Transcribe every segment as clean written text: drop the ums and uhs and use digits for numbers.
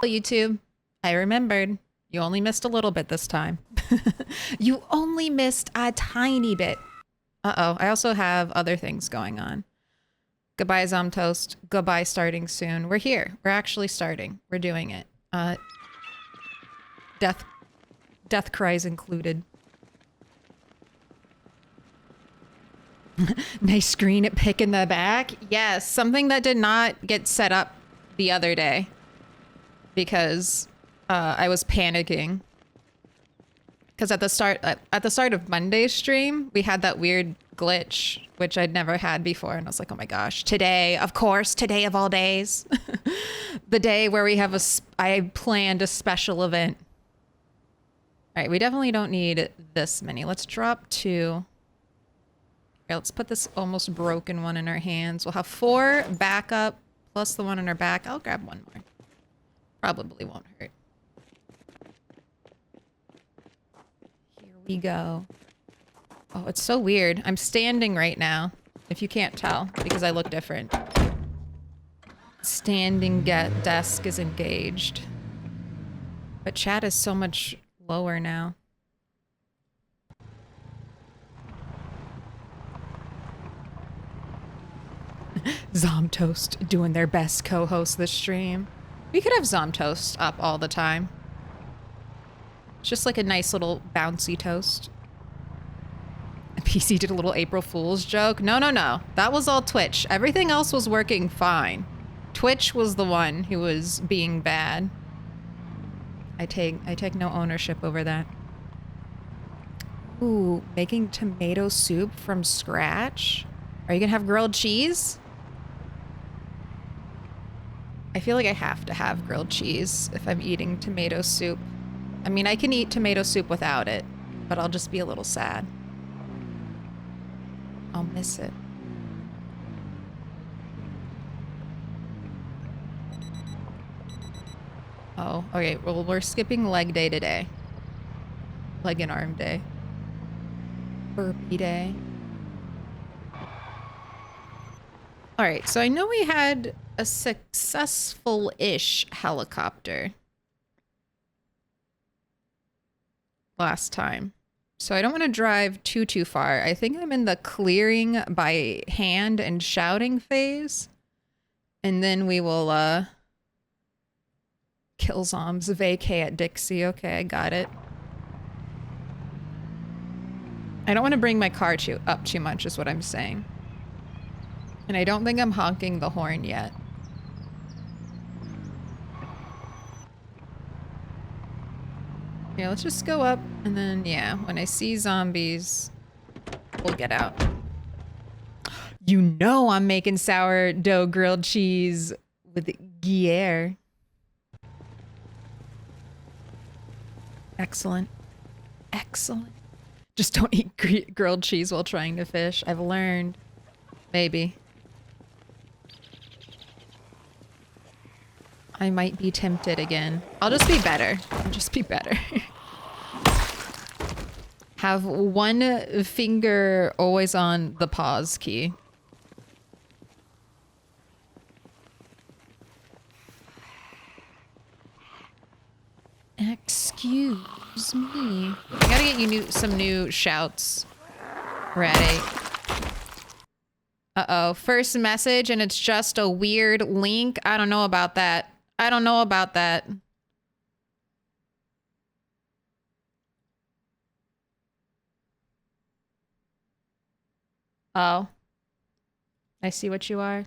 YouTube, I remembered. You only missed a little bit this time. You only missed a tiny bit. Uh-oh, I also have other things going on. Goodbye, Milquetoast. Goodbye, starting soon. We're here. We're actually starting. We're doing it. Death cries included. Nice screen pick in the back. Yes, something that did not get set up the other day because I was panicking. Because at the start of Monday's stream, we had that weird glitch, which I'd never had before, and I was like, oh my gosh, today, of course, today of all days, the day where we have I planned a special event. All right, we definitely don't need this many. Let's drop 2. Here, let's put this almost broken one in our hands. We'll have 4 backup plus the one in our back. I'll grab one more. Probably won't hurt. Here we go. Oh, it's so weird. I'm standing right now, if you can't tell, because I look different. Standing desk is engaged. But chat is so much lower now. Milquetoast doing their best co-host this stream. We could have Milquetoast up all the time. It's just like a nice little bouncy toast. PC did a little April Fool's joke. No. That was all Twitch. Everything else was working fine. Twitch was the one who was being bad. I take no ownership over that. Ooh, making tomato soup from scratch? Are you gonna have grilled cheese? I feel like I have to have grilled cheese if I'm eating tomato soup. I mean, I can eat tomato soup without it, but I'll just be a little sad. I'll miss it. Oh, okay. Well, we're skipping leg day today. Leg and arm day. Burpee day. All right, so I know we had a successful-ish helicopter last time. So I don't want to drive too far. I think I'm in the clearing by hand and shouting phase. And then we will kill zombs vacay at Dixie. Okay, I got it. I don't want to bring my car up too much is what I'm saying. And I don't think I'm honking the horn yet. Yeah, let's just go up and then, yeah, when I see zombies, we'll get out. You know I'm making sourdough grilled cheese with Gruyere. Excellent. Excellent. Just don't eat grilled cheese while trying to fish. I've learned. Maybe. I might be tempted again. I'll just be better. I'll just be better. Have one finger always on the pause key. Excuse me. I gotta get you some new shouts ready. Uh-oh. First message and it's just a weird link. I don't know about that. I don't know about that. Oh. I see what you are.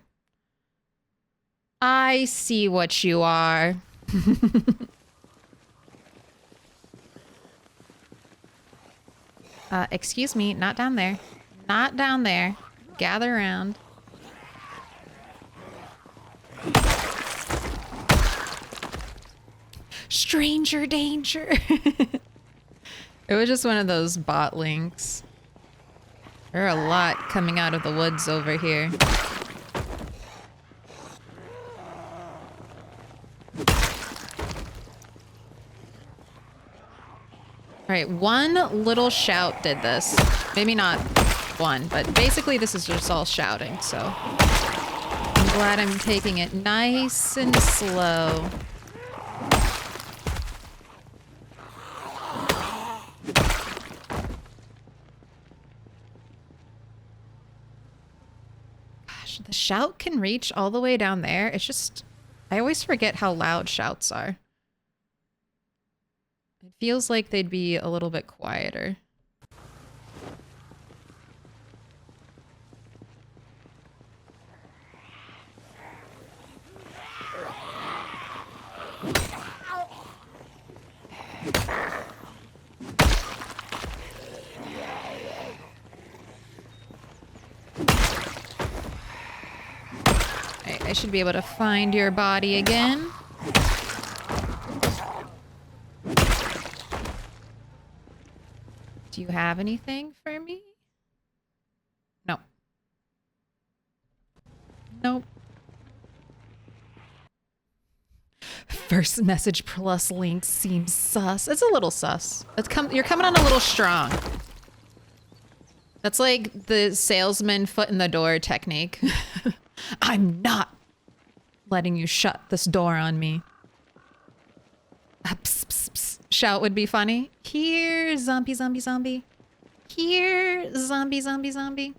I see what you are. Excuse me, not down there. Not down there. Gather around. Stranger danger. It was just one of those bot links. There are a lot coming out of the woods over here. All right, one little shout did this. Maybe not one, but basically this is just all shouting, so I'm glad I'm taking it nice and slow. shout can reach all the way down there. It's just, I always forget how loud shouts are. It feels like they'd be a little bit quieter. I should be able to find your body again. Do you have anything for me? No. Nope. First message plus link seems sus. It's a little sus. You're coming on a little strong. That's like the salesman foot in the door technique. I'm not letting you shut this door on me. Psst, psst, psst. Shout would be funny. Here, zombie, zombie, zombie. Here, zombie, zombie, zombie.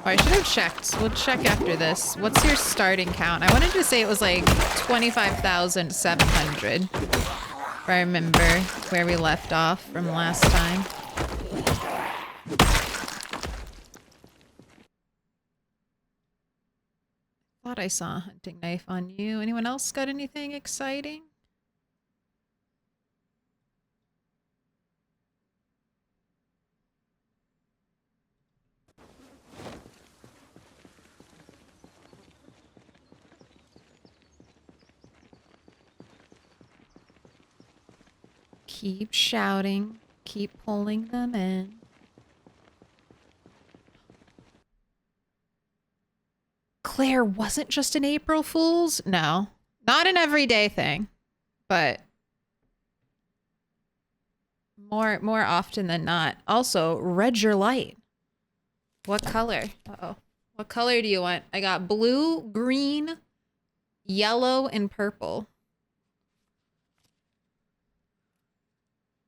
Oh, I should have checked. We'll check after this. What's your starting count? I wanted to say it was like 25,700. If I remember where we left off from last time. Thought I saw a hunting knife on you. Anyone else got anything exciting? Keep shouting. Keep pulling them in. Claire wasn't just an April Fool's? No. Not an everyday thing. But more often than not. Also, red your light. What color? Uh-oh. What color do you want? I got blue, green, yellow, and purple.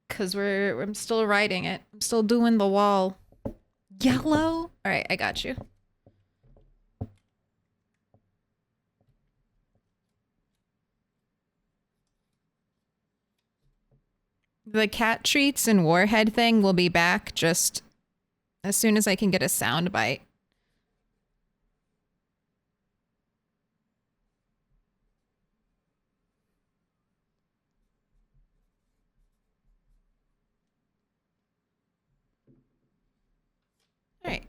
Because I'm still writing it. I'm still doing the wall. Yellow? All right, I got you. The cat treats and warhead thing will be back just as soon as I can get a sound bite. All right.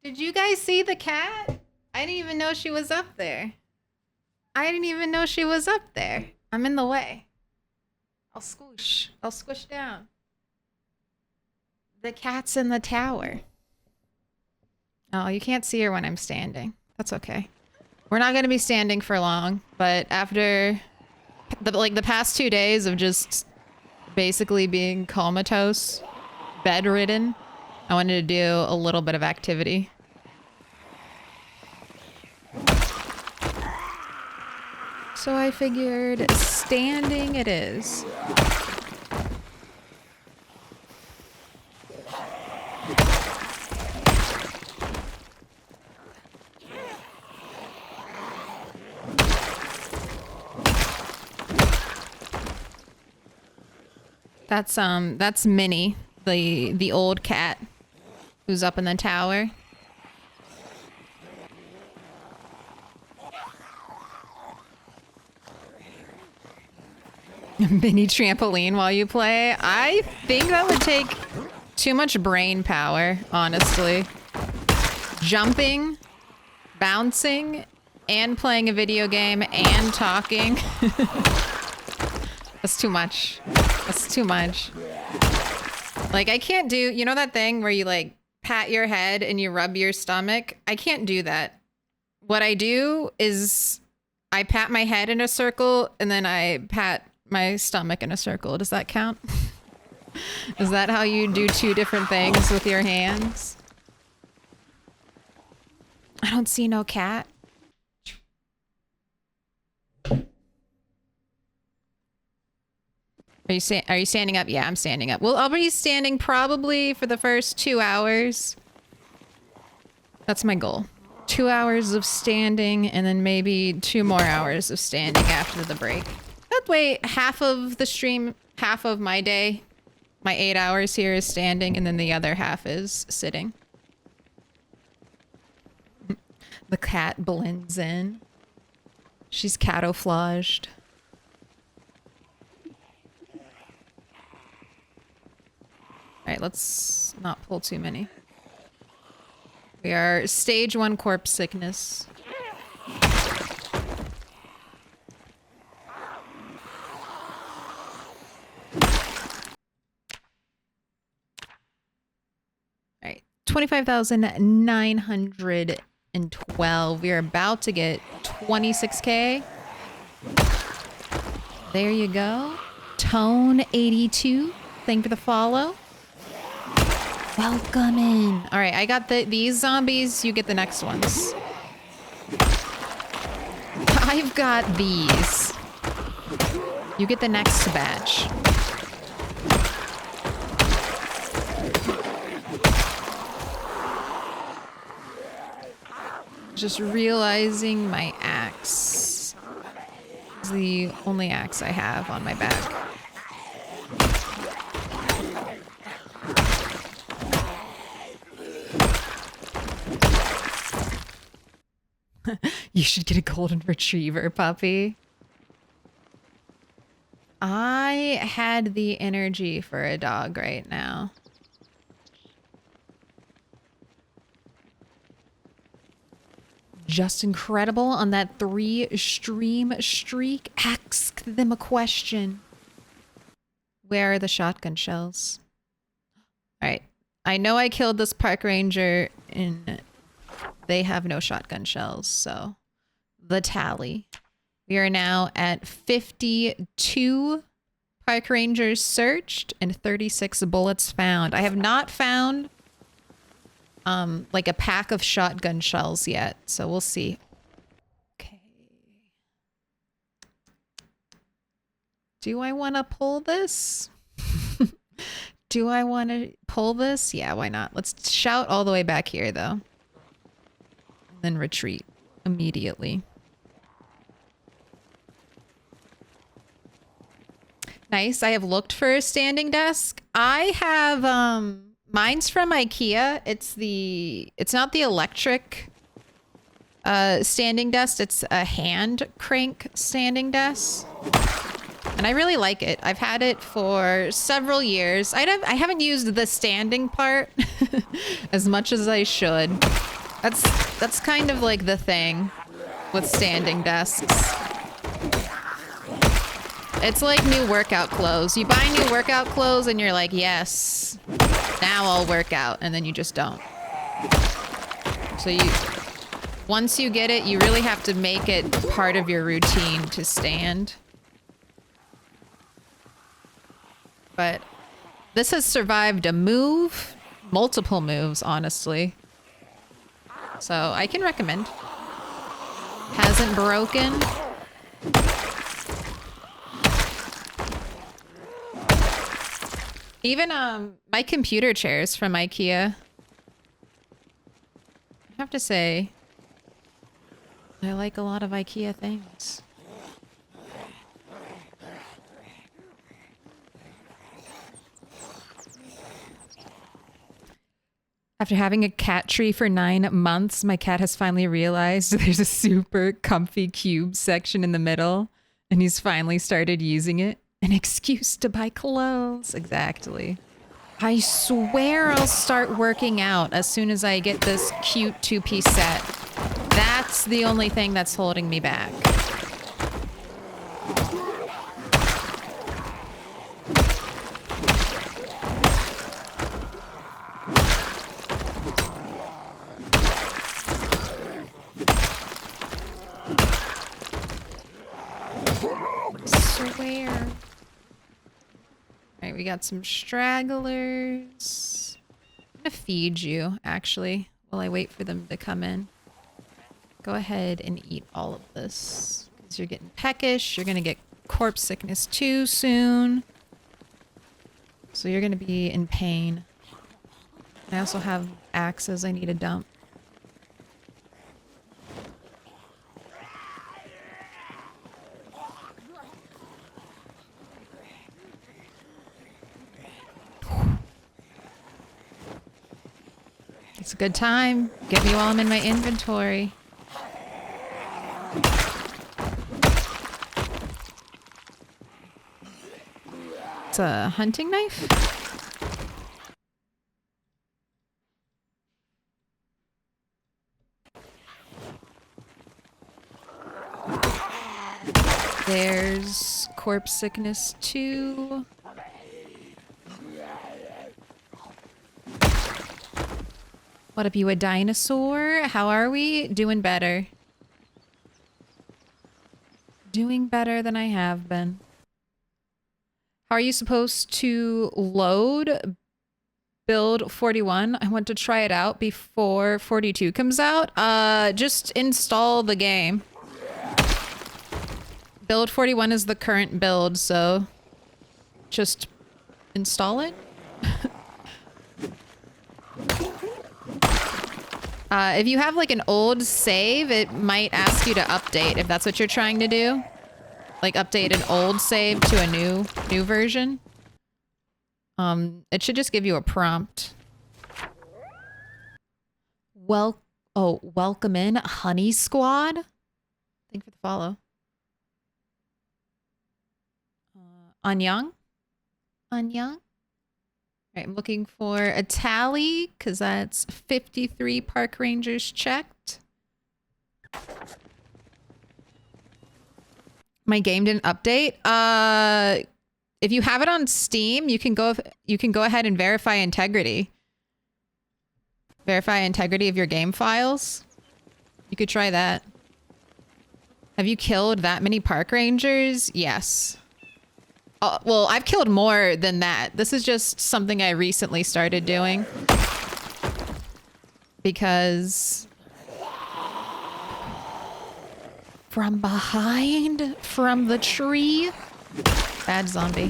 Did you guys see the cat? I didn't even know she was up there. I didn't even know she was up there. I'm in the way. I'll squish. I'll squish down. The cat's in the tower. Oh, you can't see her when I'm standing. That's okay. We're not going to be standing for long, but after the past 2 days of just basically being comatose, bedridden, I wanted to do a little bit of activity. So I figured standing it is. That's Minnie, the old cat who's up in the tower. Mini trampoline while you play. I think that would take too much brain power, honestly. Jumping, bouncing, and playing a video game and talking. That's too much. That's too much. Like, I can't do, you know that thing where you like pat your head and you rub your stomach? I can't do that. What I do is I pat my head in a circle and then I pat my stomach in a circle. Does that count? Is that how you do two different things with your hands? I don't see no cat. Are you standing up? Yeah, I'm standing up. Well, I'll be standing probably for the first 2 hours. That's my goal. 2 hours of standing and then maybe 2 more hours of standing after the break. That way, half of the stream, half of my day, my 8 hours here is standing and then the other half is sitting. The cat blends in. She's camouflaged. All right, let's not pull too many. We are stage 1 corpse sickness. All right, 25,912. We are about to get 26K. There you go. Tone 82. Thank you for the follow. Welcome in. All right, I got these zombies. You get the next ones. I've got these. You get the next batch. Just realizing my axe is the only axe I have on my back. You should get a golden retriever, puppy. I had the energy for a dog right now. Just incredible on that 3-stream streak. Ask them a question. Where are the shotgun shells? All right. I know I killed this park ranger and they have no shotgun shells, so the tally. We are now at 52 park rangers searched and 36 bullets found. I have not found like a pack of shotgun shells yet, so we'll see. Okay. Do I want to pull this? Do I want to pull this? Yeah, why not? Let's shout all the way back here, though. And then retreat immediately. Nice. I have looked for a standing desk. I have, mine's from IKEA. It's not the electric standing desk. It's a hand crank standing desk. And I really like it. I've had it for several years. I haven't used the standing part as much as I should. That's kind of like the thing with standing desks. It's like new workout clothes. You buy new workout clothes and you're like, yes, now I'll work out, and then you just don't. So once you get it, you really have to make it part of your routine to stand. But this has survived a move, multiple moves, honestly. So I can recommend. Hasn't broken. Even my computer chairs from IKEA. I have to say, I like a lot of IKEA things. After having a cat tree for 9 months, my cat has finally realized there's a super comfy cube section in the middle, and he's finally started using it. An excuse to buy clothes. Exactly. I swear I'll start working out as soon as I get this cute 2-piece set. That's the only thing that's holding me back. Alright, we got some stragglers. I'm gonna feed you, actually, while I wait for them to come in. Go ahead and eat all of this. Because you're getting peckish. You're gonna get corpse sickness too soon. So you're gonna be in pain. I also have axes I need to dump. It's a good time. Get me while I'm in my inventory. It's a hunting knife? There's corpse sickness too. What up, you a dinosaur? How are we? Doing better. Doing better than I have been. How are you supposed to load build 41? I want to try it out before 42 comes out. Just install the game. Build 41 is the current build, so just install it. If you have like an old save, it might ask you to update if that's what you're trying to do. Like update an old save to a new version. It should just give you a prompt. Welcome in, Honey Squad. Thank you for the follow. Anyang? Anyang? Alright, I'm looking for a tally, because that's 53 park rangers checked. My game didn't update. If you have it on Steam, you can go ahead and verify integrity. Verify integrity of your game files. You could try that. Have you killed that many park rangers? Yes. Well, I've killed more than that. This is just something I recently started doing. Because... from behind? From the tree? Bad zombie.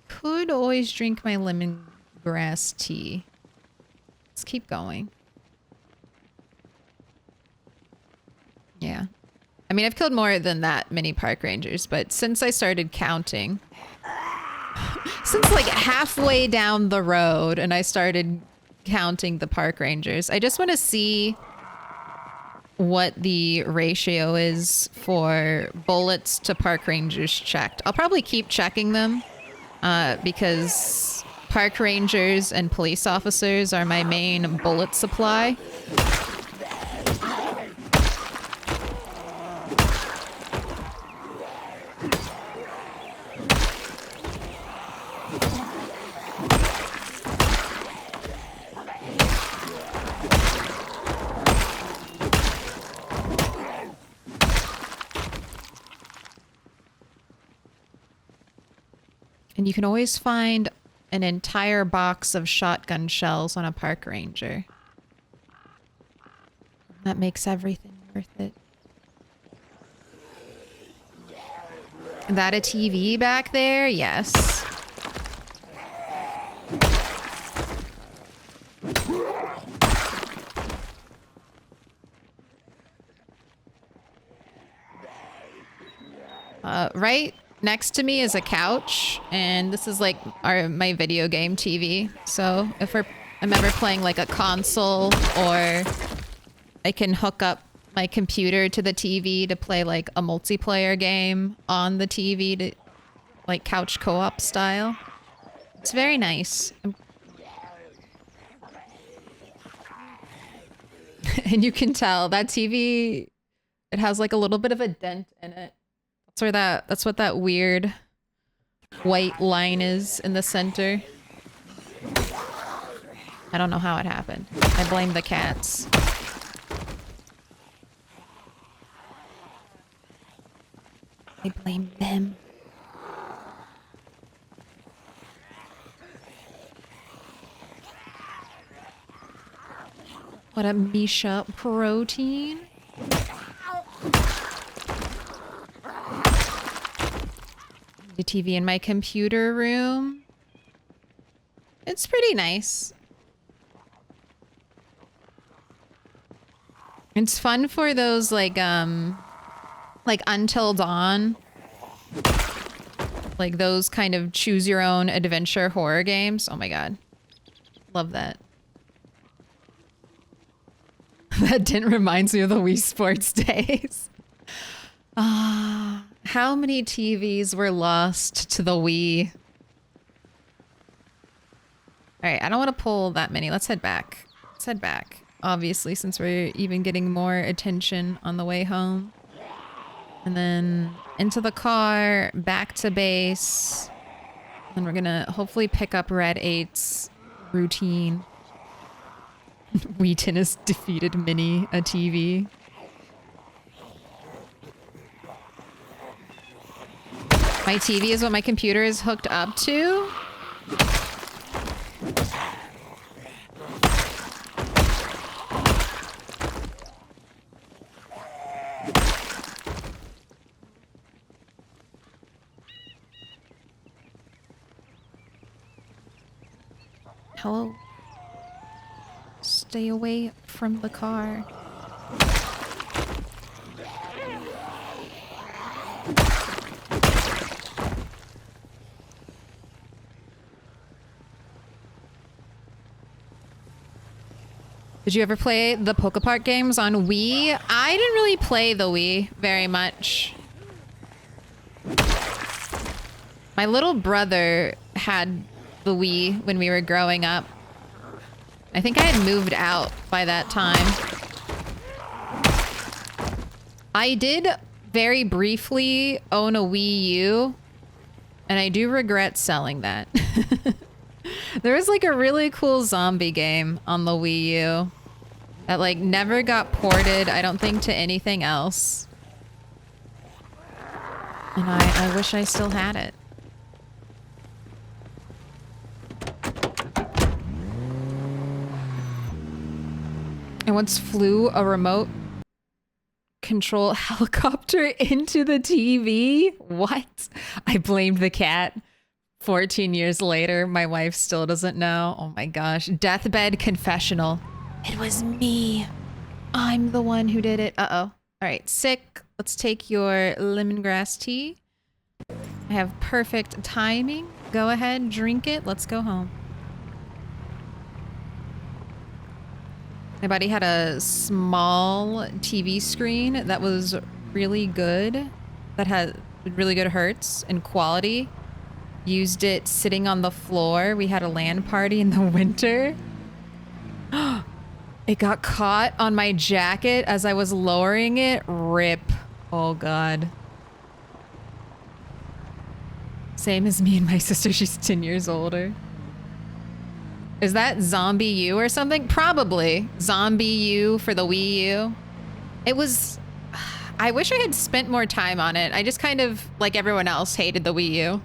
Could always drink my lemongrass tea. Let's keep going. Yeah. I mean, I've killed more than that many park rangers, but since I started counting, since like halfway down the road and I started counting the park rangers, I just want to see what the ratio is for bullets to park rangers checked. I'll probably keep checking them because park rangers and police officers are my main bullet supply. And you can always find an entire box of shotgun shells on a park ranger. That makes everything worth it. That a TV back there? Yes. Right next to me is a couch, and this is like my video game TV. So if I'm ever playing like a console, or I can hook up my computer to the TV to play like a multiplayer game on the TV, to like couch co-op style. It's very nice. And you can tell that TV, it has like a little bit of a dent in it. That's what that weird white line is in the center. I don't know how it happened. I blame the cats. I blame them. What up, Misha Protein? The TV in my computer room. It's pretty nice. It's fun for those like Until Dawn. Like those kind of choose your own adventure horror games. Oh my god. Love that. That didn't reminds me of the Wii Sports days. Ah, how many TVs were lost to the Wii? All right, I don't want to pull that many. Let's head back. Let's head back. Obviously, since we're even getting more attention on the way home. And then into the car, back to base. And we're gonna hopefully pick up Red 8's routine. Wii Tennis defeated Mini a TV. My TV is what my computer is hooked up to. Hello. Stay away from the car. Did you ever play the Poke Park games on Wii? I didn't really play the Wii very much. My little brother had the Wii when we were growing up. I think I had moved out by that time. I did very briefly own a Wii U, and I do regret selling that. There was like a really cool zombie game on the Wii U that like never got ported, I don't think, to anything else. And I wish I still had it. And once flew a remote control helicopter into the TV? What? I blamed the cat. 14 years later, my wife still doesn't know. Oh my gosh. Deathbed confessional. It was me. I'm the one who did it. Uh-oh. All right, sick. Let's take your lemongrass tea. I have perfect timing. Go ahead, drink it. Let's go home. My buddy had a small TV screen that was really good, that had really good hertz and quality. Used it sitting on the floor. We had a LAN party in the winter. It got caught on my jacket as I was lowering it. RIP. Oh god. Same as me and my sister. She's 10 years older. Is that Zombie U or something? Probably. Zombie U for the Wii U. It was... I wish I had spent more time on it. I just kind of, like everyone else, hated the Wii U.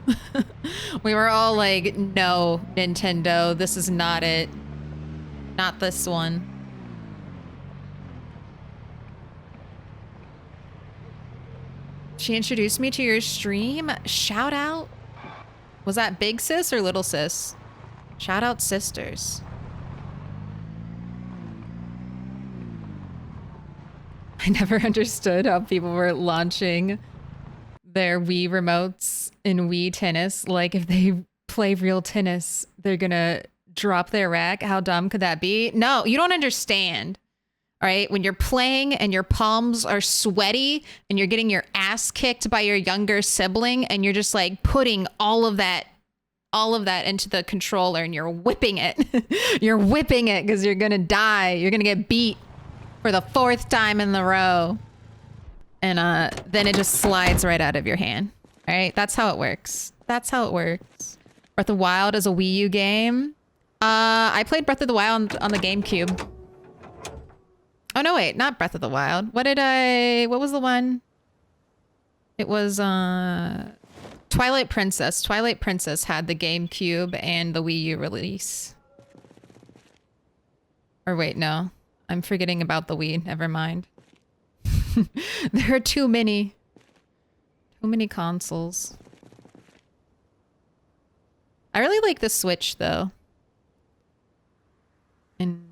We were all like, no, Nintendo, this is not it. Not this one. She introduced me to your stream. Shout out. Was that big sis or little sis? Shout out sisters. I never understood how people were launching their Wii remotes in Wii Tennis. Like if they play real tennis, they're gonna drop their rack. How dumb could that be? No, you don't understand. All right, when you're playing and your palms are sweaty and you're getting your ass kicked by your younger sibling and you're just like putting all of that into the controller and you're whipping it. You're whipping it because you're gonna die. You're gonna get beat for the 4th time in the row. And then it just slides right out of your hand. All right, that's how it works. That's how it works. Breath of the Wild is a Wii U game. I played Breath of the Wild on the GameCube. Oh no, wait, not Breath of the Wild. What was the one? It was Twilight Princess. Twilight Princess had the GameCube and the Wii U release. Or wait, no. I'm forgetting about the Wii. Never mind. There are too many. Too many consoles. I really like the Switch, though. And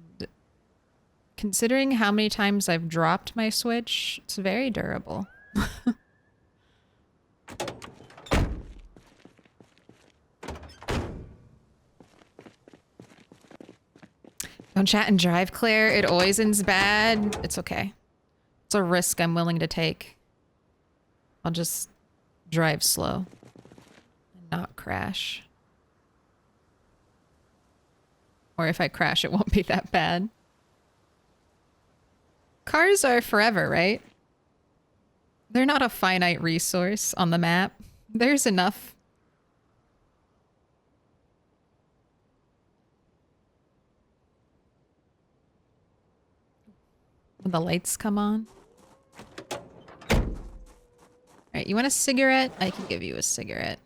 considering how many times I've dropped my Switch, it's very durable. Don't chat and drive, Claire. It always ends bad. It's okay. It's a risk I'm willing to take. I'll just drive slow and not crash. Or if I crash, it won't be that bad. Cars are forever, right? They're not a finite resource on the map. There's enough. When the lights come on. Alright, you want a cigarette? I can give you a cigarette.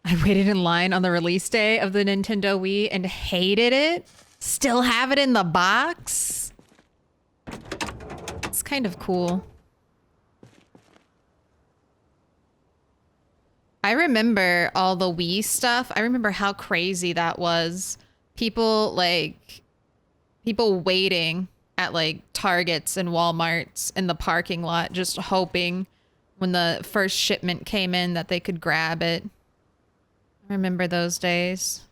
I waited in line on the release day of the Nintendo Wii and hated it. Still have it in the box. It's kind of cool. I remember all the Wii stuff. I remember how crazy that was. People waiting at like Targets and Walmarts in the parking lot, just hoping when the first shipment came in that they could grab it. I remember those days.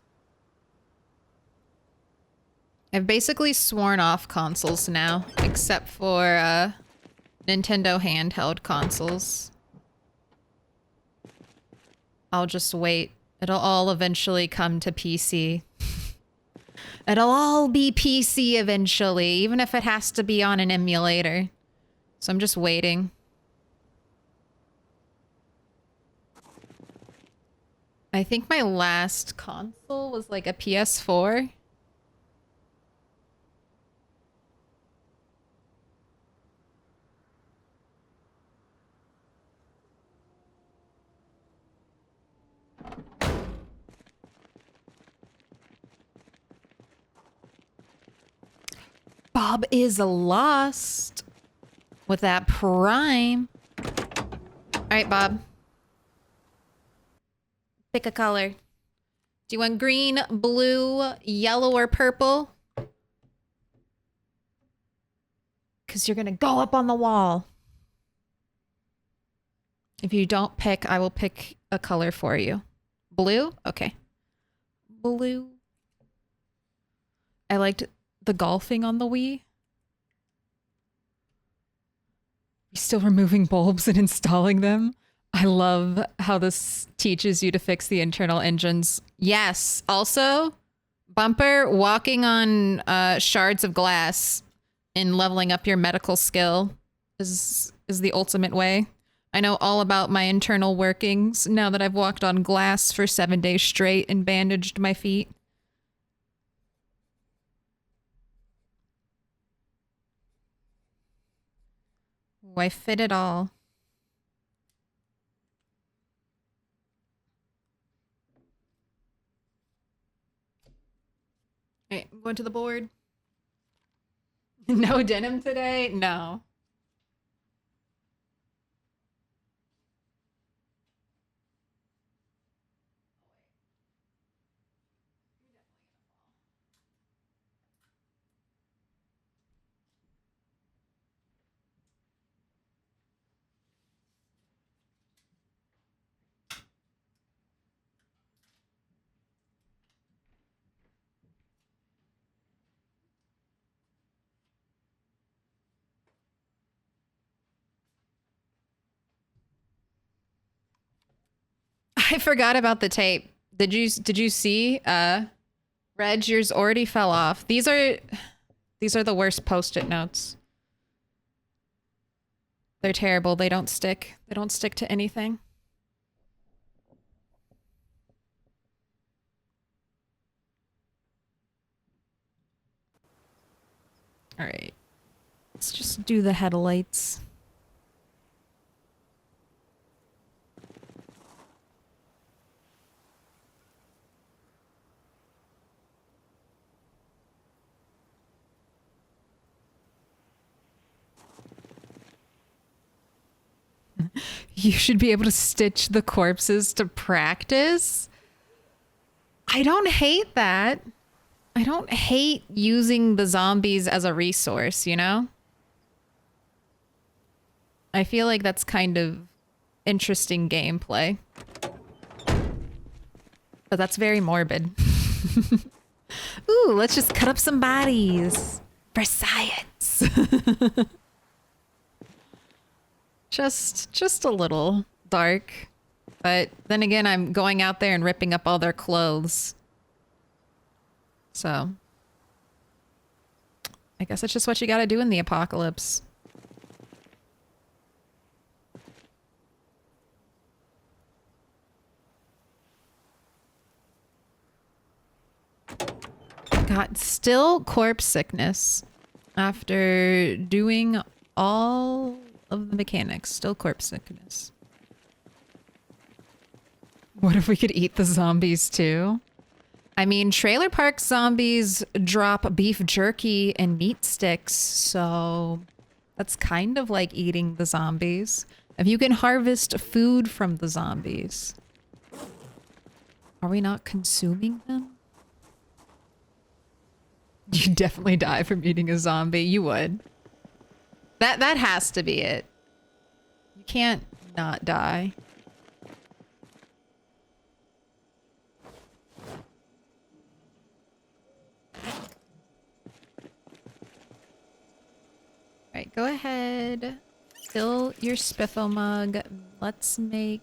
I've basically sworn off consoles now, except for Nintendo handheld consoles. I'll just wait. It'll all eventually come to PC. It'll all be PC eventually, even if it has to be on an emulator. So I'm just waiting. I think my last console was like a PS4. Bob is lost with that prime. All right, Bob. Pick a color. Do you want green, blue, yellow, or purple? Because you're going to go up on the wall. If you don't pick, I will pick a color for you. Blue? Okay. Blue. I liked the golfing on the Wii. You're still removing bulbs and installing them? I love how this teaches you to fix the internal engines. Yes. Also, Bumper, walking on shards of glass and leveling up your medical skill is the ultimate way. I know all about my internal workings now that I've walked on glass for 7 days straight and bandaged my feet. Ooh, I fit it all. Okay, I'm going to the board. No denim today? No. I forgot about the tape. Did you see? Reg, yours already fell off. These are the worst post-it notes. They're terrible. They don't stick. They don't stick to anything. All right. Let's just do the headlights. You should be able to stitch the corpses to practice. I don't hate that. I don't hate using the zombies as a resource, you know? I feel like that's kind of interesting gameplay. But that's very morbid. Ooh, let's just cut up some bodies for science. Just a little dark. But then again, I'm going out there and ripping up all their clothes. So I guess it's just what you gotta do in the apocalypse. Got still corpse sickness after doing all of the mechanics. Still corpse sickness. What if we could eat the zombies too? I mean, trailer park zombies drop beef jerky and meat sticks, so that's kind of like eating the zombies. If you can harvest food from the zombies, are we not consuming them? You definitely die from eating a zombie. You would. That has to be it. You can't not die. Alright, go ahead. Fill your spiffo mug. Let's make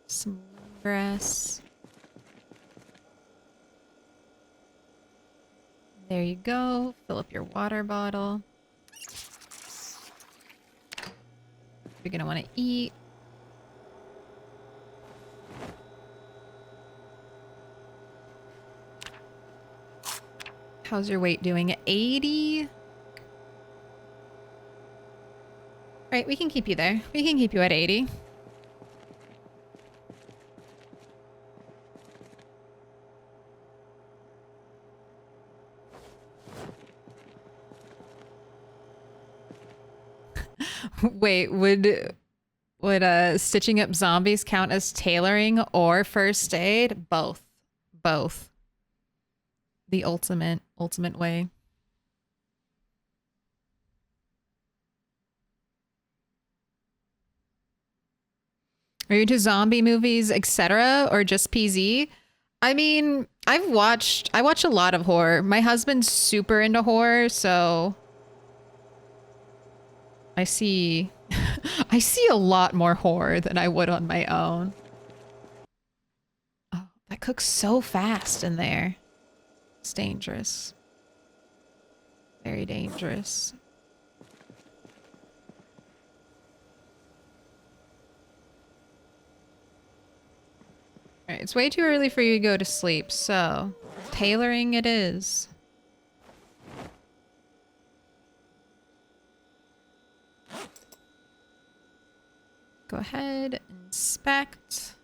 some grass. There you go. Fill up your water bottle. You're gonna want to eat. How's your weight doing? 80? Right, we can keep you there. We can keep you at 80. Wait, would stitching up zombies count as tailoring or first aid? Both. Both. The ultimate way. Are you into zombie movies, etc., or just PZ? I mean, I watch a lot of horror. My husband's super into horror, so I see I see a lot more horror than I would on my own. Oh, that cooks so fast in there. It's dangerous. Very dangerous. Alright, it's way too early for you to go to sleep, so tailoring it is. Go ahead, inspect.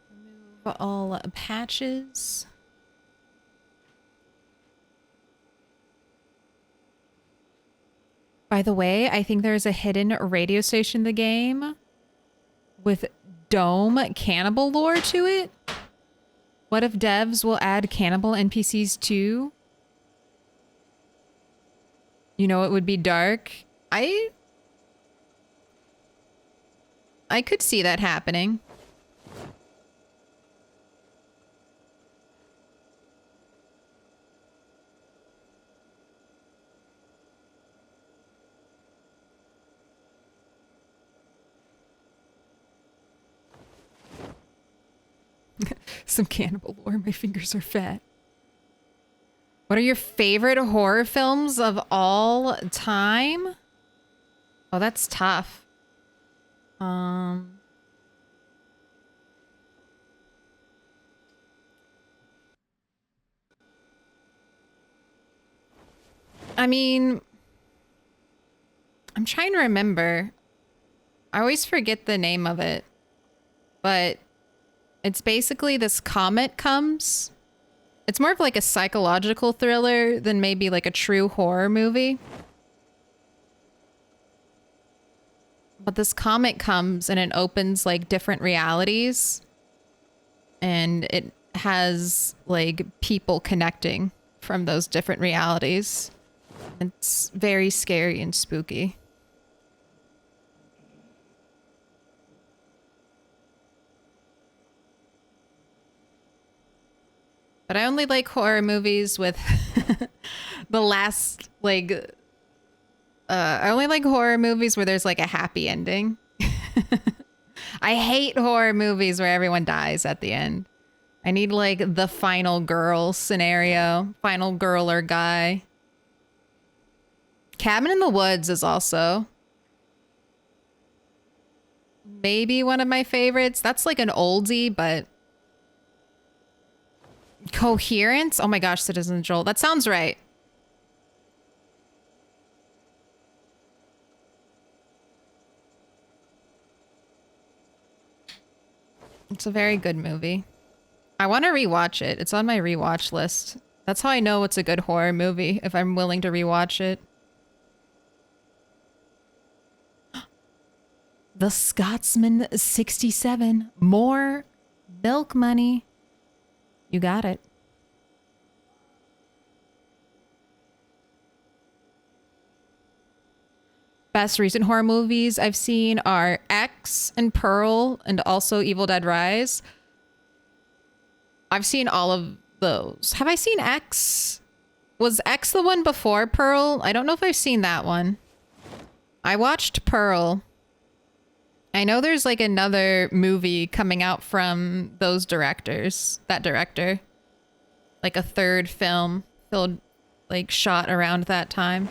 Remove all patches. By the way, I think there's a hidden radio station in the game with Dome cannibal lore to it. What if devs will add cannibal NPCs too? You know, it would be dark. I could see that happening. Some cannibal lore. My fingers are fat. What are your favorite horror films of all time? Oh, that's tough. I mean, I'm trying to remember. I always forget the name of it, but it's basically this comet comes. It's more of like a psychological thriller than maybe like a true horror movie. But this comet comes and it opens like different realities. And it has like people connecting from those different realities. It's very scary and spooky. But I only like horror movies with the last, like, I only like horror movies where there's like a happy ending. I hate horror movies where everyone dies at the end. I need like the final girl scenario, final girl or guy. Cabin in the Woods is also maybe one of my favorites. That's like an oldie, but Coherence? Oh my gosh, Citizen Joel. That sounds right. It's a very good movie. I want to rewatch it. It's on my rewatch list. That's how I know it's a good horror movie, if I'm willing to rewatch it. The Scotsman 67. More milk money. You got it. Best recent horror movies I've seen are X and Pearl and also Evil Dead Rise. I've seen all of those. Have I seen X? Was X the one before Pearl? I don't know if I've seen that one. I watched Pearl. I know there's like another movie coming out from those directors, that director. Like a third film filled, like shot around that time.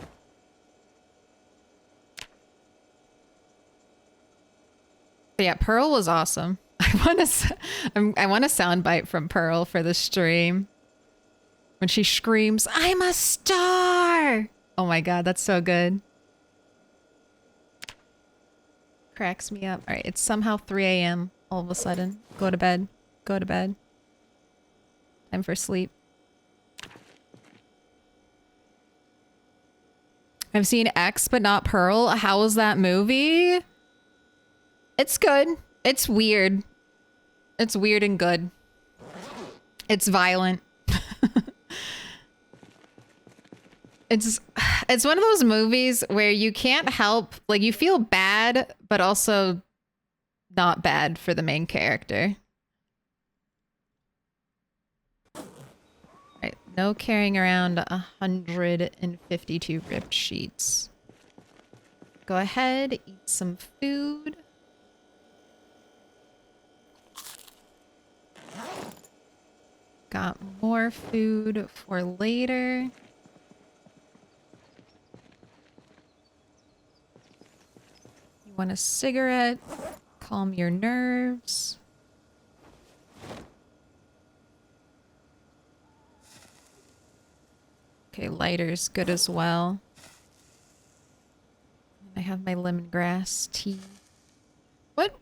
But yeah, Pearl was awesome. I want a soundbite from Pearl for the stream. When she screams, "I'm a star!" Oh my god, that's so good. Cracks me up. All right, it's somehow 3 a.m. all of a sudden. Go to bed. Go to bed. Time for sleep. I've seen X, but not Pearl. How was that movie? It's good. It's weird. It's weird and good. It's violent. It's one of those movies where you can't help, like you feel bad, but also not bad for the main character. Right, no carrying around 152 ripped sheets. Go ahead, eat some food. Got more food for later. You want a cigarette? Calm your nerves. Okay, lighter's good as well. I have my lemongrass tea. What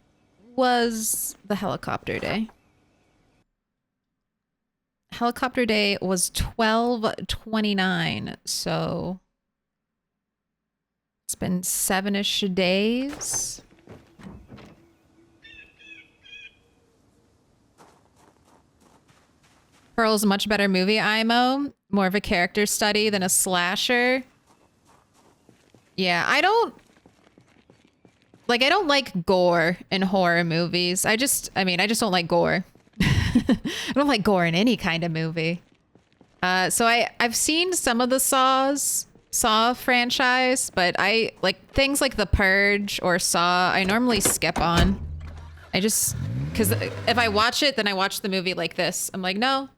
was the helicopter day? Helicopter day was 12/29, so it's been 7-ish days. Pearl's a much better movie, IMO. More of a character study than a slasher. Yeah, I don't like gore in horror movies. I just don't like gore. I don't like gore in any kind of movie. So I've seen some of the Saw franchise, but I like things like The Purge or Saw, I normally skip on. Because if I watch it, then I watch the movie like this. I'm like, no,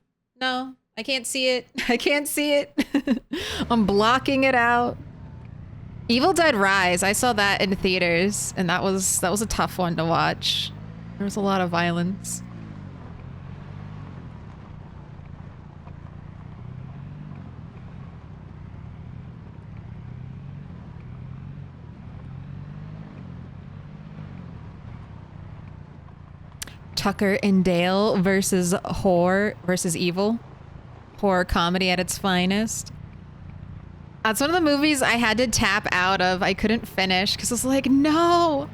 I can't see it. I can't see it. I'm blocking it out. Evil Dead Rise, I saw that in theaters, and that was a tough one to watch. There was a lot of violence. Tucker and Dale versus horror versus evil. Horror comedy at its finest. That's one of the movies I had to tap out of. I couldn't finish because I was like, no.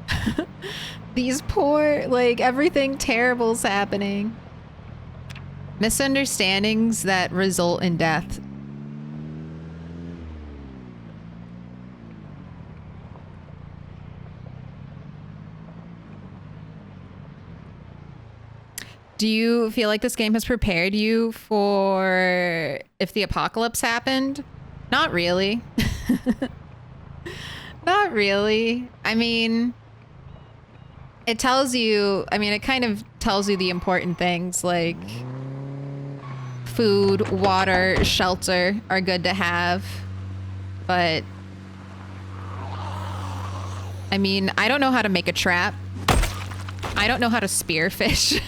These poor, like, everything terrible's happening. Misunderstandings that result in death. Do you feel like this game has prepared you for if the apocalypse happened? Not really. Not really. I mean, it tells you, it kind of tells you the important things like food, water, shelter are good to have. But I mean, I don't know how to make a trap. I don't know how to spearfish.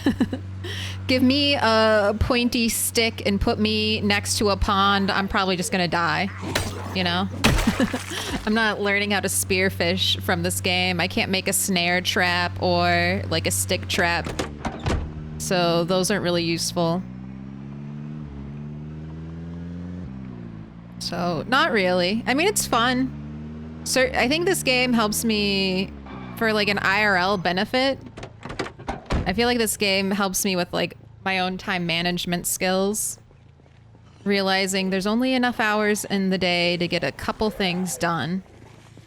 Give me a pointy stick and put me next to a pond, I'm probably just gonna die, you know? I'm not learning how to spearfish from this game. I can't make a snare trap or like a stick trap. So those aren't really useful. So not really. I mean, it's fun. I think this game helps me for like an IRL benefit. I feel like this game helps me with like my own time management skills. Realizing there's only enough hours in the day to get a couple things done.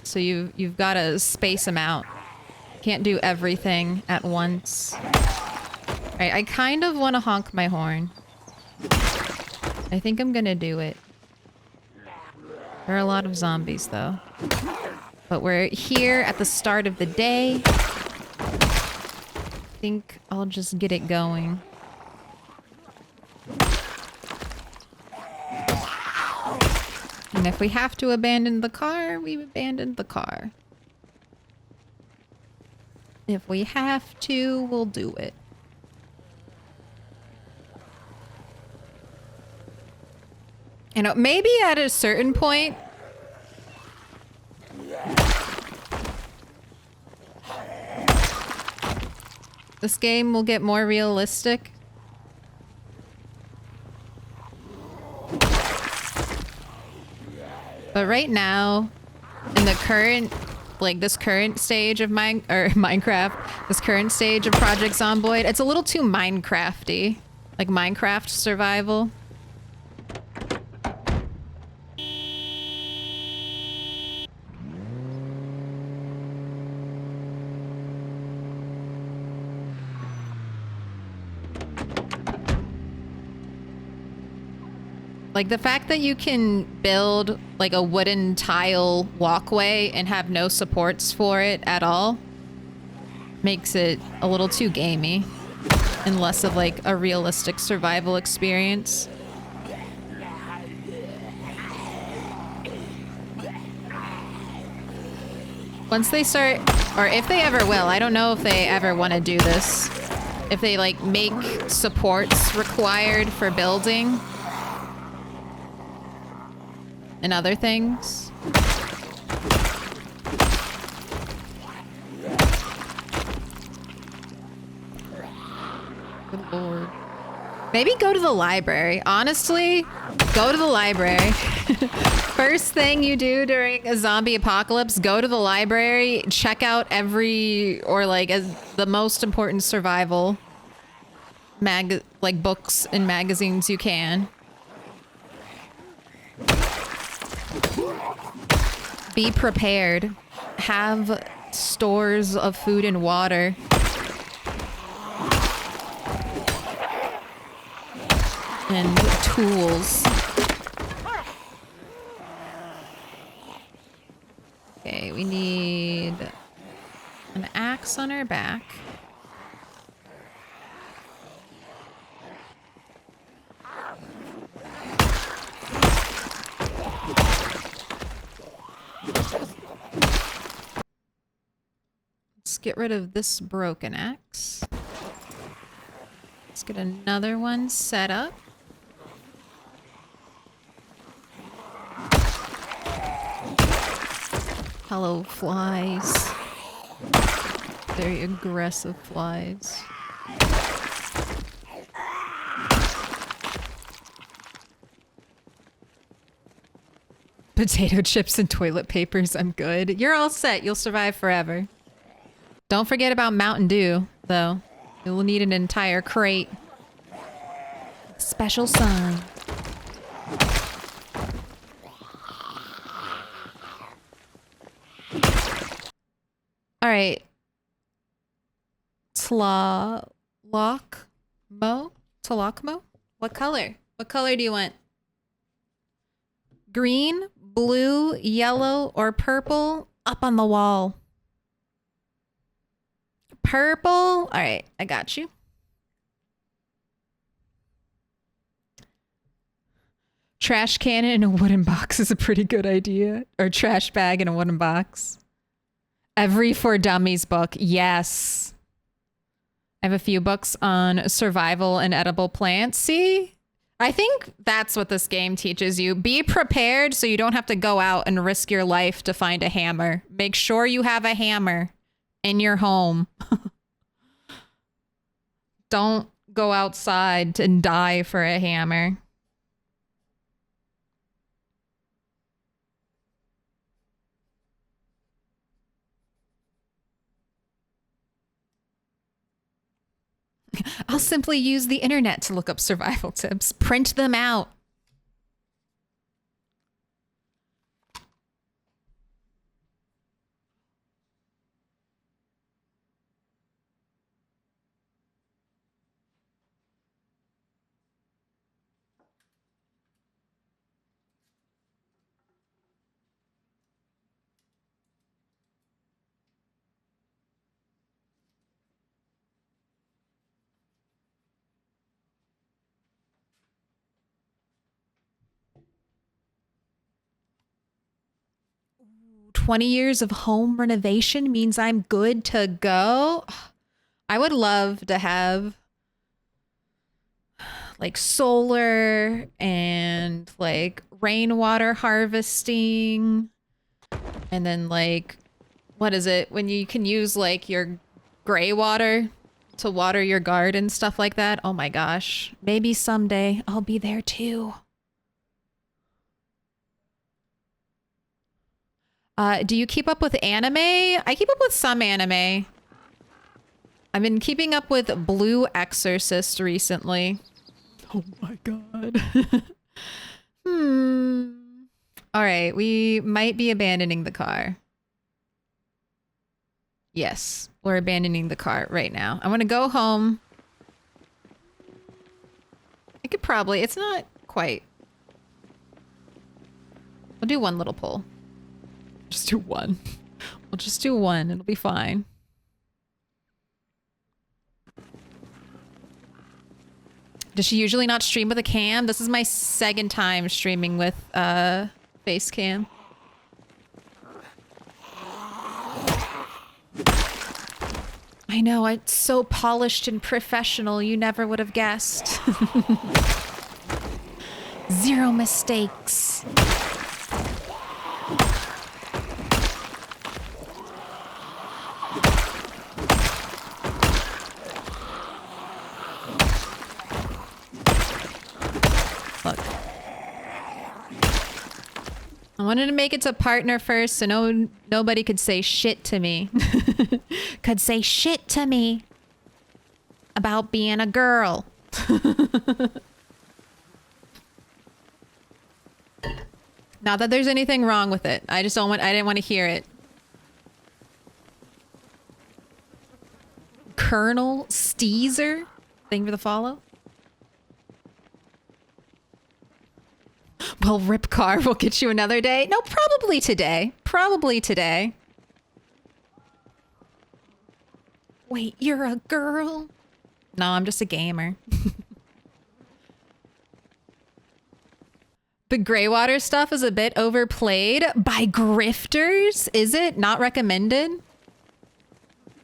So you've got to space them out. Can't do everything at once. All right, I kind of want to honk my horn. I think I'm gonna do it. There are a lot of zombies though. But we're here at the start of the day. I think I'll just get it going. And if we have to abandon the car, we abandon the car. If we have to, we'll do it. You know, maybe at a certain point, this game will get more realistic. But right now, in the current, like this current stage of Minecraft, this current stage of Project Zomboid, it's a little too Minecrafty, like Minecraft survival. Like the fact that you can build like a wooden tile walkway and have no supports for it at all makes it a little too gamey and less of like a realistic survival experience. Once they start, or if they ever will, I don't know if they ever want to do this. If they like make supports required for building and other things. Good lord. Maybe go to the library. Honestly, go to the library. First thing you do during a zombie apocalypse, go to the library, check out the most important survival books and magazines you can. Be prepared. Have stores of food and water. And tools. Okay, we need an axe on our back. Let's get rid of this broken axe. Let's get another one set up. Hello, flies. Very aggressive flies. Potato chips and toilet papers. I'm good. You're all set. You'll survive forever. Don't forget about Mountain Dew, though. You'll need an entire crate. Special sign. All right. Tlaloc Mo? Tlaloc? What color? What color do you want? Green, blue, yellow, or purple? Up on the wall. Purple? All right, I got you. Trash can in a wooden box is a pretty good idea. Or trash bag in a wooden box. Every For Dummies book. Yes. I have a few books on survival and edible plants. See? I think that's what this game teaches you. Be prepared so you don't have to go out and risk your life to find a hammer. Make sure you have a hammer in your home. Don't go outside and die for a hammer. I'll simply use the internet to look up survival tips. Print them out. Ooh, 20 years of home renovation means I'm good to go. I would love to have like solar and like rainwater harvesting, and then like, what is it when you can use like your gray water to water your garden, stuff like that. Oh my gosh, maybe someday I'll be there too. Do you keep up with anime? I keep up with some anime. I've been keeping up with Blue Exorcist recently. Oh my god. All right, we might be abandoning the car. Yes, we're abandoning the car right now. I want to go home. I could probably, it's not quite. We'll do one little pull. Just do one. We'll just do one. It'll be fine. Does she usually not stream with a cam? This is my second time streaming with face cam. I know, it's so polished and professional, you never would have guessed. Zero mistakes. Look. I wanted to make it to partner first so nobody could say shit to me. Could say shit to me about being a girl. Not that there's anything wrong with it. I just I didn't want to hear it. Colonel Steezer? Thank you for the follow. Well, rip car will get you another day. No, probably today. Probably today. Wait, you're a girl? No, I'm just a gamer. The Greywater stuff is a bit overplayed by grifters. Is it not recommended?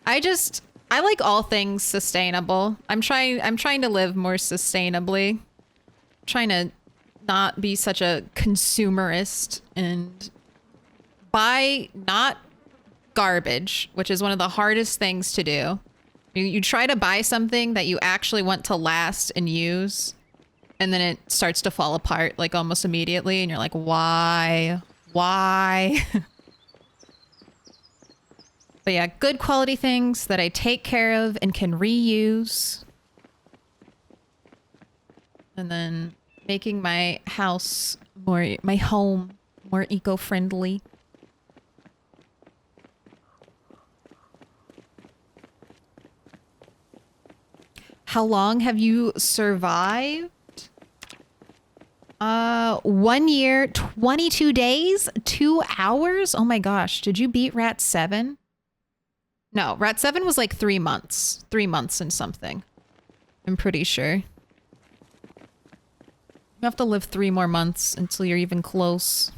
I like all things sustainable. I'm trying to live more sustainably. I'm trying to not be such a consumerist and buy not garbage, which is one of the hardest things to do. You try to buy something that you actually want to last and use, and then it starts to fall apart like almost immediately, and you're like, why? Why? But yeah, good quality things that I take care of and can reuse. And then making my house more, my home more eco-friendly. How long have you survived? 1 year, 22 days, 2 hours? Oh my gosh, did you beat Rat 7? No, Rat 7 was like 3 months. 3 months and something. I'm pretty sure. You have to live 3 more months until you're even close.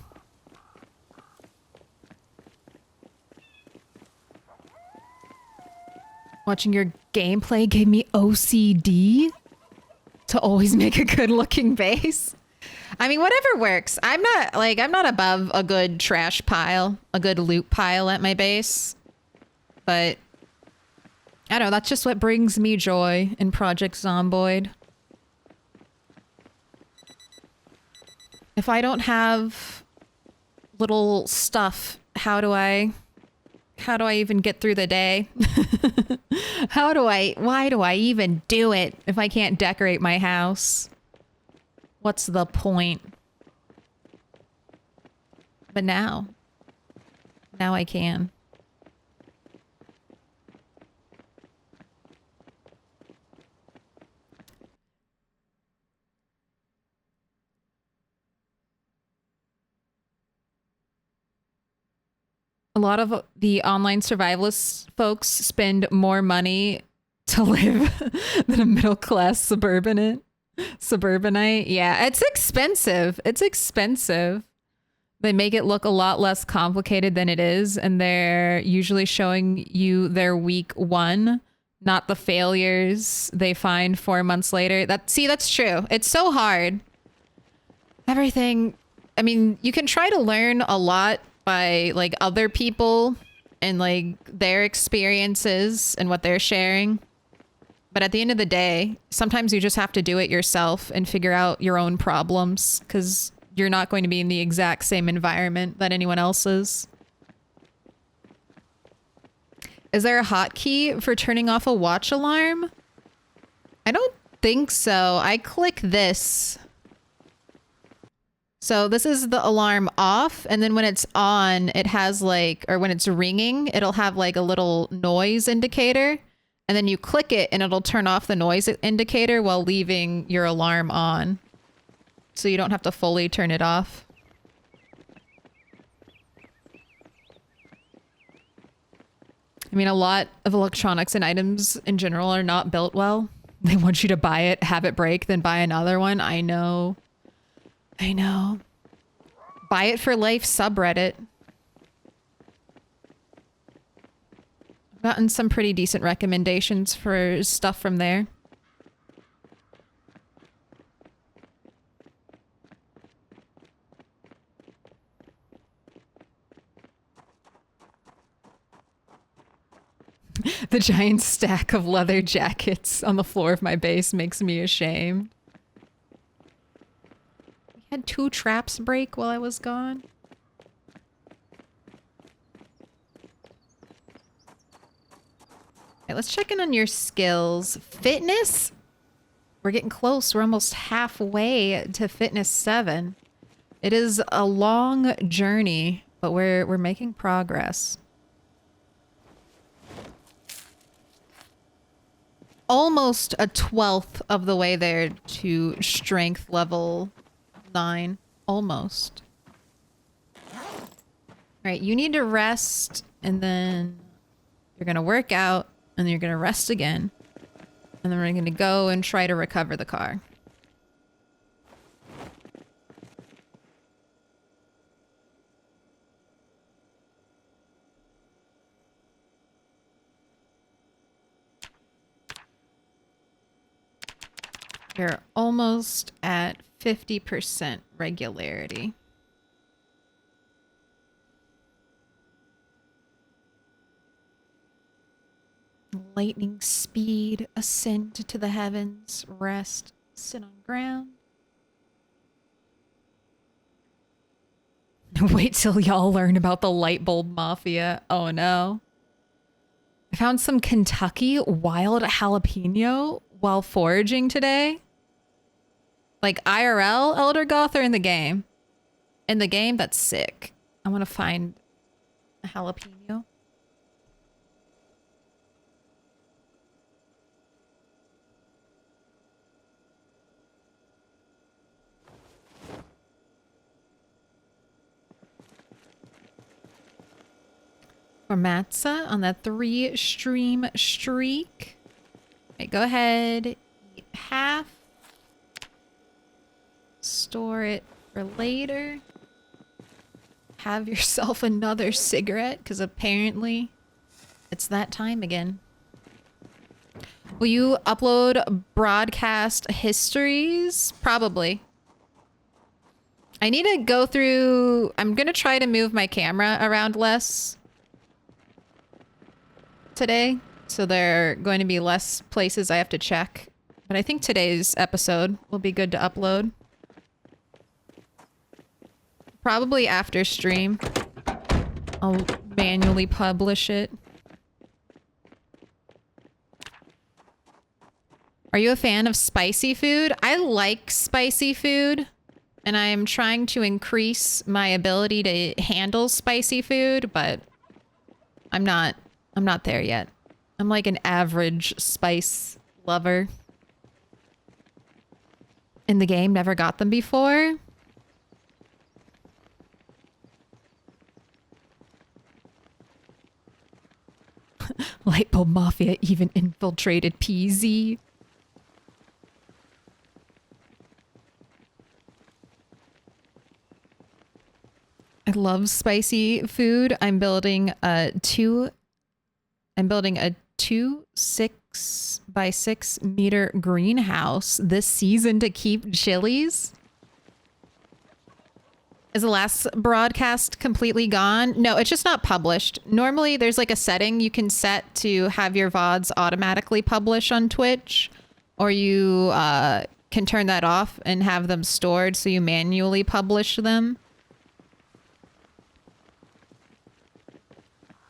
Watching your gameplay gave me OCD to always make a good looking base. I mean, whatever works. I'm not above a good trash pile, a good loot pile at my base. But I don't know, that's just what brings me joy in Project Zomboid. If I don't have little stuff, how do I even get through the day? Why do I even do it if I can't decorate my house? What's the point? But now I can. A lot of the online survivalist folks spend more money to live than a middle-class suburbanite. Yeah, it's expensive. It's expensive. They make it look a lot less complicated than it is, and they're usually showing you their week 1, not the failures they find 4 months later. That's true. It's so hard. Everything, I mean, you can try to learn a lot by like other people and like their experiences and what they're sharing. But at the end of the day, sometimes you just have to do it yourself and figure out your own problems because you're not going to be in the exact same environment that anyone else is. Is there a hotkey for turning off a watch alarm? I don't think so. I click this. So this is the alarm off, and then when it's on, it has like, or when it's ringing, it'll have like a little noise indicator, and then you click it and it'll turn off the noise indicator while leaving your alarm on. So you don't have to fully turn it off. I mean, a lot of electronics and items in general are not built well. They want you to buy it, have it break, then buy another one. I know. I know. Buy it for life subreddit. I've gotten some pretty decent recommendations for stuff from there. The giant stack of leather jackets on the floor of my base makes me ashamed. Had 2 traps break while I was gone. Okay, let's check in on your skills. Fitness? We're getting close. We're almost halfway to fitness 7. It is a long journey, but we're making progress. Almost a 12th of the way there to strength level 9. Almost. Alright, you need to rest, and then you're gonna work out, and then you're gonna rest again. And then we're gonna go and try to recover the car. You're almost at 50% regularity. Lightning speed, ascend to the heavens, rest, sit on ground. Wait till y'all learn about the light bulb mafia. Oh no. I found some Kentucky wild jalapeno while foraging today. Like IRL Elder Goth or in the game? In the game, that's sick. I want to find a jalapeno. For Matza on that 3-stream streak. Okay, go ahead. Eat half. Store it for later. Have yourself another cigarette, because apparently it's that time again. Will you upload broadcast histories? Probably. I need to go through... I'm going to try to move my camera around less today, so there are going to be less places I have to check. But I think today's episode will be good to upload. Probably after stream. I'll manually publish it. Are you a fan of spicy food? I like spicy food, and I am trying to increase my ability to handle spicy food, but I'm not there yet. I'm like an average spice lover. In the game, never got them before. Lightbulb Mafia even infiltrated PZ. I love spicy food. I'm building a 2 6x6 meter greenhouse this season to keep chilies. Is the last broadcast completely gone? No, it's just not published. Normally there's like a setting you can set to have your VODs automatically publish on Twitch, or you can turn that off and have them stored so you manually publish them.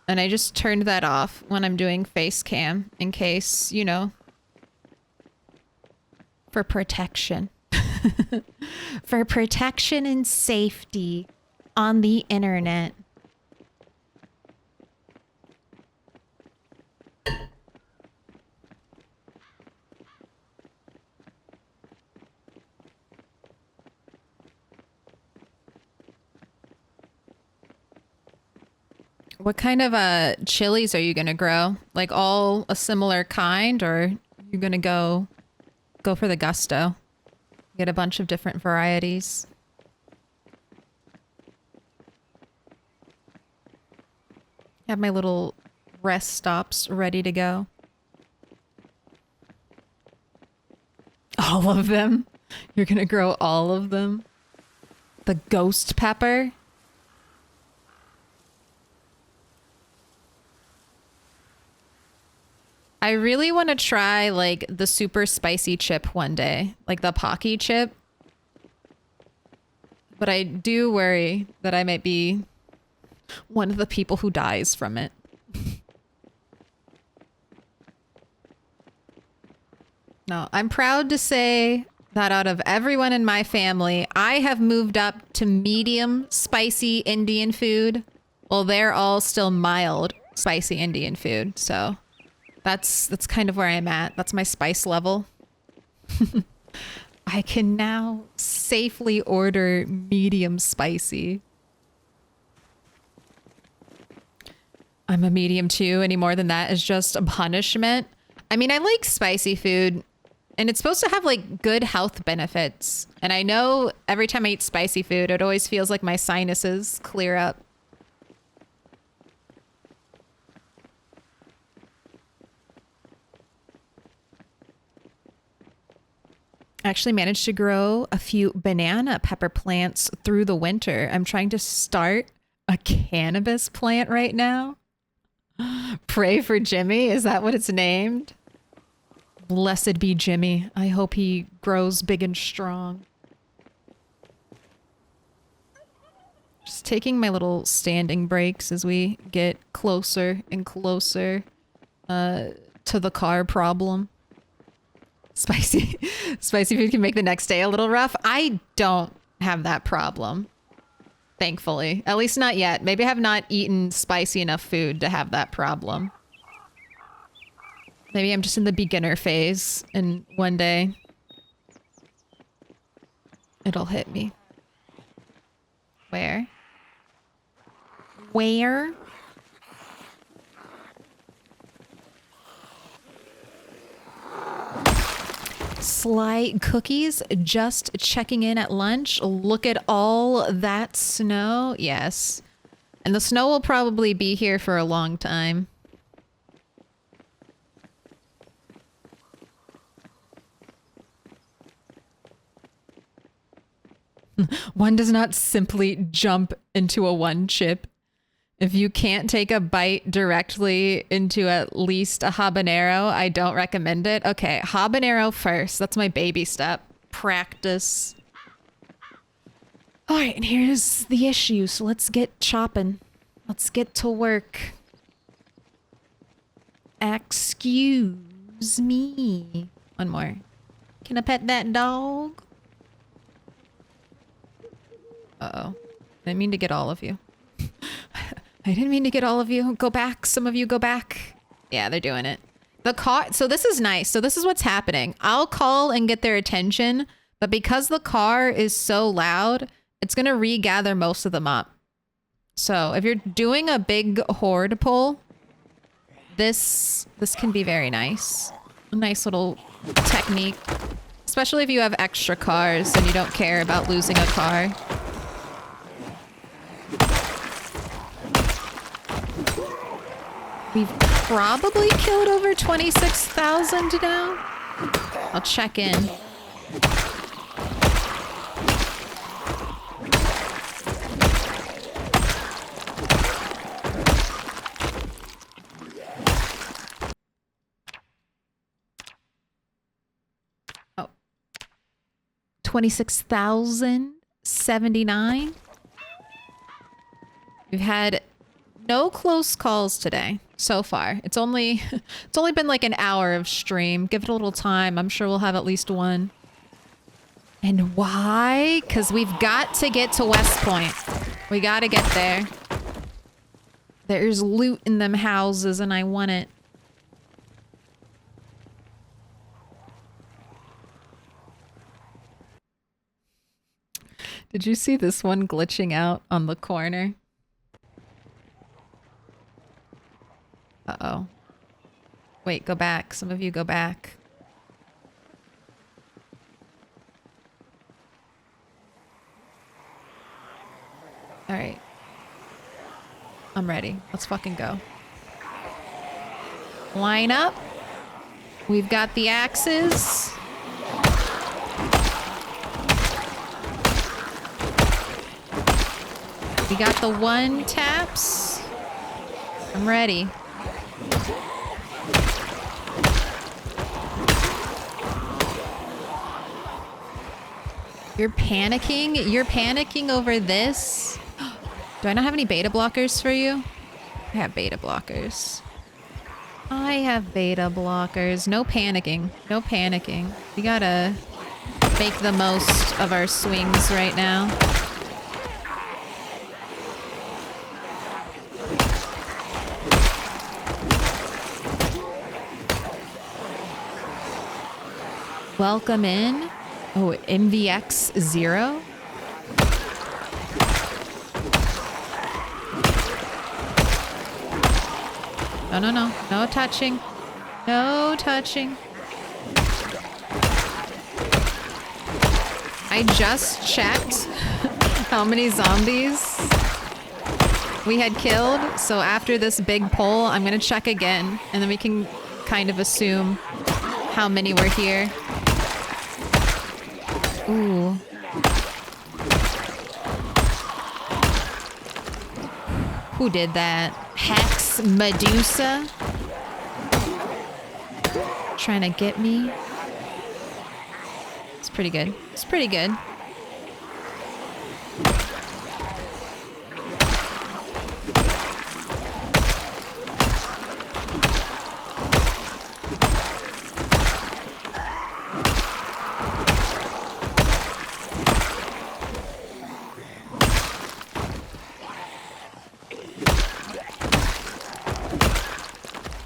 And I just turned that off when I'm doing face cam in case, you know, for protection. For protection and safety on the internet. What kind of chilies are you gonna grow? Like all a similar kind, or you're gonna go for the gusto? Get a bunch of different varieties. Have my little rest stops ready to go. All of them? You're gonna grow all of them? The ghost pepper? I really want to try like the super spicy chip one day, like the Pocky chip. But I do worry that I might be one of the people who dies from it. No, I'm proud to say that out of everyone in my family, I have moved up to medium spicy Indian food. Well, they're all still mild spicy Indian food, so... That's kind of where I'm at. That's my spice level. I can now safely order medium spicy. I'm a medium too. Any more than that is just a punishment. I mean, I like spicy food, and it's supposed to have like good health benefits. And I know every time I eat spicy food, it always feels like my sinuses clear up. Actually managed to grow a few banana pepper plants through the winter. I'm trying to start a cannabis plant right now. Pray for Jimmy. Is that what it's named? Blessed be Jimmy. I hope he grows big and strong. Just taking my little standing breaks as we get closer and closer to the car problem. Spicy food can make the next day a little rough. I don't have that problem. Thankfully. At least not yet. Maybe I have not eaten spicy enough food to have that problem. Maybe I'm just in the beginner phase and one day it'll hit me. Where? Where? Sly Cookies just checking in at lunch. Look at all that snow. Yes. And the snow will probably be here for a long time. One does not simply jump into a one chip. If you can't take a bite directly into at least a habanero, I don't recommend it. Okay, habanero first. That's my baby step. Practice. All right, and here's the issue. So let's get chopping. Let's get to work. Excuse me. One more. Can I pet that dog? Uh-oh. I didn't mean to get all of you. I didn't mean to get all of you. Go back. Some of you go back. Yeah, they're doing it. The car. So this is nice. So this is what's happening. I'll call and get their attention, but because the car is so loud, it's going to regather most of them up. So if you're doing a big horde pull, this can be very nice. A nice little technique, especially if you have extra cars and you don't care about losing a car. We've probably killed over 26,000 now. I'll check in. Oh. 26,079. We've had no close calls today so far. It's only been like an hour of stream. Give it a little time. I'm sure we'll have at least one. And why? Because we've got to get to West Point. We got to get there. There's loot in them houses and I want it. Did you see this one glitching out on the corner? Uh-oh. Wait, go back. Some of you go back. All right. I'm ready. Let's fucking go. Line up. We've got the axes. We got the one taps. I'm ready. You're panicking? You're panicking over this? Do I not have any beta blockers for you? I have beta blockers. I have beta blockers. No panicking. No panicking. We gotta make the most of our swings right now. Welcome in. Oh, MVX 0. No, no, no. No touching. No touching. I just checked how many zombies we had killed. So after this big poll, I'm going to check again. And then we can kind of assume how many were here. Ooh. Who did that? Hex Medusa? Trying to get me? It's pretty good. It's pretty good.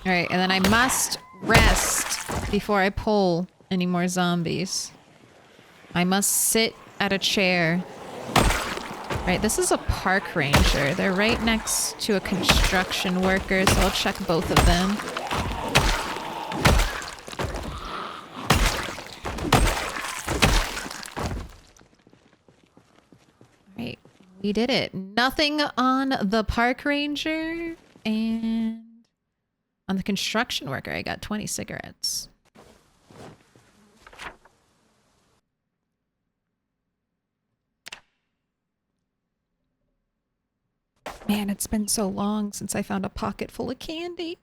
All right, and then I must rest before I pull any more zombies. I must sit at a chair. Right, this is a park ranger. They're right next to a construction worker, so I'll check both of them. Right, we did it. Nothing on the park ranger, and on the construction worker, I got 20 cigarettes. Man, it's been so long since I found a pocket full of candy.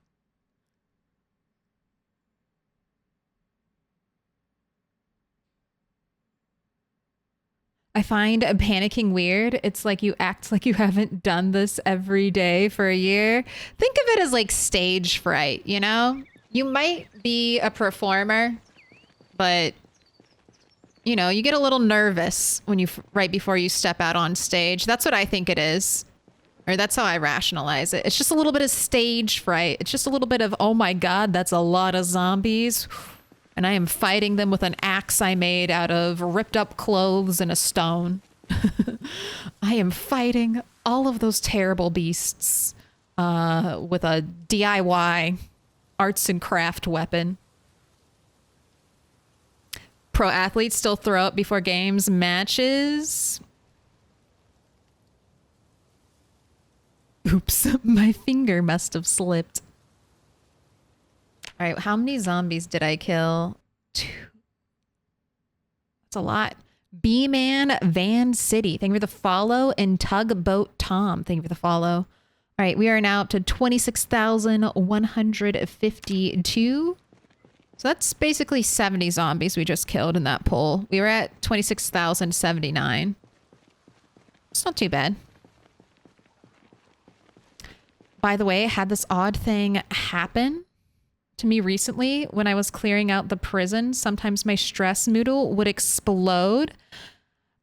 I find panicking weird. It's like you act like you haven't done this every day for a year. Think of it as like stage fright, you know? You might be a performer, but you know, you get a little nervous when you right before you step out on stage. That's what I think it is. Or that's how I rationalize it. It's just a little bit of stage fright. It's just a little bit of, oh my God, that's a lot of zombies. And I am fighting them with an axe I made out of ripped up clothes and a stone. I am fighting all of those terrible beasts with a DIY arts and craft weapon. Pro athletes still throw up before games, matches. Oops, my finger must have slipped. All right, how many zombies did I kill? 2. That's a lot. B-Man Van City, thank you for the follow. And Tugboat Tom, thank you for the follow. All right, we are now up to 26,152. So that's basically 70 zombies we just killed in that poll. We were at 26,079. It's not too bad. By the way, I had this odd thing happen to me recently when I was clearing out the prison. Sometimes my stress noodle would explode.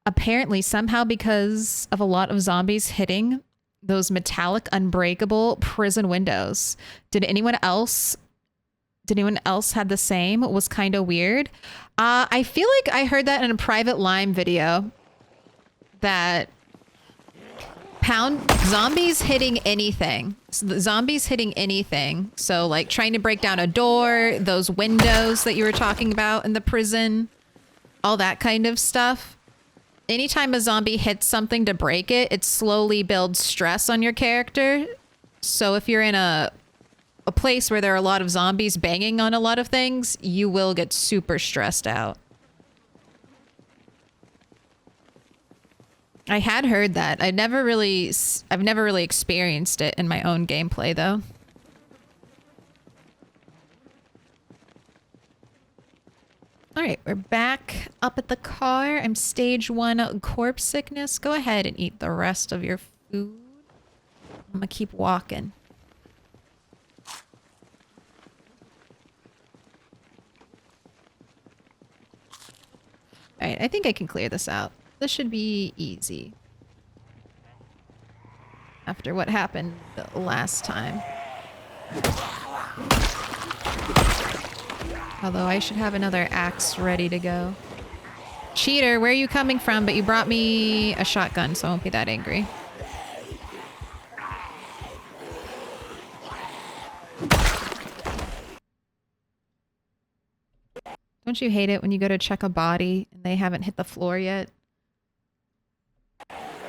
Apparently, somehow because of a lot of zombies hitting those metallic, unbreakable prison windows. Did anyone else had the same? It was kind of weird. I feel like I heard that in a private Lime video that zombies hitting anything. Zombies hitting anything. So like trying to break down a door, those windows that you were talking about in the prison, all that kind of stuff. Anytime a zombie hits something to break it, it slowly builds stress on your character. So if you're in a place where there are a lot of zombies banging on a lot of things, you will get super stressed out. I had heard that. I've never really experienced it in my own gameplay though. All right, we're back up at the car. I'm stage 1 corpse sickness. Go ahead and eat the rest of your food. I'm gonna keep walking. All right, I think I can clear this out. This should be easy. After what happened the last time. Although I should have another axe ready to go. Cheater, where are you coming from? But you brought me a shotgun, so I won't be that angry. Don't you hate it when you go to check a body and they haven't hit the floor yet?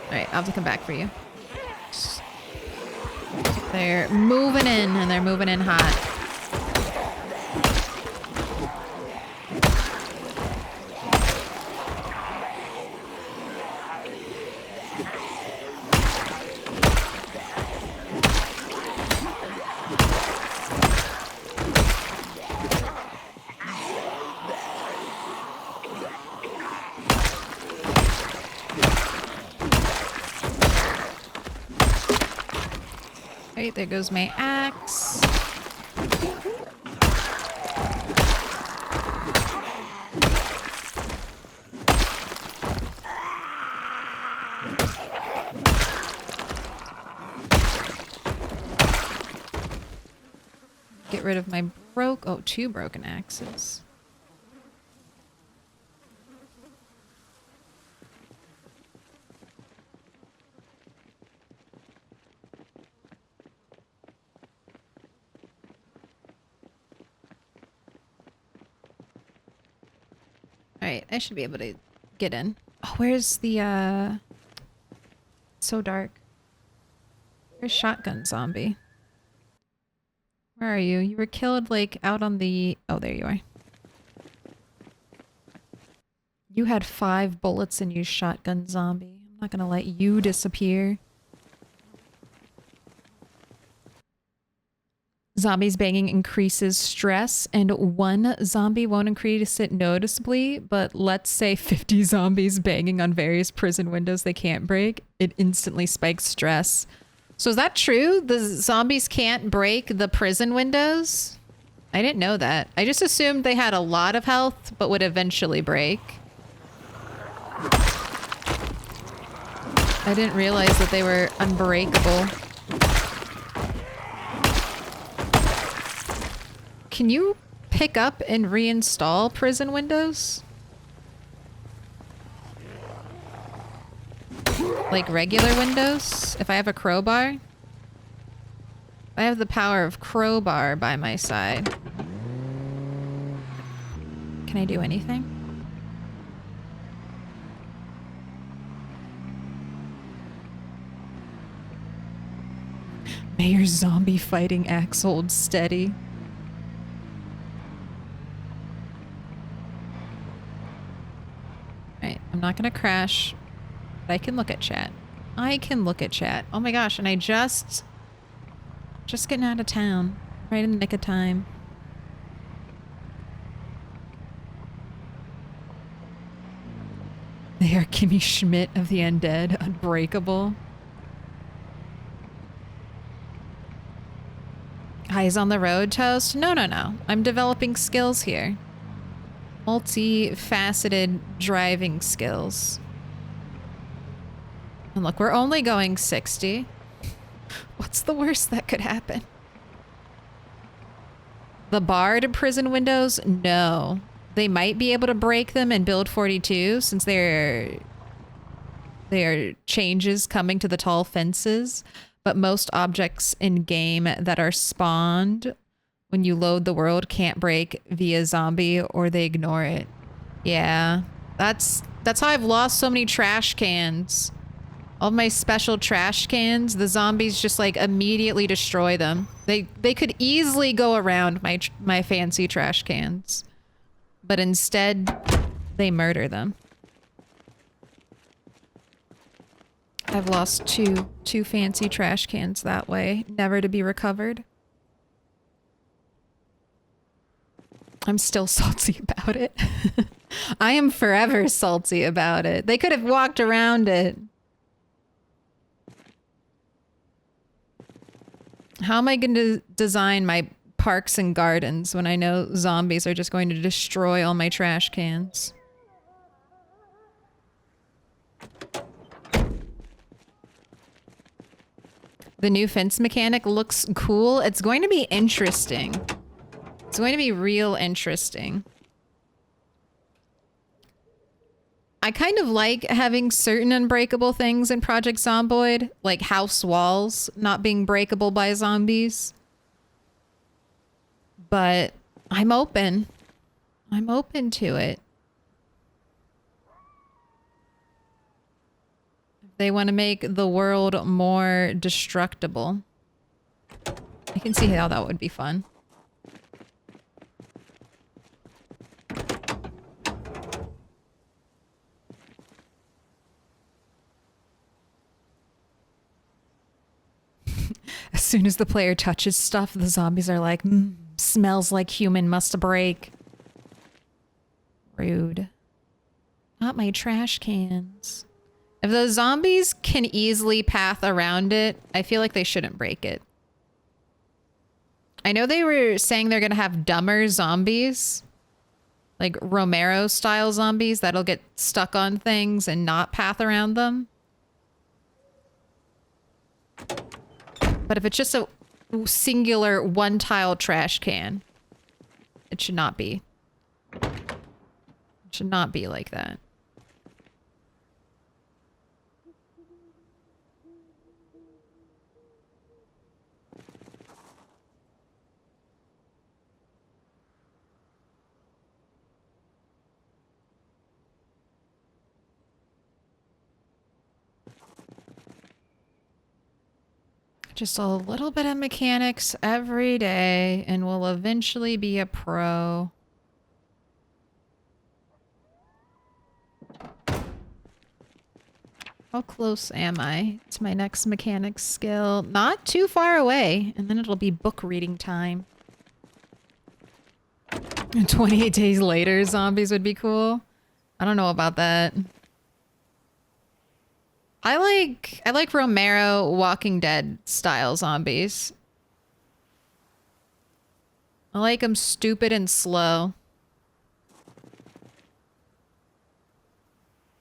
Alright, I'll have to come back for you. They're moving in, and they're moving in hot. Right, there goes my axe. get rid of my two broken axes. Alright, I should be able to get in. Oh, where's the, so dark. Where's Shotgun Zombie? Where are you? You were killed, like, out on the... Oh, there you are. You had 5 bullets in you, Shotgun Zombie. I'm not gonna let you disappear. Zombies banging increases stress, and 1 zombie won't increase it noticeably, but let's say 50 zombies banging on various prison windows they can't break, it instantly spikes stress. So is that true? The zombies can't break the prison windows? I didn't know that. I just assumed they had a lot of health, but would eventually break. I didn't realize that they were unbreakable. Can you pick up and reinstall prison windows? Like regular windows? If I have a crowbar? I have the power of crowbar by my side. Can I do anything? May your zombie fighting axe hold steady. Alright, I'm not gonna crash, but I can look at chat. I can look at chat. Oh my gosh, and I just getting out of town. Right in the nick of time. They are Kimmy Schmidt of the Undead, unbreakable. Eyes on the road, Toast? No, no, no. I'm developing skills here. Multi-faceted driving skills. And look, we're only going 60. What's the worst that could happen? The barred prison windows? No. They might be able to break them in build 42 since there are changes coming to the tall fences. But most objects in game that are spawned when you load the world can't break via zombie or they ignore it. Yeah, that's how I've lost so many trash cans. All my special trash cans, the zombies just like immediately destroy them. They could easily go around my fancy trash cans, but instead they murder them. I've lost two fancy trash cans that way, never to be recovered. I'm still salty about it. I am forever salty about it. They could have walked around it. How am I going to design my parks and gardens when I know zombies are just going to destroy all my trash cans? The new fence mechanic looks cool. It's going to be interesting. It's going to be real interesting. I kind of like having certain unbreakable things in Project Zomboid, like house walls not being breakable by zombies. But I'm open. I'm open to it. They want to make the world more destructible. I can see how that would be fun. As soon as the player touches stuff, the zombies are like, smells like human, must break. Rude. Not my trash cans. If those zombies can easily path around it, I feel like they shouldn't break it. I know they were saying they're gonna have dumber zombies. Like Romero-style zombies that'll get stuck on things and not path around them. But if it's just singular one tile trash can. It should not be. It should not be like that. Just a little bit of mechanics every day, and we'll eventually be a pro. How close am I to my next mechanics skill? Not too far away, and then it'll be book reading time. 28 days later, zombies would be cool. I don't know about that. I like Romero Walking Dead style zombies. I like them stupid and slow.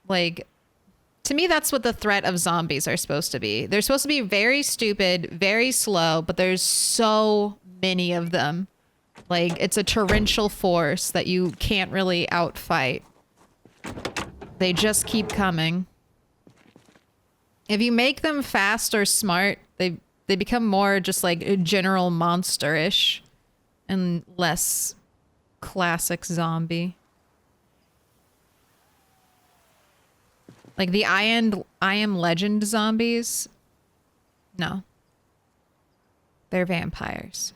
Like, to me, that's what the threat of zombies are supposed to be. They're supposed to be very stupid, very slow, but there's so many of them. Like, it's a torrential force that you can't really outfight. They just keep coming. If you make them fast or smart, they become more just like general monsterish and less classic zombie. Like the I Am Legend zombies. No. They're vampires.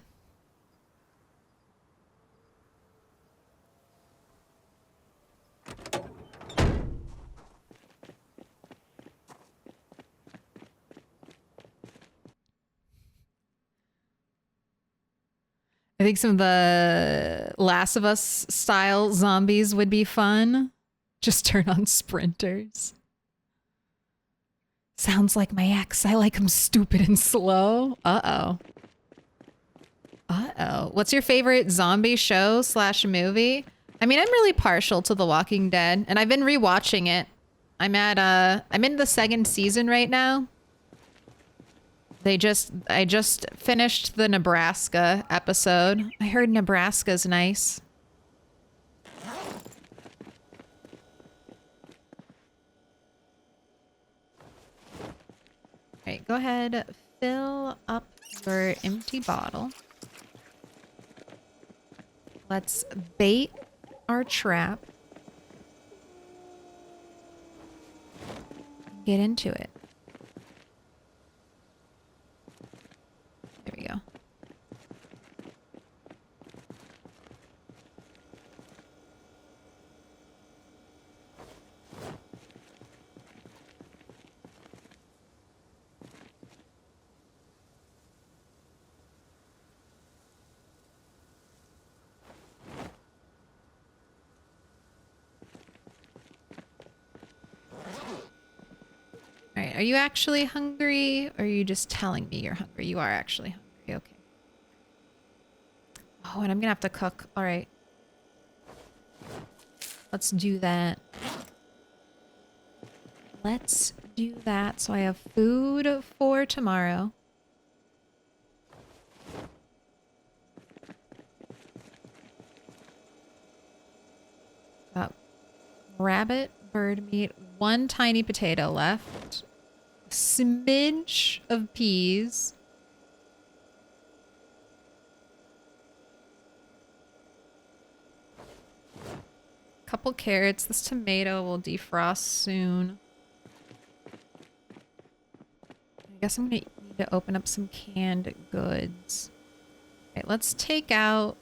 I think some of the Last of Us style zombies would be fun. Just turn on sprinters. Sounds like my ex. I like him stupid and slow. Uh-oh. Uh-oh. What's your favorite zombie show / movie? I mean, I'm really partial to The Walking Dead, and I've been rewatching it. I'm in the second season right now. I just finished the Nebraska episode. I heard Nebraska's nice. Alright, go ahead, fill up your empty bottle. Let's bait our trap. Get into it. There we go. All right, are you actually hungry, or are you just telling me you're hungry? You are actually hungry, okay. Oh, and I'm gonna have to cook. All right. Let's do that. Let's do that so I have food for tomorrow. Got rabbit, bird meat, one tiny potato left. Smidge of peas. Couple carrots. This tomato will defrost soon. I guess I'm gonna need to open up some canned goods. Okay, let's take out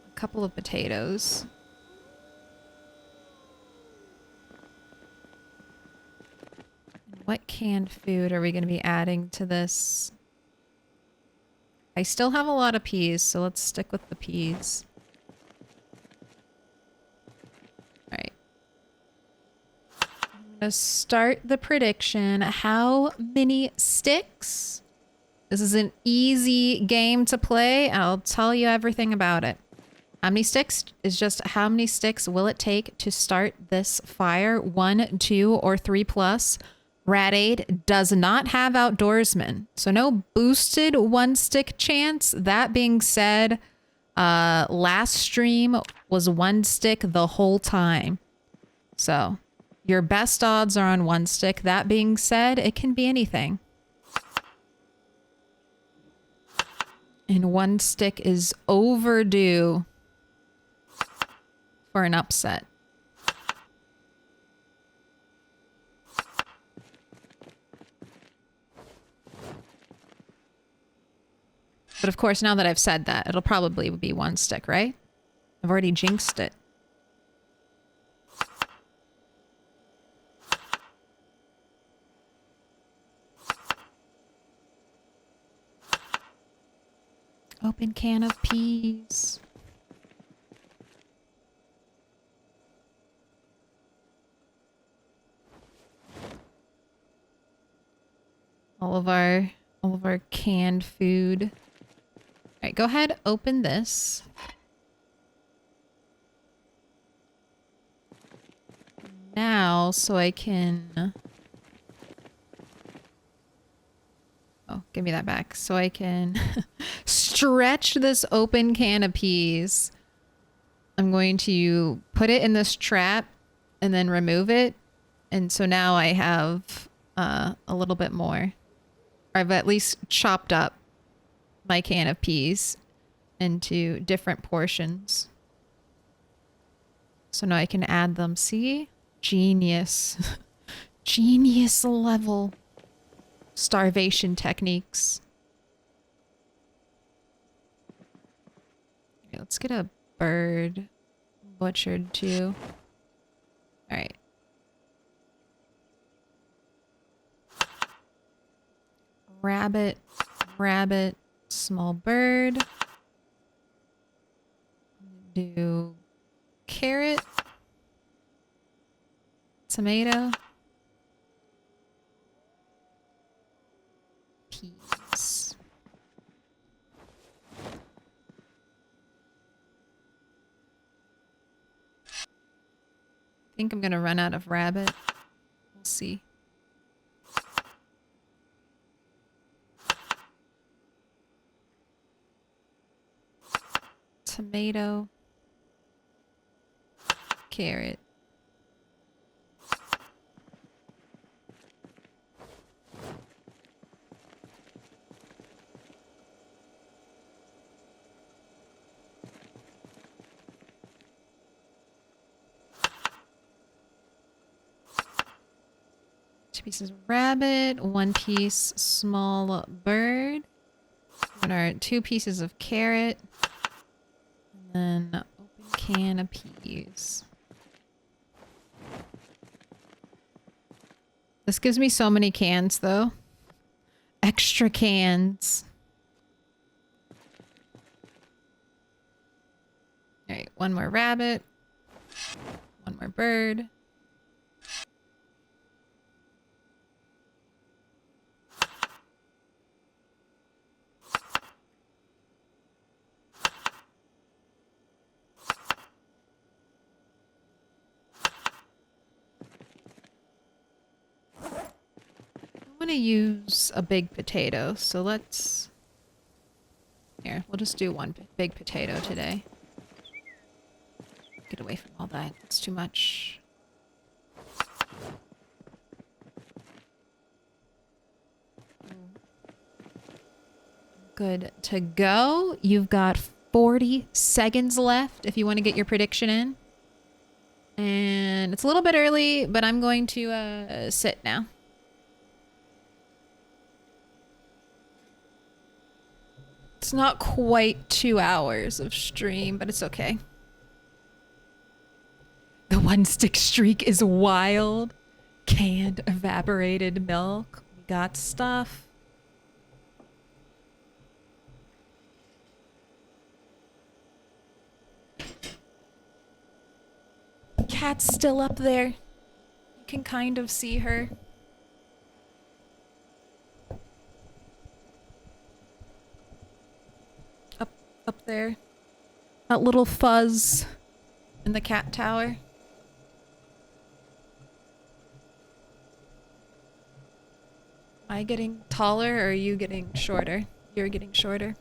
a couple of potatoes. What canned food are we going to be adding to this? I still have a lot of peas, so let's stick with the peas. All right. I'm going to start the prediction. How many sticks? This is an easy game to play. I'll tell you everything about it. How many sticks is just how many sticks will it take to start this fire? 1, 2, or 3 plus. Rat Aid does not have outdoorsmen, so no boosted one stick chance. That being said, last stream was one stick the whole time. So your best odds are on one stick. That being said, it can be anything. And one stick is overdue for an upset. But of course, now that I've said that, it'll probably be one stick, right? I've already jinxed it. Open can of peas. All of our canned food. All right, go ahead, open this. Now, so I can... Oh, give me that back. So I can stretch this open can of peas. I'm going to put it in this trap and then remove it. And so now I have a little bit more. I've at least chopped up my can of peas into different portions. So now I can add them. See? Genius. Genius level starvation techniques. Okay, let's get a bird butchered too. All right. Rabbit, rabbit, small bird. Do carrot, tomato, peas. I think I'm gonna run out of rabbit. We'll see. Tomato, carrot. Two pieces of rabbit, one piece small bird, and our 2 pieces of carrot. And then open can of peas. This gives me so many cans though. Extra cans. Alright, one more rabbit. One more bird. I'm gonna use a big potato, so let's... Here, we'll just do one big potato today. Get away from all that, it's too much. Good to go. You've got 40 seconds left if you want to get your prediction in. And it's a little bit early, but I'm going to sit now. It's not quite 2 hours of stream, but it's okay. The one stick streak is wild. Canned evaporated milk. We got stuff. Cat's still up there. You can kind of see her. Up there. That little fuzz in the cat tower. I getting taller or are you getting shorter? You're getting shorter.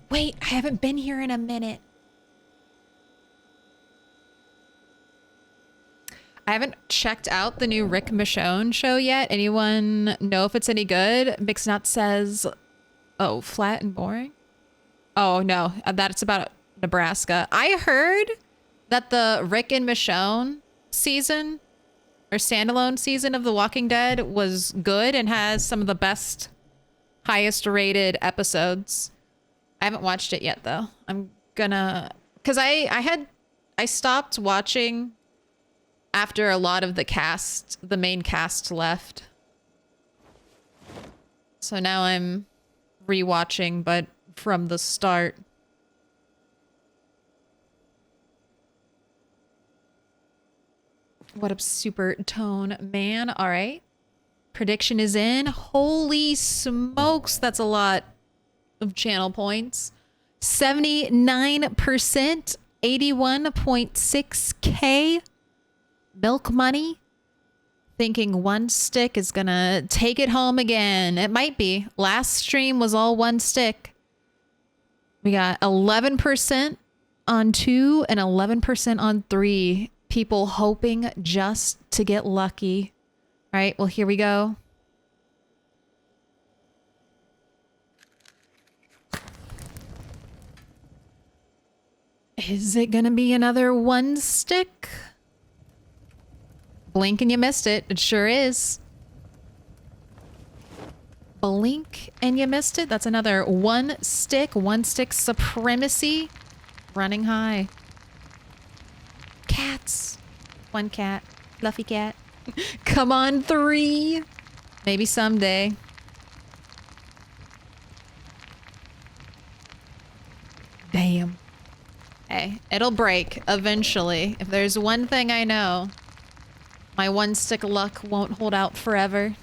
Wait, I haven't been here in a minute. I haven't checked out the new Rick Michonne show yet. Anyone know if it's any good? Mixnut says, oh, flat and boring? Oh, no, that's about Nebraska. I heard that the Rick and Michonne season or standalone season of The Walking Dead was good and has some of the best, highest rated episodes. I haven't watched it yet though. I'm gonna, cause I stopped watching after a lot of the main cast left. So now I'm rewatching, but from the start. What up, Super Tone Man? All right. Prediction is in. Holy smokes, that's a lot of channel points. 79%, 81.6K. Milk Money thinking one stick is gonna take it home again. It might be. Last stream was all one stick. We got 11% on 2 and 11% on 3. People hoping just to get lucky. All right, well, here we go. Is it gonna be another one stick? Blink and you missed it. It sure is. Blink and you missed it. That's another one stick supremacy. Running high. Cats. One cat. Fluffy cat. Come on, 3. Maybe someday. Damn. Hey, it'll break eventually. If there's one thing I know, my one stick luck won't hold out forever.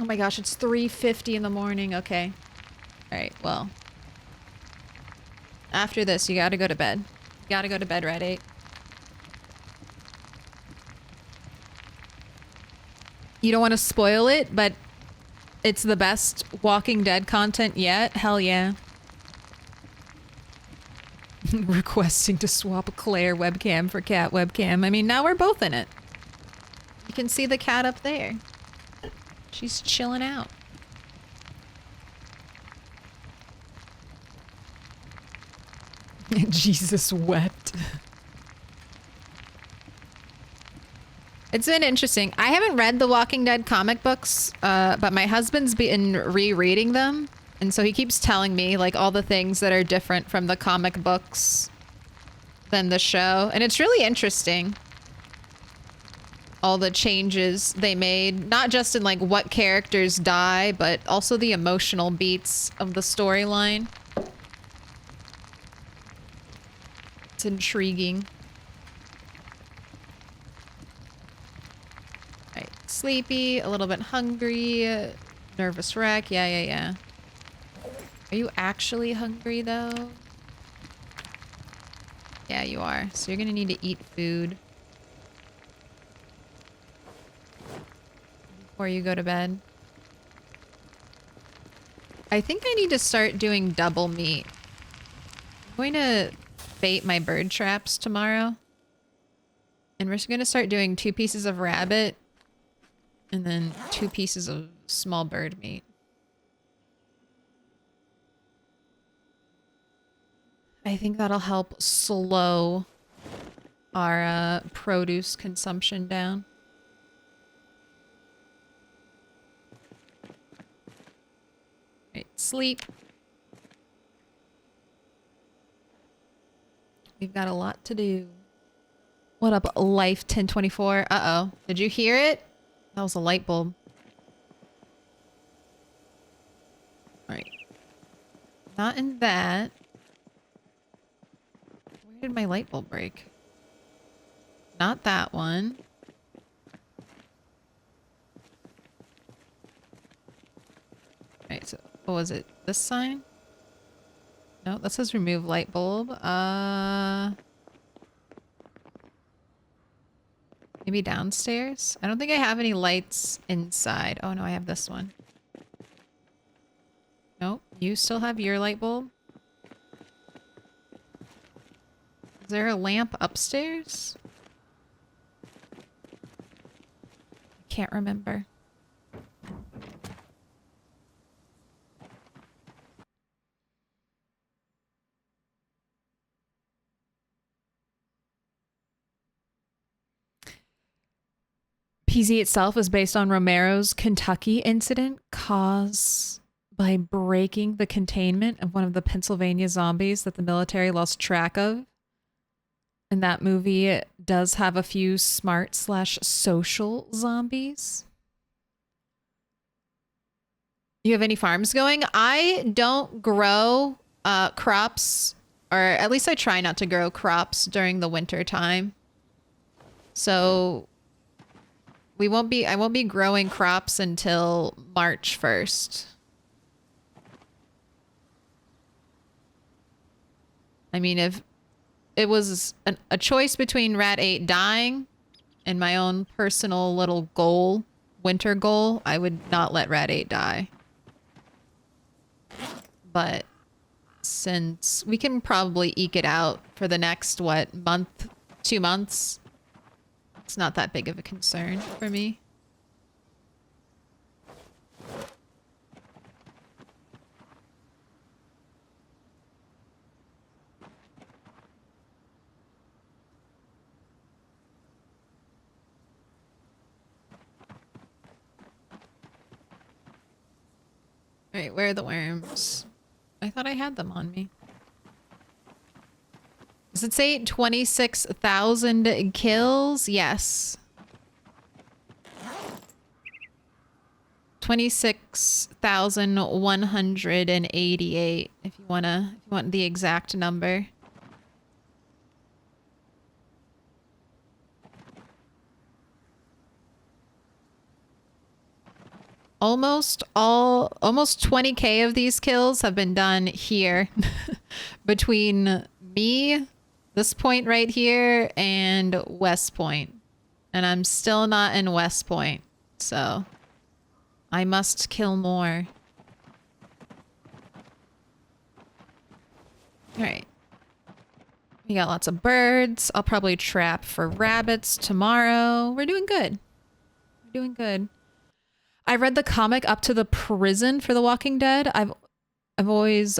Oh my gosh, it's 3:50 in the morning. Okay. All right, well. After this, you gotta go to bed. You gotta go to bed, Red 8. You don't want to spoil it, but it's the best Walking Dead content yet. Hell yeah. Requesting to swap Claire webcam for cat webcam. I mean, now we're both in it. You can see the cat up there. She's chilling out. Jesus wept. It's been interesting. I haven't read the Walking Dead comic books, but my husband's been rereading them. And so he keeps telling me like all the things that are different from the comic books than the show. And it's really interesting. All the changes they made, not just in like what characters die, but also the emotional beats of the storyline. It's intriguing. Right, sleepy, a little bit hungry, nervous wreck. Yeah. Are you actually hungry though? Yeah, you are. So you're gonna need to eat food before you go to bed. I think I need to start doing double meat. I'm going to bait my bird traps tomorrow. And we're just gonna start doing 2 pieces of rabbit and then 2 pieces of small bird meat. I think that'll help slow our produce consumption down. Right, sleep. We've got a lot to do. What up, Life 1024? Uh-oh. Did you hear it? That was a light bulb. Alright. Not in that. Where did my light bulb break? Not that one. Alright, so what was it? This sign? No, that says remove light bulb. Maybe downstairs? I don't think I have any lights inside. Oh no, I have this one. Nope, you still have your light bulb? Is there a lamp upstairs? I can't remember. PZ itself is based on Romero's Kentucky incident caused by breaking the containment of one of the Pennsylvania zombies that the military lost track of. And that movie does have a few smart/social zombies. You have any farms going? I don't grow crops, or at least I try not to grow crops during the winter time. So I won't be growing crops until March 1st. I mean, if it was a choice between Rat 8 dying and my own personal little goal, winter goal, I would not let Rat 8 die. But since we can probably eke it out for the next, what, month, 2 months, it's not that big of a concern for me. Alright, where are the worms? I thought I had them on me. Does it say 26,000 kills? Yes. 26,188 if you want the exact number. Almost 20k of these kills have been done here between me, this point right here, and West Point. And I'm still not in West Point, so I must kill more. Alright. We got lots of birds. I'll probably trap for rabbits tomorrow. We're doing good. We're doing good. I read the comic up to the prison for The Walking Dead. I've always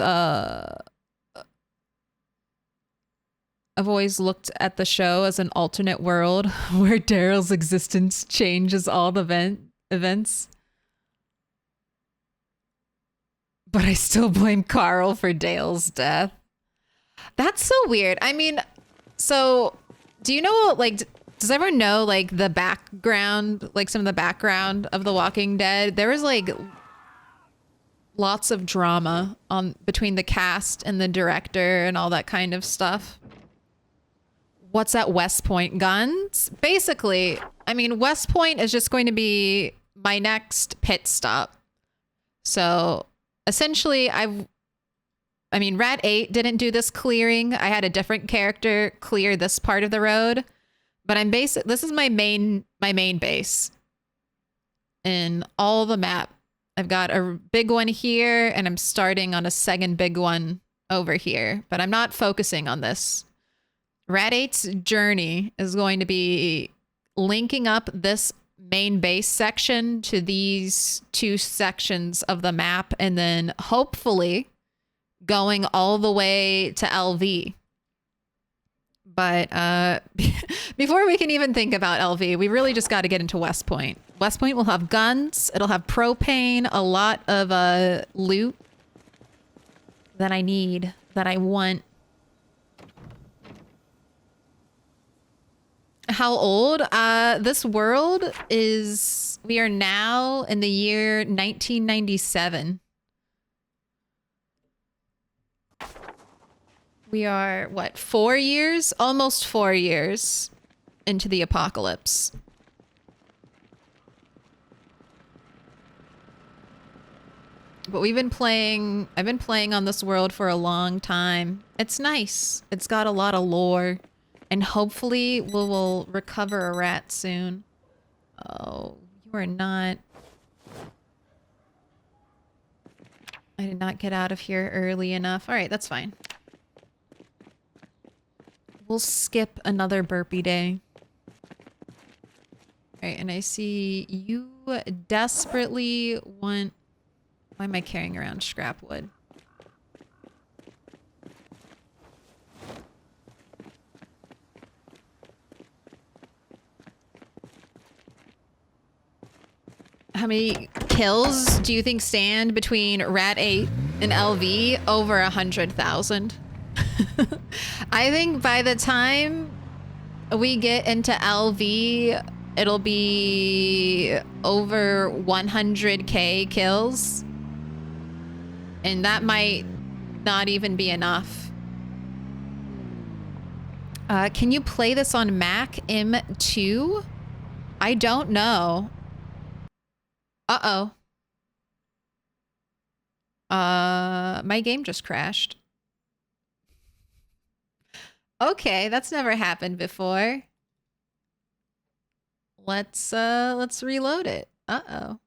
looked at the show as an alternate world where Daryl's existence changes all the events. But I still blame Carl for Dale's death. That's so weird. I mean, so do you know, like, does everyone know, like, the background, like some of the background of The Walking Dead? There was, like, lots of drama between the cast and the director and all that kind of stuff. What's at West Point? Guns? Basically, I mean, West Point is just going to be my next pit stop. So, essentially, I mean, Rat 8 didn't do this clearing. I had a different character clear this part of the road. But this is my main base in all the map. I've got a big one here, and I'm starting on a second big one over here. But I'm not focusing on this. Rat 8's journey is going to be linking up this main base section to these two sections of the map, and then hopefully going all the way to LV. But before we can even think about LV, we really just got to get into West Point. West Point will have guns. It'll have propane, a lot of loot that I need, that I want. How old? This world is... We are now in the year 1997. We are, what, 4 years? Almost 4 years into the apocalypse. But I've been playing on this world for a long time. It's nice. It's got a lot of lore. And hopefully we'll recover a rat soon. Oh, you are not... I did not get out of here early enough. Alright, that's fine. We'll skip another burpee day. Alright, and I see you desperately want... Why am I carrying around scrap wood? How many kills do you think stand between Rat 8 and LV? Over 100,000. I think by the time we get into LV, it'll be over 100k kills. And that might not even be enough. Can you play this on Mac M2? I don't know. Uh-oh. My game just crashed. Okay, that's never happened before. Let's reload it. Uh-oh.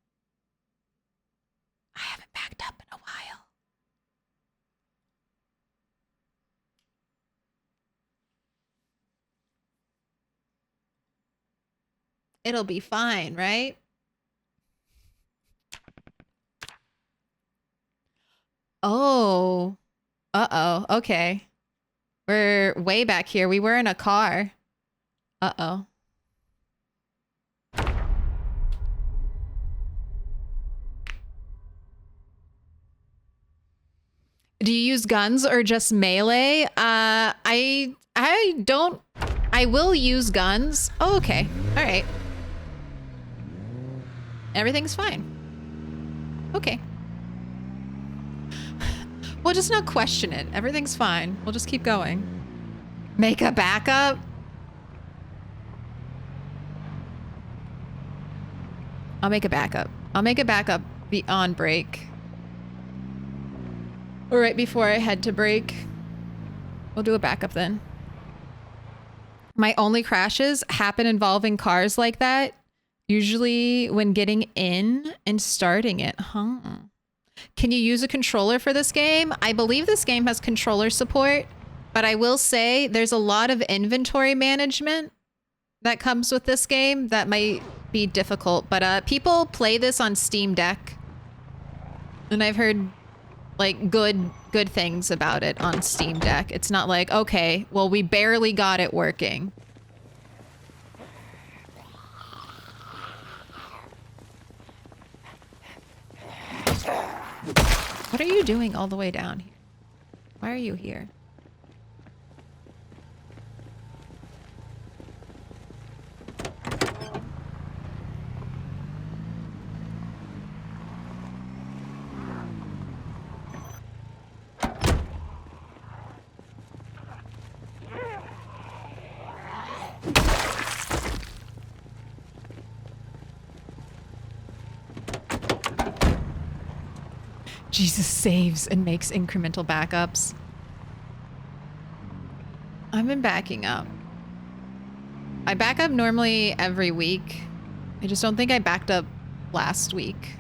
I haven't backed up in a while. It'll be fine, right? Oh. Uh-oh. Okay. We're way back here. We were in a car. Uh-oh. Do you use guns or just melee? I don't... I will use guns. Oh, okay. All right. Everything's fine. Okay. We'll just not question it. Everything's fine. We'll just keep going. Make a backup? I'll make a backup. I'll make a backup on break. Or right before I head to break. We'll do a backup then. My only crashes happen involving cars like that. Usually when getting in and starting it. Huh. Can you use a controller for this game? I believe this game has controller support, but I will say there's a lot of inventory management that comes with this game that might be difficult. But people play this on Steam Deck, and I've heard like good things about it on Steam Deck. It's not like, okay, well, we barely got it working. What are you doing all the way down here? Why are you here? Jesus saves and makes incremental backups. I've been backing up. I back up normally every week. I just don't think I backed up last week.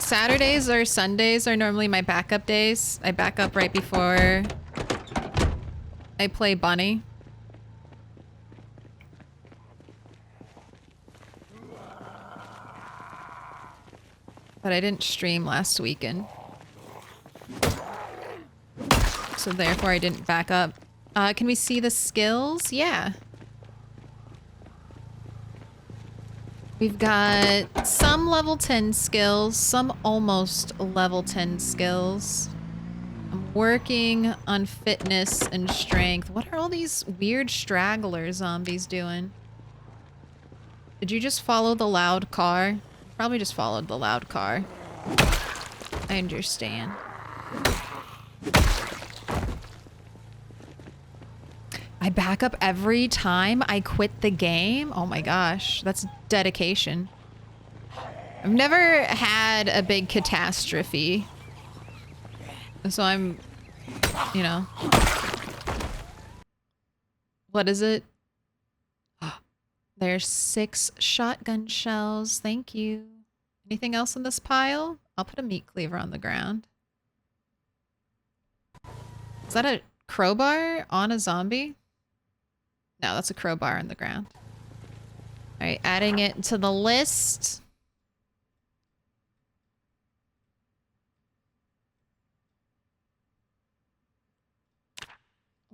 Saturdays or Sundays are normally my backup days. I back up right before I play Bunny. But I didn't stream last weekend. So therefore I didn't back up. Can we see the skills? Yeah. We've got some level 10 skills, some almost level 10 skills. I'm working on fitness and strength. What are all these weird straggler zombies doing? Did you just follow the loud car? Probably just followed the loud car. I understand. I back up every time I quit the game? Oh my gosh, that's dedication. I've never had a big catastrophe. So I'm, you know. What is it? There's 6 shotgun shells. Thank you. Anything else in this pile? I'll put a meat cleaver on the ground. Is that a crowbar on a zombie? No, that's a crowbar on the ground. All right, adding it to the list.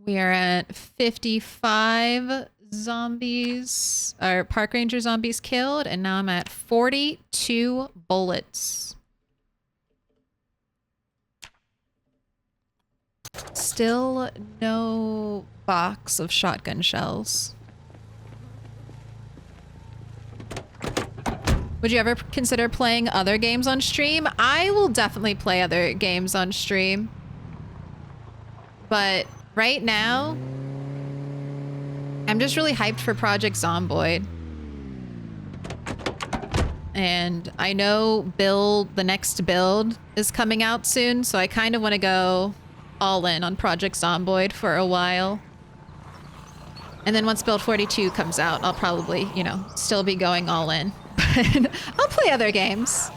We are at 55 zombies, or park ranger zombies killed, and now I'm at 42 bullets. Still no box of shotgun shells. Would you ever consider playing other games on stream? I will definitely play other games on stream. But right now, I'm just really hyped for Project Zomboid. And I know the next build is coming out soon, so I kind of want to go all in on Project Zomboid for a while. And then once build 42 comes out, I'll probably, you know, still be going all in. But I'll play other games.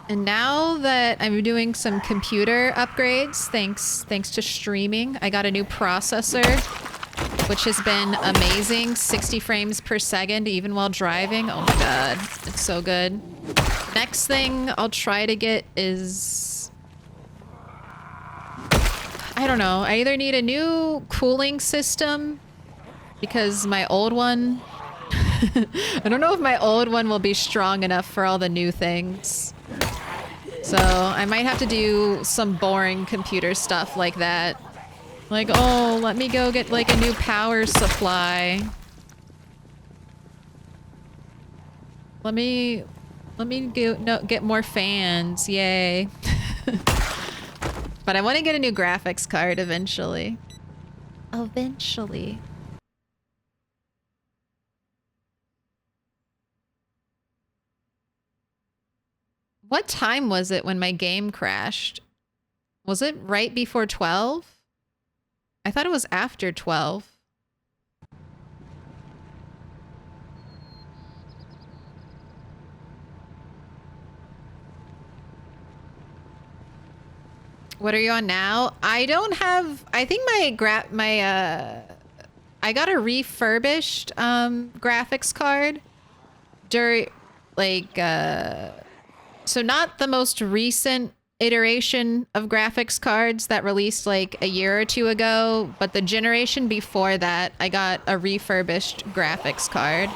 And now that I'm doing some computer upgrades, thanks to streaming, I got a new processor, which has been amazing. 60 frames per second, even while driving. Oh my god, it's so good. Next thing I'll try to get is... I don't know. I either need a new cooling system, because my old one... I don't know if my old one will be strong enough for all the new things. So I might have to do some boring computer stuff like that. Like, oh, let me go get like a new power supply. Let me get more fans, yay. But I want to get a new graphics card eventually. Eventually. What time was it when my game crashed? Was it right before 12? I thought it was after 12. What are you on now? I don't have... I think I got a refurbished graphics card during so not the most recent iteration of graphics cards that released like a year or two ago, but the generation before that, I got a refurbished graphics card.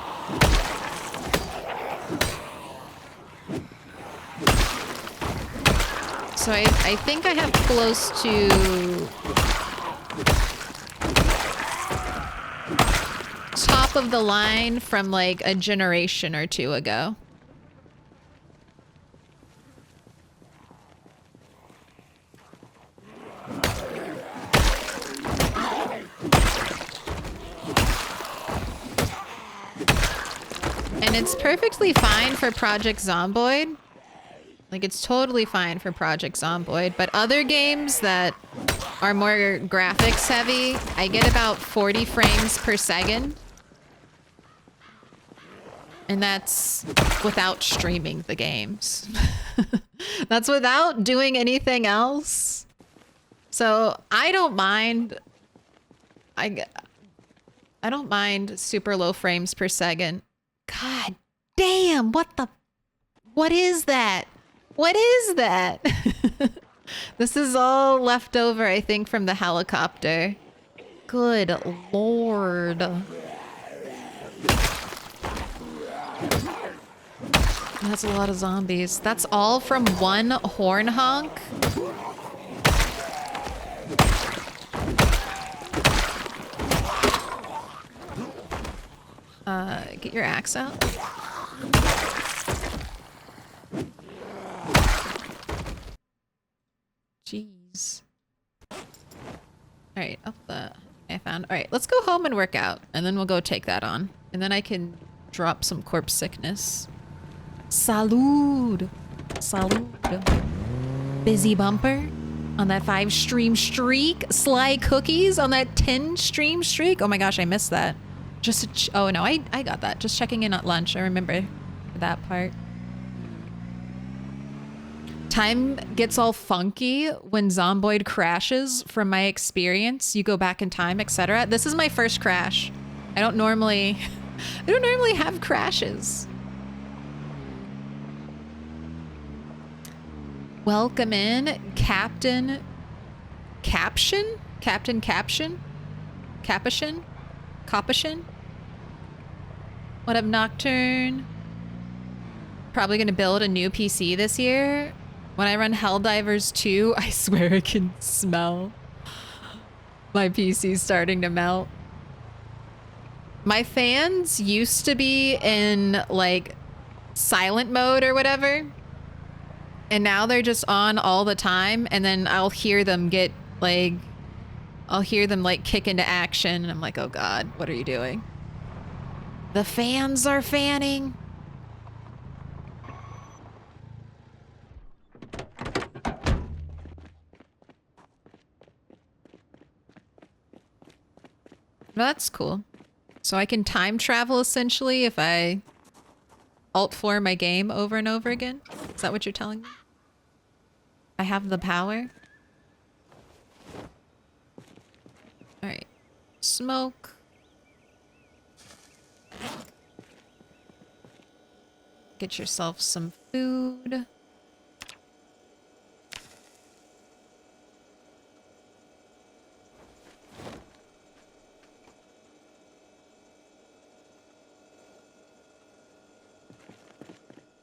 So I think I have close to top of the line from like a generation or two ago. And it's perfectly fine for Project Zomboid. Like, it's totally fine for Project Zomboid, but other games that are more graphics heavy, I get about 40 frames per second. And that's without streaming the games. That's without doing anything else. So I don't mind. I don't mind super low frames per second. God damn, what is that? What is that? This is all left over, I think, from the helicopter. Good lord. That's a lot of zombies. That's all from one horn honk? Get your axe out. Jeez. Alright, up the... I found... Alright, let's go home and work out. And then we'll go take that on. And then I can drop some corpse sickness. Salud! Salud. Busy bumper on that 5-stream streak. Sly cookies on that 10-stream streak. Oh my gosh, I missed that. Just oh no, I got that. Just checking in at lunch. I remember that part. Time gets all funky when Zomboid crashes from my experience. You go back in time, etc. This is my first crash. I don't normally have crashes. Welcome in, Captain Caption? Captain Caption? Capuchin? Capuchin? What up, Nocturne? Probably gonna build a new PC this year. When I run Helldivers 2, I swear I can smell my PC starting to melt. My fans used to be in like silent mode or whatever. And now they're just on all the time, and then I'll hear them get like, kick into action, and I'm like, oh god, what are you doing? The fans are fanning. That's cool. So I can time travel essentially if I Alt-4 my game over and over again? Is that what you're telling me? I have the power? Alright. Smoke. Get yourself some food.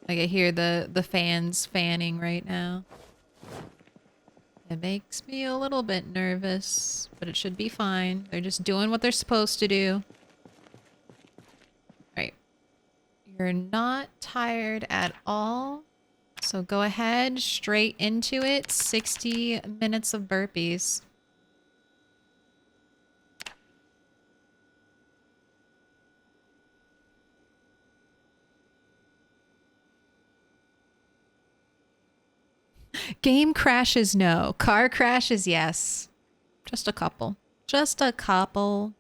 Like I hear the fans fanning right now. It makes me a little bit nervous, but it should be fine. They're just doing what they're supposed to do. Right. You're not tired at all. So go ahead, straight into it. 60 minutes of burpees. Game crashes, no. Car crashes, yes. Just a couple. Just a couple.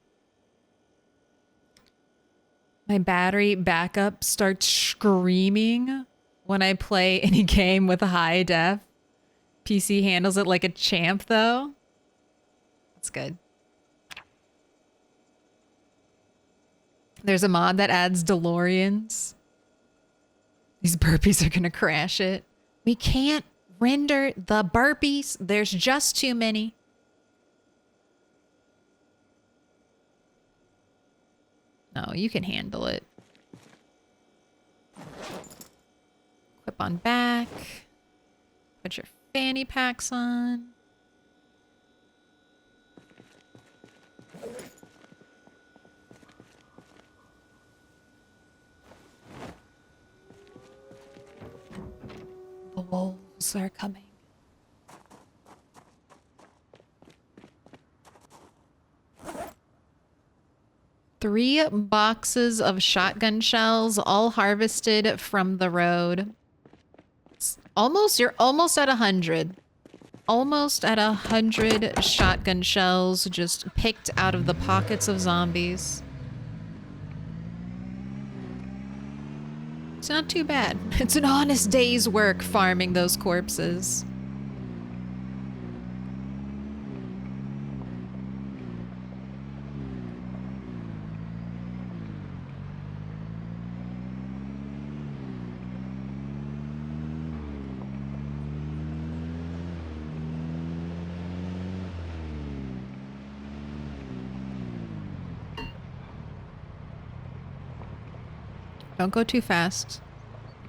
My battery backup starts screaming when I play any game with a high def. PC handles it like a champ, though. That's good. There's a mod that adds DeLoreans. These burpees are gonna crash it. We can't render the burpees. There's just too many. No, you can handle it. Equip on back. Put your fanny packs on. The wolves are coming. Three boxes of shotgun shells, all harvested from the road. You're almost at 100. Almost at 100 shotgun shells just picked out of the pockets of zombies. It's not too bad. It's an honest day's work farming those corpses. Don't go too fast,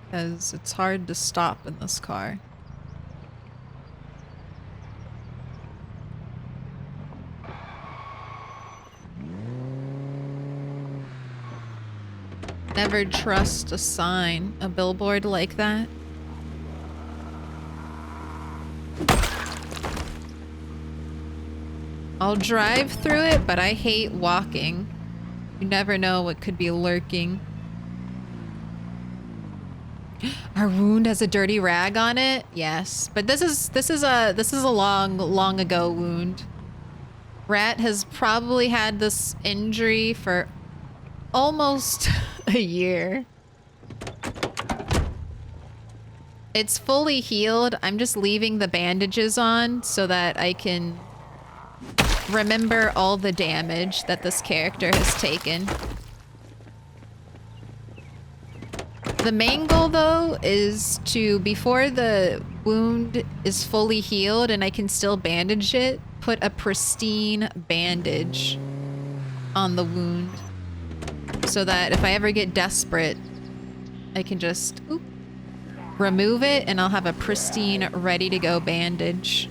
because it's hard to stop in this car. Never trust a sign, a billboard like that. I'll drive through it, but I hate walking. You never know what could be lurking. Our wound has a dirty rag on it. Yes, but this is a long ago wound. Rat has probably had this injury for almost a year. It's fully healed. I'm just leaving the bandages on so that I can remember all the damage that this character has taken. The main goal, though, is to, before the wound is fully healed and I can still bandage it, put a pristine bandage on the wound so that if I ever get desperate, I can just remove it and I'll have a pristine, ready-to-go bandage.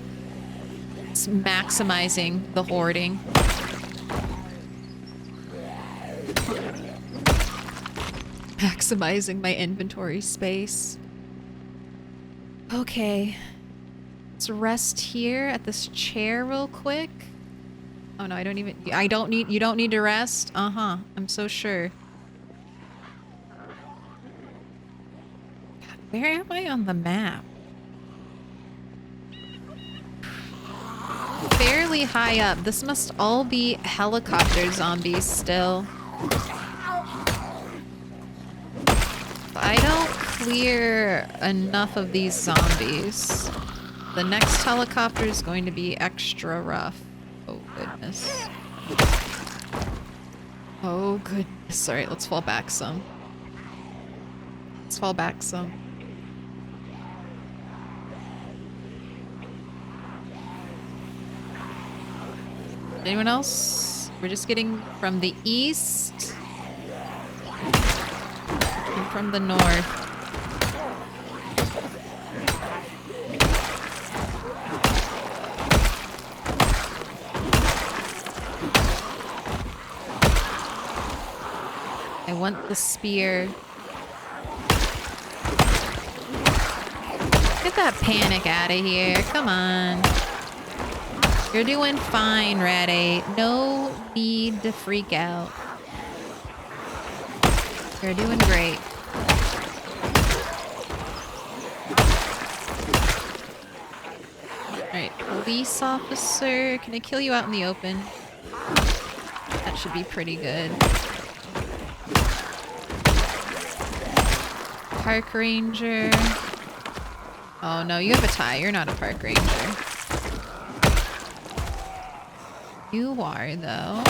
It's maximizing the hoarding. Maximizing my inventory space. Okay. Let's rest here at this chair real quick. Oh no, you don't need to rest? Uh-huh. I'm so sure. God, where am I on the map? Fairly high up. This must all be helicopter zombies still. I don't clear enough of these zombies, the next helicopter is going to be extra rough. Oh goodness. Oh goodness. Alright, let's fall back some. Let's fall back some. Anyone else? We're just getting from the east and from the north. I want the spear. Get that panic out of here. Come on. You're doing fine, Rat 8. No need to freak out. You're doing great. Alright, police officer. Can I kill you out in the open? That should be pretty good. Park ranger. Oh no, you have a tie. You're not a park ranger. You are, though.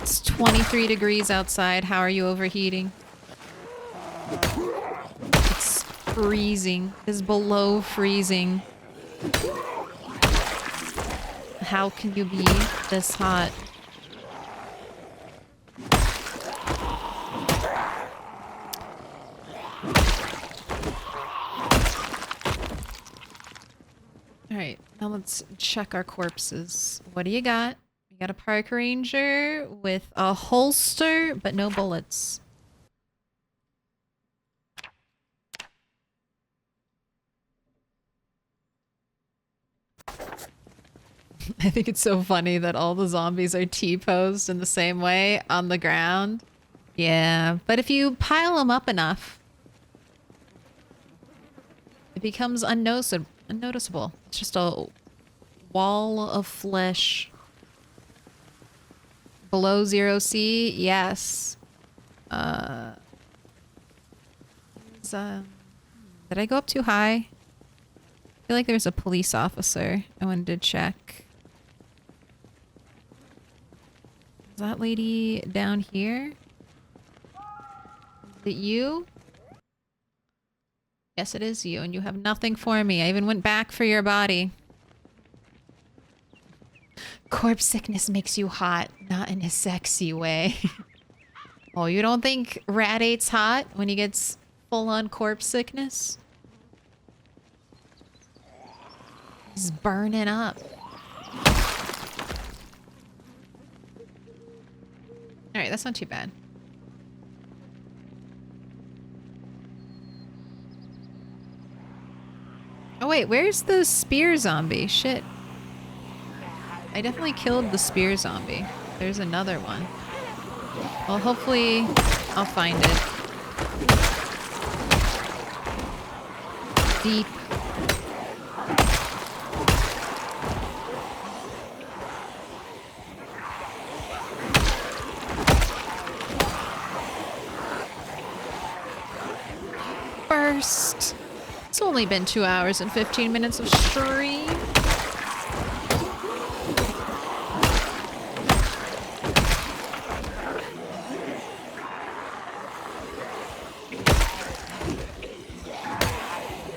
It's 23 degrees outside. How are you overheating? It's freezing. It's below freezing. How can you be this hot? Alright, now let's check our corpses. What do you got? You got a park ranger with a holster, but no bullets. I think it's so funny that all the zombies are T-posed in the same way on the ground. Yeah, but if you pile them up enough, it becomes unnoticeable. It's just a wall of flesh. Below 0C? Yes. Did I go up too high? I feel like there's a police officer. I wanted to check. Is that lady down here? Is it you? Yes, it is you, and you have nothing for me. I even went back for your body. Corpse sickness makes you hot, not in a sexy way. Oh, you don't think Rat 8's hot when he gets full-on corpse sickness? He's burning up. Alright, that's not too bad. Oh wait, where's the spear zombie? Shit. I definitely killed the spear zombie. There's another one. Well, hopefully I'll find it. Deep. First. It's only been 2 hours and 15 minutes of stream.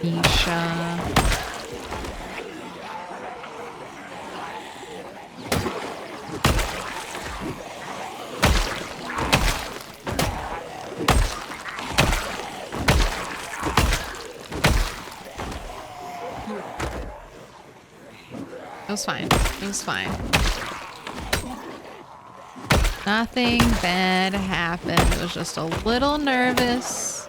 Misha. It was fine. It was fine. Nothing bad happened. It was just a little nervous.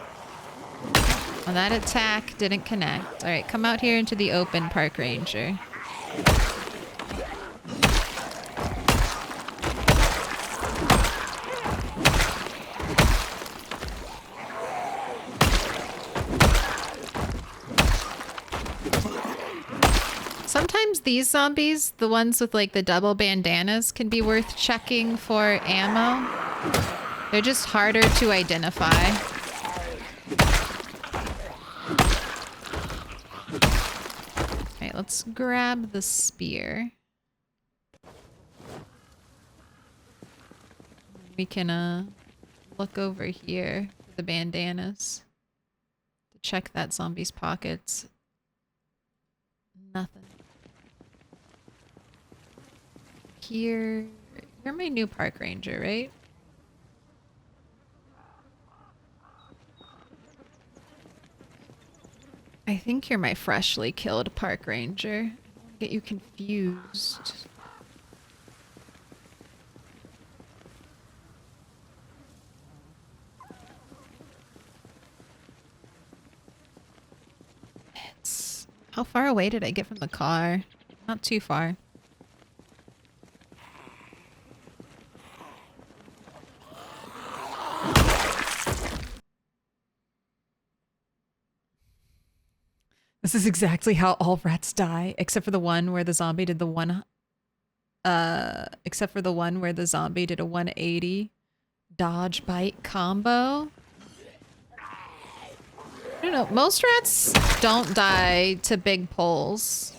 Well, that attack didn't connect. Alright, come out here into the open, Park Ranger. Sometimes these zombies, the ones with like the double bandanas, can be worth checking for ammo. They're just harder to identify. Alright, let's grab the spear. We can look over here for the bandanas to check that zombie's pockets. Nothing. Here, you're my new park ranger, right? I think you're my freshly killed park ranger. I don't want to get you confused. How far away did I get from the car? Not too far. This is exactly how all rats die, except for the one where the zombie did the except for the one where the zombie did a 180 dodge bite combo. I don't know. Most rats don't die to big poles.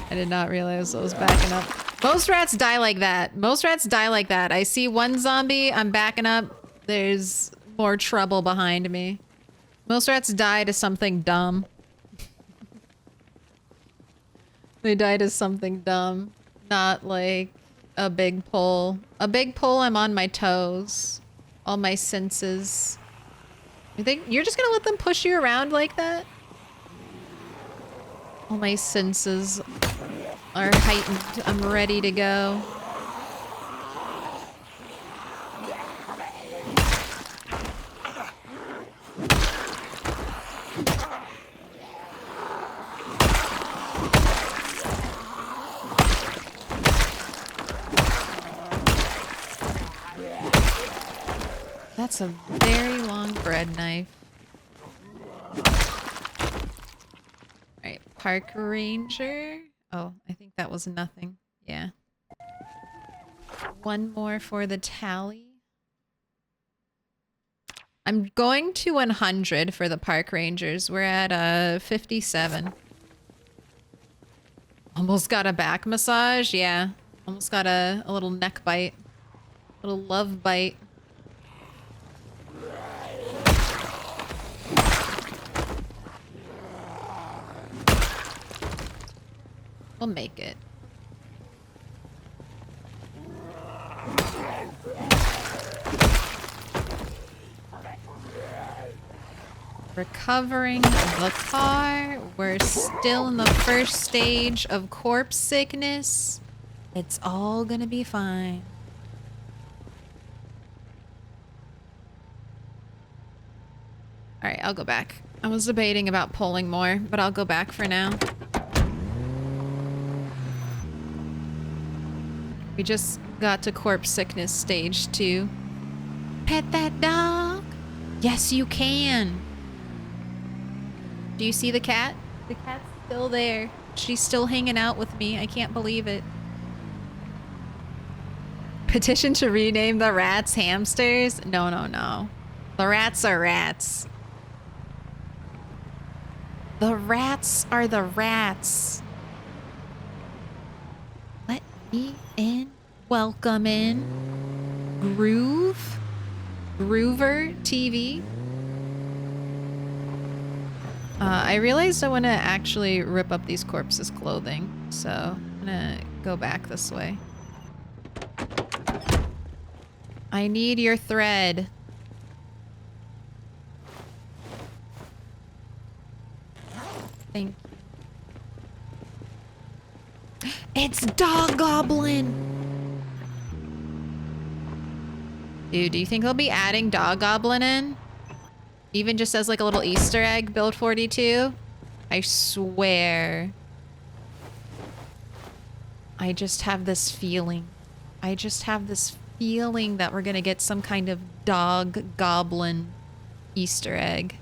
I did not realize I was backing up. Most rats die like that. Most rats die like that. I see one zombie, I'm backing up. There's more trouble behind me. Most rats die to something dumb. They die to something dumb. Not like a big pole. A big pole, I'm on my toes. All my senses. You think you're just gonna let them push you around like that? All my senses are heightened. I'm ready to go. That's a very long bread knife. Alright, Park Ranger. Oh, I think that was nothing. Yeah. One more for the tally. I'm going to 100 for the Park Rangers. We're at 57. Almost got a back massage. Yeah. Almost got a little neck bite. A little love bite. We'll make it. Recovering the car. We're still in the first stage of corpse sickness. It's all gonna be fine. All right, I'll go back. I was debating about pulling more, but I'll go back for now. We just got to corpse sickness stage 2. Pet that dog. Yes, you can. Do you see the cat? The cat's still there. She's still hanging out with me. I can't believe it. Petition to rename the rats hamsters? No, no, no. The rats are rats. The rats are the rats. Let me in. Welcome in. Groove? Groover TV? I realized I want to actually rip up these corpses' clothing, so I'm gonna go back this way. I need your thread. Thank you. It's Dog Goblin! Dude, do you think they'll be adding Dog Goblin in? Even just as like a little Easter egg, build 42? I swear. I just have this feeling. I just have this feeling that we're gonna get some kind of Dog Goblin Easter egg.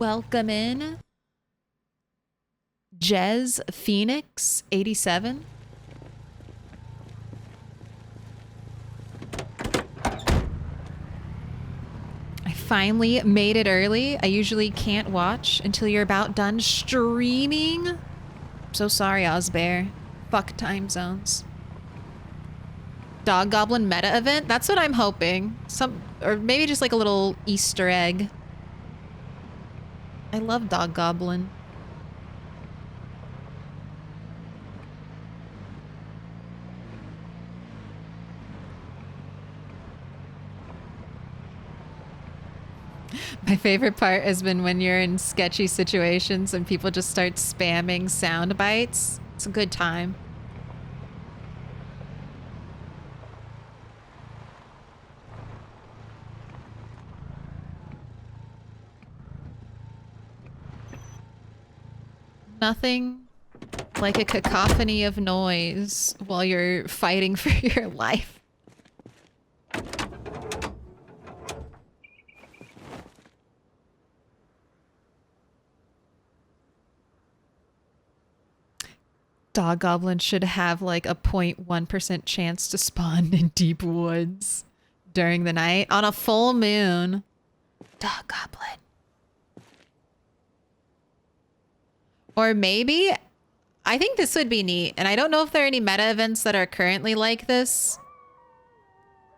Welcome in. Jez Phoenix 87. I finally made it early. I usually can't watch until you're about done streaming. I'm so sorry, Ozbear. Fuck time zones. Dog Goblin meta event? That's what I'm hoping. Or maybe just like a little Easter egg. I love Dog Goblin. My favorite part has been when you're in sketchy situations and people just start spamming sound bites. It's a good time. Nothing like a cacophony of noise while you're fighting for your life. Dog Goblin should have like a 0.1% chance to spawn in deep woods during the night on a full moon. Dog Goblin. Or maybe, I think this would be neat, and I don't know if there are any meta events that are currently like this,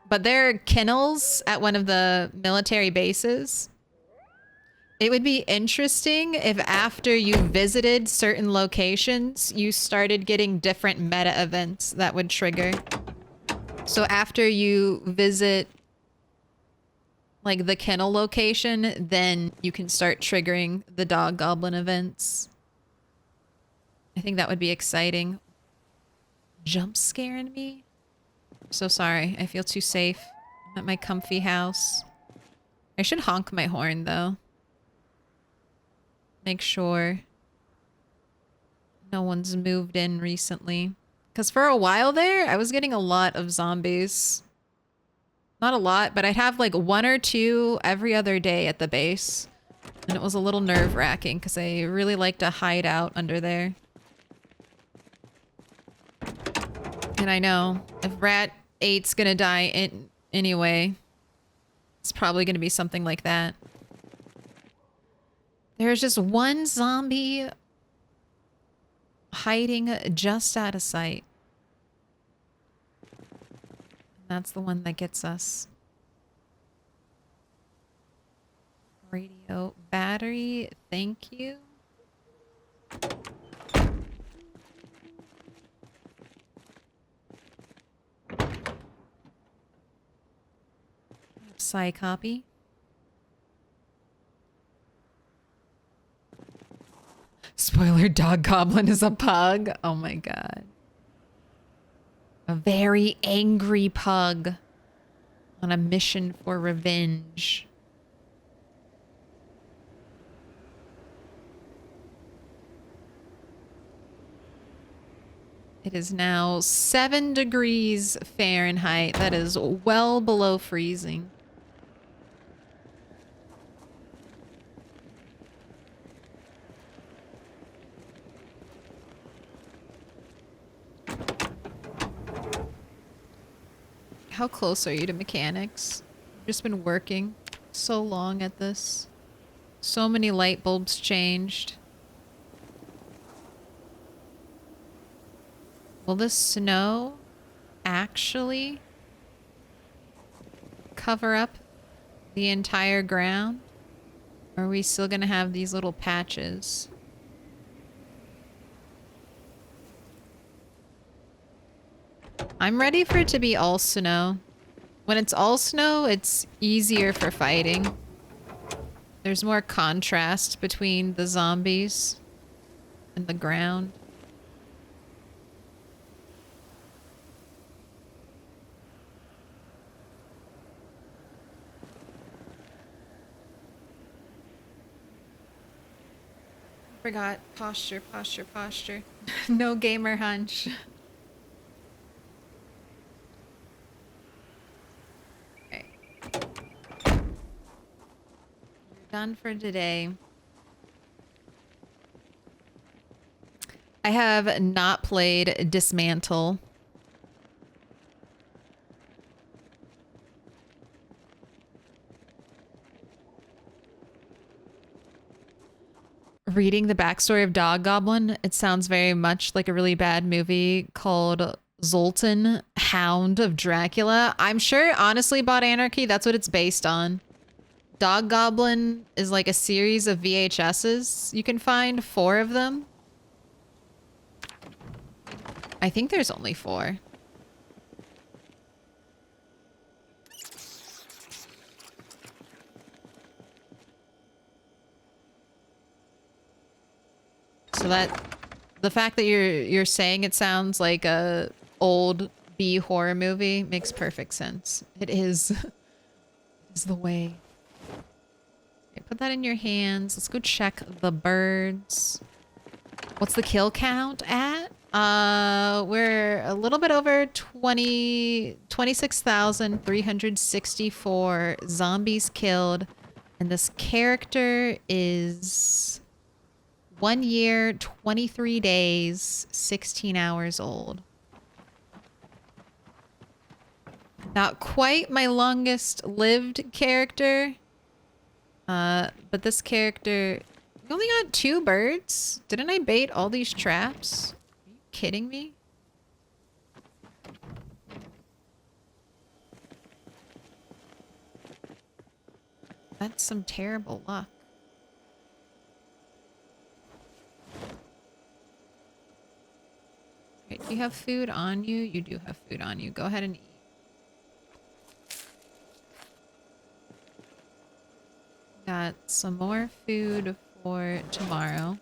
but there are kennels at one of the military bases. It would be interesting if after you visited certain locations, you started getting different meta events that would trigger. So after you visit like the kennel location, then you can start triggering the Dog Goblin events. I think that would be exciting. Jump scaring me? I'm so sorry. I feel too safe. I'm at my comfy house. I should honk my horn though. Make sure no one's moved in recently. Because for a while there, I was getting a lot of zombies. Not a lot, but I'd have like 1 or 2 every other day at the base. And it was a little nerve-wracking because I really like to hide out under there. And I know if Rat 8's gonna die anyway, it's probably gonna be something like that. There's just one zombie hiding just out of sight. That's the one that gets us. Radio battery, thank you. Psy copy. Spoiler, Dog Goblin is a pug. Oh my god. A very angry pug on a mission for revenge. It is now 7 degrees Fahrenheit. That is well below freezing. How close are you to mechanics? I've just been working so long at this. So many light bulbs changed. Will the snow actually cover up the entire ground? Or are we still gonna have these little patches? I'm ready for it to be all snow. When it's all snow, it's easier for fighting. There's more contrast between the zombies and the ground. Forgot. Posture, posture, posture. No gamer hunch. Okay. You're done for today. I have not played Dismantle. Reading the backstory of Dog Goblin, it sounds very much like a really bad movie called Zoltan, Hound of Dracula. I'm sure, honestly, Bot Anarchy, that's what it's based on. Dog Goblin is like a series of VHSs. You can find 4 of them. I think there's only 4. So the fact that you're saying it sounds like a old B horror movie makes perfect sense. It is is the way. Okay, put that in your hands. Let's go check the birds. What's the kill count at? We're a little bit over 26,364 zombies killed. And this character is 1 year, 23 days, 16 hours old. Not quite my longest lived character. But this character... We only got 2 birds? Didn't I bait all these traps? Are you kidding me? That's some terrible luck. Right, do you have food on you? You do have food on you. Go ahead and eat. Got some more food for tomorrow.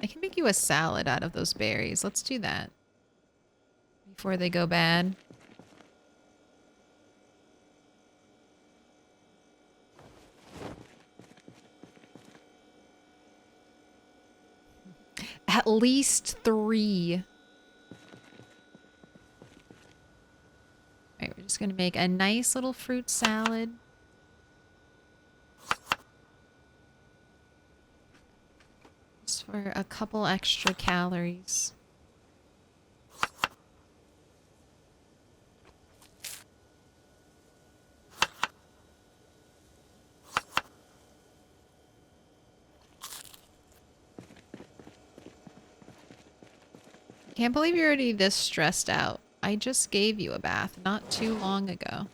I can make you a salad out of those berries. Let's do that before they go bad. At least 3. Alright, we're just gonna make a nice little fruit salad. Just for a couple extra calories. Can't believe you're already this stressed out. I just gave you a bath not too long ago.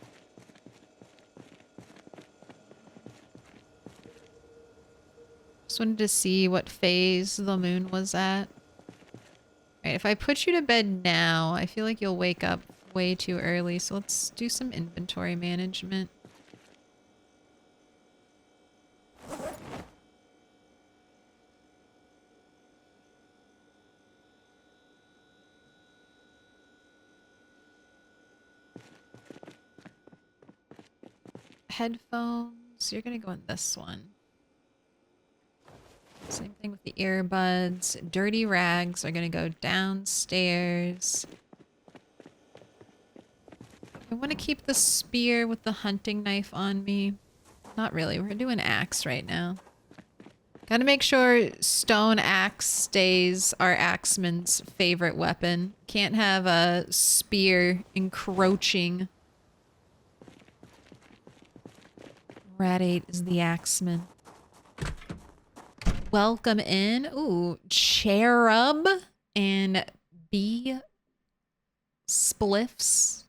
Just wanted to see what phase the moon was at. Alright, if I put you to bed now, I feel like you'll wake up way too early, so let's do some inventory management. Headphones, you're gonna go in this one. Same Thing with the earbuds. Dirty rags are gonna go downstairs. I want to keep the spear with the hunting knife on me. Not really. We're doing axe right now. Gotta make sure stone axe stays our axeman's favorite weapon. Can't have a spear encroaching. Rat 8 is the axeman. Welcome in. Ooh, cherub and bee spliffs.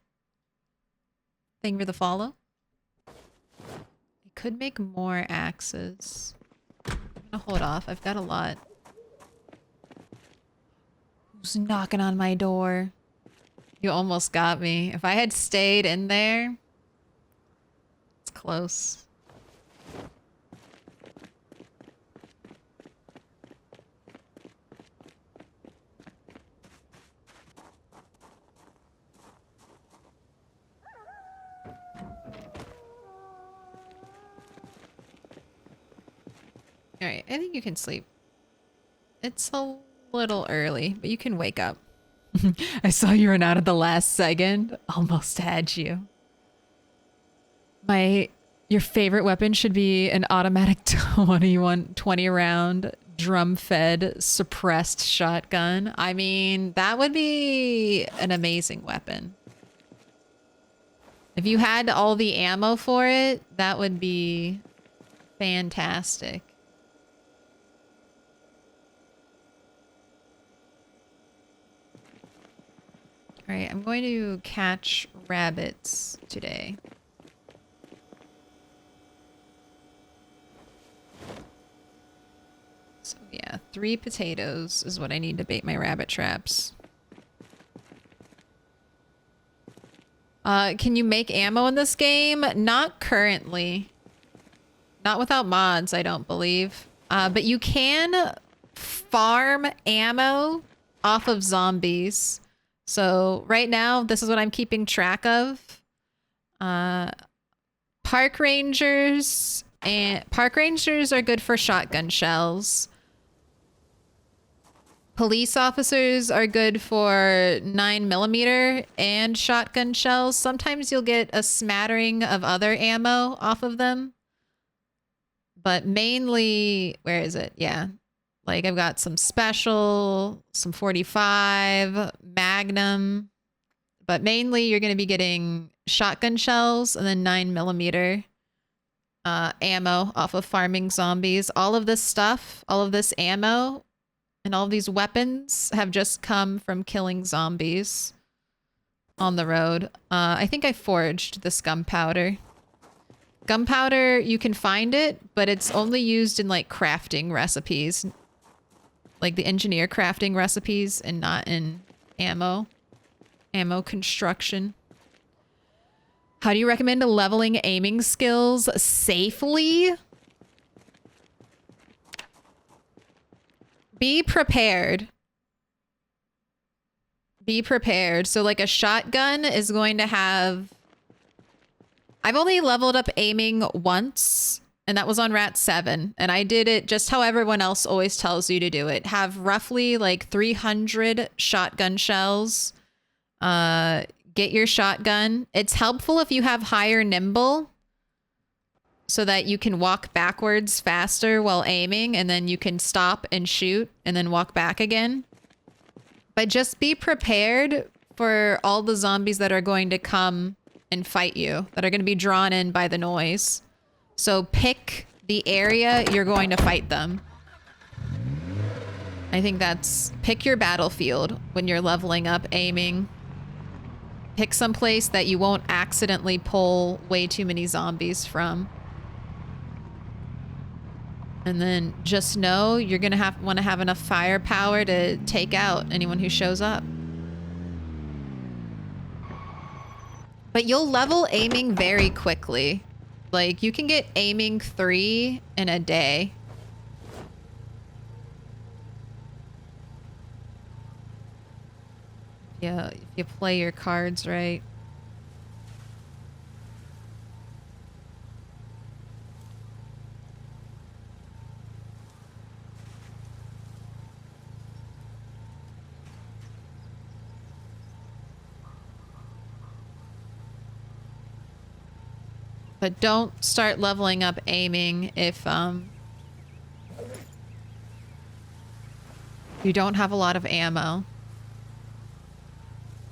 Thank you for the follow. I could make more axes. I'm gonna hold off. I've got a lot. Who's knocking on my door? You almost got me. If I had stayed in there, it's close. Alright, I think you can sleep. It's a little early, but you can wake up. I saw you run out at the last second. Almost had you. Your favorite weapon should be an automatic 20 round drum-fed suppressed shotgun. I mean, that would be an amazing weapon. If you had all the ammo for it, that would be fantastic. Alright, I'm going to catch rabbits today. So yeah, 3 potatoes is what I need to bait my rabbit traps. Can you make ammo in this game? Not currently. Not without mods, I don't believe. But you can farm ammo off of zombies. So right now, this is what I'm keeping track of. Park rangers are good for shotgun shells. Police officers are good for 9mm and shotgun shells. Sometimes you'll get a smattering of other ammo off of them. But mainly, where is it? Yeah. Like, I've got some special, some 45, Magnum. But mainly, you're going to be getting shotgun shells and then 9mm ammo off of farming zombies. All of this stuff, all of this ammo, and all of these weapons have just come from killing zombies on the road. I think I forged this gunpowder. Gunpowder, you can find it, but it's only used in, like, crafting recipes. Like the engineer crafting recipes and not in ammo construction. How do you recommend leveling aiming skills safely? Be prepared. Be prepared. So like a shotgun is going to have... I've only leveled up aiming once. And that was on Rat 7. And I did it just how everyone else always tells you to do it. Have roughly like 300 shotgun shells. Get your shotgun. It's helpful if you have higher nimble. So that you can walk backwards faster while aiming. And then you can stop and shoot. And then walk back again. But just be prepared for all the zombies that are going to come and fight you. That are going to be drawn in by the noise. So pick the area you're going to fight them. I think that's... Pick your battlefield when you're leveling up aiming. Pick some place that you won't accidentally pull way too many zombies from. And then just know you're going to want to have enough firepower to take out anyone who shows up. But you'll level aiming very quickly. Like, you can get aiming 3 in a day. Yeah, if you play your cards right. But don't start leveling up aiming if you don't have a lot of ammo.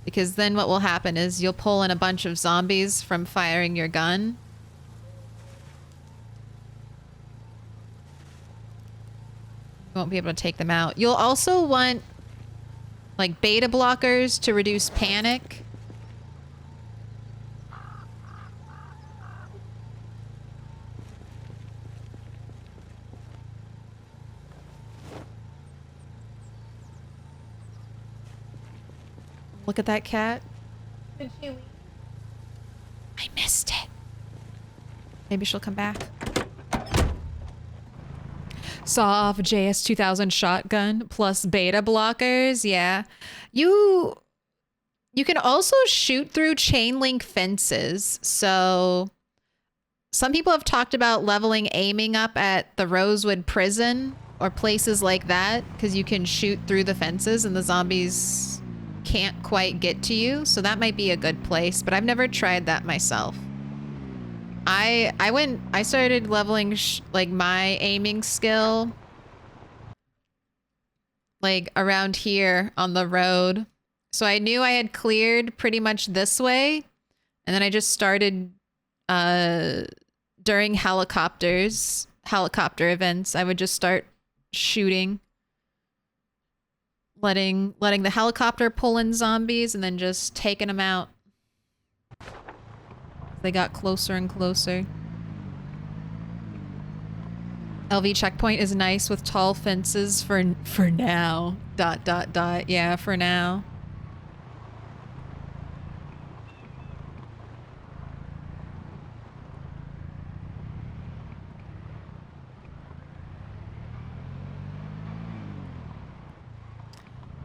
Because then what will happen is you'll pull in a bunch of zombies from firing your gun. You won't be able to take them out. You'll also want like beta blockers to reduce panic. Look at that cat. Did she leave? I missed it. Maybe she'll come back. Saw off JS 2000 shotgun plus beta blockers. Yeah. You can also shoot through chain link fences. So some people have talked about leveling aiming up at the Rosewood prison or places like that because you can shoot through the fences and the zombies can't quite get to you, so that might be a good place, but I've never tried that myself. I started leveling like my aiming skill like around here on the road. So I knew I had cleared pretty much this way, and then I just started during helicopter events, I would just start shooting. Letting the helicopter pull in zombies and then just taking them out. They got closer and closer. LV checkpoint is nice with tall fences for now. ... Yeah, for now.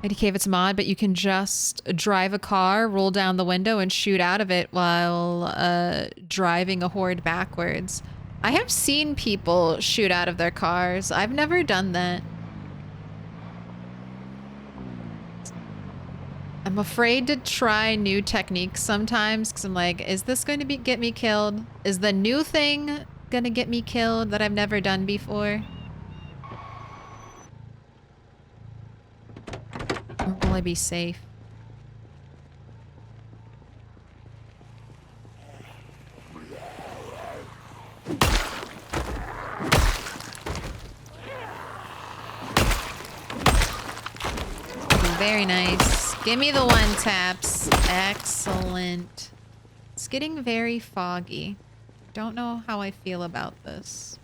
IDK if it's a mod, but you can just drive a car, roll down the window, and shoot out of it while driving a horde backwards. I have seen people shoot out of their cars. I've never done that. I'm afraid to try new techniques sometimes because I'm like, is this going to get me killed? Is the new thing going to get me killed that I've never done before? Or will I be safe? Very nice. Give me the one taps. Excellent. It's getting very foggy. Don't know how I feel about this.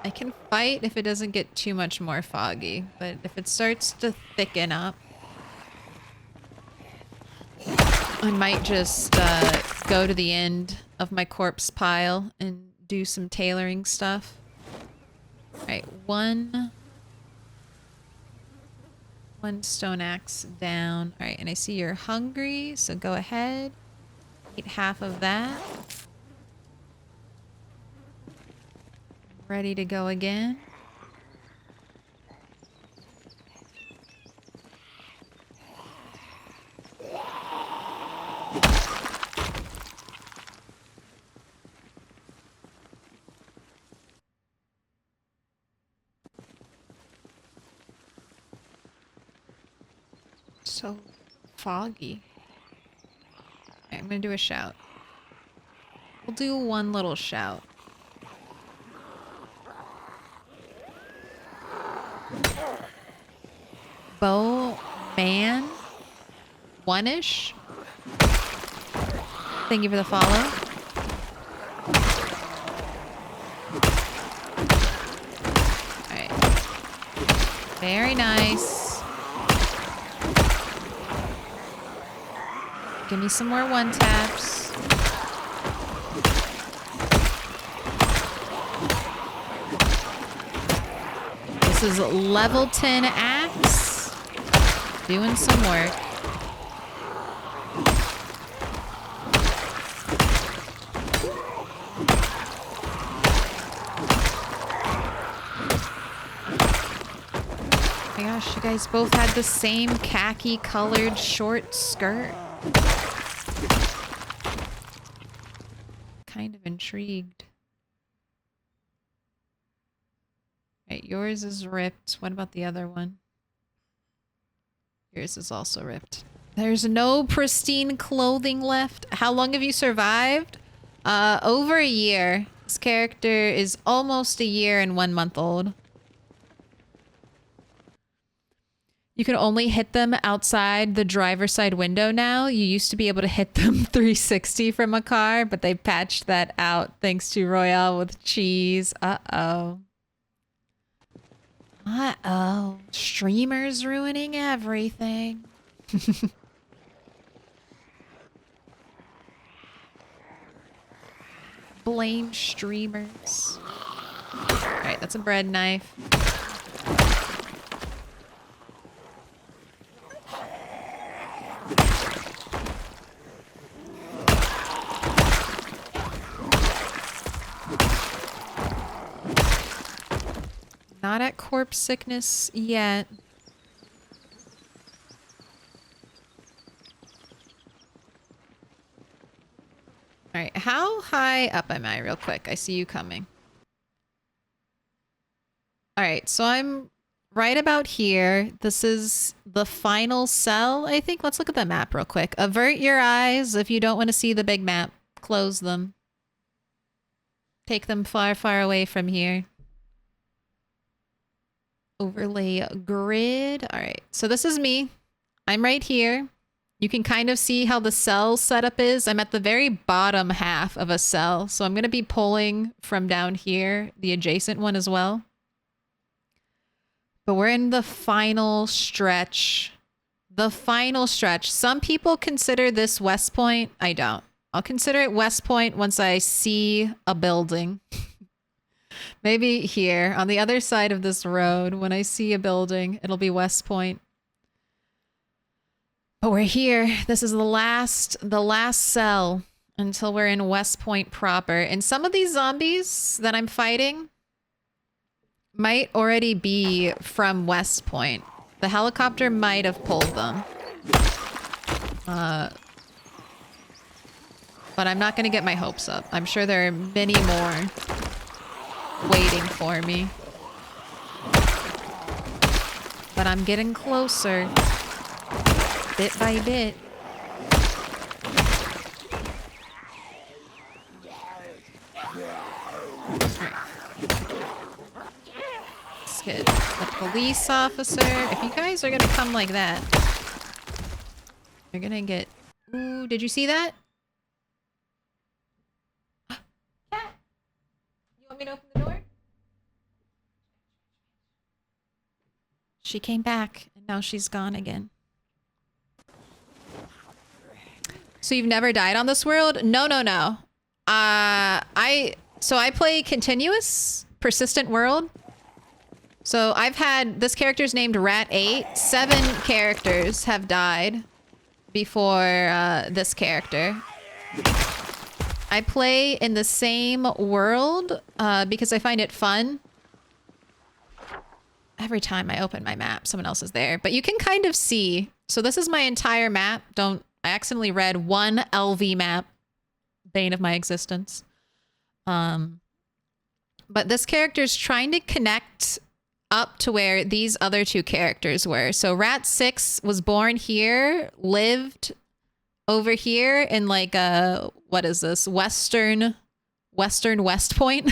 I can fight if it doesn't get too much more foggy, but if it starts to thicken up, I might just go to the end of my corpse pile and do some tailoring stuff. Alright, one stone axe down. Alright, and I see you're hungry, so go ahead. Eat half of that. Ready to go again. So foggy. Okay, I'm gonna do a shout. We'll do one little shout. Bow man, one-ish. Thank you for the follow. All right, very nice. Give me some more one taps. This is level 10 axe. Doing some work. gosh, you guys both had the same khaki colored short skirt. Kind of intrigued. Right, yours is ripped. What about the other one? Yours is also ripped. There's no pristine clothing left. How long have you survived? Over a year. This character is almost a year and 1 month old. You can only hit them outside the driver's side window now. You used to be able to hit them 360 from a car, but they patched that out thanks to Royale with cheese. Uh-oh. Uh-oh. Streamers ruining everything. Blame streamers. Alright, that's a bread knife. Not at corpse sickness yet. Alright, how high up am I real quick? I see you coming. Alright, so I'm right about here. This is the final cell, I think. Let's look at the map real quick. Avert your eyes if you don't want to see the big map. Close them. Take them far, far away from here. Overlay grid. Alright, so this is me. I'm right here. You can kind of see how the cell setup is. I'm at the very bottom half of a cell, so I'm going to be pulling from down here, the adjacent one as well. But we're in the final stretch. The final stretch. Some people consider this West Point. I don't. I'll consider it West Point once I see a building. Maybe here, on the other side of this road, when I see a building, it'll be West Point. But we're here. This is the last cell until we're in West Point proper. And some of these zombies that I'm fighting might already be from West Point. The helicopter might have pulled them. But I'm not going to get my hopes up. I'm sure there are many more waiting for me. But I'm getting closer. Bit by bit. Let's get the police officer. If you guys are gonna come like that, you're gonna get... Ooh, did you see that? Cat! You want me to open the door? She came back, and now she's gone again. So you've never died on this world? No, no, no. So I play continuous, persistent world. So I've had, this character's named Rat8. 7 characters have died before this character. I play in the same world because I find it fun. Every time I open my map, someone else is there. But you can kind of see. So this is my entire map. I accidentally read one LV map. Bane of my existence. But this character's trying to connect up to where these other 2 characters were. So Rat 6 was born here, lived over here in like what is this? Western West Point.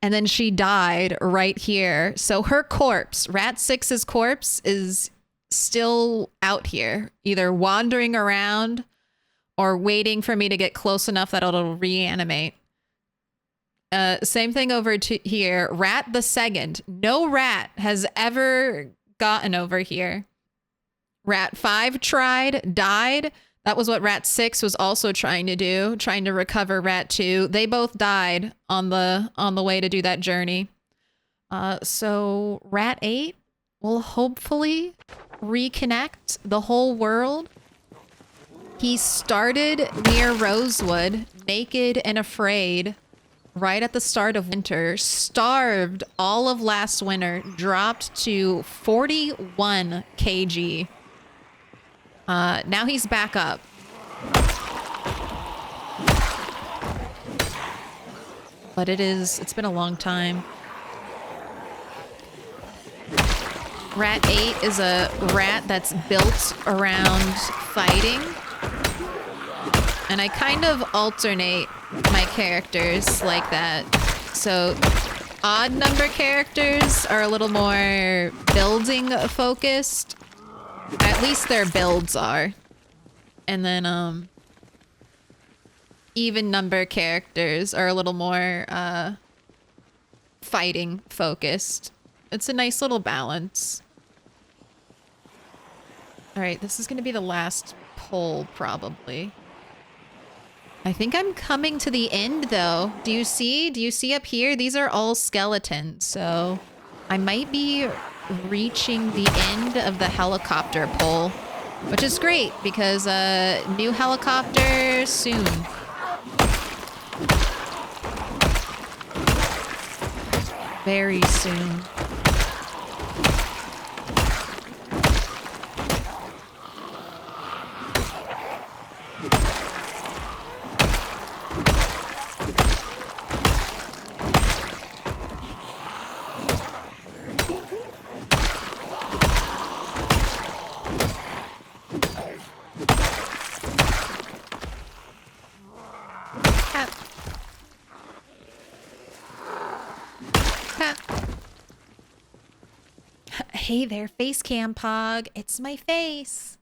And then she died right here. So her corpse, Rat 6's corpse, is still out here, either wandering around or waiting for me to get close enough that it'll reanimate. Same thing over to here. Rat the 2nd. No rat has ever gotten over here. Rat 5 tried, died. That was what Rat 6 was also trying to do, trying to recover Rat 2. They both died on the way to do that journey. So Rat 8 will hopefully reconnect the whole world. He started near Rosewood, naked and afraid, right at the start of winter, starved all of last winter, dropped to 41 kg. Now he's back up. But it's been a long time. Rat 8 is a rat that's built around fighting. And I kind of alternate my characters like that. So odd number characters are a little more building focused. At least their builds are. And then even number characters are a little more fighting focused. It's a nice little balance. All right, this is going to be the last pull probably. I think I'm coming to the end though. Do you see? Do you see up here? These are all skeletons. So I might be reaching the end of the helicopter pull, which is great because new helicopter soon. Very soon. Hey there, face cam pog. It's my face.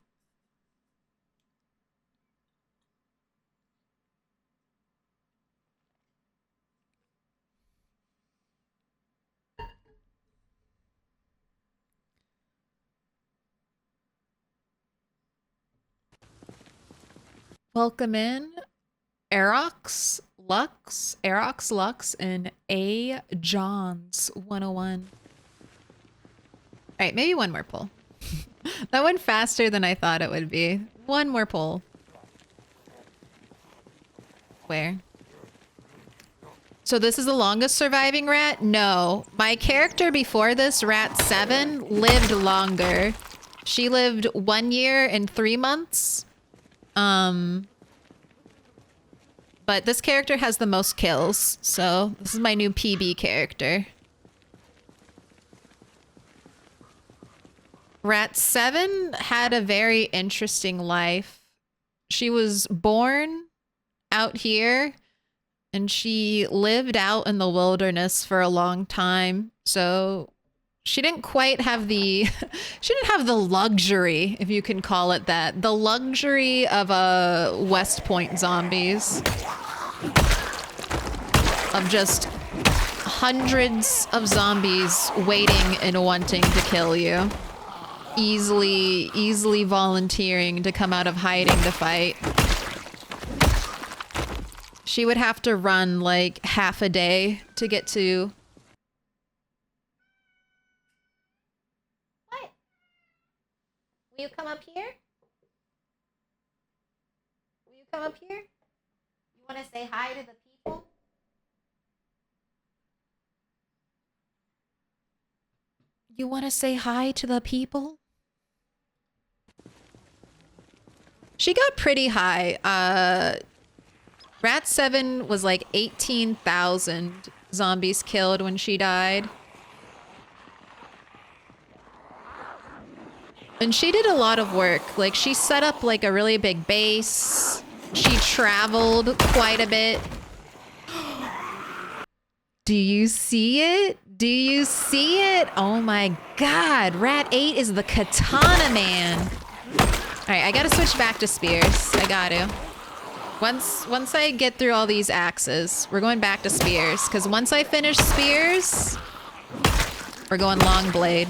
Welcome in, Aerox Lux, and A Johns 101. All right, maybe one more pull. That went faster than I thought it would be. One more pull. Where? So this is the longest surviving rat? No. My character before this, Rat 7, lived longer. She lived 1 year and 3 months. But this character has the most kills, so this is my new PB character. Rat 7 had a very interesting life. She was born out here and she lived out in the wilderness for a long time. So she didn't quite have the she didn't have the luxury, if you can call it that, the luxury of West Point zombies. Of just hundreds of zombies waiting and wanting to kill you. Easily volunteering to come out of hiding to fight. She would have to run like half a day to get to... What? Will you come up here? Will you come up here? You want to say hi to the people? You want to say hi to the people? She got pretty high. Rat 7 was like 18,000 zombies killed when she died. And she did a lot of work. Like, she set up like a really big base. She traveled quite a bit. Do you see it? Do you see it? Oh my god. Rat 8 is the katana man. Alright, I gotta switch back to spears. I gotta. Once I get through all these axes, we're going back to spears. Because once I finish spears, we're going long blade.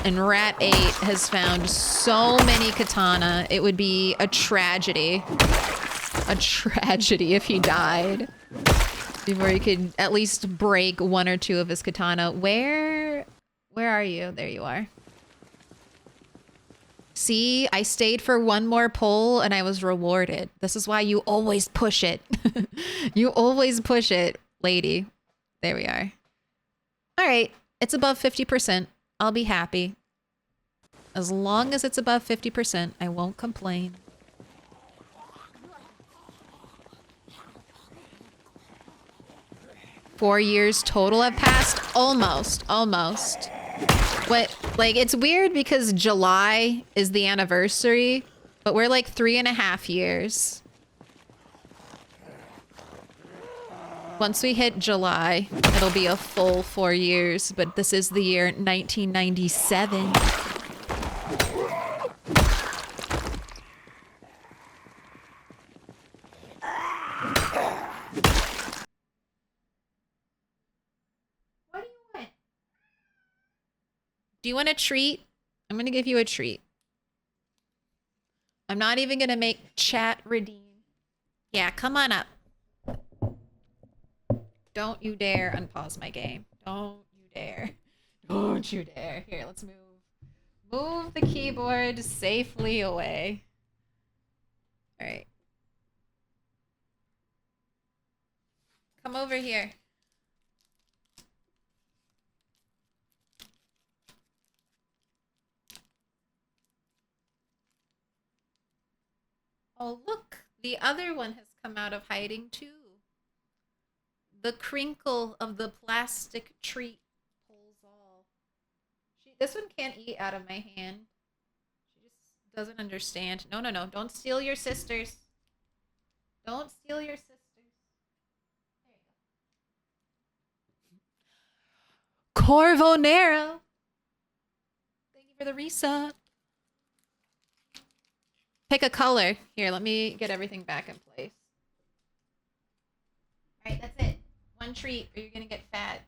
And Rat 8 has found so many katana, it would be a tragedy. A tragedy if he died. Before he could at least break one or two of his katana. Where are you? There you are. See, I stayed for one more pull and I was rewarded. This is why you always push it. You always push it, lady. There we are. All right. It's above 50%. I'll be happy. As long as it's above 50%, I won't complain. $4 total have passed? Almost. Almost. What, like, it's weird because July is the anniversary, but we're like 3.5 years. Once we hit July, it'll be a full 4 years, but this is the year 1997. What do you want? Do you want a treat? I'm gonna give you a treat. I'm not even gonna make chat redeem. Yeah, come on up. Don't you dare unpause my game. Don't you dare. Don't you dare. Here, let's move. Move the keyboard safely away. All right. Come over here. Oh, look. The other one has come out of hiding too. The crinkle of the plastic treat pulls all. This one can't eat out of my hand. She just doesn't understand. No, no, no. Don't steal your sisters. Don't steal your sisters. There you go. Corvo Nero. Thank you for the resub. Pick a color. Here, let me get everything back in place. All right, that's it. One treat or you're gonna get fat.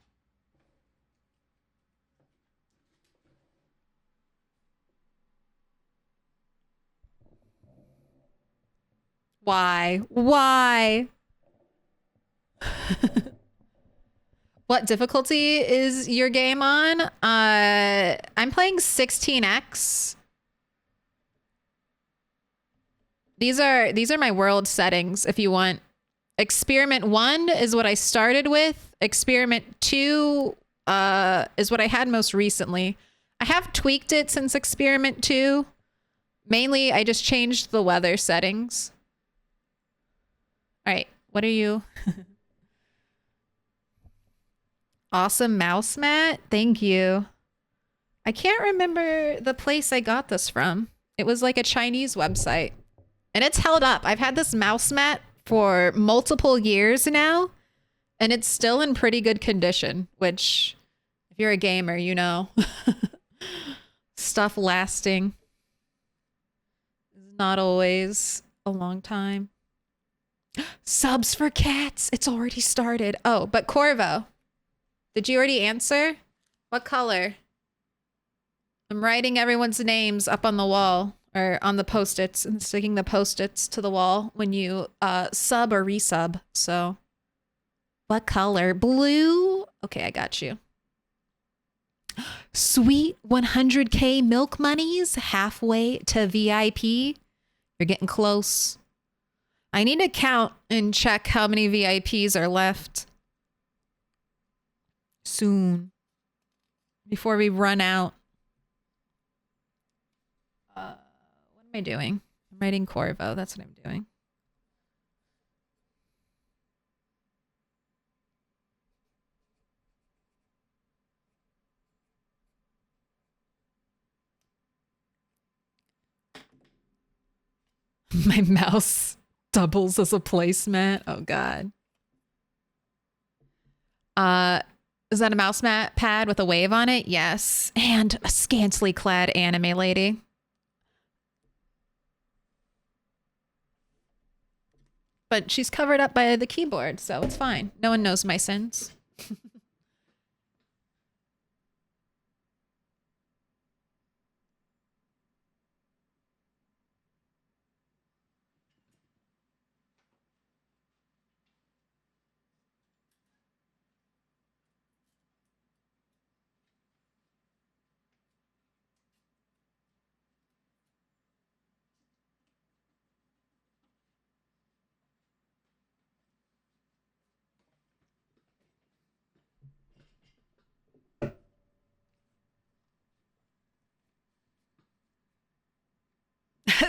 Why? Why? What difficulty is your game on? I'm playing 16x. These are my world settings if you want. Experiment 1 is what I started with. Experiment 2 is what I had most recently. I have tweaked it since Experiment 2. Mainly, I just changed the weather settings. All right, what are you? Awesome mouse mat. Thank you. I can't remember the place I got this from. It was like a Chinese website. And it's held up. I've had this mouse mat for multiple years now, and it's still in pretty good condition, which, if you're a gamer, you know. Stuff lasting is not always a long time. Subs for cats. It's already started. Oh, but Corvo, did you already answer? What color? I'm writing everyone's names up on the wall. Or on the post-its and sticking the post-its to the wall when you sub or resub. So what color? Blue? Okay, I got you. Sweet 100K milk monies halfway to VIP. You're getting close. I need to count and check how many VIPs are left soon before we run out. What am I doing? I'm writing Corvo. That's what I'm doing. My mouse doubles as a placemat. Oh god. Is that a mouse mat pad with a wave on it? Yes. And a scantily clad anime lady. But she's covered up by the keyboard, so it's fine. No one knows my sins.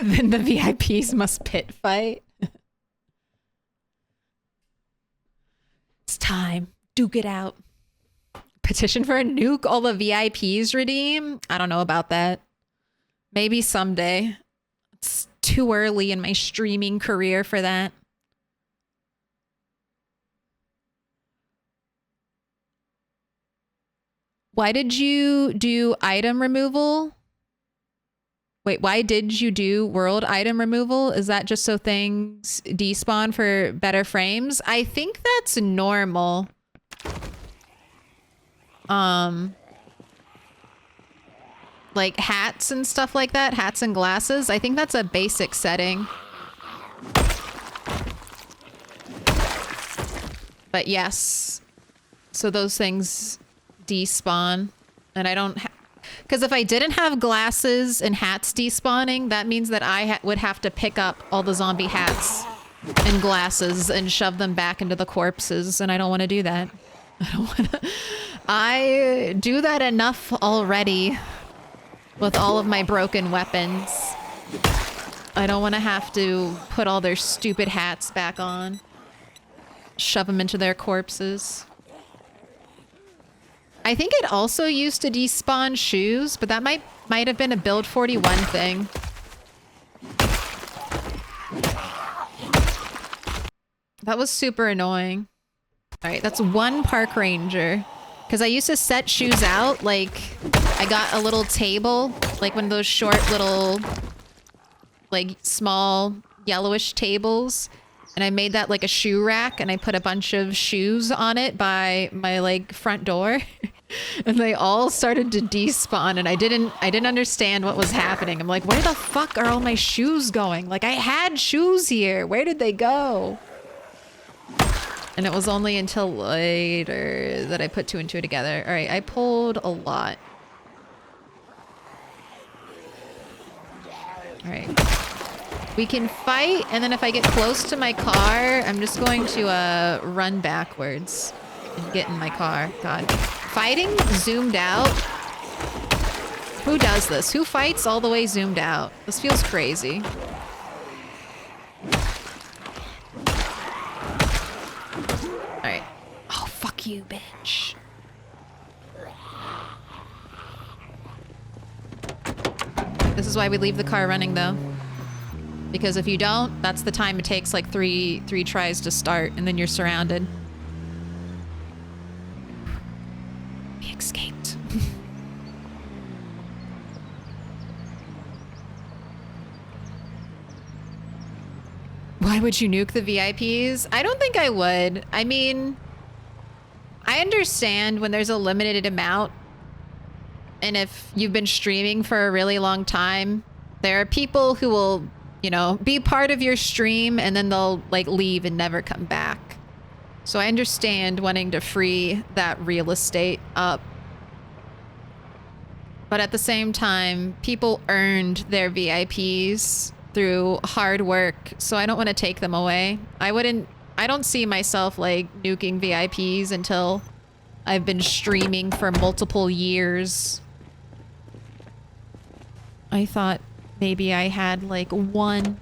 Then the VIPs must pit fight. It's time. Duke it out. Petition for a nuke all the VIPs redeem? I don't know about that. Maybe someday. It's too early in my streaming career for that. Why did you do item removal? Wait, why did you do world item removal? Is that just so things despawn for better frames? I think that's normal. Like hats and stuff like that, hats and glasses. I think that's a basic setting. But yes, so those things despawn, and I don't because if I didn't have glasses and hats despawning, that means that I would have to pick up all the zombie hats and glasses and shove them back into the corpses, and I don't want to do that. I don't want to. I do that enough already with all of my broken weapons. I don't want to have to put all their stupid hats back on, shove them into their corpses. I think it also used to despawn shoes, but that might have been a build 41 thing. That was super annoying. All right, that's one park ranger. Because I used to set shoes out, like, I got a little table, like one of those short little, like, small yellowish tables. And I made that like a shoe rack, and I put a bunch of shoes on it by my, like, front door. And they all started to despawn, and I didn't understand what was happening. I'm like, where the fuck are all my shoes going? Like, I had shoes here. Where did they go? And it was only until later that I put two and two together. All right, I pulled a lot. All right. We can fight, and then if I get close to my car, I'm just going to run backwards and get in my car. God. Fighting zoomed out? Who does this? Who fights all the way zoomed out? This feels crazy. Alright. Oh, fuck you, bitch. This is why we leave the car running, though. Because if you don't, that's the time it takes, like, three tries to start, and then you're surrounded. We escaped. Why would you nuke the VIPs? I don't think I would. I mean, I understand when there's a limited amount, and if you've been streaming for a really long time, there are people who will, you know, be part of your stream and then they'll, like, leave and never come back. So I understand wanting to free that real estate up. But at the same time, people earned their VIPs through hard work, so I don't want to take them away. I don't see myself, like, nuking VIPs until I've been streaming for multiple years. I thought maybe I had, like, one.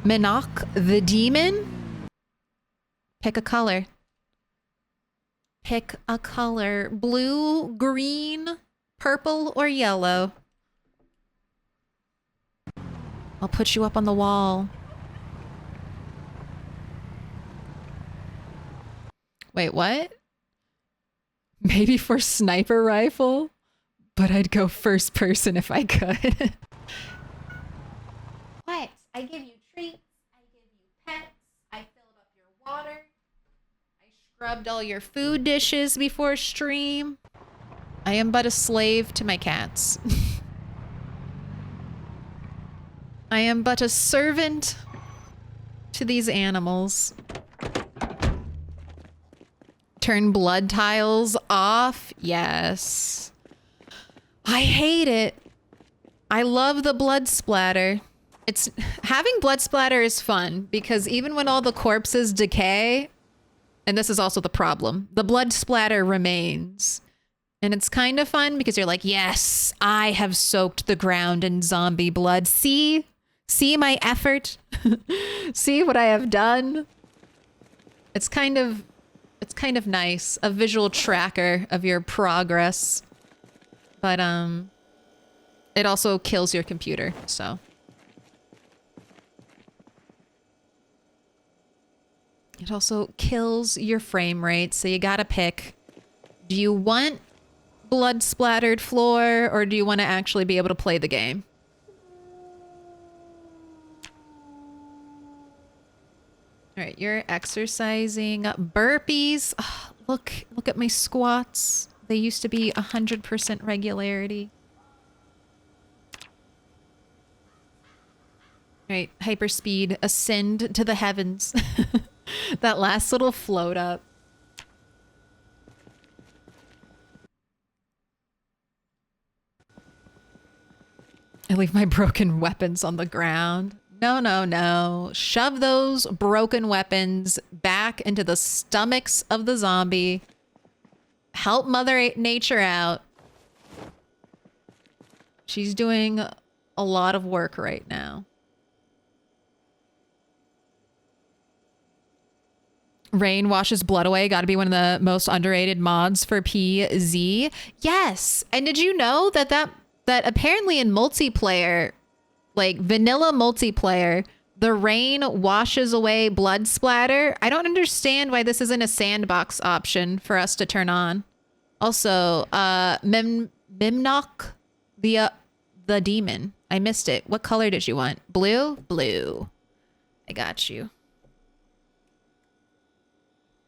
Minok the demon? Pick a color. Pick a color. Blue, green, purple, or yellow. I'll put you up on the wall. Wait, what? Maybe for sniper rifle? But I'd go first person if I could. What? I give you treats. I give you pets. I filled up your water. I scrubbed all your food dishes before stream. I am but a slave to my cats. I am but a servant to these animals. Turn blood tiles off? Yes. I hate it. I love the blood splatter. Having blood splatter is fun because even when all the corpses decay, and this is also the problem, the blood splatter remains. And it's kind of fun because you're like, yes, I have soaked the ground in zombie blood. See my effort. See what I have done. It's kind of nice, a visual tracker of your progress. But it also kills your computer, so. It also kills your frame rate, so you gotta pick. Do you want blood splattered floor, or do you want to actually be able to play the game? All right, you're exercising. Burpees. Oh, look at my squats. They used to be 100% regularity. All right, hyperspeed, ascend to the heavens. That last little float up. I leave my broken weapons on the ground. No, no, no. Shove those broken weapons back into the stomachs of the zombie. Help Mother Nature out. She's doing a lot of work right now. Rain washes blood away. Got to be one of the most underrated mods for PZ. Yes. And did you know that apparently in multiplayer, like vanilla multiplayer, the rain washes away blood splatter? I don't understand why this isn't a sandbox option for us to turn on. Also, Mimnock, the demon. I missed it. What color did you want? Blue? Blue. I got you.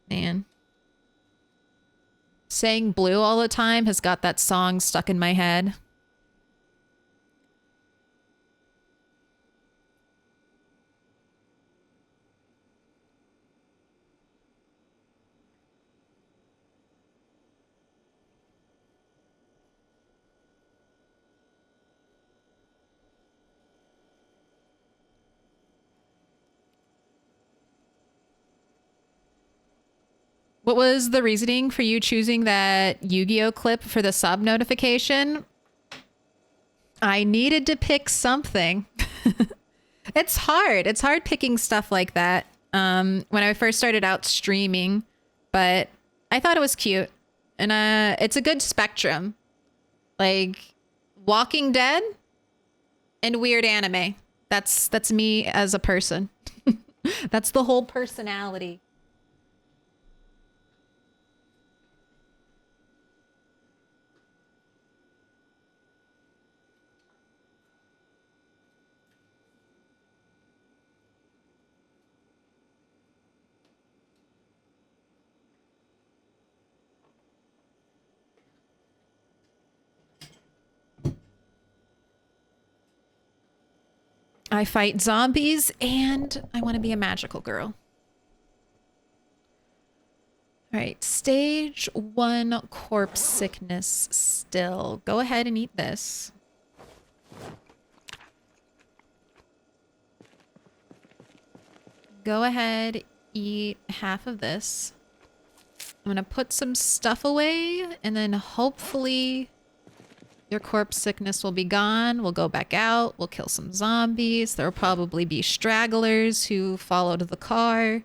Man. Saying blue all the time has got that song stuck in my head. What was the reasoning for you choosing that Yu-Gi-Oh clip for the sub notification? I needed to pick something. It's hard. It's hard picking stuff like that when I first started out streaming, but I thought it was cute. And it's a good spectrum. Like Walking Dead and weird anime. That's me as a person. That's the whole personality. I fight zombies and I want to be a magical girl. All right, stage 1 corpse sickness still. Go ahead and eat this. Go ahead, eat half of this. I'm gonna put some stuff away and then hopefully your corpse sickness will be gone. We'll go back out. We'll kill some zombies. There will probably be stragglers who followed the car.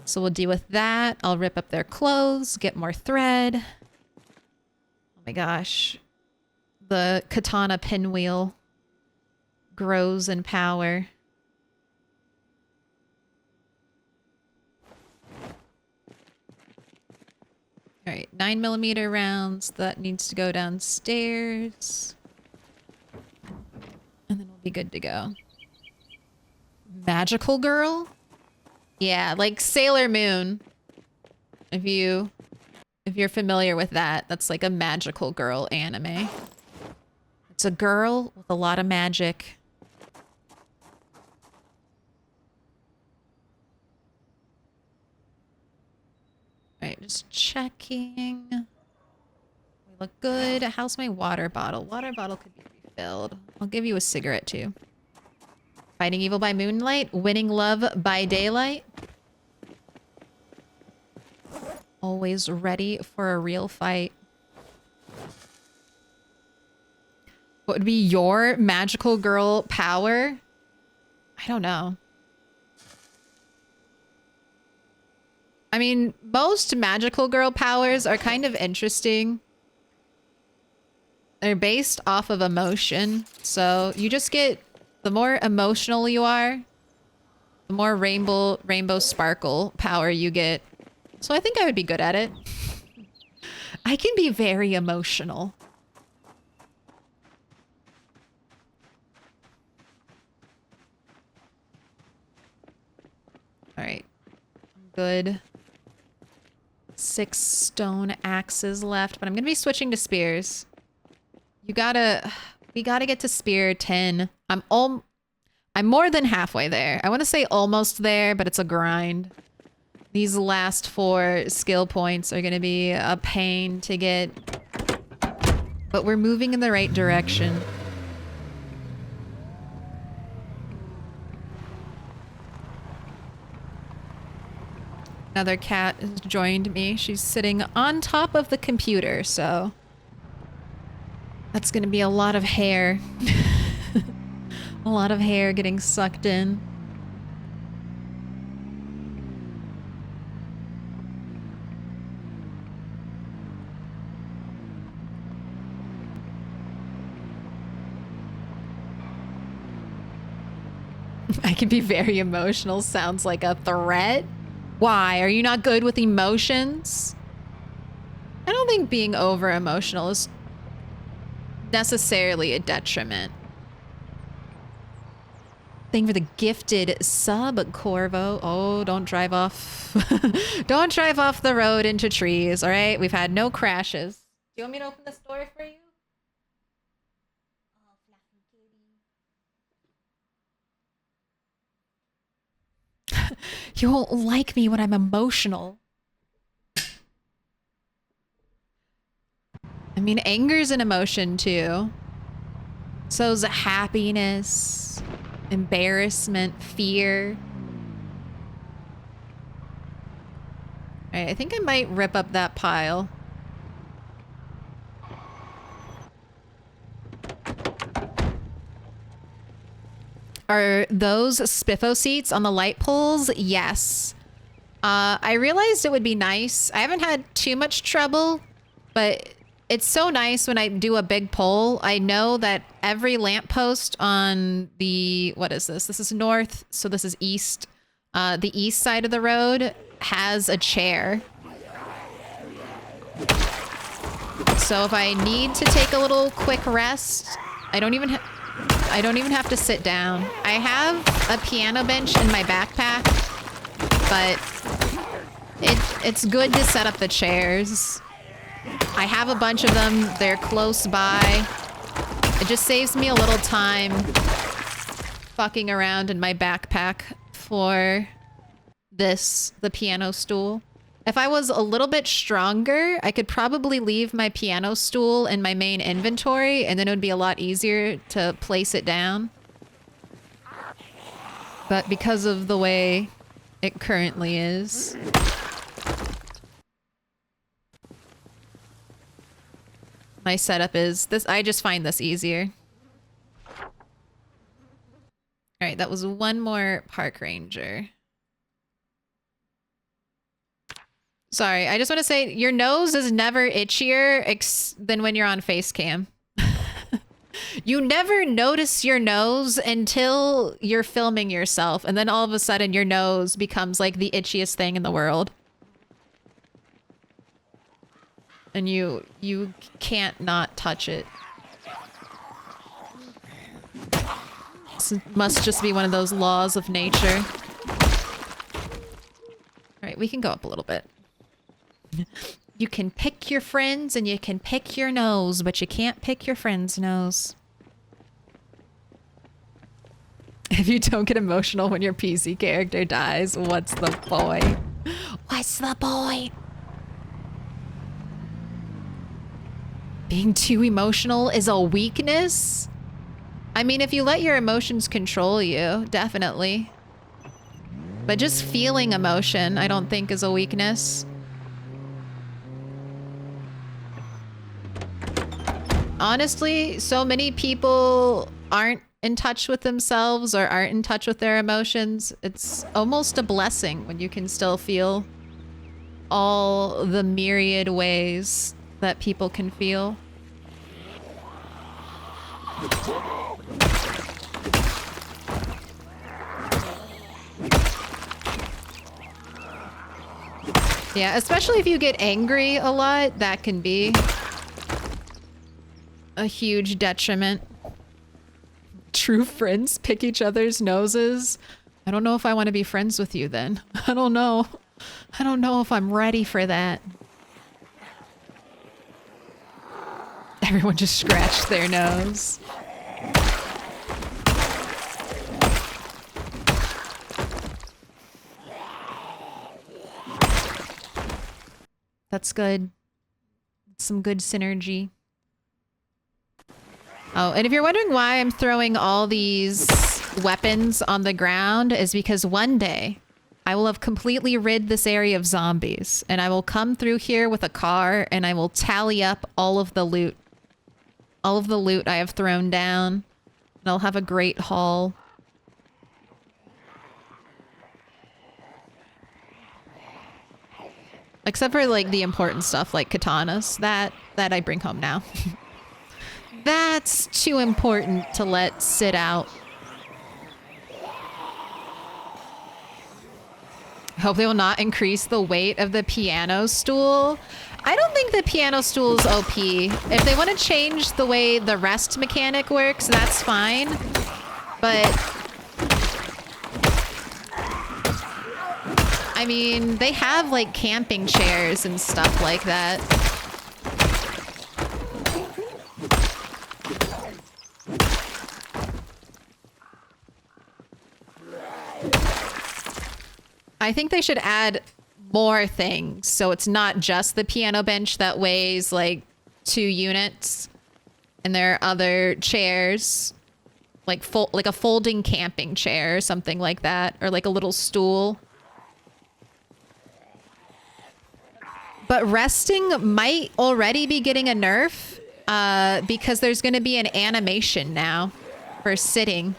So we'll deal with that. I'll rip up their clothes, get more thread. Oh my gosh. The katana pinwheel grows in power. All right, 9mm rounds. That needs to go downstairs. And then we'll be good to go. Magical girl? Yeah, like Sailor Moon. If you're familiar with that, that's like a magical girl anime. It's a girl with a lot of magic. Alright, just checking. We look good. How's my water bottle? Water bottle could be refilled. I'll give you a cigarette too. Fighting evil by moonlight, winning love by daylight. Always ready for a real fight. What would be your magical girl power? I don't know. I mean, most magical girl powers are kind of interesting. They're based off of emotion. So you just get, the more emotional you are, the more rainbow sparkle power you get. So I think I would be good at it. I can be very emotional. All right. Good. 6 stone axes left, but I'm going to be switching to spears. We gotta get to spear 10. I'm more than halfway there. I want to say almost there, but it's a grind. These last 4 skill points are going to be a pain to get, but we're moving in the right direction. Another cat has joined me. She's sitting on top of the computer, so that's gonna be a lot of hair. A lot of hair getting sucked in. I can be very emotional. Sounds like a threat. Why? Are you not good with emotions? I don't think being over emotional is necessarily a detriment. Thank you for the gifted sub, Corvo. Oh, don't drive off. Don't drive off the road into trees, all right? We've had no crashes. Do you want me to open this door for you? You won't like me when I'm emotional. I mean, anger's an emotion too. So's happiness, embarrassment, fear. All right, I think I might rip up that pile. Are those spiffo seats on the light poles? Yes. I realized it would be nice. I haven't had too much trouble, but it's so nice when I do a big pole. I know that every lamppost on the, what is this? This is north, so this is east. The east side of the road has a chair. So if I need to take a little quick rest, I don't even have to sit down. I have a piano bench in my backpack, but it's good to set up the chairs. I have a bunch of them. They're close by. It just saves me a little time fucking around in my backpack for the piano stool. If I was a little bit stronger, I could probably leave my piano stool in my main inventory, and then it would be a lot easier to place it down. But because of the way it currently is, my setup is this. I just find this easier. All right, that was one more park ranger. Sorry, I just want to say your nose is never itchier than when you're on face cam. You never notice your nose until you're filming yourself, and then all of a sudden your nose becomes like the itchiest thing in the world. And you can't not touch it. This must just be one of those laws of nature. All right, we can go up a little bit. You can pick your friends and you can pick your nose, but you can't pick your friend's nose. If you don't get emotional when your PC character dies, what's the point? What's the point? Being too emotional is a weakness? I mean, if you let your emotions control you, definitely. But just feeling emotion, I don't think is a weakness. Honestly, so many people aren't in touch with themselves or aren't in touch with their emotions. It's almost a blessing when you can still feel all the myriad ways that people can feel. Yeah, especially if you get angry a lot, that can be a huge detriment. True friends pick each other's noses. I don't know if I want to be friends with you then. I don't know. I don't know if I'm ready for that. Everyone just scratched their nose. That's good. Some good synergy. Oh, and if you're wondering why I'm throwing all these weapons on the ground, is because one day I will have completely rid this area of zombies, and I will come through here with a car and I will tally up all of the loot. All of the loot I have thrown down, and I'll have a great haul. Except for like the important stuff like katanas, that I bring home now. That's too important to let sit out. Hope they will not increase the weight of the piano stool. I don't think the piano stool is OP. If they want to change the way the rest mechanic works, that's fine. But I mean, they have like camping chairs and stuff like that. I think they should add more things. So it's not just the piano bench that weighs like 2 units. And there are other chairs, like a folding camping chair or something like that. Or like a little stool. But resting might already be getting a nerf because there's going to be an animation now for sitting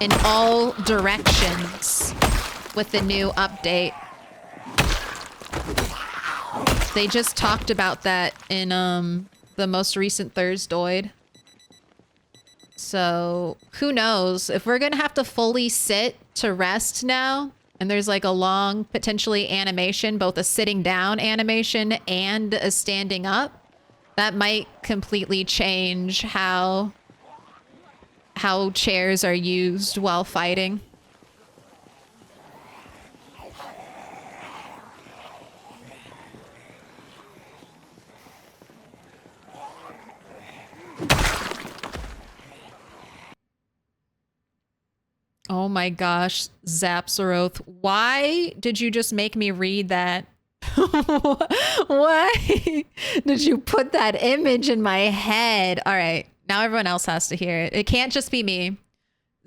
in all directions with the new update. They just talked about that in the most recent Thursdoid. So who knows? If we're going to have to fully sit to rest now, and there's like a long, potentially animation, both a sitting down animation and a standing up, that might completely change how chairs are used while fighting. Oh my gosh, Zapsaroth, why did you just make me read that? Why did you put that image in my head? All right, now everyone else has to hear it. It can't just be me.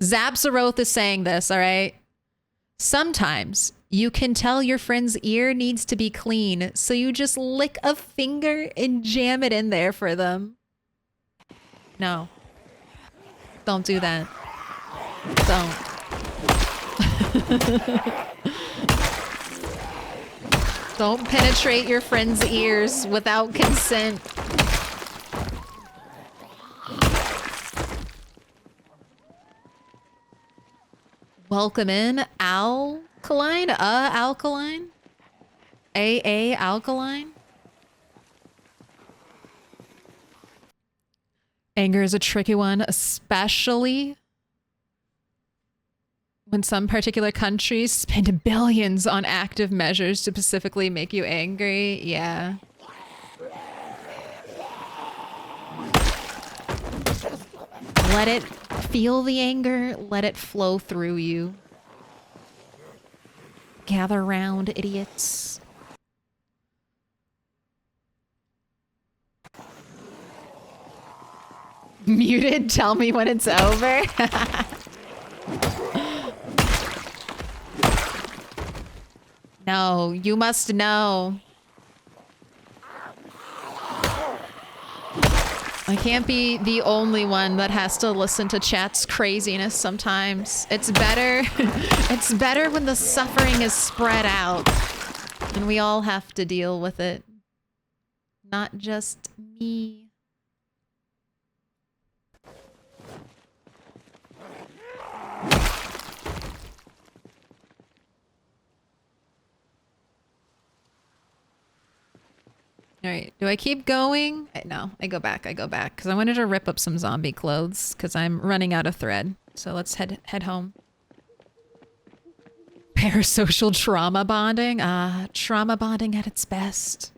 Zapsaroth is saying this, all right? Sometimes you can tell your friend's ear needs to be clean, so you just lick a finger and jam it in there for them. No. Don't do that. Don't. Don't penetrate your friend's ears without consent. Welcome in, Alkaline? Alkaline? AA Alkaline? Anger is a tricky one, especially when some particular countries spend billions on active measures to specifically make you angry. Yeah. Let it feel the anger. Let it flow through you. Gather round, idiots. Muted, tell me when it's over. No, you must know. I can't be the only one that has to listen to chat's craziness sometimes. It's better it's better when the suffering is spread out and we all have to deal with it. Not just me. All right, do I keep going? No, I go back, because I wanted to rip up some zombie clothes, because I'm running out of thread. So let's head home. Parasocial trauma bonding? Trauma bonding at its best.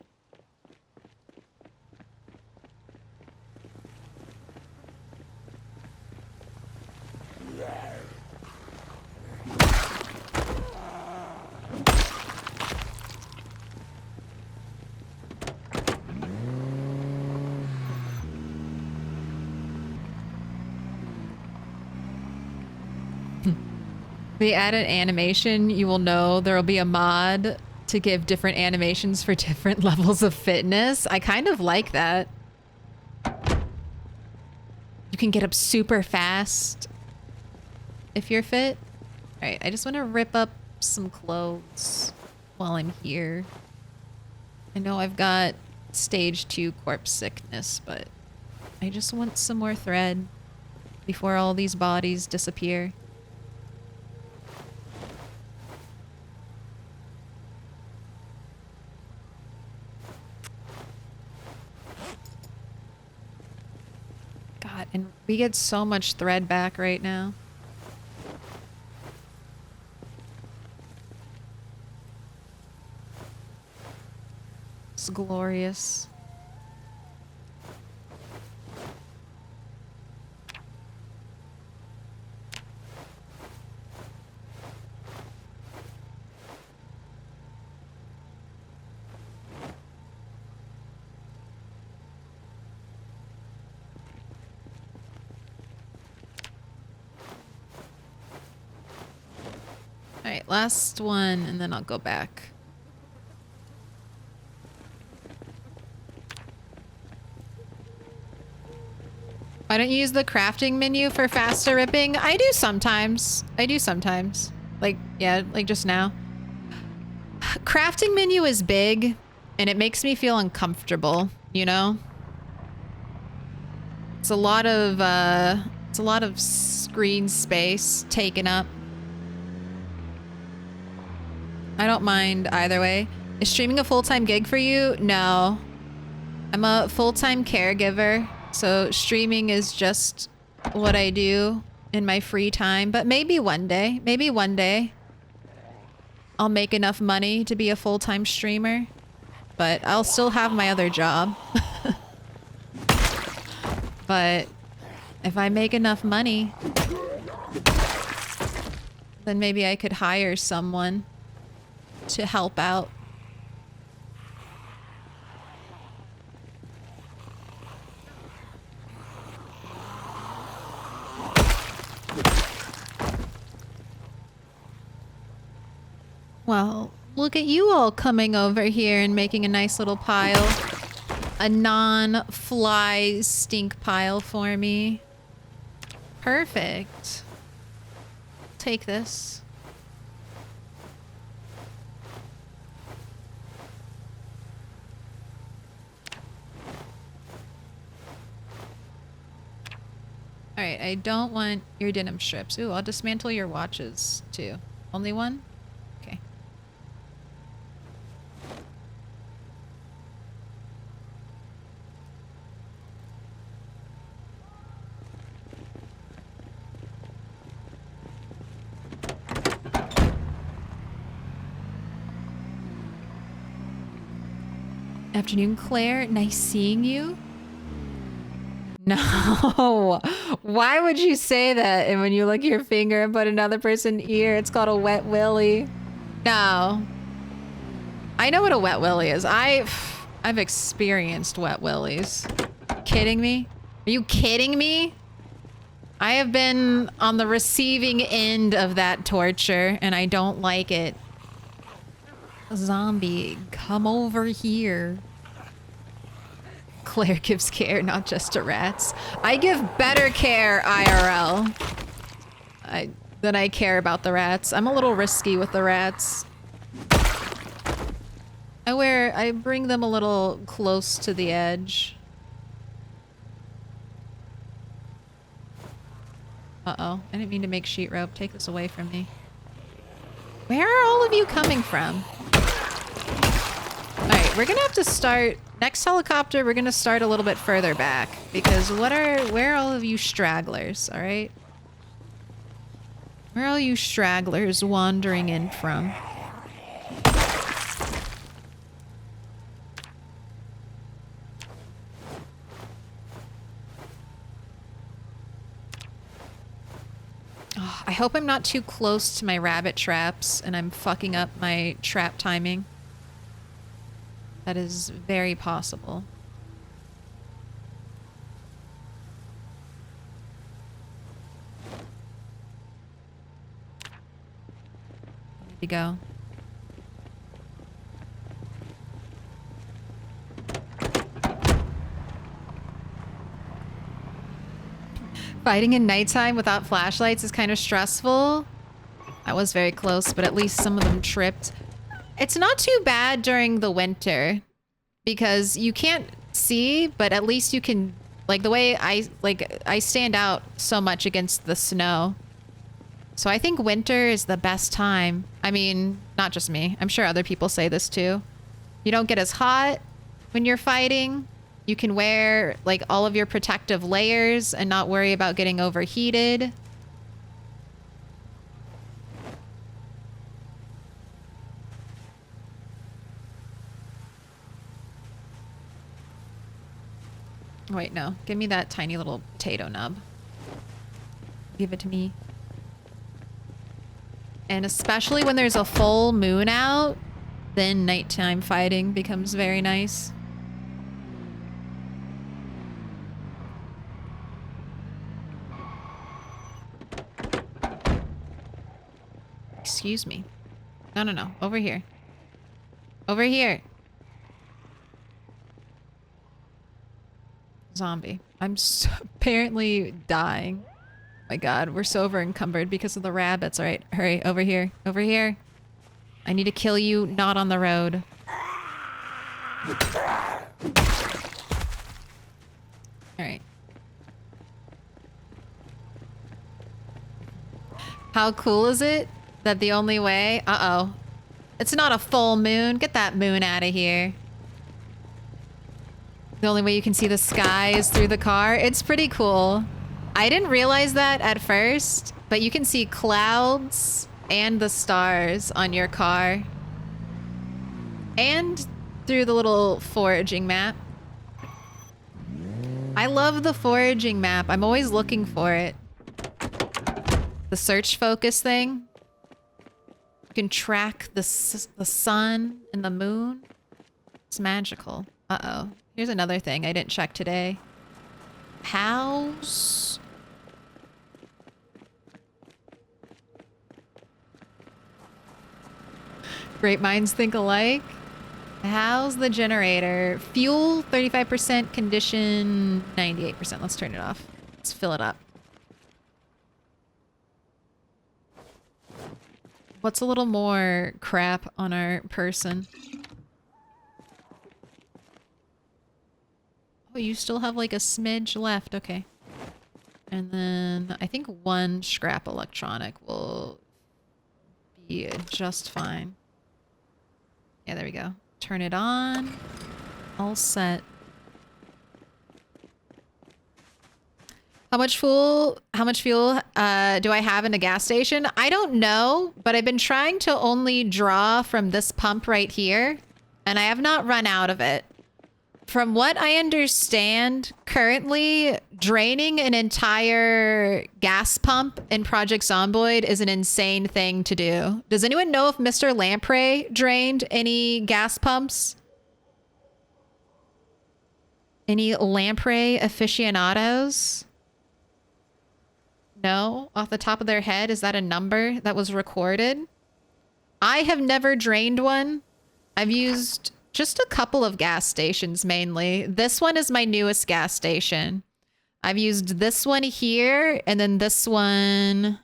They added animation, you will know there will be a mod to give different animations for different levels of fitness. I kind of like that. You can get up super fast if you're fit. All right, I just want to rip up some clothes while I'm here. I know I've got stage 2 corpse sickness, but I just want some more thread before all these bodies disappear. And we get so much thread back right now. It's glorious. Alright, last one, and then I'll go back. Why don't you use the crafting menu for faster ripping? I do sometimes. Like, yeah, like just now. Crafting menu is big, and it makes me feel uncomfortable, you know? It's a lot of screen space taken up. I don't mind either way. Is streaming a full-time gig for you? No. I'm a full-time caregiver, so streaming is just what I do in my free time. But maybe one day, I'll make enough money to be a full-time streamer. But I'll still have my other job. But if I make enough money, then maybe I could hire someone to help out. Well, look at you all coming over here and making a nice little pile. A non-fly stink pile for me. Perfect. Take this. Alright, I don't want your denim strips. Ooh, I'll dismantle your watches, too. Only one? Okay. Afternoon, Claire. Nice seeing you. No. Why would you say that? And when you lick your finger and put another person's ear, it's called a wet willy. No. I know what a wet willy is. I've experienced wet willies. Kidding me? Are you kidding me? I have been on the receiving end of that torture, and I don't like it. Zombie, come over here. Claire gives care, not just to rats. I give better care IRL than I care about the rats. I'm a little risky with the rats. I bring them a little close to the edge. Uh-oh, I didn't mean to make sheet rope. Take this away from me. Where are all of you coming from? All right, we're gonna have to start, next helicopter, we're gonna start a little bit further back because where are all of you stragglers, all right? Where are all you stragglers wandering in from? Oh, I hope I'm not too close to my rabbit traps and I'm fucking up my trap timing. That is very possible. There we go. Fighting in nighttime without flashlights is kind of stressful. I was very close, but at least some of them tripped. It's not too bad during the winter because you can't see, but at least you can, like the way I stand out so much against the snow. So I think winter is the best time. I mean, not just me. I'm sure other people say this too. You don't get as hot when you're fighting. You can wear like all of your protective layers and not worry about getting overheated. Wait, no. Give me that tiny little potato nub. Give it to me. And especially when there's a full moon out, then nighttime fighting becomes very nice. Excuse me. No, no, no. Over here. Over here. Zombie. I'm apparently dying. My god, we're so over encumbered because of the rabbits. Alright, hurry. Over here. Over here. I need to kill you, not on the road. Alright. How cool is it that the only way... Uh-oh. It's not a full moon. Get that moon out of here. The only way you can see the sky is through the car. It's pretty cool. I didn't realize that at first, but you can see clouds and the stars on your car. And through the little foraging map. I love the foraging map. I'm always looking for it. The search focus thing. You can track the sun and the moon. It's magical. Uh-oh. Here's another thing I didn't check today. House. Great minds think alike. How's the generator? Fuel 35%, condition 98%. Let's turn it off. Let's fill it up. What's a little more crap on our person? Oh, you still have like a smidge left. Okay. And then I think one scrap electronic will be just fine. Yeah, there we go. Turn it on. All set. How much fuel do I have in a gas station? I don't know, but I've been trying to only draw from this pump right here, and I have not run out of it. From what I understand, currently draining an entire gas pump in Project Zomboid is an insane thing to do. Does anyone know if Mr. Lamprey drained any gas pumps? Any Lamprey aficionados? No? Off the top of their head, is that a number that was recorded? I have never drained one. I've used Just a couple of gas stations mainly. This one is my newest gas station. I've used this one here and then this one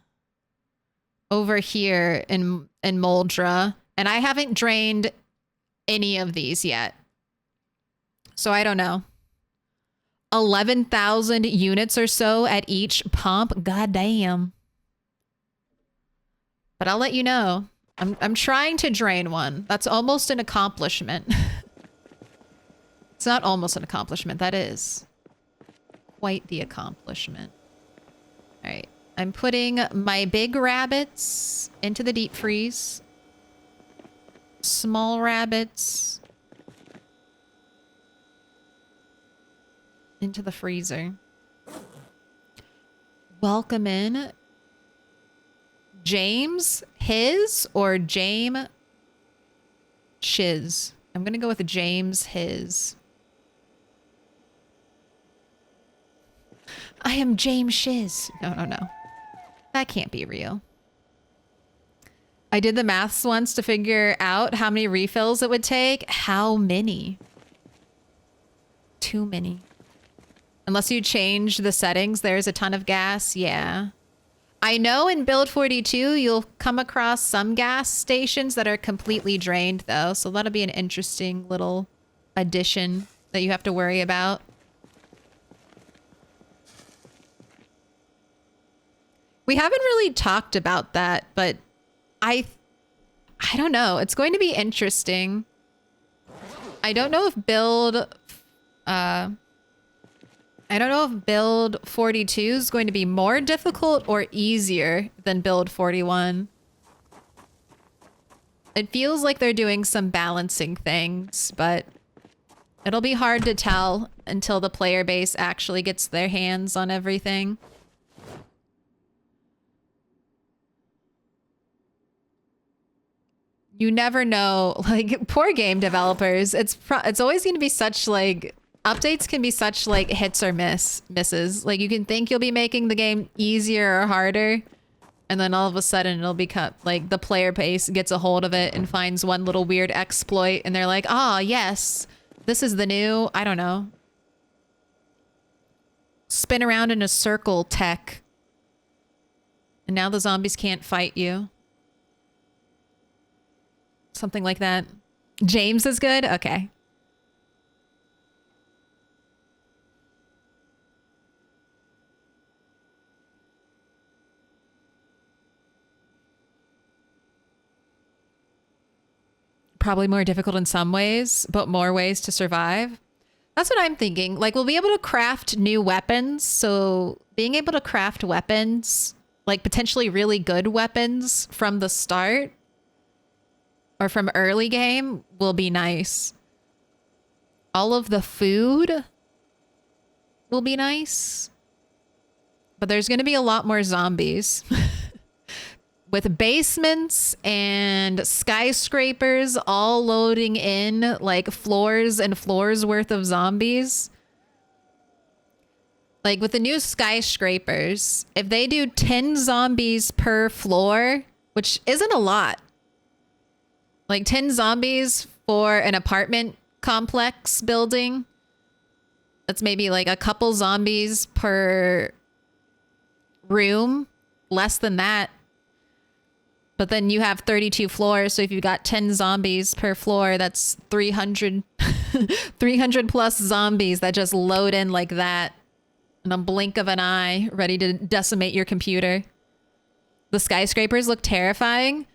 over here in Moldra. And I haven't drained any of these yet. So I don't know. 11,000 units or so at each pump. God damn. But I'll let you know. I'm trying to drain one. That's almost an accomplishment. It's not almost an accomplishment. That is quite the accomplishment. All right. I'm putting my big rabbits into the deep freeze. Small rabbits into the freezer. Welcome in. James, his, or James Shiz? I'm going to go with James, his. I am James Shiz. No. That can't be real. I did the maths once to figure out how many refills it would take. How many? Too many. Unless you change the settings, there's a ton of gas. Yeah. I know in Build 42, you'll come across some gas stations that are completely drained, though. So that'll be an interesting little addition that you have to worry about. We haven't really talked about that, but I don't know. It's going to be interesting. I don't know if build 42 is going to be more difficult or easier than build 41. It feels like they're doing some balancing things, but it'll be hard to tell until the player base actually gets their hands on everything. You never know, like, poor game developers. It's always going to be such, like, updates can be such, like, hits or misses. Like, you can think you'll be making the game easier or harder, and then all of a sudden it'll become, like, the player base gets a hold of it and finds one little weird exploit, and they're like, ah, yes, this is the new, I don't know, spin around in a circle tech. And now the zombies can't fight you. Something like that. James is good? Okay. Probably more difficult in some ways, but more ways to survive. That's what I'm thinking. Like, we'll be able to craft new weapons. So being able to craft weapons, like potentially really good weapons from the start, or from early game, will be nice. All of the food will be nice. But there's going to be a lot more zombies. With basements and skyscrapers all loading in, like, floors and floors worth of zombies. Like, with the new skyscrapers, if they do 10 zombies per floor, which isn't a lot, like 10 zombies for an apartment complex building. That's maybe like a couple zombies per room. Less than that. But then you have 32 floors. So if you got 10 zombies per floor, that's 300, 300 plus zombies that just load in like that in a blink of an eye, ready to decimate your computer. The skyscrapers look terrifying.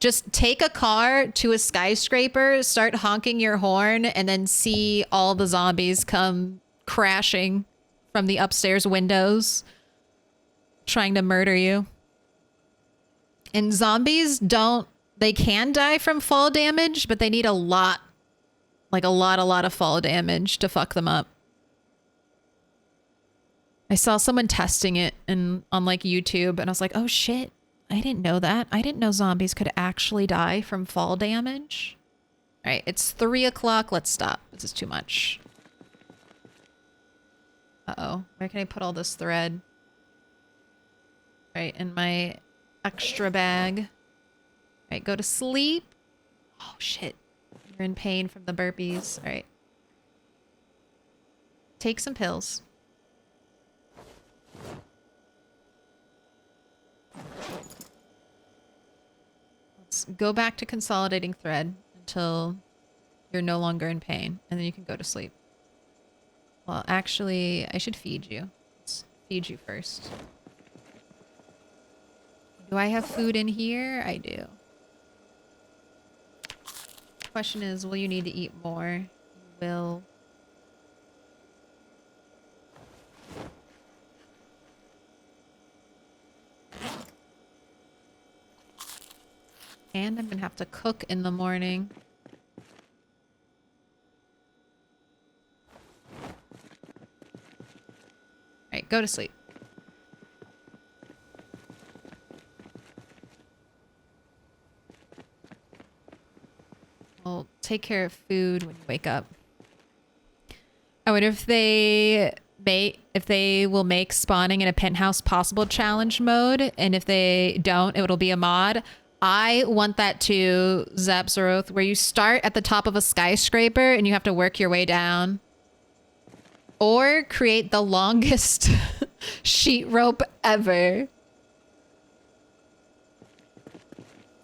Just take a car to a skyscraper, start honking your horn, and then see all the zombies come crashing from the upstairs windows, trying to murder you. And zombies they can die from fall damage, but they need a lot of fall damage to fuck them up. I saw someone testing it on like YouTube, and I was like, oh shit. I didn't know that. I didn't know zombies could actually die from fall damage. All right, it's 3 o'clock. Let's stop. This is too much. Uh-oh. Where can I put all this thread? All right, in my extra bag. All right, go to sleep. Oh, shit. You're in pain from the burpees. All right. Take some pills. Let's go back to consolidating thread until you're no longer in pain, and then you can go to sleep. Well, actually, I should feed you. Let's feed you first. Do I have food in here? I do. Question is, will you need to eat more? You will. And I'm gonna have to cook in the morning. Alright, go to sleep. We'll take care of food when you wake up. I wonder if they will make spawning in a penthouse possible challenge mode, and if they don't, it'll be a mod. I want that too, Zapzeroth, where you start at the top of a skyscraper and you have to work your way down. Or create the longest sheet rope ever.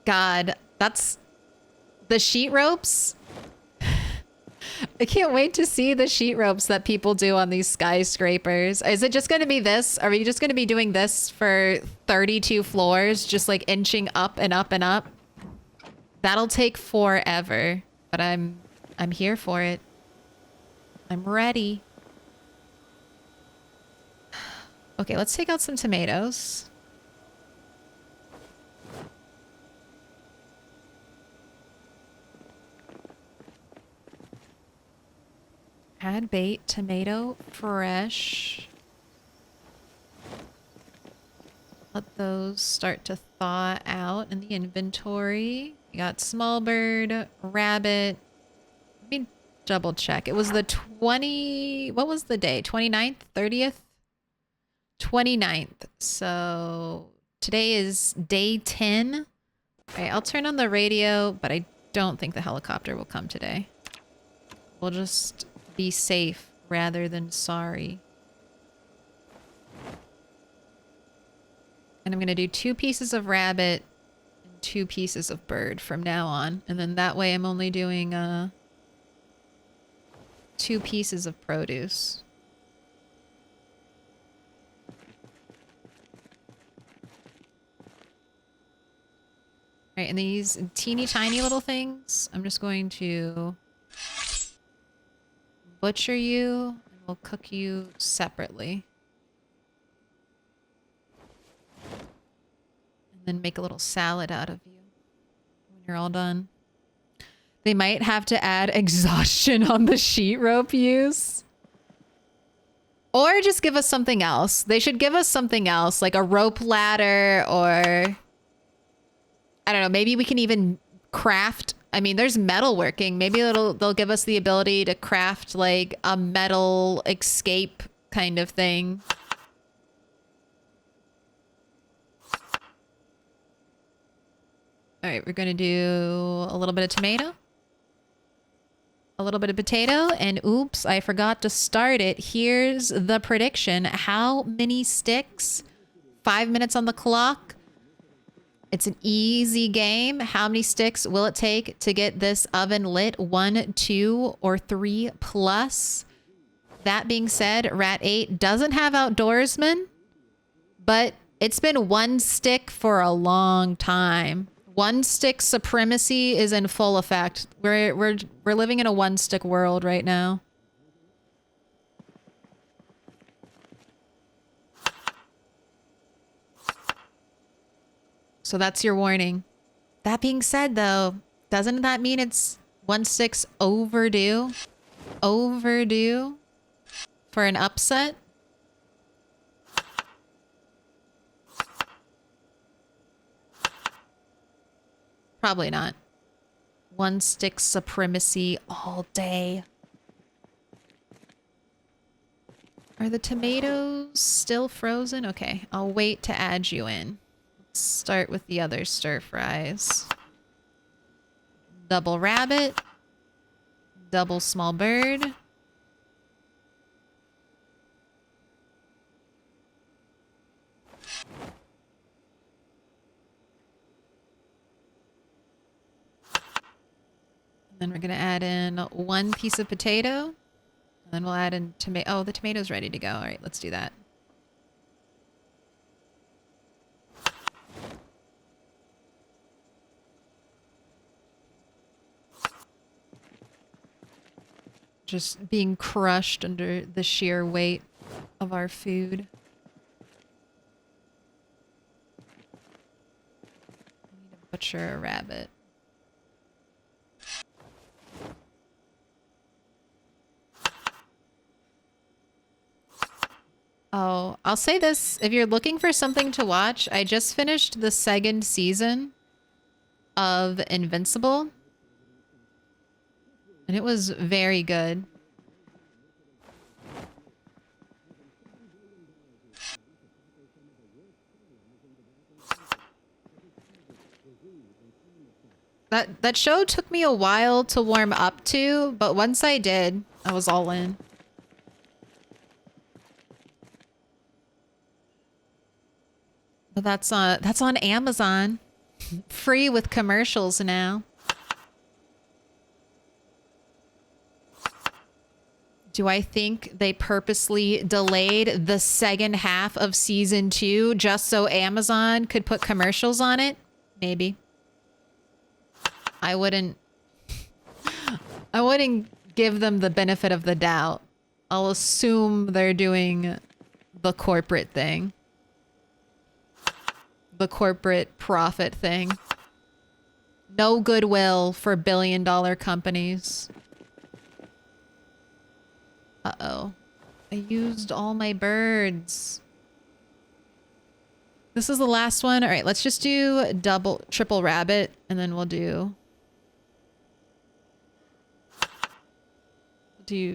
God, that's the sheet ropes. I can't wait to see the sheet ropes that people do on these skyscrapers. Is it just going to be this? Are we just going to be doing this for 32 floors, just like inching up and up and up? That'll take forever, but I'm here for it. I'm ready. Okay, let's take out some tomatoes. Add bait, tomato, fresh. Let those start to thaw out in the inventory. We got small bird, rabbit. Let me double check. It was the what was the day? 29th, 30th? 29th. So today is day 10. All right, I'll turn on the radio, but I don't think the helicopter will come today. We'll just be safe rather than sorry. And I'm going to do 2 pieces of rabbit and 2 pieces of bird from now on. And then that way I'm only doing 2 pieces of produce. All right, and these teeny tiny little things, I'm just going to butcher you, and we'll cook you separately. And then make a little salad out of you when you're all done. They might have to add exhaustion on the sheet rope use. Or just give us something else. They should give us something else, like a rope ladder, or I don't know, maybe we can even craft. I mean, there's metalworking. Maybe they'll give us the ability to craft like a metal escape kind of thing. All right, we're going to do a little bit of tomato, a little bit of potato, and oops, I forgot to start it. Here's the prediction. How many sticks? 5 minutes on the clock. It's an easy game. How many sticks will it take to get this oven lit? 1, 2, or 3 plus? That being said, Rat 8 doesn't have outdoorsman, but it's been 1 stick for a long time. 1 stick supremacy is in full effect. We're living in a 1 stick world right now. So that's your warning. That being said, though, doesn't that mean it's 1 stick's overdue? Overdue for an upset? Probably not. 1 stick supremacy all day. Are the tomatoes still frozen? Okay, I'll wait to add you in. Start with the other stir fries. Double rabbit. double small bird. Then we're gonna add in one piece of potato. And then we'll add in tomato. Oh, the tomato's ready to go. All right, let's do that. Just being crushed under the sheer weight of our food. I need to butcher a rabbit. Oh, I'll say this. If you're looking for something to watch, I just finished the second season of Invincible. And it was very good. That show took me a while to warm up to, but once I did, I was all in. But that's on Amazon. Free with commercials now. Do I think they purposely delayed the second half of season 2 just so Amazon could put commercials on it? Maybe. I wouldn't give them the benefit of the doubt. I'll assume they're doing the corporate thing. The corporate profit thing. No goodwill for billion-dollar companies. Uh-oh. I used all my birds. This is the last one. All right, let's just do triple rabbit, and then we'll do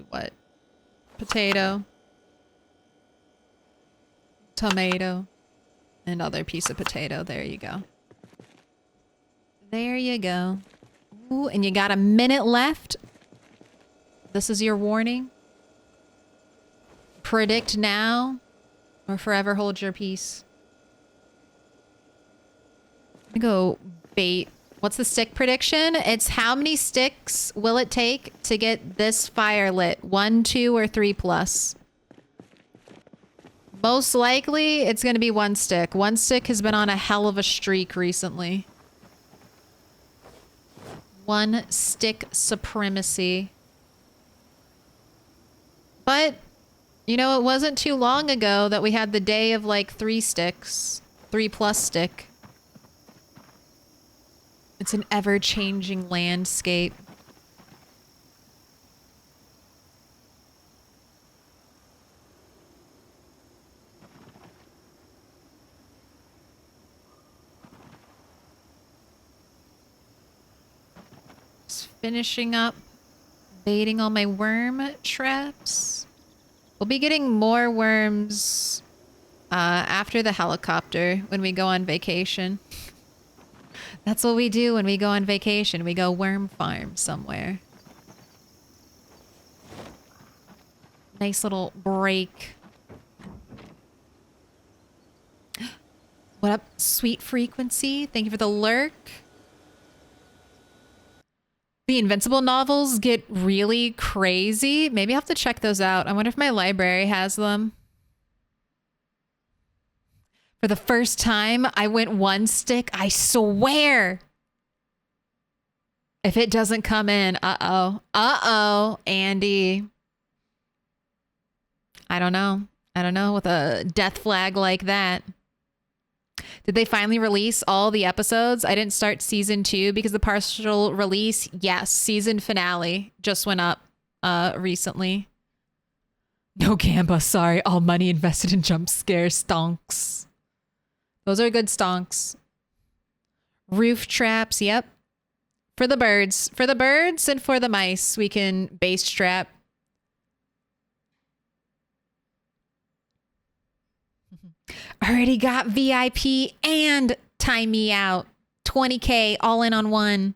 what? Potato. Tomato. Another piece of potato. There you go. There you go. Ooh, and you got a minute left. This is your warning. Predict now or forever hold your peace. I'm gonna go bait. What's the stick prediction? It's how many sticks will it take to get this fire lit? 1, 2, or 3 plus? Most likely, it's going to be 1 stick. 1 stick has been on a hell of a streak recently. 1 stick supremacy. But, you know, it wasn't too long ago that we had the day of like 3 sticks. 3 plus stick. It's an ever-changing landscape. Just finishing up baiting all my worm traps. We'll be getting more worms after the helicopter when we go on vacation. That's what we do when we go on vacation. We go worm farm somewhere. Nice little break. What up, Sweet Frequency? Thank you for the lurk. The Invincible novels get really crazy. Maybe I'll have to check those out. I wonder if my library has them. For the first time, I went 1 stick. I swear. If it doesn't come in, uh-oh. Uh-oh, Andy. I don't know. I don't know with a death flag like that. Did they finally release all the episodes? I didn't start season 2 because the partial release, yes, season finale just went up recently. No Gamba, sorry. All money invested in jump scare stonks. Those are good stonks. Roof traps, yep. For the birds. For the birds and for the mice, we can base trap. Already got VIP and time me out. 20K all in on one.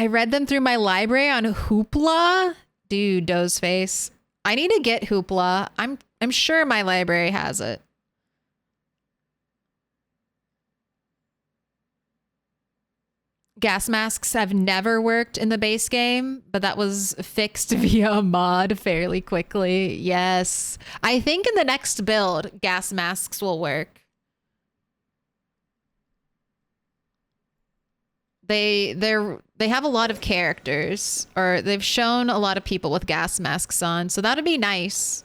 I read them through my library on Hoopla. Dude, Dozeface. I need to get Hoopla. I'm sure my library has it. Gas masks have never worked in the base game, but that was fixed via a mod fairly quickly. Yes. I think in the next build, gas masks will work. They have a lot of characters, or they've shown a lot of people with gas masks on, so that'd be nice.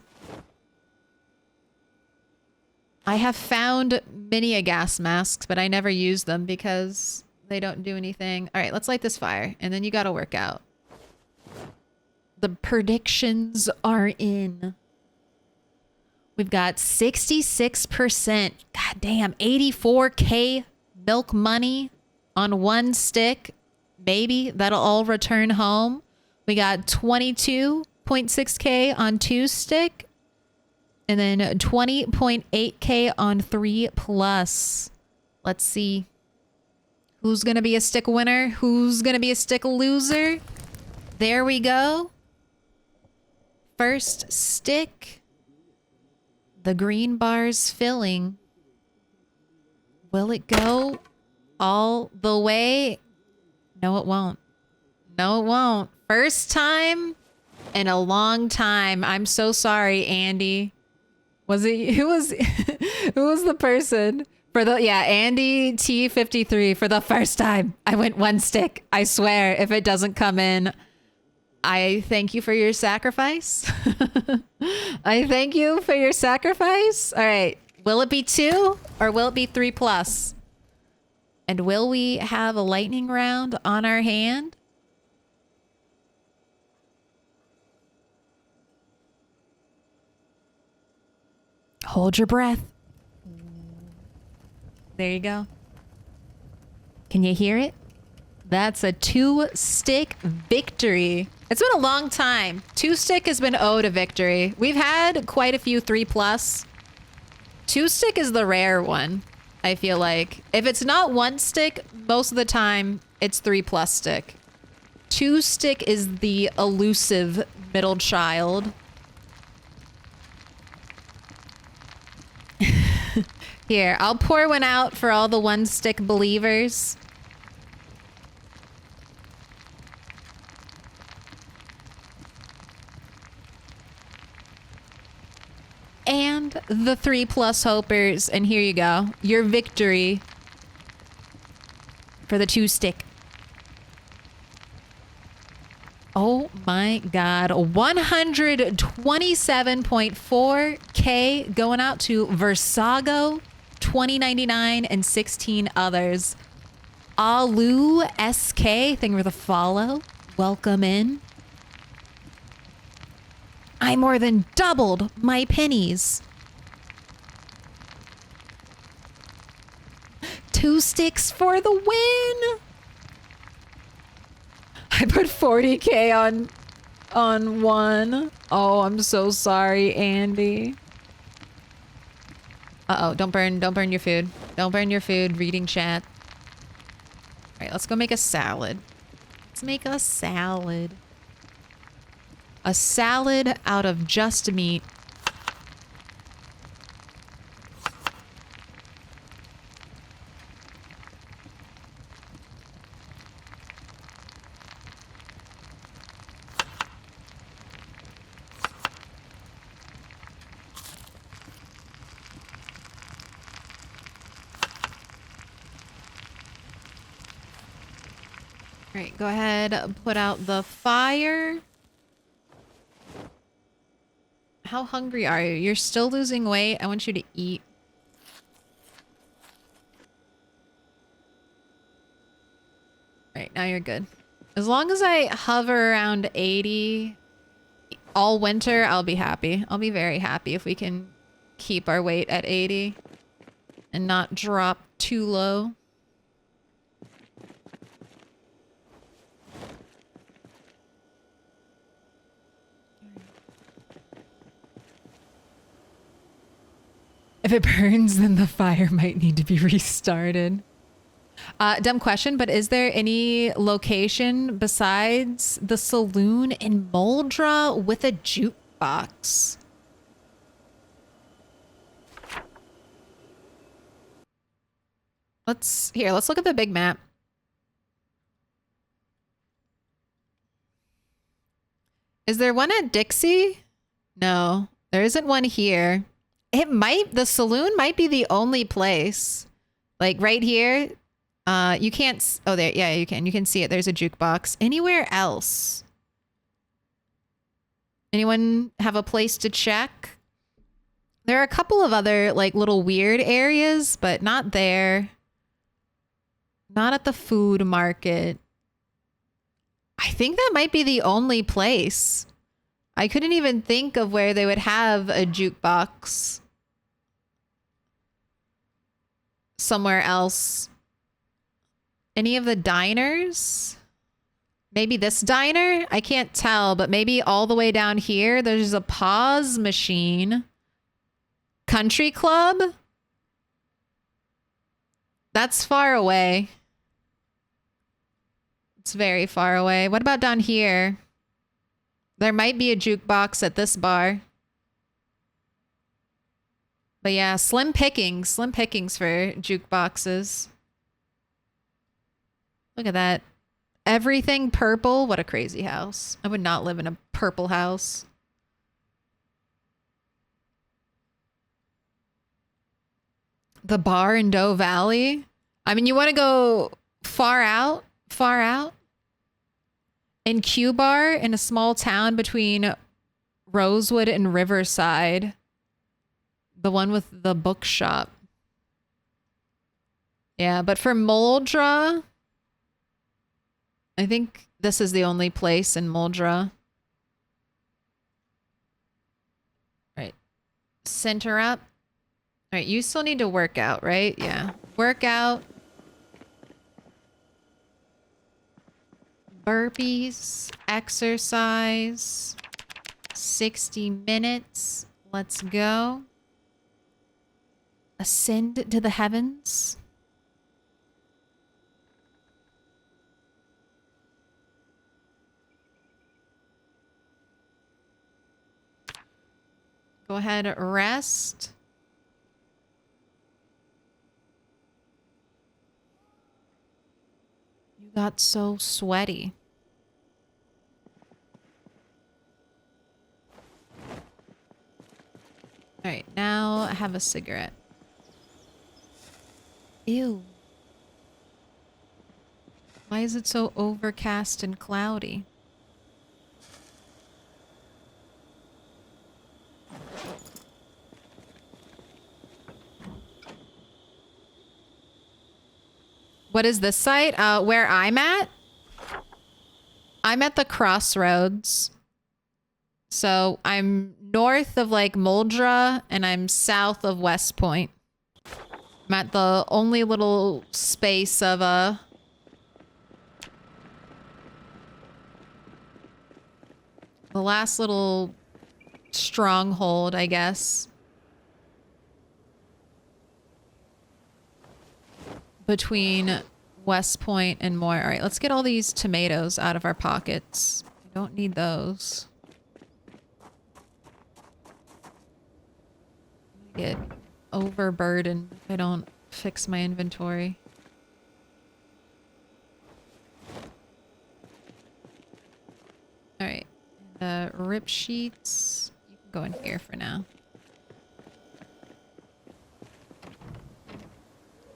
I have found many gas masks, but I never use them because they don't do anything. All right, let's light this fire, and then you gotta work out. The predictions are in. We've got 66%. God damn, 84K milk money on one stick. Maybe that'll all return home. We got 22.6K on 2 stick. And then 20.8K on 3+. Let's see. Who's going to be a stick winner? Who's going to be a stick loser? There we go. First stick. The green bar's filling. Will it go all the way? No, it won't. No, it won't. First time in a long time. I'm so sorry, Andy. Was it who was the person? Andy T53 for the first time. I went 1 stick. I swear, if it doesn't come in, I thank you for your sacrifice. I thank you for your sacrifice. All right. Will it be 2 or will it be 3+? And will we have a lightning round on our hand? Hold your breath. There you go. Can you hear it? That's a 2-stick victory. It's been a long time. 2-stick has been owed a victory. We've had quite a few 3+. 2-stick is the rare one, I feel like. If it's not 1 stick, most of the time it's 3+ stick. 2-stick is the elusive middle child. Here, I'll pour one out for all the 1-stick believers. And the 3+ hopers. And here you go. Your victory for the 2-stick. Oh my God. 127.4K going out to Versago, 2099, and 16 others. Alu SK, thank you for the follow. Welcome in. I more than doubled my pennies. 2 sticks for the win. I put 40K on 1. Oh, I'm so sorry, Andy. Uh-oh, don't burn your food. Don't burn your food reading chat. All right, let's go make a salad. Let's make a salad. A salad out of just meat. All right, go ahead, put out the fire. How hungry are you? You're still losing weight. I want you to eat. All right, now you're good. As long as I hover around 80 all winter, I'll be happy. I'll be very happy if we can keep our weight at 80 and not drop too low. If it burns, then the fire might need to be restarted. Dumb question, but is there any location besides the saloon in Moldra with a jukebox? Let's look at the big map. Is there one at Dixie? No, there isn't one here. The saloon might be the only place. Like right here. You can't, oh there, yeah, you can. You can see it. There's a jukebox. Anywhere else? Anyone have a place to check? There are a couple of other like little weird areas, but not there. Not at the food market. I think that might be the only place. I couldn't even think of where they would have a jukebox somewhere else. Any of the diners? Maybe this diner? I can't tell, but maybe all the way down here, there's a pause machine. Country club? That's far away. It's very far away. What about down here? There might be a jukebox at this bar. But yeah, slim pickings for jukeboxes. Look at that. Everything purple. What a crazy house. I would not live in a purple house. The bar in Doe Valley. I mean, you want to go far out? Far out? In Q Bar in a small town between Rosewood and Riverside. The one with the bookshop. Yeah, but for Moldra, I think this is the only place in Moldra. Right. Center up. All right, you still need to work out, right? Yeah. Work out. Burpees, exercise, 60 minutes. Let's go. Ascend to the heavens. Go ahead, rest. You got so sweaty. All right, now I have a cigarette. Ew. Why is it so overcast and cloudy? What is this site? Where I'm at? I'm at the crossroads. So I'm north of like Moldra and I'm south of West Point. I'm at the only little space of the last little stronghold, I guess. Between West Point and more. All right, let's get all these tomatoes out of our pockets. We don't need those. I get overburdened if I don't fix my inventory. All right, the rip sheets. You can go in here for now.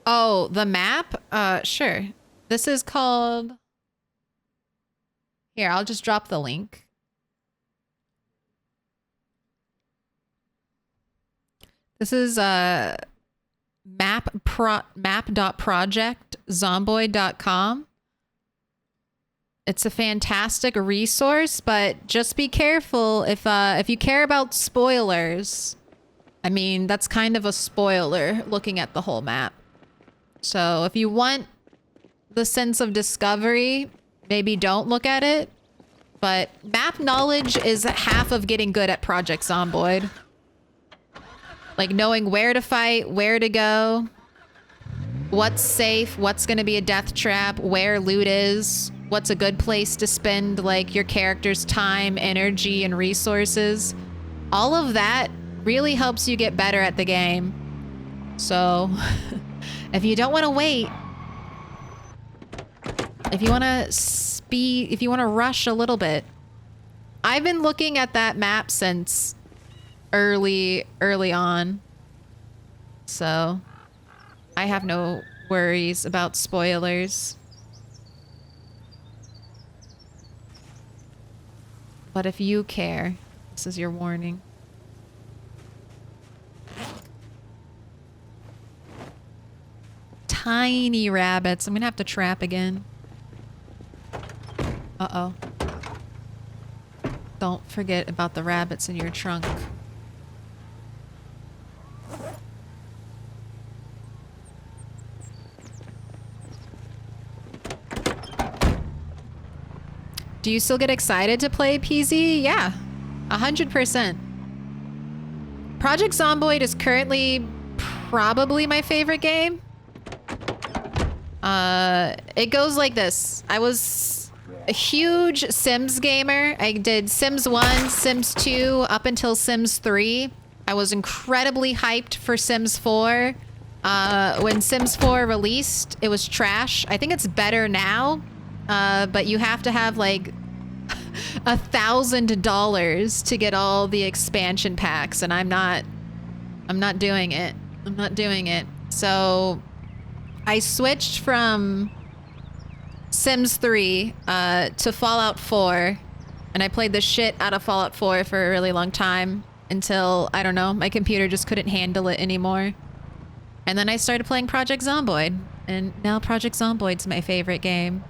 Oh, the map? Sure. This is called... Here, I'll just drop the link. This is map.project.zomboid.com. It's a fantastic resource, but just be careful if you care about spoilers. I mean, that's kind of a spoiler looking at the whole map. So if you want the sense of discovery, maybe don't look at it. But map knowledge is half of getting good at Project Zomboid. Like knowing where to fight, where to go. what's safe, what's gonna be a death trap, where loot is, what's a good place to spend like your character's time, energy, and resources. All of that really helps you get better at the game. So if you don't want to wait, if you want to speed, if you want to rush a little bit, I've been looking at that map since early on. So I have no worries about spoilers. But if you care, this is your warning. Tiny rabbits. I'm gonna have to trap again. Uh-oh. Don't forget about the rabbits in your trunk. Do you still get excited to play PZ? Yeah, 100%. Project Zomboid is currently probably my favorite game. It goes like this. I was a huge Sims gamer. I did Sims 1, Sims 2, up until Sims 3. I was incredibly hyped for Sims 4. When Sims 4 released, it was trash. I think it's better now, but you have to have like $1,000 to get all the expansion packs, and I'm not doing it. I'm not doing it. So I switched from Sims 3 to Fallout 4, and I played the shit out of Fallout 4 for a really long time until, I don't know, my computer just couldn't handle it anymore. And then I started playing Project Zomboid, and now Project Zomboid's my favorite game.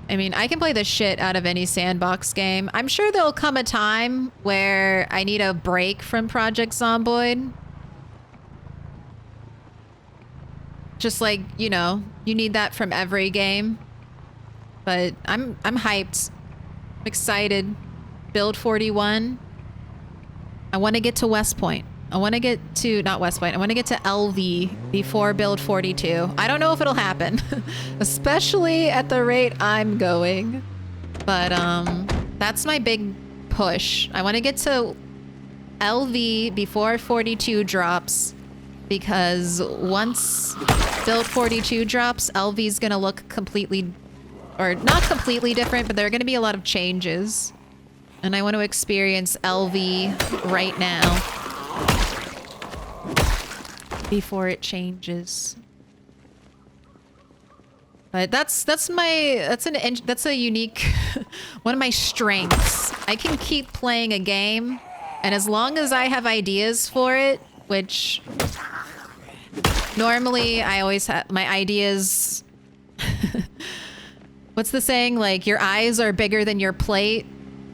I mean, I can play the shit out of any sandbox game. I'm sure there'll come a time where I need a break from Project Zomboid. Just like, you know, you need that from every game. But I'm hyped. I'm excited. Build 41. I want to get to West Point. I want to get to, not West Point, I want to get to LV before build 42. I don't know if it'll happen, especially at the rate I'm going. But that's my big push. I want to get to LV before 42 drops, because once build 42 drops, LV's going to look completely, or not completely different, but there are going to be a lot of changes. And I want to experience LV right now before it changes. But that's a unique one of my strengths. I can keep playing a game, and as long as I have ideas for it, which normally I always have my ideas. What's the saying? Like, your eyes are bigger than your plate.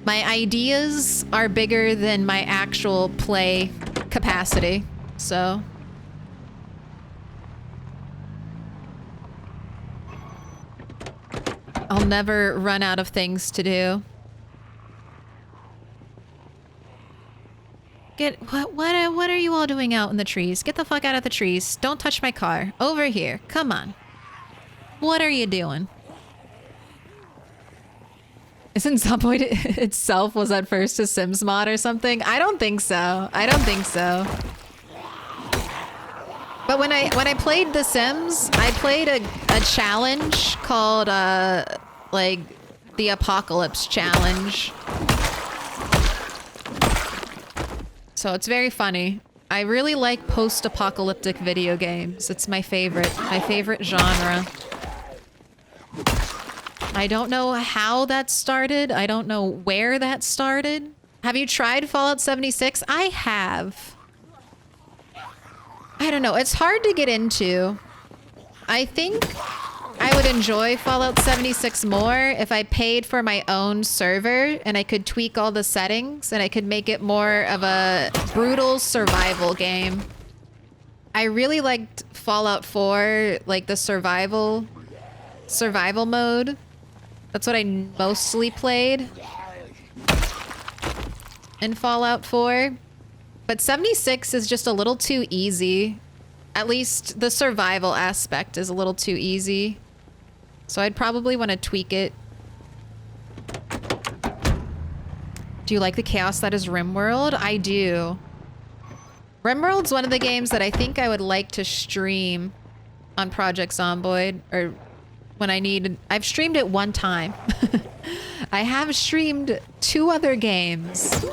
My ideas are bigger than my actual play capacity. So I'll never run out of things to do. What are you all doing out in the trees? Get the fuck out of the trees. Don't touch my car. Over here. Come on. What are you doing? Isn't Zomboid itself was at first a Sims mod or something? I don't think so. I don't think so. But when I played The Sims, I played a challenge called like the Apocalypse Challenge. So it's very funny. I really like post-apocalyptic video games. It's my favorite genre. I don't know how that started. I don't know where that started. Have you tried Fallout 76? I have. I don't know. It's hard to get into. I think I would enjoy Fallout 76 more if I paid for my own server and I could tweak all the settings and I could make it more of a brutal survival game. I really liked Fallout 4, like the survival mode. That's what I mostly played in Fallout 4. But 76 is just a little too easy. At least the survival aspect is a little too easy. So I'd probably want to tweak it. Do you like the chaos that is RimWorld? I do. RimWorld's one of the games that I think I would like to stream on Project Zomboid, or when I need. I've streamed it one time. I have streamed 2 other games.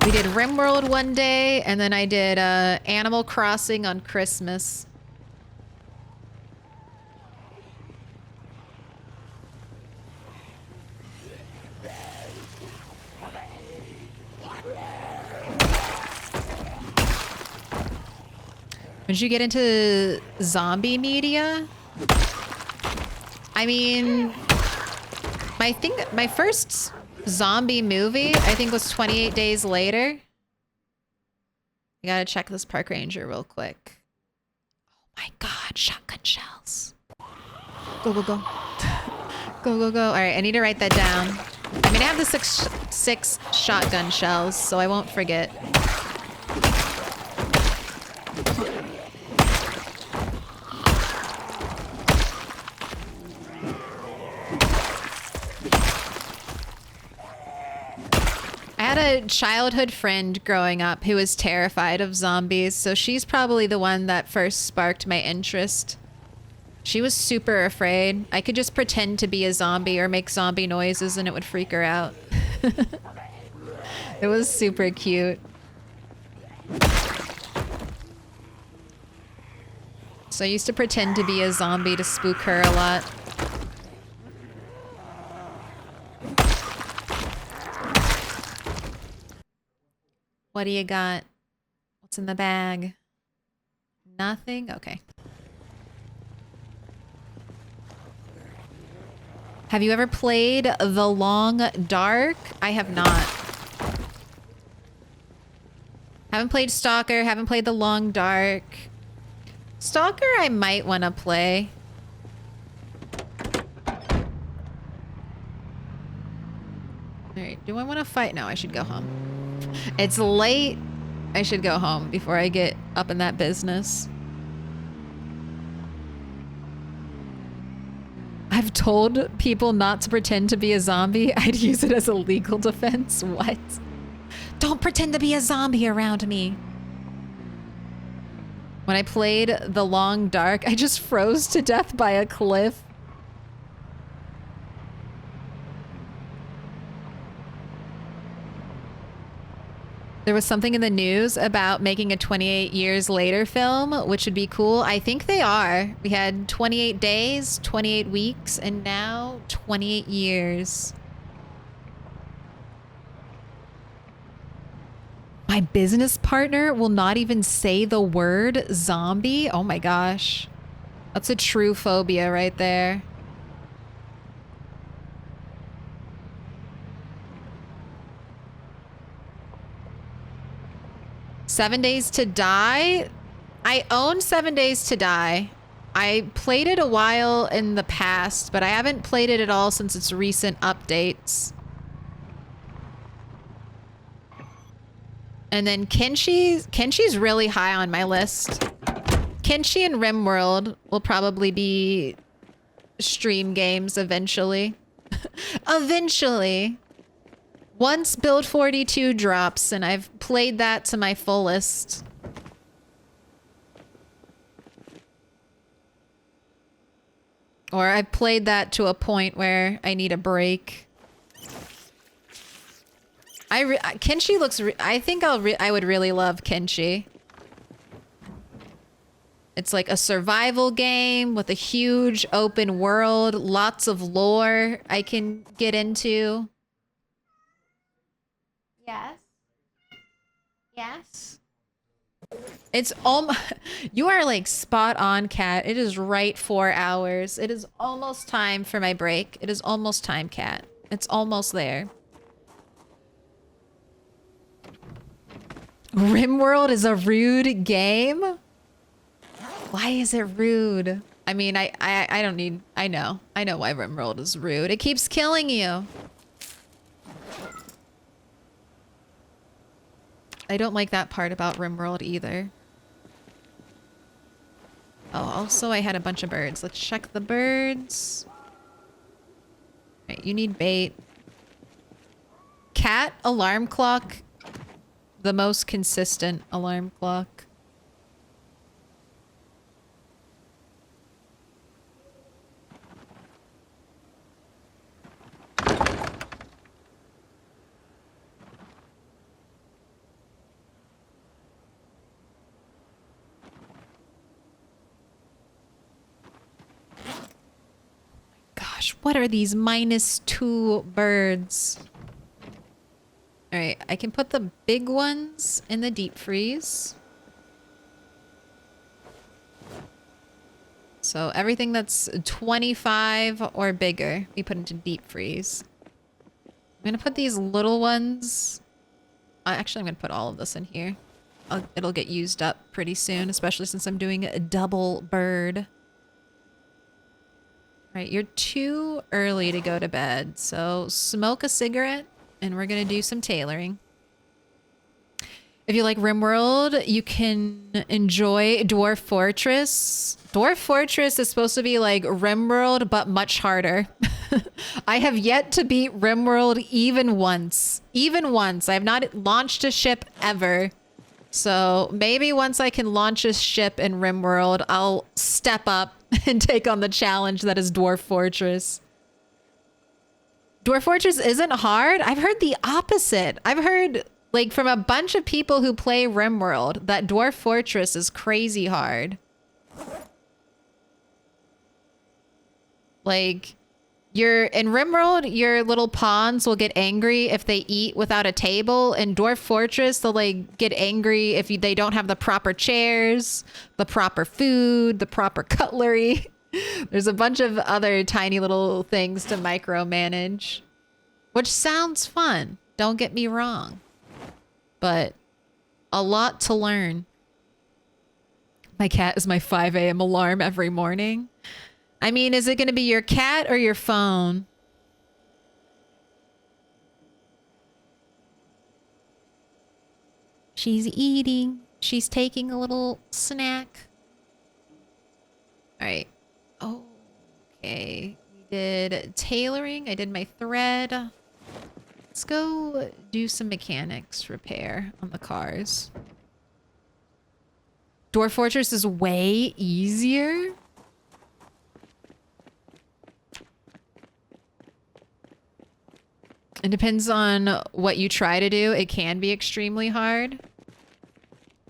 We did RimWorld one day, and then I did Animal Crossing on Christmas. When did you get into zombie media? I mean, my first zombie movie, I think, was 28 Days Later. I gotta check this park ranger real quick. Oh my god, shotgun shells. Go, go, go. Go, go, go. All right, I need to write that down. I mean, I have the six shotgun shells, so I won't forget. I had a childhood friend growing up who was terrified of zombies, so she's probably the one that first sparked my interest. She was super afraid. I could just pretend to be a zombie or make zombie noises and it would freak her out. It was super cute. So I used to pretend to be a zombie to spook her a lot. What do you got? What's in the bag? Nothing? Okay. Have you ever played The Long Dark? I have not. Haven't played Stalker, haven't played The Long Dark. Stalker I might want to play. Alright, do I want to fight? No, I should go home. It's late. I should go home before I get up in that business. I've told people not to pretend to be a zombie. I'd use it as a legal defense. What? Don't pretend to be a zombie around me. When I played The Long Dark, I just froze to death by a cliff. There was something in the news about making a 28 years later film, which would be cool. I think they are. We had 28 days, 28 weeks, and now 28 years. My business partner will not even say the word zombie. Oh my gosh. That's a true phobia right there. Seven Days to Die? I own 7 Days to Die. I played it a while in the past, but I haven't played it at all since its recent updates. And then Kenshi's really high on my list. Kenshi and RimWorld will probably be stream games eventually. Eventually. Once Build 42 drops and I've played that to my fullest. Or I've played that to a point where I need a break. Kenshi looks... I think I would really love Kenshi. It's like a survival game with a huge open world, lots of lore I can get into. Yes. Yes. It's almost... You are like spot on, Cat. It is right 4 hours. It is almost time for my break. It is almost time, Cat. It's almost there. RimWorld is a rude game? Why is it rude? I mean, I don't need... I know why RimWorld is rude. It keeps killing you. I don't like that part about RimWorld either. Oh, also I had a bunch of birds. Let's check the birds. Right, you need bait. Cat alarm clock. The most consistent alarm clock. Gosh, what are these -2 birds? Alright, I can put the big ones in the deep freeze. So everything that's 25 or bigger, we put into deep freeze. I'm gonna put these little ones... actually, I'm gonna put all of this in here. It'll get used up pretty soon, especially since I'm doing a double bird. Right, you're too early to go to bed, so smoke a cigarette and we're gonna do some tailoring. If you like RimWorld, you can enjoy Dwarf Fortress. Dwarf Fortress is supposed to be like RimWorld, but much harder. I have yet to beat RimWorld even once. Even once. I have not launched a ship ever. So maybe once I can launch a ship in RimWorld, I'll step up and take on the challenge that is Dwarf Fortress. Dwarf Fortress isn't hard? I've heard the opposite. I've heard, like, from a bunch of people who play RimWorld that Dwarf Fortress is crazy hard. Like, in RimWorld, your little pawns will get angry if they eat without a table. In Dwarf Fortress, they'll like get angry if they don't have the proper chairs, the proper food, the proper cutlery. There's a bunch of other tiny little things to micromanage, which sounds fun. Don't get me wrong, but a lot to learn. My cat is my 5 a.m. alarm every morning. I mean, is it going to be your cat or your phone? She's eating. She's taking a little snack. All right. Oh, okay. We did tailoring. I did my thread. Let's go do some mechanics repair on the cars. Dwarf Fortress is way easier. It depends on what you try to do. It can be extremely hard.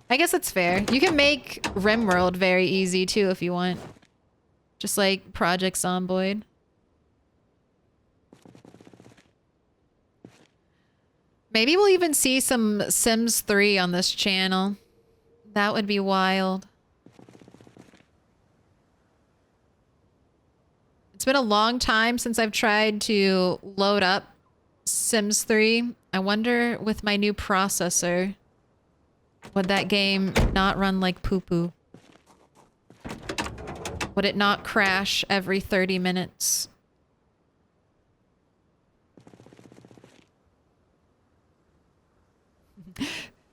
I guess that's fair. You can make RimWorld very easy too if you want. Just like Project Zomboid. Maybe we'll even see some Sims 3 on this channel. That would be wild. It's been a long time since I've tried to load up Sims 3. I wonder with my new processor, would that game not run like poo-poo? Would it not crash every 30 minutes?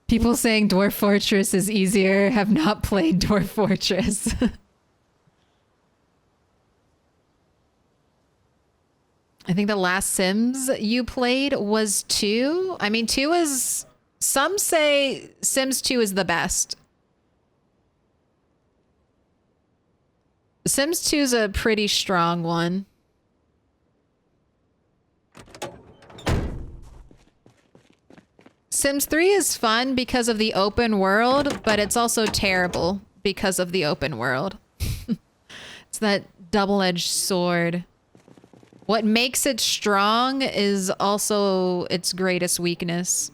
People saying Dwarf Fortress is easier have not played Dwarf Fortress. I think the last Sims you played was 2. I mean, 2 is... Some say Sims 2 is the best. Sims 2 is a pretty strong one. Sims 3 is fun because of the open world, but it's also terrible because of the open world. It's that double-edged sword. What makes it strong is also its greatest weakness.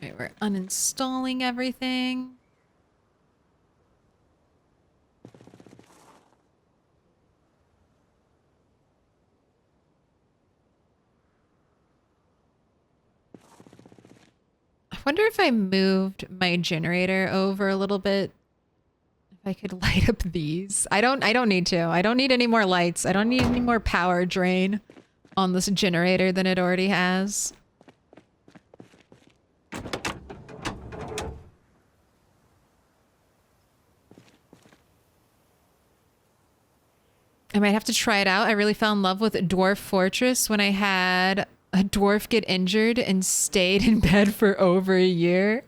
Right, we're uninstalling everything. wonder if I moved my generator over a little bit, if I could light up these. I don't need to. I don't need any more lights. I don't need any more power drain on this generator than it already has. I might have to try it out. I really fell in love with Dwarf Fortress when I had a dwarf get injured and stayed in bed for over a year.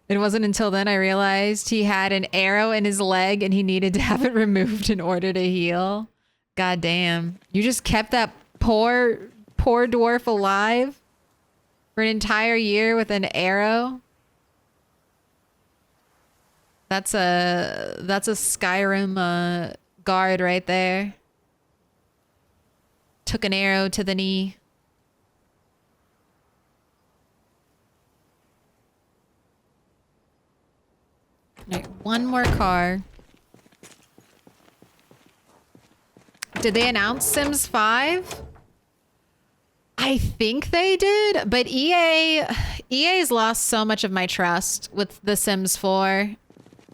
It wasn't until then I realized he had an arrow in his leg and he needed to have it removed in order to heal. God damn. You just kept that poor dwarf alive for an entire year with an arrow? That's a Skyrim guard right there. Took an arrow to the knee. All right, one more car. Did they announce Sims 5? I think they did, but EA's lost so much of my trust with The Sims 4,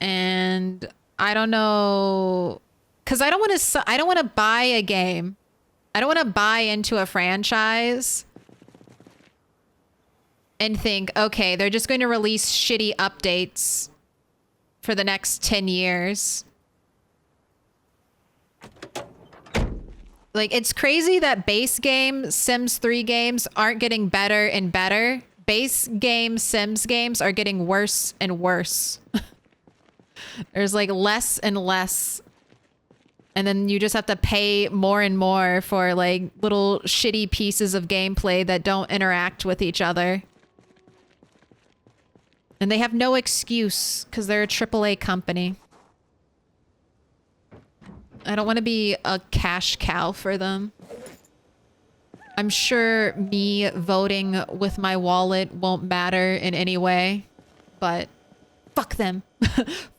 and I don't know, because I don't want to buy a game. I don't want to buy into a franchise and think, okay, they're just going to release shitty updates for the next 10 years. Like, it's crazy that base game Sims 3 games aren't getting better and better. Base game Sims games are getting worse and worse. There's like less and less. And then you just have to pay more and more for like little shitty pieces of gameplay that don't interact with each other. And they have no excuse because they're a AAA company. I don't want to be a cash cow for them. I'm sure me voting with my wallet won't matter in any way, but fuck them.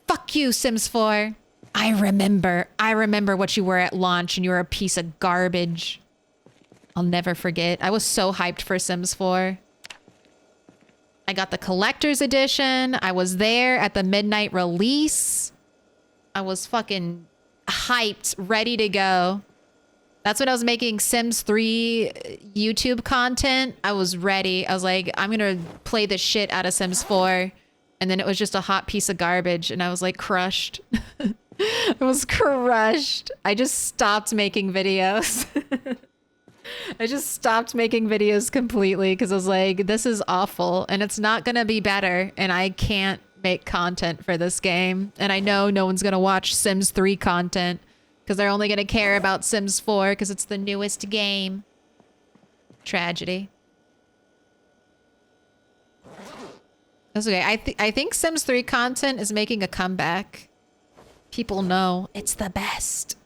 Fuck you, Sims 4. I remember what you were at launch and you were a piece of garbage. I'll never forget. I was so hyped for Sims 4. I got the collector's edition. I was there at the midnight release. I was fucking hyped, ready to go. That's when I was making Sims 3 YouTube content. I was ready. I was like, I'm gonna play the shit out of Sims 4. And then it was just a hot piece of garbage and I was like crushed. I was crushed. I just stopped making videos. I just stopped making videos completely because I was like, this is awful and it's not gonna be better and I can't make content for this game. And I know no one's gonna watch Sims 3 content because they're only gonna care about Sims 4 because it's the newest game. Tragedy. That's okay. I think Sims 3 content is making a comeback. People know it's the best.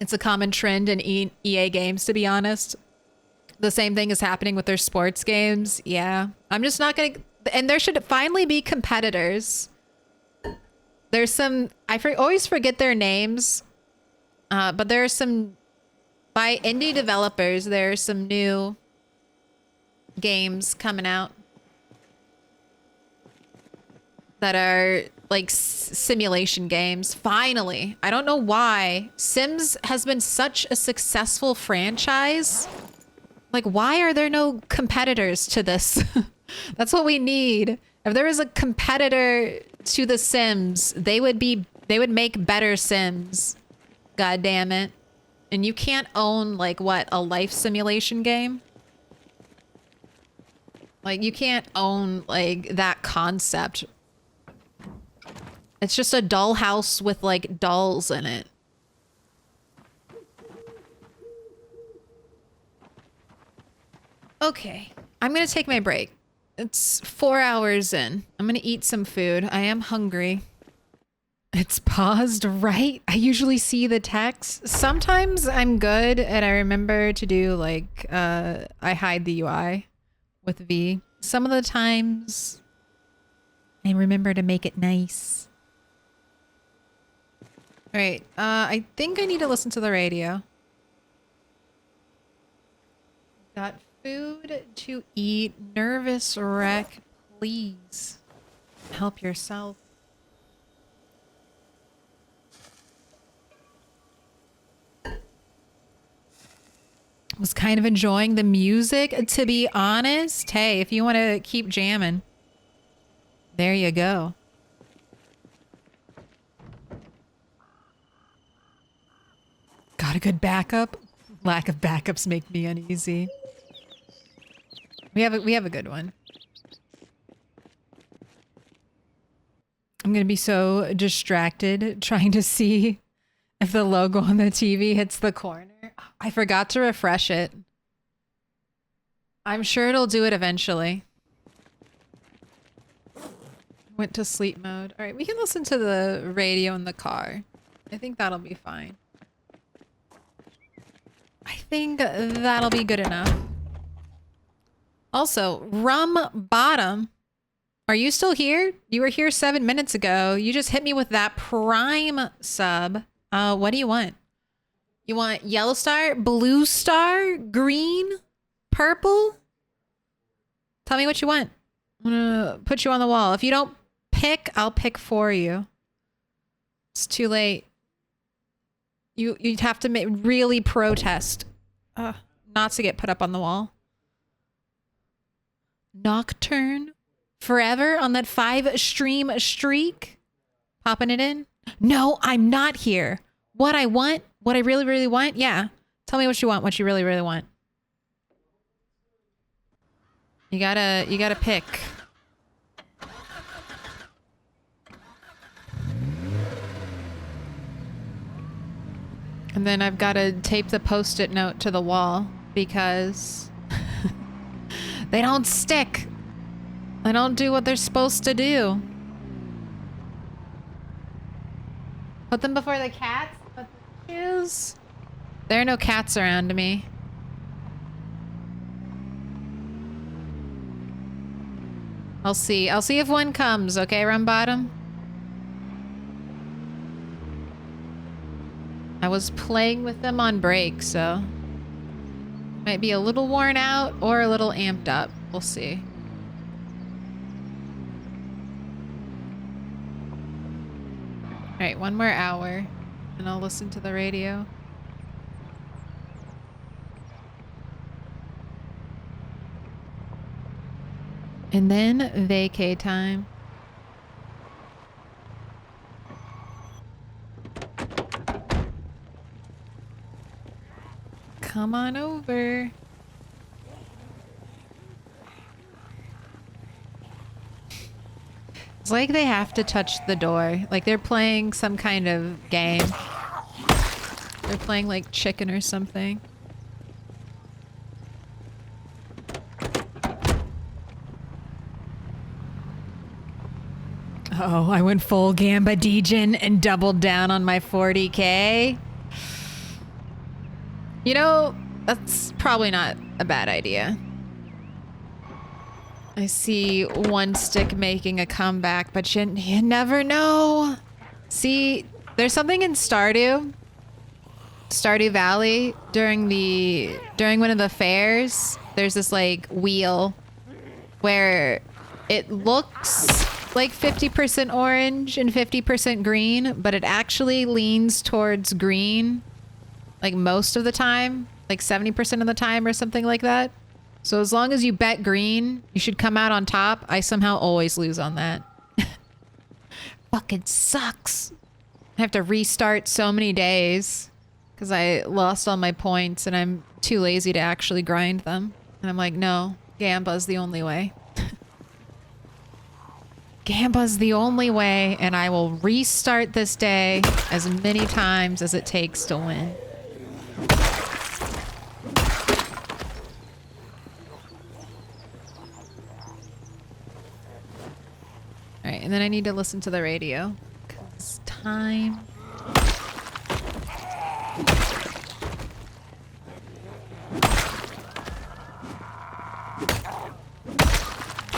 It's a common trend in EA games, to be honest. The same thing is happening with their sports games. Yeah. I'm just not gonna... And there should finally be competitors. There's some... always forget their names. But there are some... By indie developers, there are some new games coming out that are like simulation games. Finally. I don't know why. Sims has been such a successful franchise. Like, why are there no competitors to this? That's what we need. If there was a competitor to The Sims, they would make better Sims. God damn it. And you can't own, like, what, a life simulation game? Like, you can't own, like, that concept. It's just a dollhouse with, like, dolls in it. Okay. I'm gonna take my break. It's 4 hours in. I'm gonna eat some food. I am hungry. It's paused, right? I usually see the text. Sometimes I'm good and I remember to do like, I hide the UI with V. Some of the times I remember to make it nice. All right, I think I need to listen to the radio. Got food to eat. Nervous wreck. Please help yourself. Was kind of enjoying the music, to be honest. Hey, if you want to keep jamming, there you go. Got a good backup? Lack of backups make me uneasy. We have a good one. I'm gonna be so distracted trying to see if the logo on the TV hits the corner. I forgot to refresh it. I'm sure it'll do it eventually. Went to sleep mode. All right, we can listen to the radio in the car. I think that'll be fine. I think that'll be good enough. Also, Rum Bottom. Are you still here? You were here 7 minutes ago. You just hit me with that Prime sub. What do you want? You want yellow star, blue star, green, purple? Tell me what you want. I'm gonna put you on the wall. If you don't pick, I'll pick for you. It's too late. You'd have to really protest not to get put up on the wall. Nocturne forever on that 5-stream streak. Popping it in. No, I'm not here. What I want, what I really, really want. Yeah. Tell me what you want, what you really, really want. You gotta pick. And then I've got to tape the post-it note to the wall because they don't stick. They don't do what they're supposed to do. Put them before the cats? Put the shoes? There are no cats around me. I'll see. I'll see if one comes, okay, Rum Bottom? I was playing with them on break, so might be a little worn out or a little amped up. We'll see. All right, one more hour and I'll listen to the radio. And then vacay time. Come on over. It's like they have to touch the door. Like they're playing some kind of game. They're playing like chicken or something. Oh, I went full Gamba Degen and doubled down on my 40K. You know, that's probably not a bad idea. I see one stick making a comeback, but you never know. See, there's something in Stardew Valley during one of the fairs. There's this like wheel where it looks like 50% orange and 50% green, but it actually leans towards green. Like most of the time, like 70% of the time or something like that. So as long as you bet green, you should come out on top. I somehow always lose on that. Fucking sucks. I have to restart so many days because I lost all my points and I'm too lazy to actually grind them. And I'm like, no, Gamba's the only way. Gamba's the only way, and I will restart this day as many times as it takes to win. Alright, and then I need to listen to the radio. 'Cause time.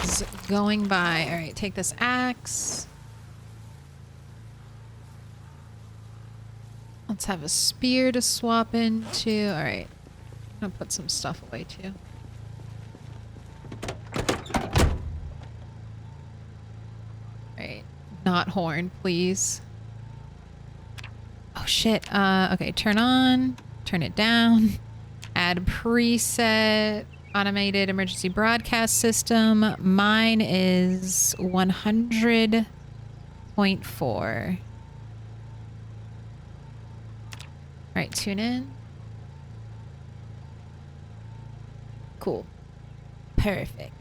Is going by. Alright, take this axe. Let's have a spear to swap into. Alright. I'm gonna put some stuff away too. Not horn, please. Oh shit. Okay, turn on, turn it down. Add preset, automated emergency broadcast system. Mine is 100.4. All right, tune in. Cool. Perfect.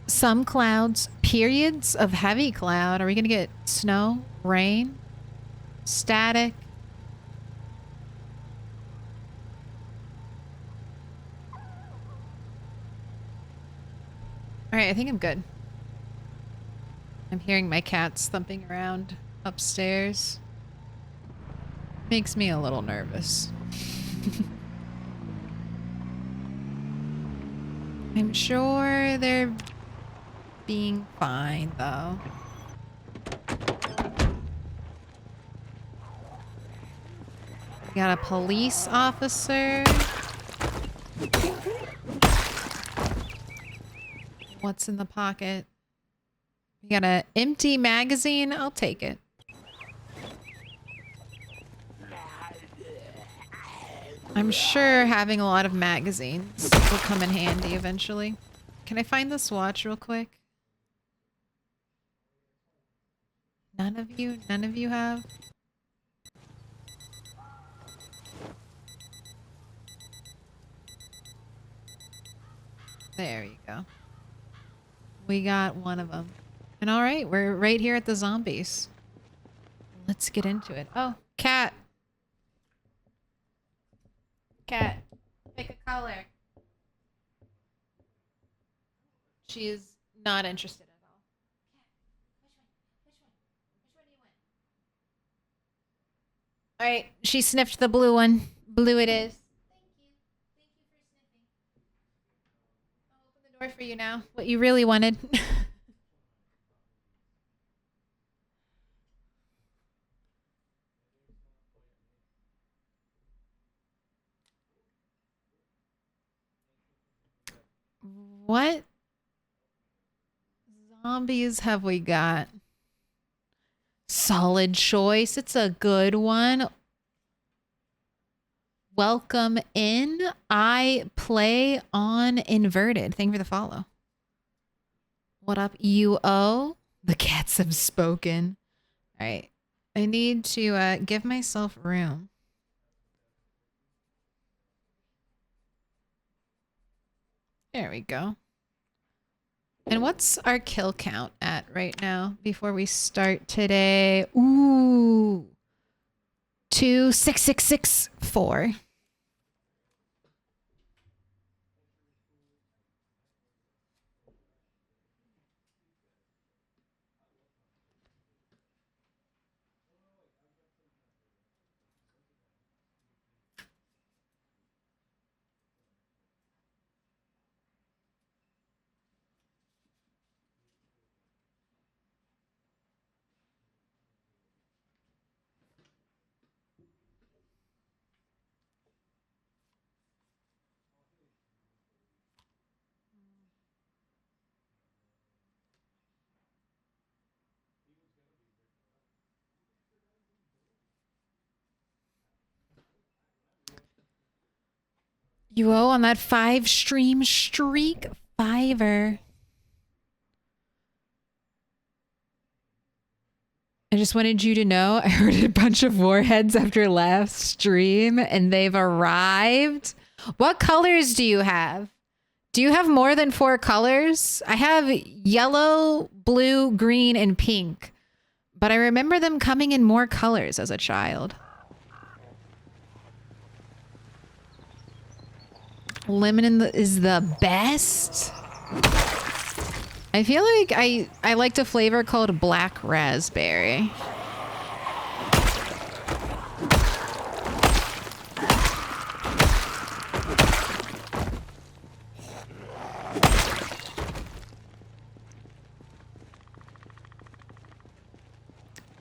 Some clouds, periods of heavy cloud. Are we gonna get snow, rain, static? All right, I think I'm good. I'm hearing my cats thumping around upstairs. Makes me a little nervous. I'm sure they're being fine, though. We got a police officer. What's in the pocket? We got an empty magazine. I'll take it. I'm sure having a lot of magazines will come in handy eventually. Can I find this watch real quick? None of you have? There you go. We got one of them. And all right, we're right here at the zombies. Let's get into it. Oh, cat. Cat, pick a color. She is not interested at all. Cat, which one do you want? All right, she sniffed the blue one. Blue it is. Thank you for sniffing. I'll open the door for you now. What you really wanted. What zombies have we got? Solid choice. It's a good one. Welcome in. I play on inverted. Thank you for the follow. What up, UO? The cats have spoken. All right. I need to give myself room. There we go. And what's our kill count at right now before we start today? Ooh. 26664. UO on that 5-stream streak. Fiver. I just wanted you to know I heard a bunch of warheads after last stream and they've arrived. What colors do you have? Do you have more than 4 colors? I have yellow, blue, green, and pink. But I remember them coming in more colors as a child. Lemon is the best. I feel like I liked a flavor called black raspberry.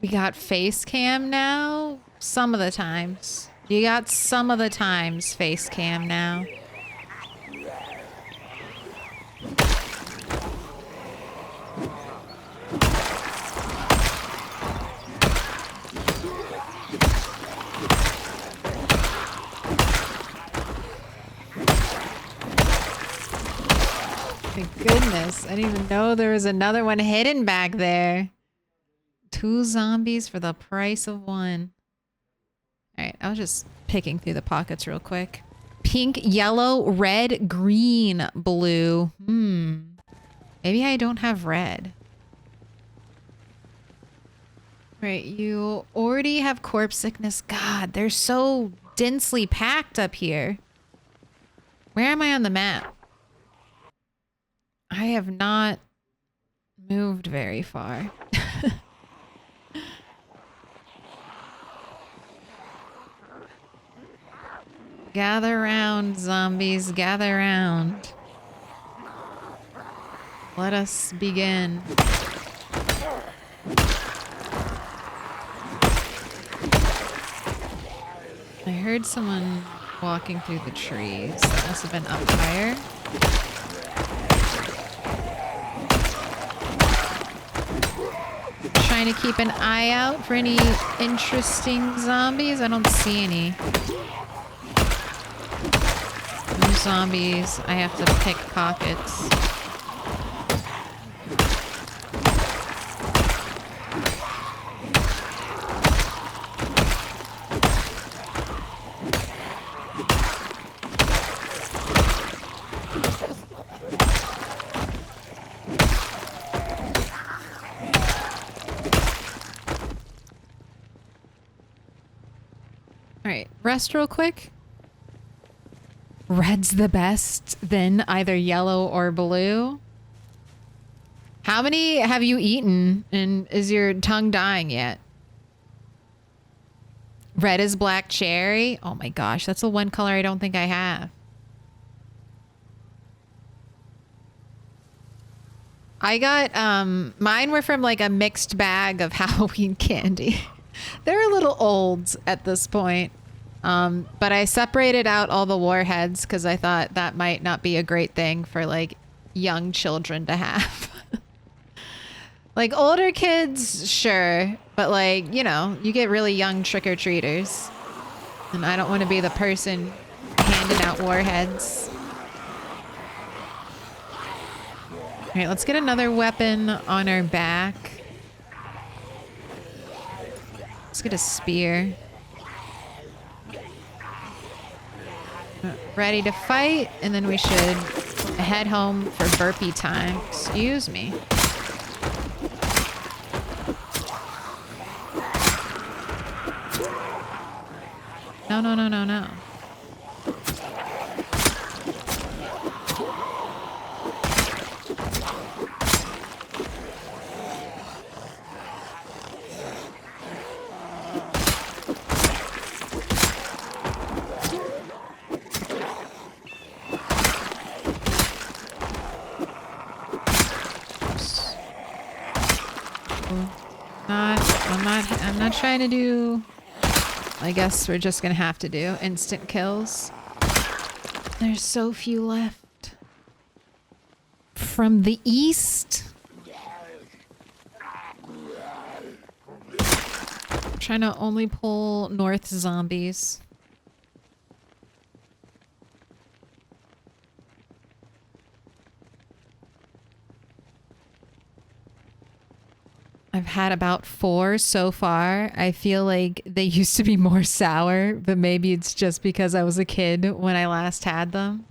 We got face cam now. Some of the times. You got some of the times face cam now. My goodness, I didn't even know there was another one hidden back there. 2 zombies for the price of 1. Alright, I was just picking through the pockets real quick. Pink, yellow, red, green, blue. Maybe I don't have red. Right, you already have corpse sickness. God, they're so densely packed up here. Where am I on the map? I have not moved very far. Gather round, zombies, gather round. Let us begin. I heard someone walking through the trees. That must have been up higher. Trying to keep an eye out for any interesting zombies. I don't see any. No zombies. I have to pick pockets. Alright, rest real quick. Red's the best, then either yellow or blue. How many have you eaten, and is your tongue dying yet? Red is black cherry. Oh my gosh, that's the one color I don't think I have. I got, mine were from like a mixed bag of Halloween candy. They're a little old at this point. But I separated out all the warheads because I thought that might not be a great thing for like young children to have. Like older kids, sure. But like, you know, you get really young trick-or-treaters. And I don't want to be the person handing out warheads. All right, let's get another weapon on our back. Let's get a spear. Ready to fight, and then we should head home for burpee time. Excuse me. No, no, no, no, no. I'm not trying to do... I guess we're just gonna have to do instant kills. There's so few left. From the east? I'm trying to only pull north zombies. I've had about 4 so far. I feel like they used to be more sour, but maybe it's just because I was a kid when I last had them.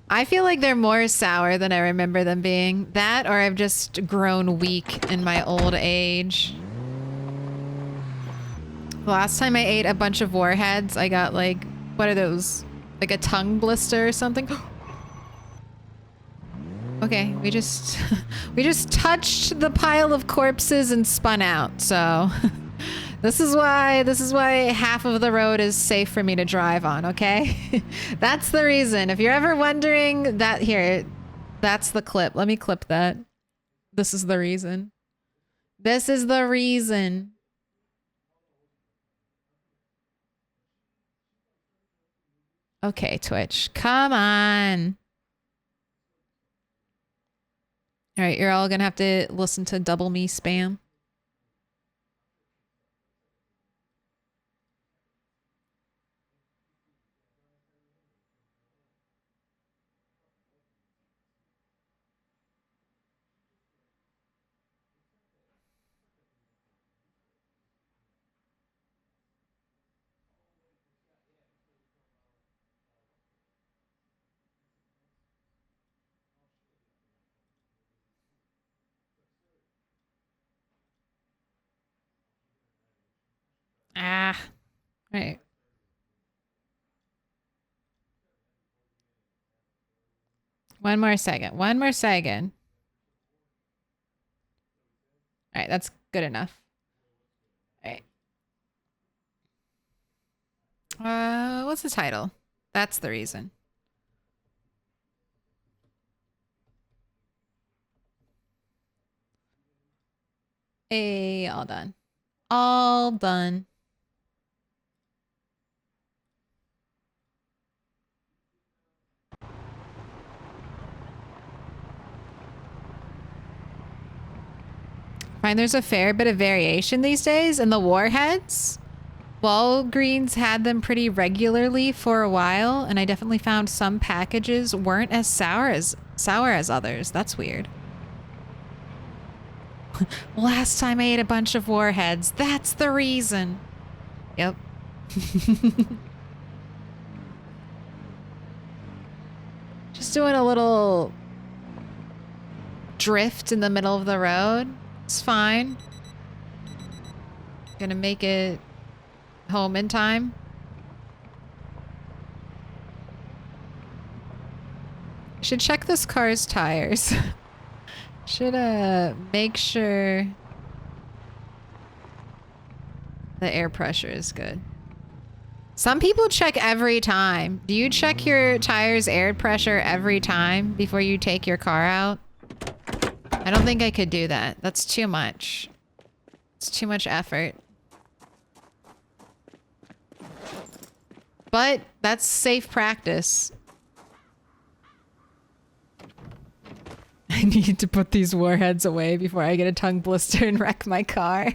I feel like they're more sour than I remember them being. That, or I've just grown weak in my old age. The last time I ate a bunch of warheads, I got like, what are those? Like a tongue blister or something? Okay, we just we just touched the pile of corpses and spun out. So this is why half of the road is safe for me to drive on, okay? That's the reason. If you're ever wondering that, here, that's the clip. Let me clip that. This is the reason. This is the reason. Okay, Twitch. Come on. All right, you're all gonna have to listen to double me spam. Ah, right. One more second. One more second. All right, that's good enough. All right. What's the title? That's the reason. Hey, all done. All done. Find there's a fair bit of variation these days in the warheads. Walgreens had them pretty regularly for a while, and I definitely found some packages weren't as sour as others. That's weird. Last time I ate a bunch of warheads. That's the reason. Yep. Just doing a little drift in the middle of the road. It's fine. Gonna make it home in time. Should check this car's tires. Should make sure the air pressure is good. Some people check every time. Do you check your tires air pressure every time before you take your car out? I don't think I could do that. That's too much. It's too much effort. But that's safe practice. I need to put these warheads away before I get a tongue blister and wreck my car.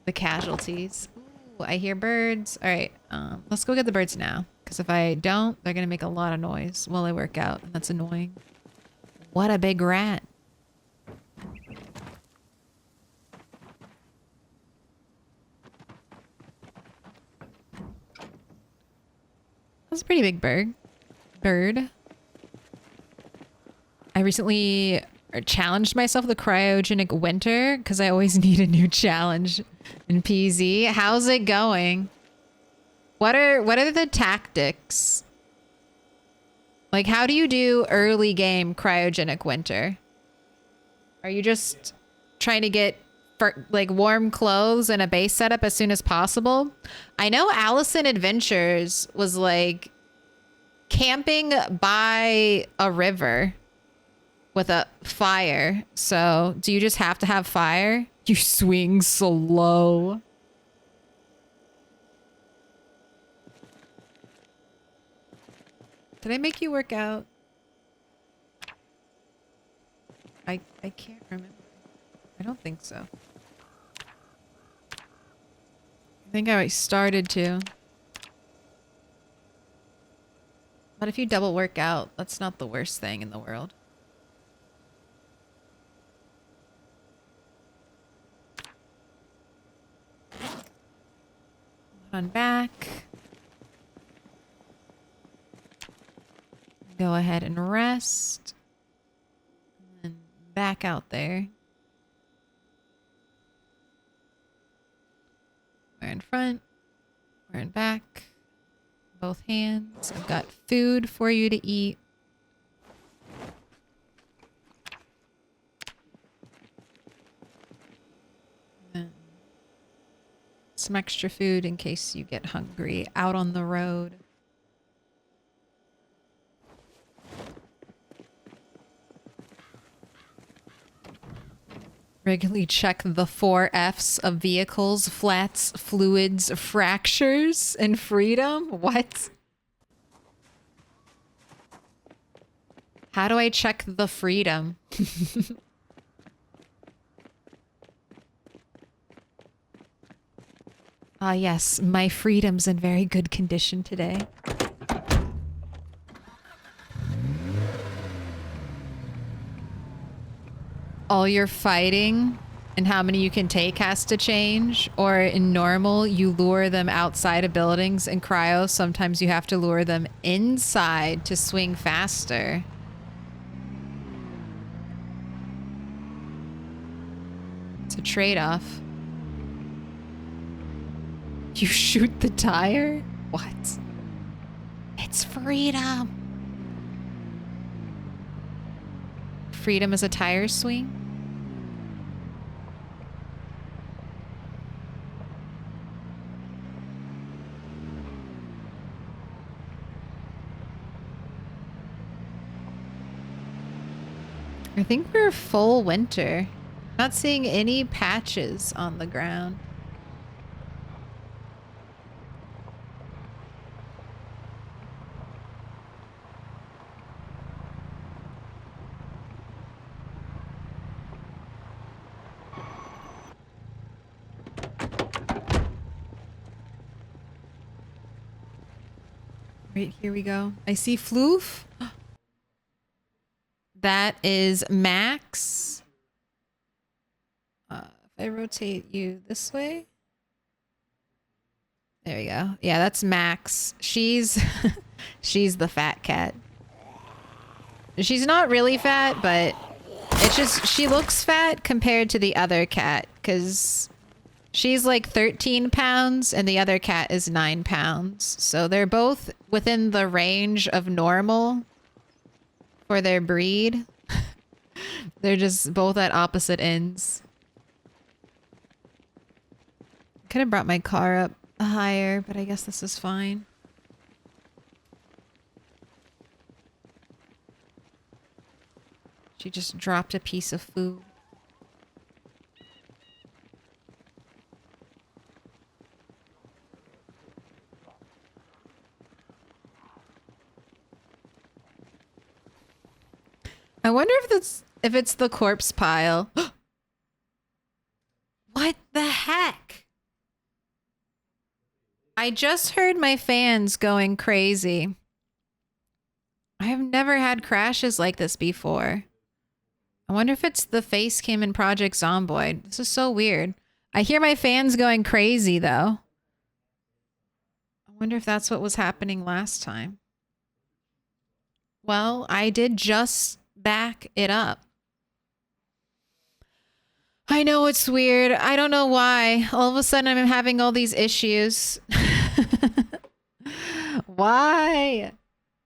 The casualties. Ooh, I hear birds. All right, let's go get the birds now. Because if I don't, they're going to make a lot of noise while I work out. And that's annoying. What a big rat. That's a pretty big bird. I recently challenged myself with a cryogenic winter because I always need a new challenge in PZ. How's it going? What are the tactics? Like, how do you do early game cryogenic winter? Are you just trying to get like warm clothes and a base setup as soon as possible? I know Allison Adventures was like camping by a river with a fire. So do you just have to have fire? You swing slow. Did I make you work out? I can't remember. I don't think so. I think I started to. But if you double work out, that's not the worst thing in the world. On back. Go ahead and rest. And back out there. We're in front. We're in back. Both hands. I've got food for you to eat. And some extra food in case you get hungry out on the road. Regularly check the 4 F's of vehicles: flats, fluids, fractures, and freedom. What? How do I check the freedom? Ah, yes, my freedom's in very good condition today. All your fighting and how many you can take has to change, or in normal you lure them outside of buildings. In cryo sometimes you have to lure them inside to swing faster. It's a trade-off. You shoot the tire? What? It's freedom. Freedom is a tire swing? I think we're full winter. Not seeing any patches on the ground. Right, here we go. I see Floof. That is Max. If I rotate you this way. There we go. Yeah, that's Max. She's she's the fat cat. She's not really fat, but it's just she looks fat compared to the other cat because she's like 13 pounds and the other cat is 9 pounds. So they're both within the range of normal for their breed. They're just both at opposite ends. Could have brought my car up higher, but I guess this is fine. She just dropped a piece of food. I wonder if it's the corpse pile. What the heck? I just heard my fans going crazy. I have never had crashes like this before. I wonder if it's the face cam in Project Zomboid. This is so weird. I hear my fans going crazy though. I wonder if that's what was happening last time. Well, I did just back it up. I know it's weird. I don't know why. All of a sudden I'm having all these issues. Why?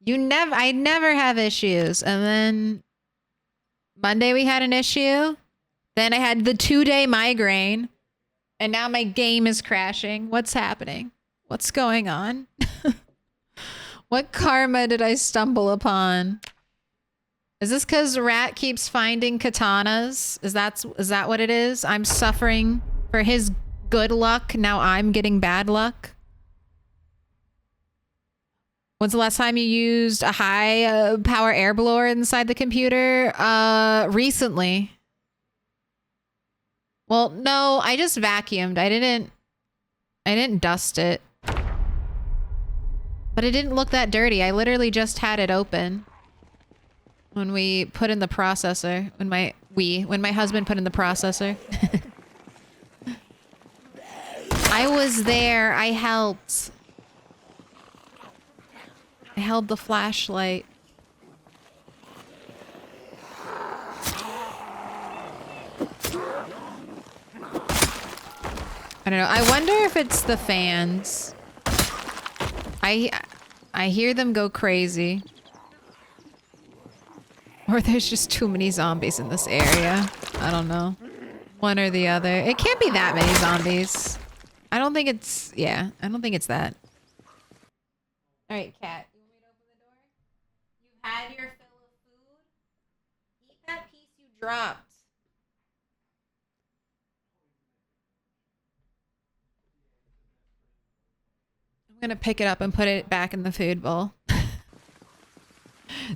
I never have issues. And then Monday we had an issue. Then I had the 2-day migraine. And now my game is crashing. What's happening? What's going on? What karma did I stumble upon? Is this because Rat keeps finding katanas? Is that what it is? I'm suffering for his good luck. Now I'm getting bad luck. When's the last time you used a high power air blower inside the computer? Recently. Well, no, I just vacuumed. I didn't dust it. But it didn't look that dirty. I literally just had it open. When we put in the processor, when my husband put in the processor. I was there. I helped. I held the flashlight. I don't know. I wonder if it's the fans. I hear them go crazy. Or there's just too many zombies in this area. I don't know. One or the other. It can't be that many zombies. I don't think it's... Yeah, I don't think it's that. Alright, cat. You want me to open the door? You've had your fill of food? Eat that piece you dropped. I'm gonna pick it up and put it back in the food bowl.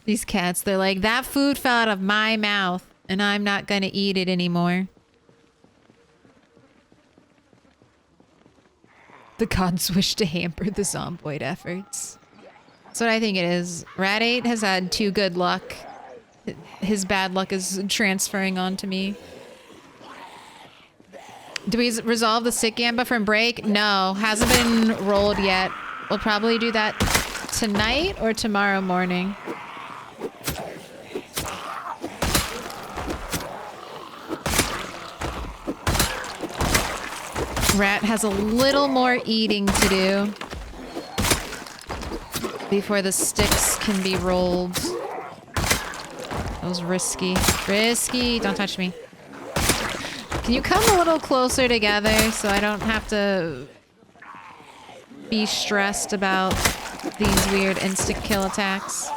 These cats, they're like, that food fell out of my mouth and I'm not gonna eat it anymore. The gods wish to hamper the zomboid efforts. That's what I think it is. Rat 8 has had too good luck. His bad luck is transferring onto me. Do we resolve the sick gamba from break? No, hasn't been rolled yet. We'll probably do that tonight or tomorrow morning. Rat has a little more eating to do before the sticks can be rolled. That was risky. Risky! Don't touch me. Can you come a little closer together so I don't have to be stressed about these weird insta-kill attacks?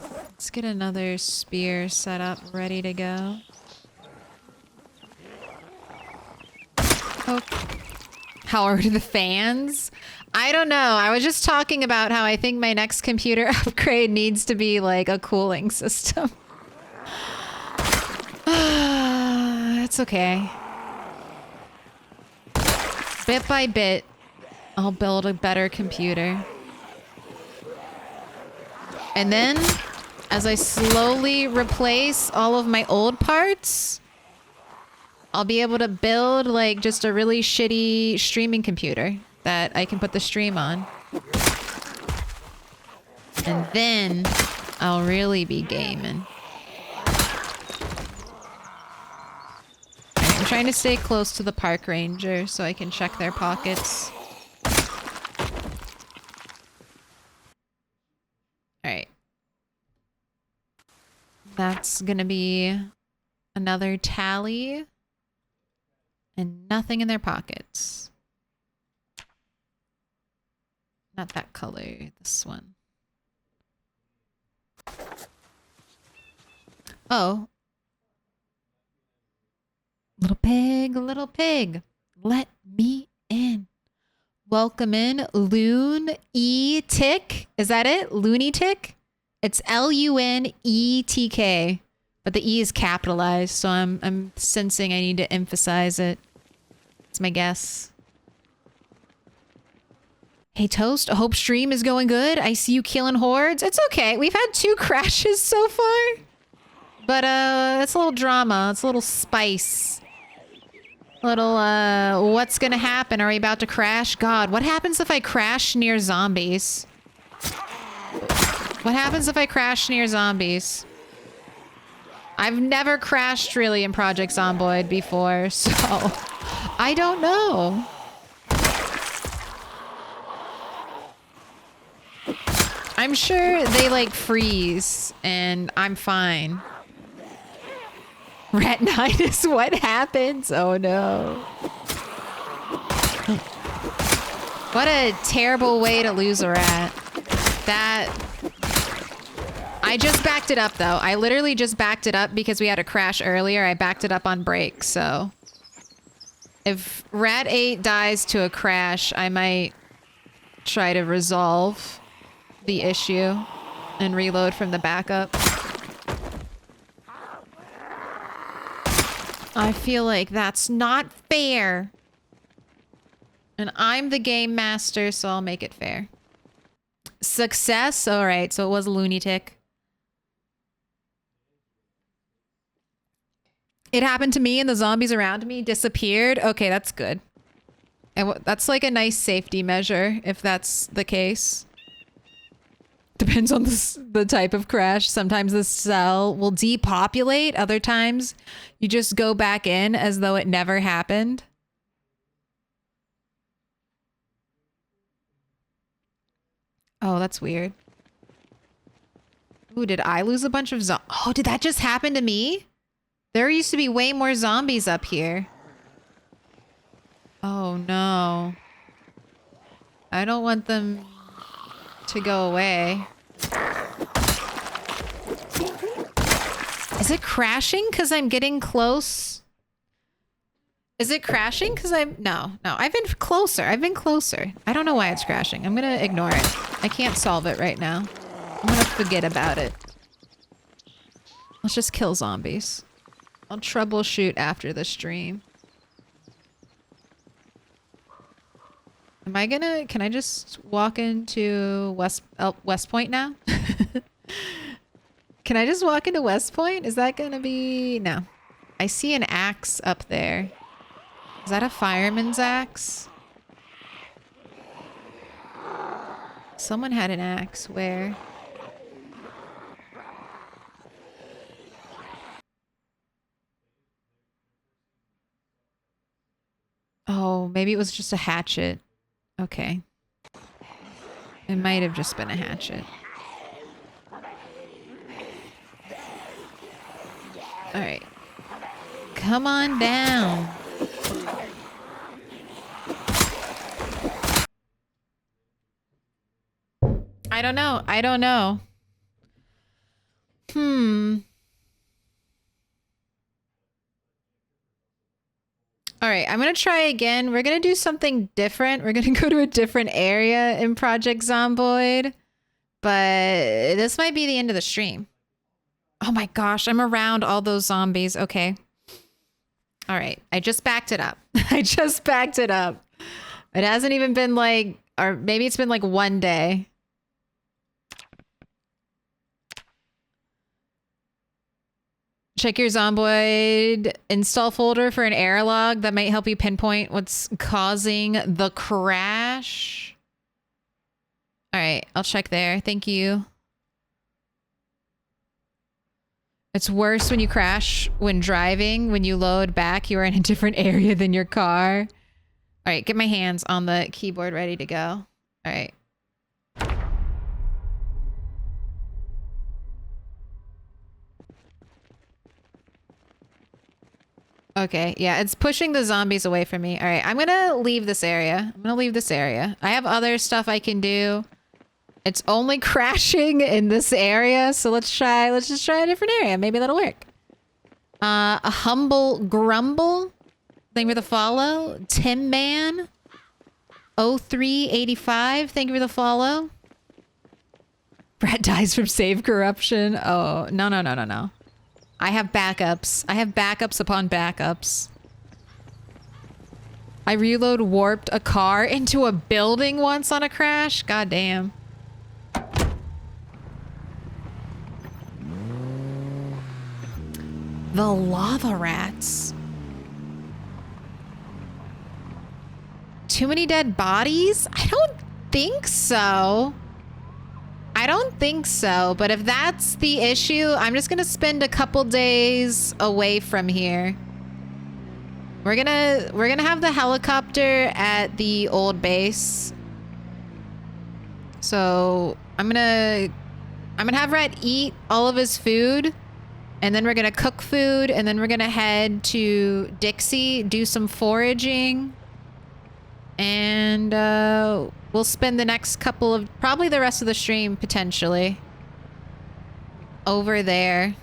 Let's get another spear set up, ready to go. Oh. How are the fans? I don't know. I was just talking about how I think my next computer upgrade needs to be like a cooling system. It's okay. Bit by bit, I'll build a better computer. And then, as I slowly replace all of my old parts, I'll be able to build like just a really shitty streaming computer that I can put the stream on. And then I'll really be gaming. I'm trying to stay close to the park ranger so I can check their pockets. Alright. That's gonna be another tally. And nothing in their pockets. Not that color, this one. Oh. Little pig, let me in. Welcome in, Loon E Tick. Is that it? Loony Tick? It's L-U-N-E-T-K. But the E is capitalized, so I'm sensing I need to emphasize it. That's my guess. Hey Toast, I hope stream is going good. I see you killing hordes. It's okay. We've had 2 crashes so far. But it's a little drama. It's a little spice. Little what's gonna happen? Are we about to crash? God, what happens if I crash near zombies? What happens if I crash near zombies? I've never crashed really in Project Zomboid before, so I don't know. I'm sure they like freeze and I'm fine. Retinitis, what happens? Oh no. What a terrible way to lose a rat. That... I just backed it up though. I literally just backed it up because we had a crash earlier. I backed it up on break, so... If Rat 8 dies to a crash, I might try to resolve the issue and reload from the backup. I feel like that's not fair. And I'm the game master, so I'll make it fair. Success? Alright, so it was a loony tick. It happened to me and the zombies around me disappeared. Okay, that's good. And that's like a nice safety measure, if that's the case. Depends on the type of crash. Sometimes the cell will depopulate. Other times, you just go back in as though it never happened. Oh, that's weird. Ooh, did I lose a bunch of Oh, did that just happen to me? There used to be way more zombies up here. Oh, no. I don't want them to go away. Is it crashing because I'm getting close? Is it crashing because I'm... No. I've been closer. I don't know why it's crashing. I'm going to ignore it. I can't solve it right now. I'm going to forget about it. Let's just kill zombies. I'll troubleshoot after the stream. Am I gonna... Can I just walk into West Point now? Can I just walk into West Point? Is that gonna be... No. I see an axe up there. Is that a fireman's axe? Someone had an axe. Where? maybe it was just a hatchet. Okay. It might have just been a hatchet. Alright. Come on down. I don't know. I don't know. All right, I'm going to try again. We're going to do something different. We're going to go to a different area in Project Zomboid. But this might be the end of the stream. Oh my gosh, I'm around all those zombies. Okay. All right, I just backed it up. I just backed it up. It hasn't even been like, or maybe it's been like 1 day. Check your Zomboid install folder for an error log that might help you pinpoint what's causing the crash. All right, I'll check there. Thank you. It's worse when you crash when driving. When you load back, you are in a different area than your car. All right, get my hands on the keyboard ready to go. All right. Okay, yeah, it's pushing the zombies away from me. All right, I'm gonna leave this area. I'm gonna leave this area. I have other stuff I can do. It's only crashing in this area, so let's just try a different area. Maybe that'll work. A humble grumble. Thank you for the follow. Tim Man 0385. Thank you for the follow. Brett dies from save corruption. Oh, no. I have backups. I have backups upon backups. I reload warped a car into a building once on a crash. God damn. The lava rats. Too many dead bodies? I don't think so. I don't think so, but if that's the issue, I'm just gonna spend a couple days away from here. We're gonna have the helicopter at the old base. So I'm gonna have Red eat all of his food, and then we're gonna cook food, and then we're gonna head to Dixie, do some foraging, and we'll spend the next couple of, probably the rest of the stream potentially, over there.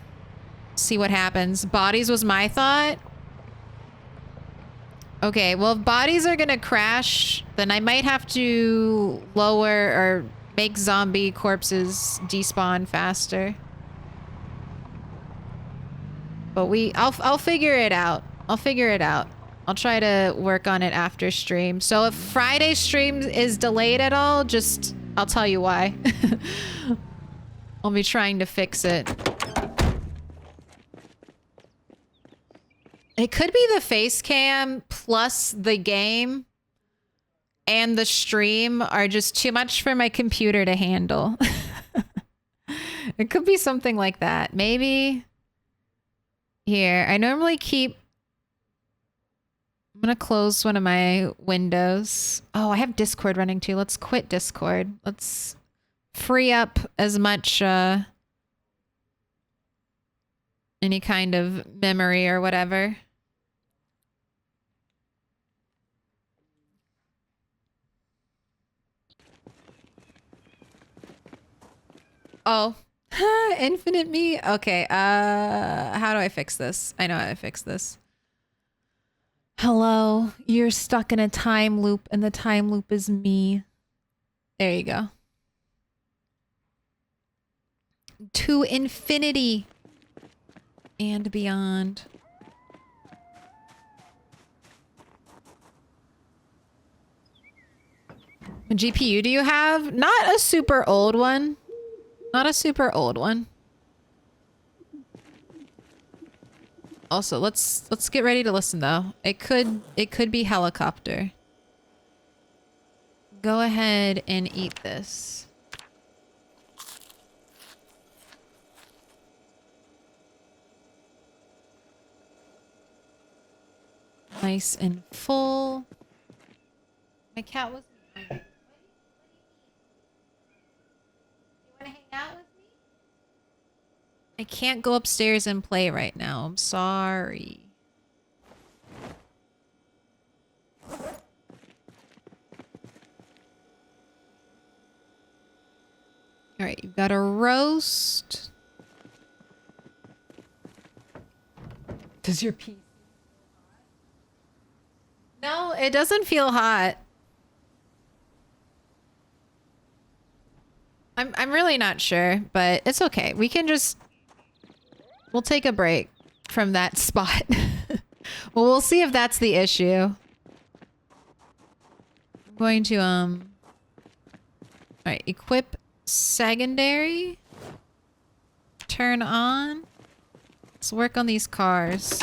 See what happens. Bodies was my thought. Okay, well, if bodies are gonna crash, then I might have to lower or make zombie corpses despawn faster. But I'll figure it out. I'll figure it out. I'll try to work on it after stream. So if Friday's stream is delayed at all, I'll tell you why. I'll be trying to fix it. It could be the face cam plus the game and the stream are just too much for my computer to handle. It could be something like that. Maybe. Here, I normally keep... I'm gonna close one of my windows. Oh, I have Discord running too. Let's quit Discord. Let's free up as much any kind of memory or whatever. Oh. Infinite me? Okay, how do I fix this? I know how to fix this. Hello, you're stuck in a time loop and the time loop is me. There you go. To infinity and beyond. What GPU do you have? Not a super old one. Not a super old one. Also, let's get ready to listen though. It could be helicopter. Go ahead and eat this. Nice and full. My cat was. You want to hang out with me? I can't go upstairs and play right now. I'm sorry. All right, you've got a roast. Does your pee? No, it doesn't feel hot. I'm really not sure, but it's okay. We can just we'll take a break from that spot. Well, we'll see if that's the issue. I'm going to all right, equip secondary. Turn on. Let's work on these cars.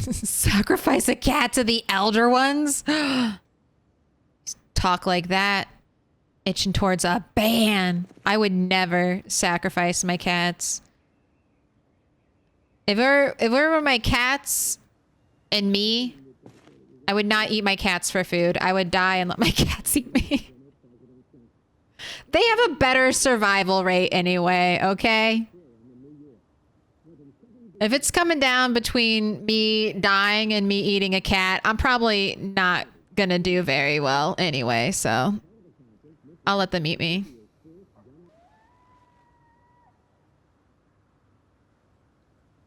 Sacrifice a cat to the elder ones? Talk like that. Itching towards a ban. I would never sacrifice my cats. If it were my cats and me, I would not eat my cats for food. I would die and let my cats eat me. They have a better survival rate anyway, okay? If it's coming down between me dying and me eating a cat, I'm probably not gonna do very well anyway, so I'll let them eat me.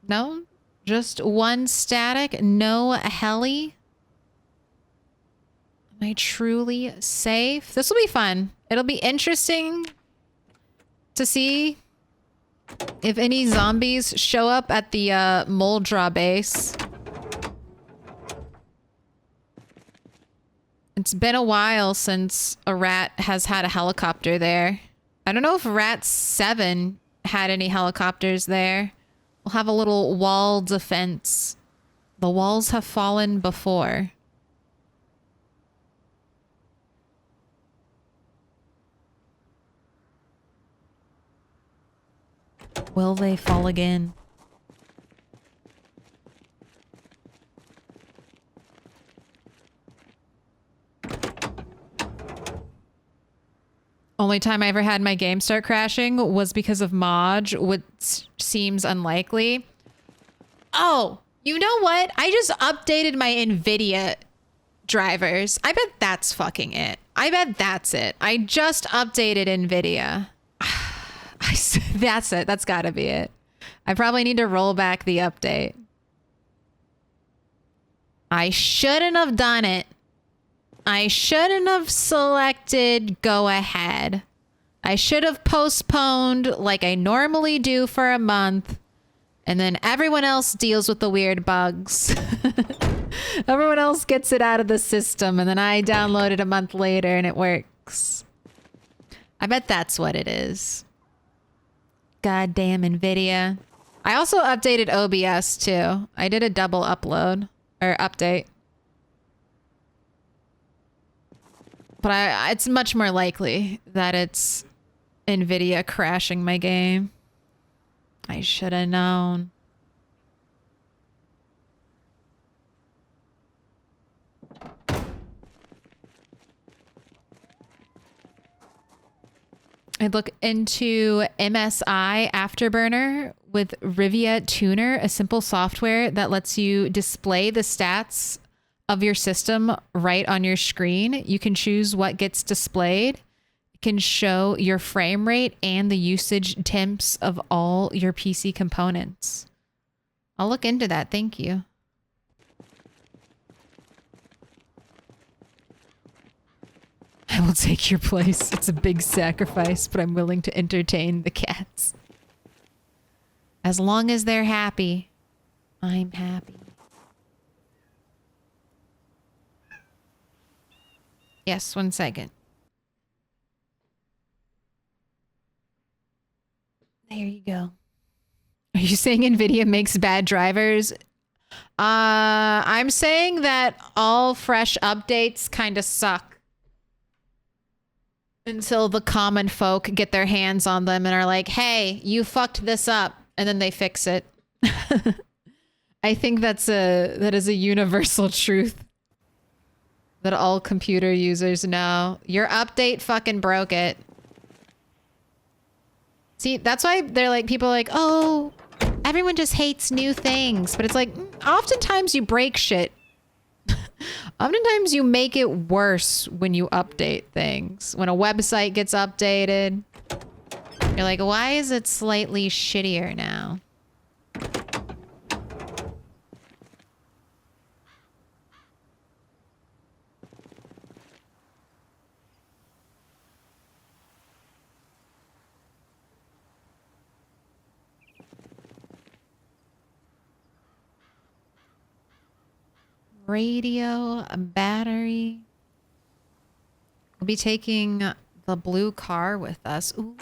No? Just one static? No heli? Am I truly safe? This will be fun. It'll be interesting to see if any zombies show up at the Moldra base. It's been a while since a rat has had a helicopter there. I don't know if Rat 7 had any helicopters there. We'll have a little wall defense. The walls have fallen before. Will they fall again? Only time I ever had my game start crashing was because of Moj, which seems unlikely. Oh, you know what? I just updated my NVIDIA drivers. I bet that's fucking it. I bet that's it. I just updated NVIDIA. That's it. That's gotta be it. I probably need to roll back the update. I shouldn't have done it. I shouldn't have selected go ahead. I should have postponed like I normally do for a month. And then everyone else deals with the weird bugs. Everyone else gets it out of the system. And then I download it a month later and it works. I bet that's what it is. Goddamn NVIDIA. I also updated OBS too. I did a double upload or update. But it's much more likely that it's NVIDIA crashing my game. I should have known. I'd look into MSI Afterburner with Rivia Tuner, a simple software that lets you display the stats of your system right on your screen. You can choose what gets displayed. It can show your frame rate and the usage temps of all your PC components. I'll look into that. Thank you. I will take your place. It's a big sacrifice, but I'm willing to entertain the cats. As long as they're happy, I'm happy. Yes, 1 second. There you go. Are you saying NVIDIA makes bad drivers? I'm saying that all fresh updates kind of suck. Until the common folk get their hands on them and are like, hey, you fucked this up. And then they fix it. I think that is a universal truth that all computer users know. Your update fucking broke it. See, that's why they're like, people are like, oh, everyone just hates new things. But it's like, oftentimes you break shit. Oftentimes you make it worse when you update things. When a website gets updated, you're like, why is it slightly shittier now? Radio, a battery. We'll be taking the blue car with us. Ooh.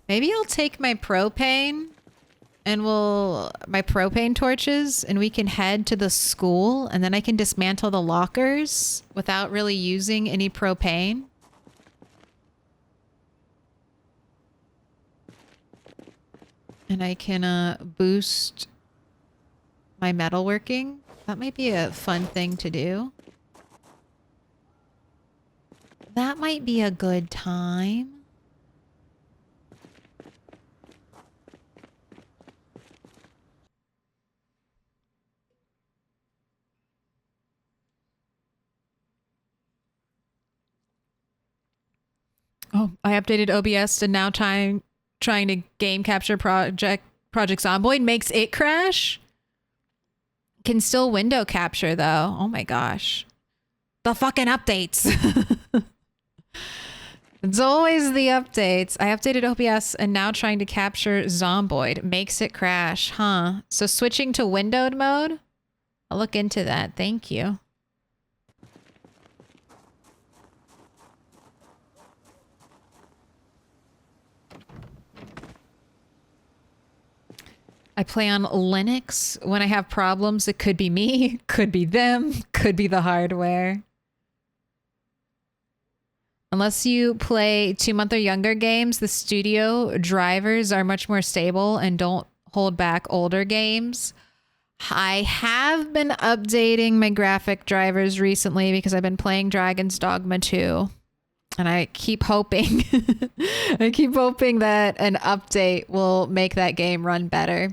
Maybe I'll take my propane and my propane torches, and we can head to the school, and then I can dismantle the lockers without really using any propane. And I can boost my metalworking. That might be a fun thing to do. That might be a good time. Oh, I updated OBS and now trying to game capture Project Zomboid makes it crash. Can still window capture though. Oh my gosh. The fucking updates. It's always the updates. I updated OBS and now trying to capture Zomboid makes it crash, huh? So switching to windowed mode? I'll look into that. Thank you. I play on Linux. When I have problems, it could be me, could be them, could be the hardware. Unless you play 2-month or younger games, the studio drivers are much more stable and don't hold back older games. I have been updating my graphic drivers recently because I've been playing Dragon's Dogma 2. And I keep hoping, I keep hoping that an update will make that game run better.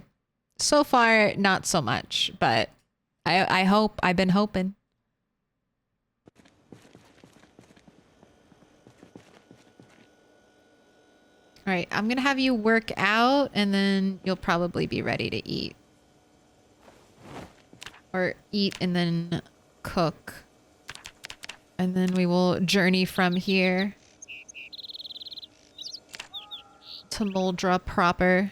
So far, not so much, but I hope, I've been hoping. All right, I'm gonna have you work out and then you'll probably be ready to eat. Or eat and then cook. And then we will journey from here to Moldra proper.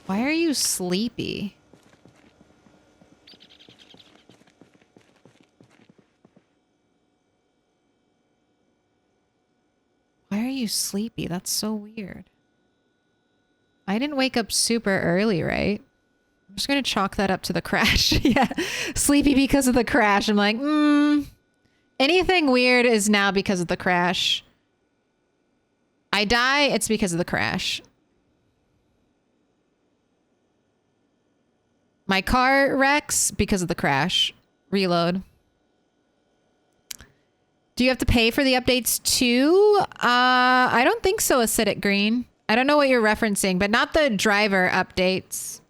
Why are you sleepy? Why are you sleepy? That's so weird. I didn't wake up super early, right? I'm just gonna chalk that up to the crash. Yeah, sleepy because of the crash. I'm like, anything weird is now because of the crash. I die, it's because of the crash. My car wrecks because of the crash. Reload. Do you have to pay for the updates too? I don't think so, Acidic Green. I don't know what you're referencing, but not the driver updates.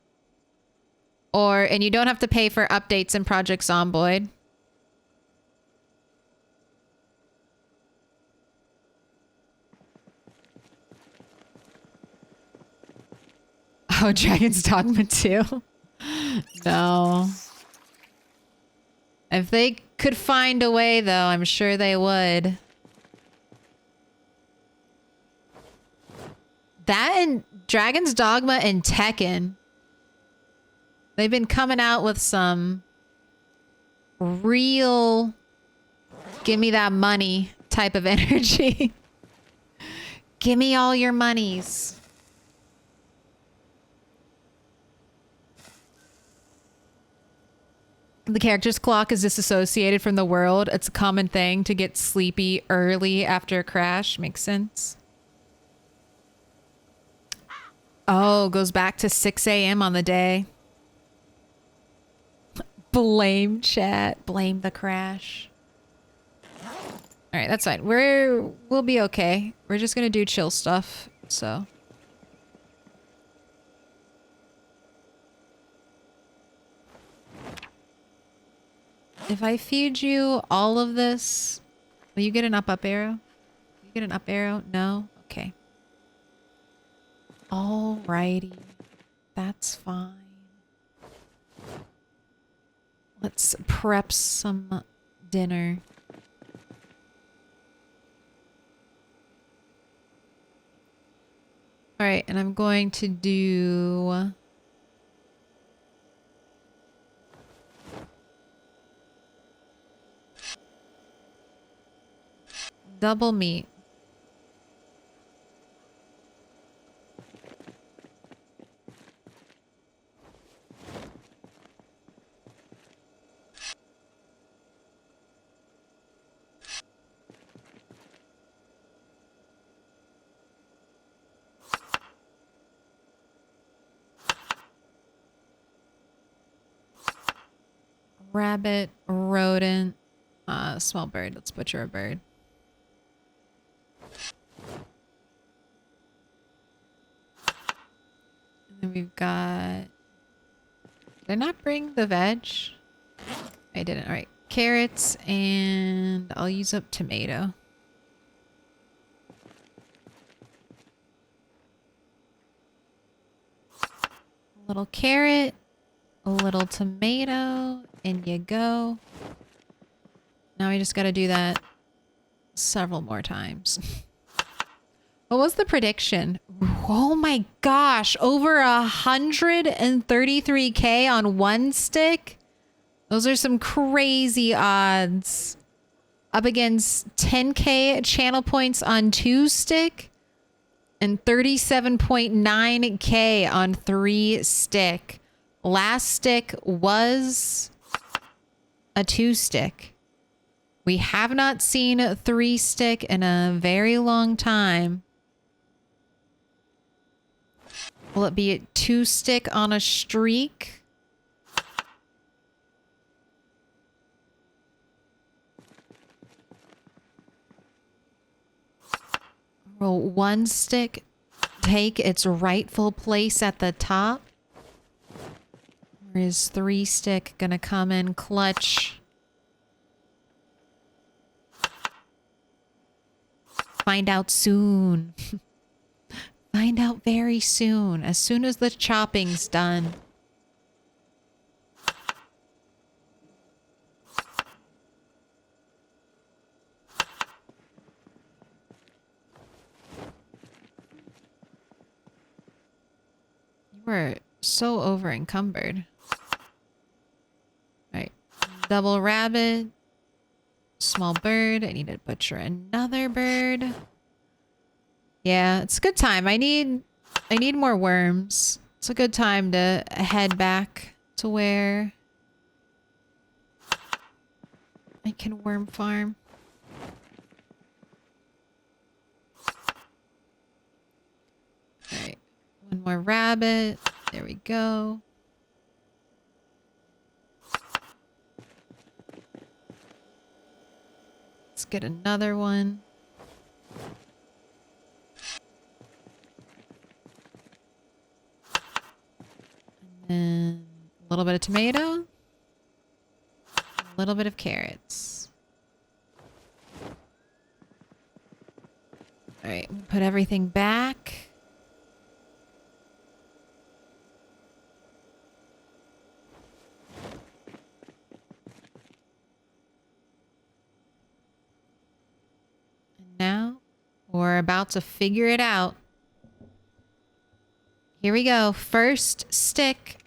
And you don't have to pay for updates in Project Zomboid. Oh, Dragon's Dogma 2? No. If they could find a way, though, I'm sure they would. That and Dragon's Dogma and Tekken. They've been coming out with some real give me that money type of energy. Give me all your monies. The character's clock is disassociated from the world. It's a common thing to get sleepy early after a crash. Makes sense. Oh, goes back to 6 a.m. on the day. Blame chat. Blame the crash. All right, that's fine. We'll be okay. We're just gonna do chill stuff, so. If I feed you all of this, will you get an up arrow? You get an up arrow? No? Okay. Alrighty. That's fine. Let's prep some dinner. Alright, and I'm going to do... double meat. Rabbit, rodent, small bird. Let's butcher a bird. And then we've got... Did I not bring the veg? I didn't. All right. Carrots, and I'll use up tomato. A little carrot, a little tomato, in you go. Now we just got to do that several more times. What was the prediction? Oh my gosh, over 133k on one stick? Those are some crazy odds. Up against 10k channel points on 2 stick and 37.9k on 3 stick. Last stick was a 2 stick. We have not seen a 3 stick in a very long time. Will it be a 2 stick on a streak? Will 1 stick take its rightful place at the top? Or is 3 stick gonna come in clutch? Find out soon. Find out very soon. As soon as the chopping's done. You were so over encumbered. Right. Double rabbit. Small bird. I need to butcher another bird. Yeah, it's a good time. I need more worms. It's a good time to head back to where I can worm farm. Alright. One more rabbit. There we go. Let's get another one. And a little bit of tomato. A little bit of carrots. Alright, put everything back. And now we're about to figure it out. Here we go. First stick.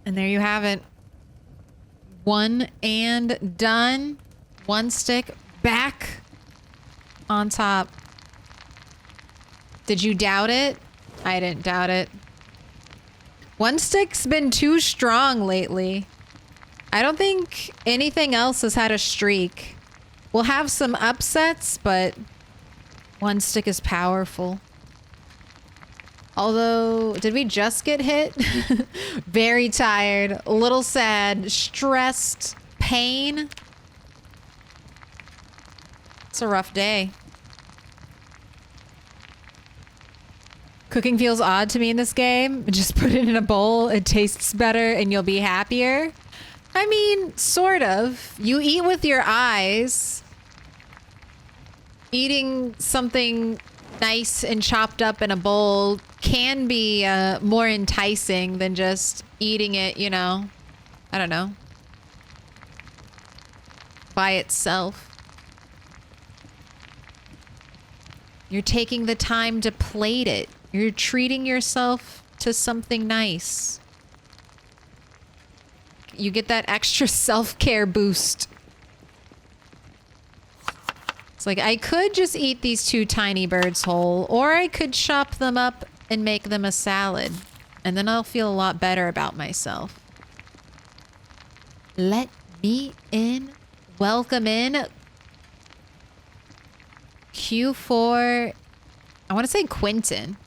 And there you have it. One and done. 1 stick back on top. Did you doubt it? I didn't doubt it. One stick's been too strong lately. I don't think anything else has had a streak. We'll have some upsets, but one stick is powerful. Although, did we just get hit? Very tired, a little sad, stressed, pain. It's a rough day. Cooking feels odd to me in this game. Just put it in a bowl, it tastes better, and you'll be happier. I mean, sort of. You eat with your eyes. Eating something nice and chopped up in a bowl can be more enticing than just eating it, you know, I don't know, by itself. You're taking the time to plate it. You're treating yourself to something nice. You get that extra self-care boost. It's like, I could just eat these 2 tiny birds whole, or I could chop them up and make them a salad. And then I'll feel a lot better about myself. Let me in. Welcome in. Q4. I want to say Quentin.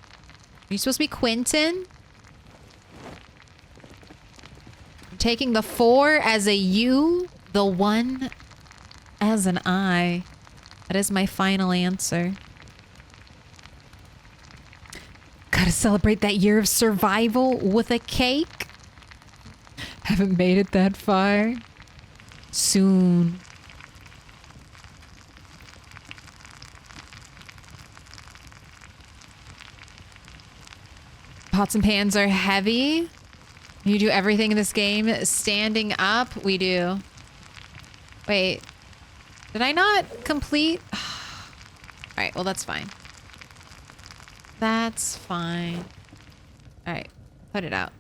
Are you supposed to be Quentin? I'm taking the 4 as a U, the 1 as an I. That is my final answer. Gotta celebrate that year of survival with a cake. Haven't made it that far. Soon. Pots and pans are heavy. You do everything in this game standing up. We do. Wait. Did I not complete? All right, well, that's fine. That's fine. All right, put it out.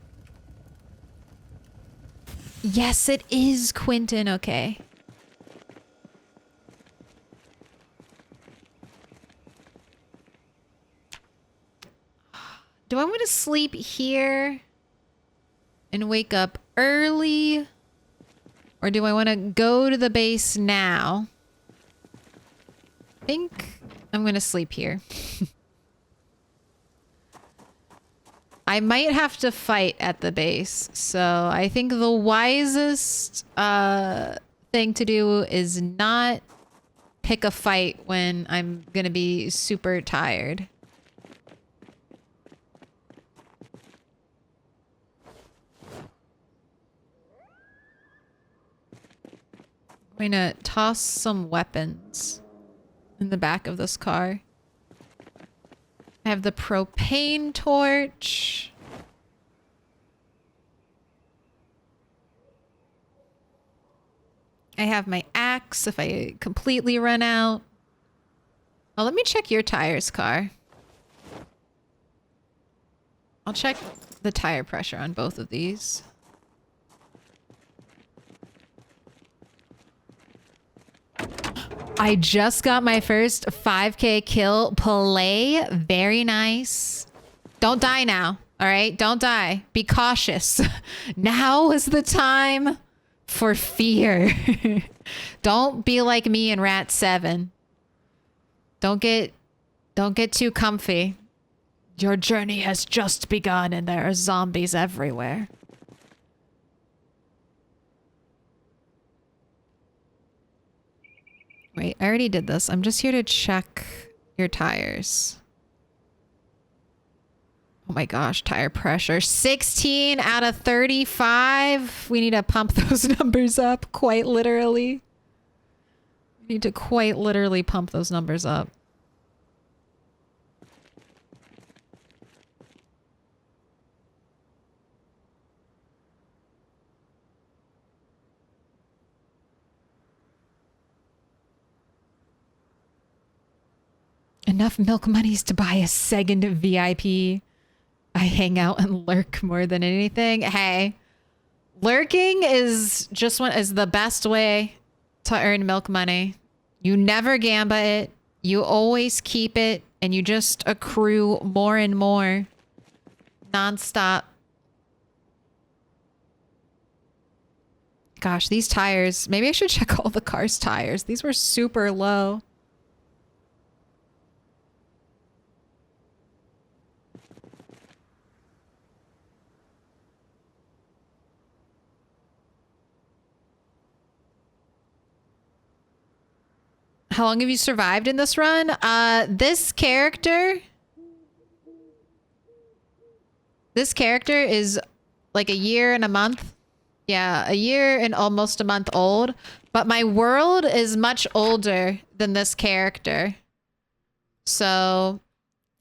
Yes, it is Quentin. Okay. Do I want to sleep here and wake up early? Or do I want to go to the base now? I think I'm going to sleep here. I might have to fight at the base. So I think the wisest thing to do is not pick a fight when I'm going to be super tired. I'm going to toss some weapons in the back of this car. I have the propane torch. I have my axe if I completely run out. Oh, let me check your tires, car. I'll check the tire pressure on both of these. I just got my first 5K kill play. Very nice. Don't die now. All right? Don't die. Be cautious. Now is the time for fear. Don't be like me in Rat 7. Don't get too comfy. Your journey has just begun and there are zombies everywhere. Wait, I already did this. I'm just here to check your tires. Oh my gosh, tire pressure. 16 out of 35. We need to pump those numbers up, quite literally. We need to quite literally pump those numbers up. Enough milk monies to buy a second VIP. I hang out and lurk more than anything. Hey, lurking is the best way to earn milk money. You never gamba it. You always keep it and you just accrue more and more nonstop. Gosh, these tires. Maybe I should check all the car's tires. These were super low. How long have you survived in this run? This character is like a year and a month. Yeah, a year and almost a month old. But my world is much older than this character. So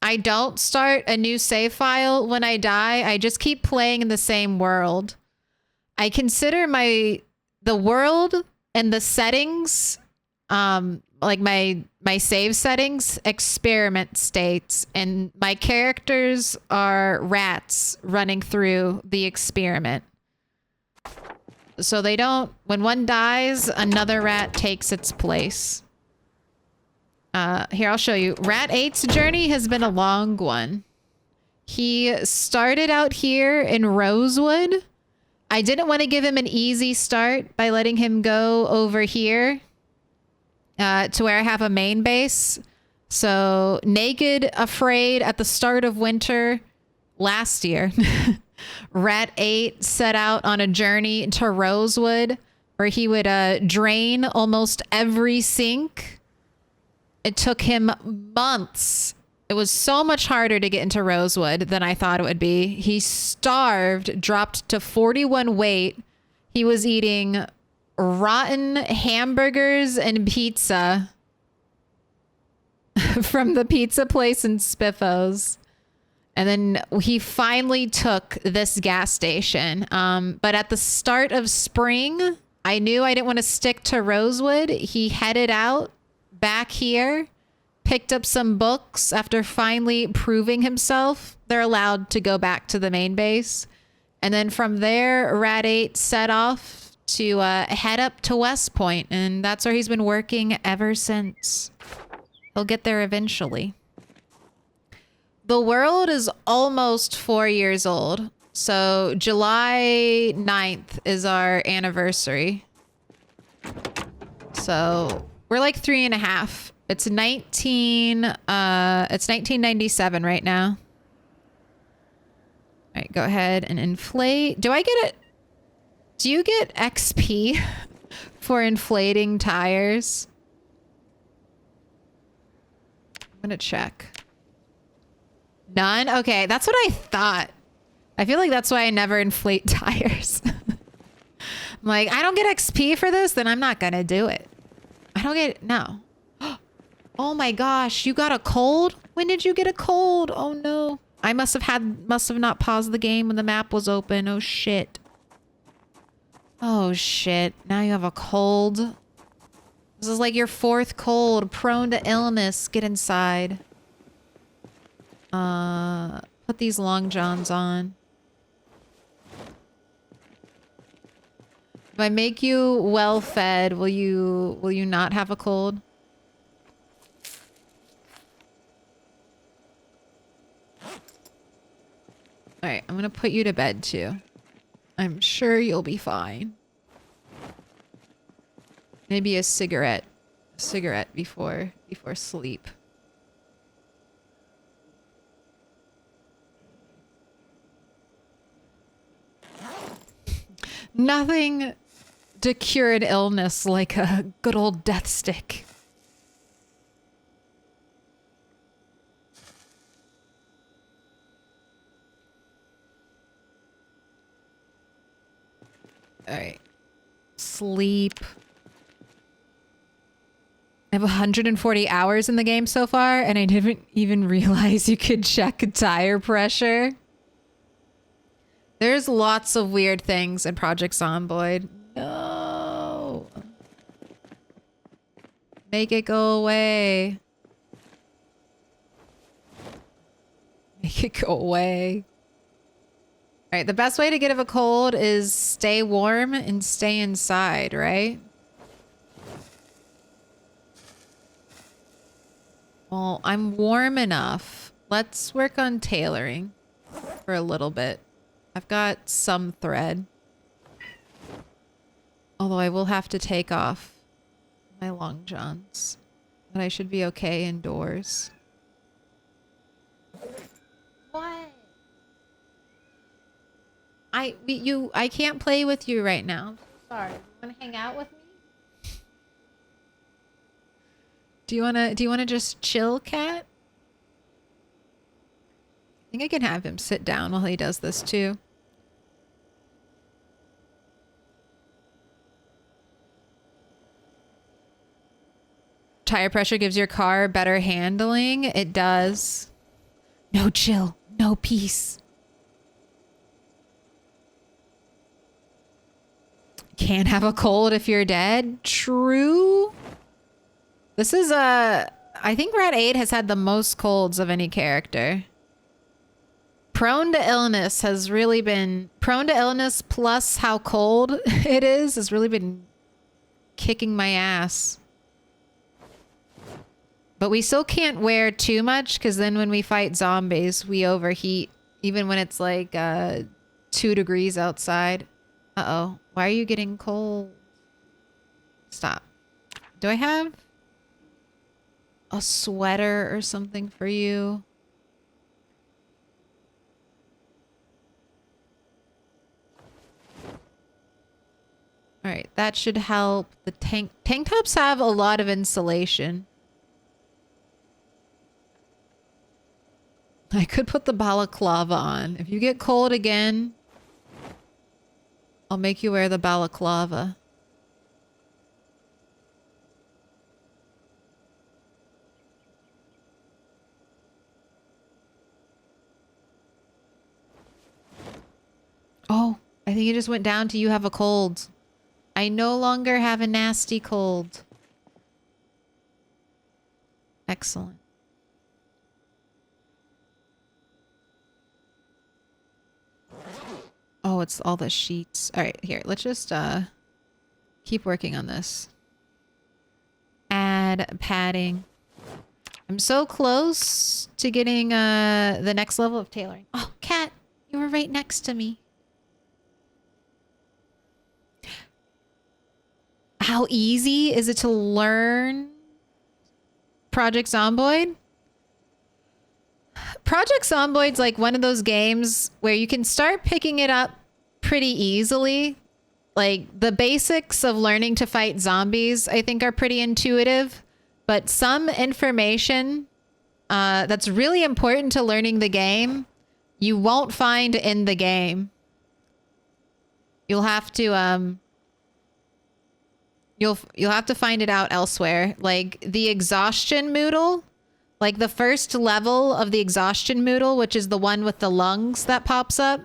I don't start a new save file when I die. I just keep playing in the same world. I consider the world and the settings, like my save settings, experiment states, and my characters are rats running through the experiment. So they don't, when one dies, another rat takes its place. Here, I'll show you. Rat 8's journey has been a long one. He started out here in Rosewood. I didn't want to give him an easy start by letting him go over here. To where I have a main base. So naked, afraid at the start of winter last year, Rat 8 set out on a journey to Rosewood where he would drain almost every sink. It took him months. It was so much harder to get into Rosewood than I thought it would be. He starved, dropped to 41 weight. He was eating rotten hamburgers and pizza from the pizza place in Spiffos. And then he finally took this gas station. But at the start of spring, I knew I didn't want to stick to Rosewood. He headed out back here, picked up some books after finally proving himself. They're allowed to go back to the main base. And then from there, Rat 8 set off to head up to West Point, and that's where he's been working ever since. He'll get there eventually. The world is almost 4 years old, so July 9th is our anniversary. So we're like 3.5. It's 1997 right now. All right, go ahead and inflate. Do I get it? Do you get XP for inflating tires? I'm gonna check. None? Okay, that's what I thought. I feel like that's why I never inflate tires. I'm like, I don't get XP for this, then I'm not gonna do it. I don't get, no. Oh my gosh, you got a cold? When did you get a cold? Oh no. I must have not paused the game when the map was open. Oh shit. Oh shit, now you have a cold. This is like your 4th cold, prone to illness. Get inside. Put these long johns on. If I make you well fed, will you not have a cold? Alright, I'm gonna put you to bed too. I'm sure you'll be fine. Maybe a cigarette. A cigarette before sleep. Nothing to cure an illness like a good old death stick. All right. Sleep. I have 140 hours in the game so far, and I didn't even realize you could check tire pressure. There's lots of weird things in Project Zomboid. No. Make it go away. Make it go away. All right, the best way to get of a cold is stay warm and stay inside, right? Well, I'm warm enough. Let's work on tailoring for a little bit. I've got some thread. Although I will have to take off my long johns. But I should be okay indoors. What? I can't play with you right now. Sorry. You wanna hang out with me? Do you wanna just chill, cat? I think I can have him sit down while he does this too. Tire pressure gives your car better handling. It does. No chill. No peace. Can't have a cold if you're dead. True. This is I think Rat 8 has had the most colds of any character. Prone to illness has really been... Prone to illness plus how cold it is has really been kicking my ass. But we still can't wear too much because then when we fight zombies, we overheat. Even when it's like 2 degrees outside. Uh-oh. Why are you getting cold? Stop. Do I have a sweater or something for you? All right, that should help. The tank tops have a lot of insulation. I could put the balaclava on. If you get cold again, I'll make you wear the balaclava. Oh, I think it just went down to you have a cold. I no longer have a nasty cold. Excellent. Oh, it's all the sheets. All right, here. Let's just keep working on this. Add padding. I'm so close to getting the next level of tailoring. Oh, cat, you were right next to me. How easy is it to learn Project Zomboid? Project Zomboid's like one of those games where you can start picking it up pretty easily. Like the basics of learning to fight zombies, I think, are pretty intuitive. But some information that's really important to learning the game, you won't find in the game. You'll have to you'll have to find it out elsewhere. Like the exhaustion moodle, like the first level of the exhaustion moodle, which is the one with the lungs that pops up,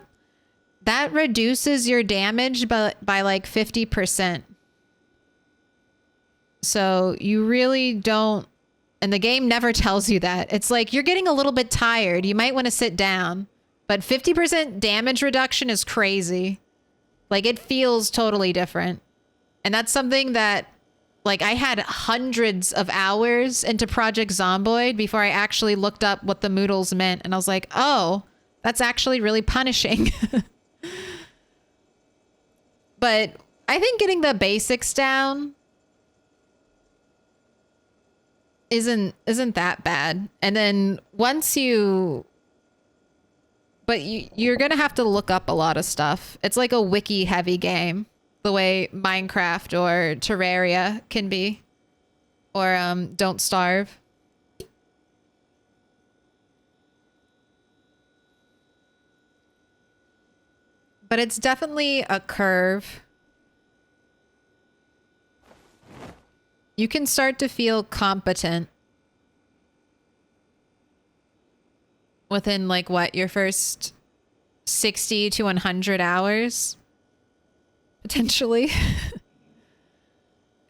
that reduces your damage by like 50%. So you really don't, and the game never tells you that. It's like you're getting a little bit tired. You might want to sit down, but 50% damage reduction is crazy. Like it feels totally different. And that's something that, like, I had hundreds of hours into Project Zomboid before I actually looked up what the moodles meant. And I was like, oh, that's actually really punishing. But I think getting the basics down isn't that bad. And then once you... But you're going to have to look up a lot of stuff. It's like a wiki heavy game. The way Minecraft or Terraria can be. Or Don't Starve. But it's definitely a curve. You can start to feel competent within like what, your first 60 to 100 hours? Potentially.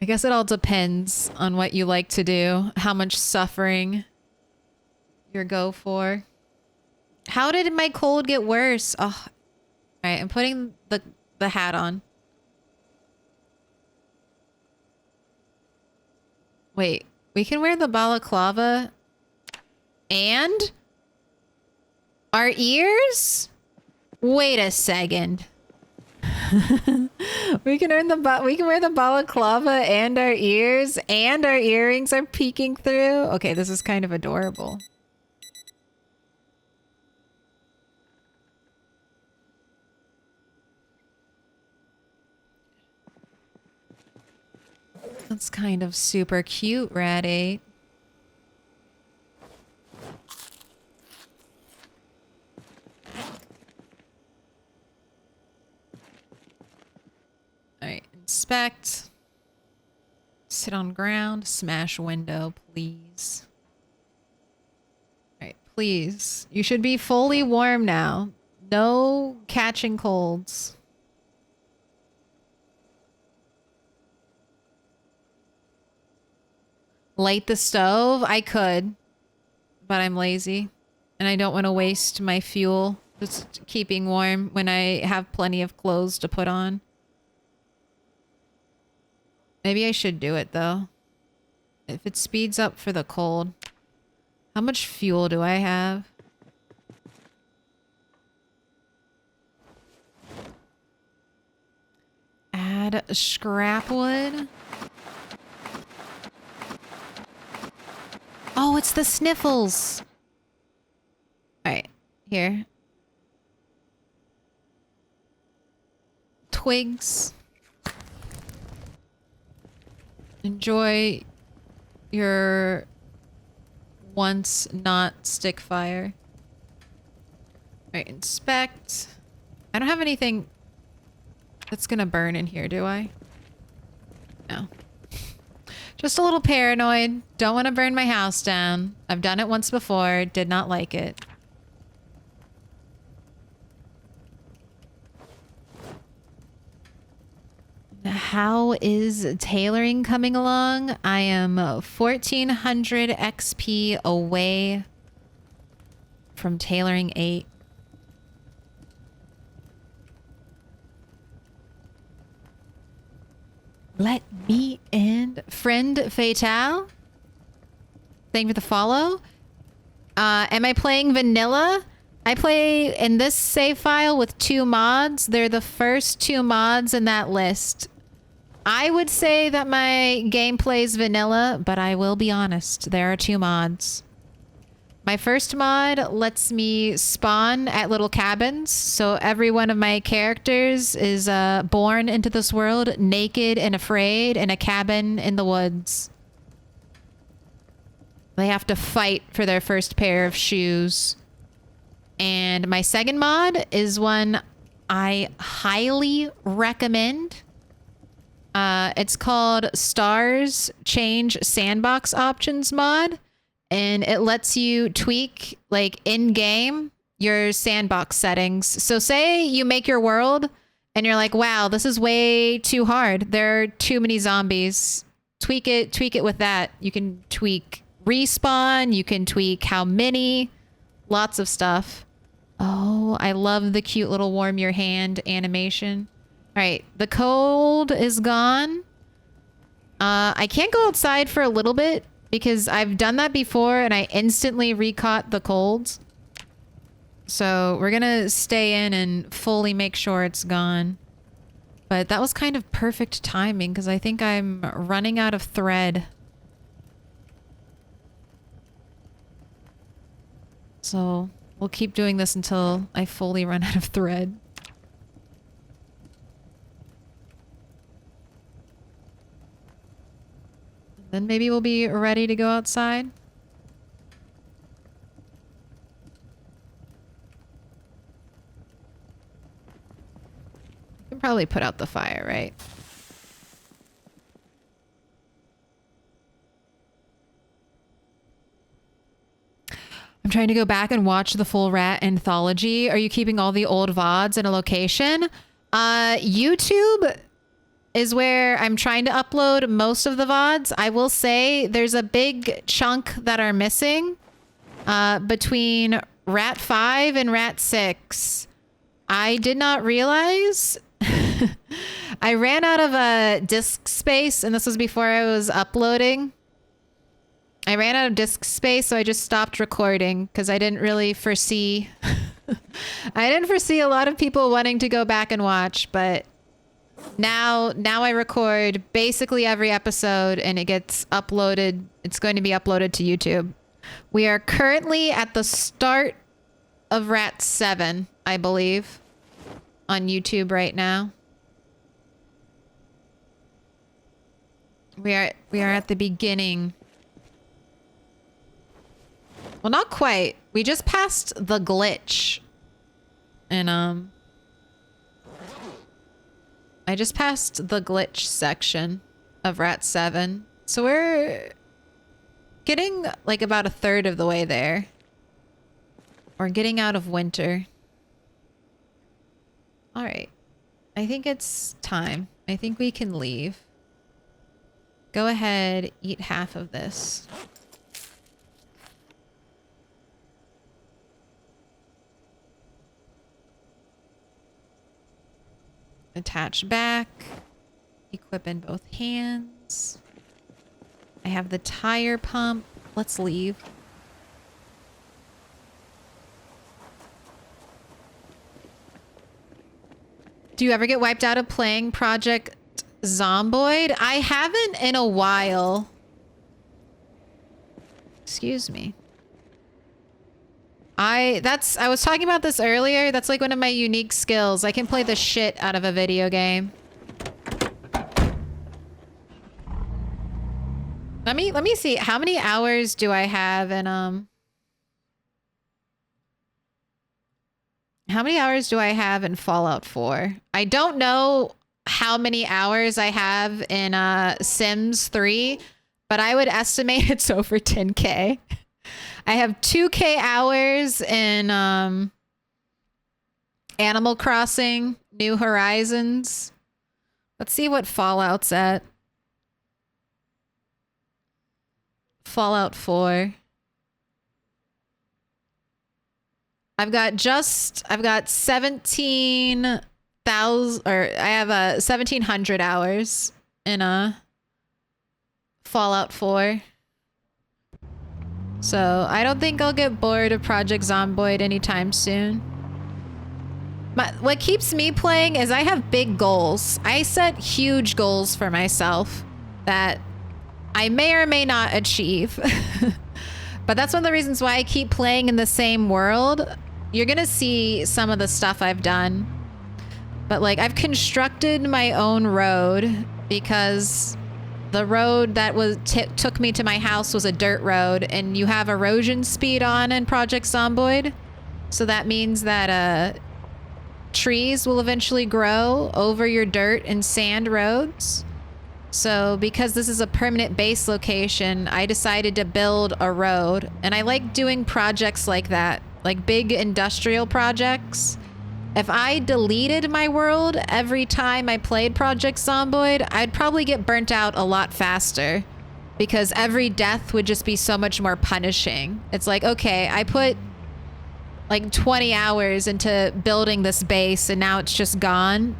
I guess it all depends on what you like to do, how much suffering you go for. How did my cold get worse? Oh, all right, I'm putting the hat on. Wait, we can wear the balaclava And our ears? Wait a second. We can wear the balaclava and our ears and our earrings are peeking through. Okay, this is kind of adorable. That's kind of super cute, Rat8. Alright, inspect. Sit on ground. Smash window, please. Alright, please. You should be fully warm now. No catching colds. Light the stove? I could. But I'm lazy. And I don't want to waste my fuel just keeping warm when I have plenty of clothes to put on. Maybe I should do it though. If it speeds up for the cold. How much fuel do I have? Add scrap wood. Oh, it's the sniffles. All right, here. Twigs. Enjoy your once not stick fire. All right, inspect. I don't have anything that's gonna burn in here, do I? No. Just a little paranoid. Don't want to burn my house down. I've done it once before. Did not like it. How is tailoring coming along? I am 1400 XP away from tailoring 8. Let me in. Friend Fatale. Thank you for the follow. Am I playing vanilla? I play in this save file with 2 mods. They're the first 2 mods in that list. I would say that my gameplay is vanilla, but I will be honest. There are 2 mods. My first mod lets me spawn at little cabins, so every one of my characters is born into this world naked and afraid in a cabin in the woods. They have to fight for their first pair of shoes. And my second mod is one I highly recommend. It's called Stars Change Sandbox Options mod. And it lets you tweak, like, in-game, your sandbox settings. So say you make your world, and you're like, wow, this is way too hard. There are too many zombies. Tweak it with that. You can tweak respawn. You can tweak how many. Lots of stuff. Oh, I love the cute little warm your hand animation. All right, the cold is gone. I can't go outside for a little bit, because I've done that before and I instantly recaught the colds. So we're gonna stay in and fully make sure it's gone. But that was kind of perfect timing because I think I'm running out of thread. So we'll keep doing this until I fully run out of thread. Then maybe we'll be ready to go outside. You can probably put out the fire, right? I'm trying to go back and watch the full Rat anthology. Are you keeping all the old VODs in a location? YouTube is where I'm trying to upload most of the VODs. I will say there's a big chunk that are missing between Rat 5 and Rat 6. I did not realize. I ran out of disk space, and this was before I was uploading. I ran out of disk space, so I just stopped recording because I didn't really foresee... I didn't foresee a lot of people wanting to go back and watch, but now I record basically every episode and it gets uploaded. It's going to be uploaded to YouTube. We are currently at the start of Rat 7, I believe, on YouTube right now. We are at the beginning. Well, not quite. We just passed the glitch. And I just passed the glitch section of Rat 7. So we're getting like about a third of the way there. We're getting out of winter. All right. I think it's time. I think we can leave. Go ahead, eat half of this. Attach back. Equip in both hands. I have the tire pump. Let's leave. Do you ever get wiped out of playing Project Zomboid? I haven't in a while. Excuse me. I was talking about this earlier. That's like one of my unique skills. I can play the shit out of a video game. Let me see. How many hours do I have in how many hours do I have in Fallout 4? I don't know how many hours I have in Sims 3, but I would estimate it's over 10K. I have 2K hours in Animal Crossing New Horizons. Let's see what Fallout's at. Fallout 4. I've got 17,000, or I have 1,700 hours in Fallout 4. So I don't think I'll get bored of Project Zomboid anytime soon. What keeps me playing is I have big goals. I set huge goals for myself that I may or may not achieve. But that's one of the reasons why I keep playing in the same world. You're gonna see some of the stuff I've done. But like, I've constructed my own road because the road that took me to my house was a dirt road, and you have erosion speed on in Project Zomboid. So that means that trees will eventually grow over your dirt and sand roads. So because this is a permanent base location, I decided to build a road. And I like doing projects like that, like big industrial projects. If I deleted my world every time I played Project Zomboid, I'd probably get burnt out a lot faster because every death would just be so much more punishing. It's like, okay, I put like 20 hours into building this base and now it's just gone.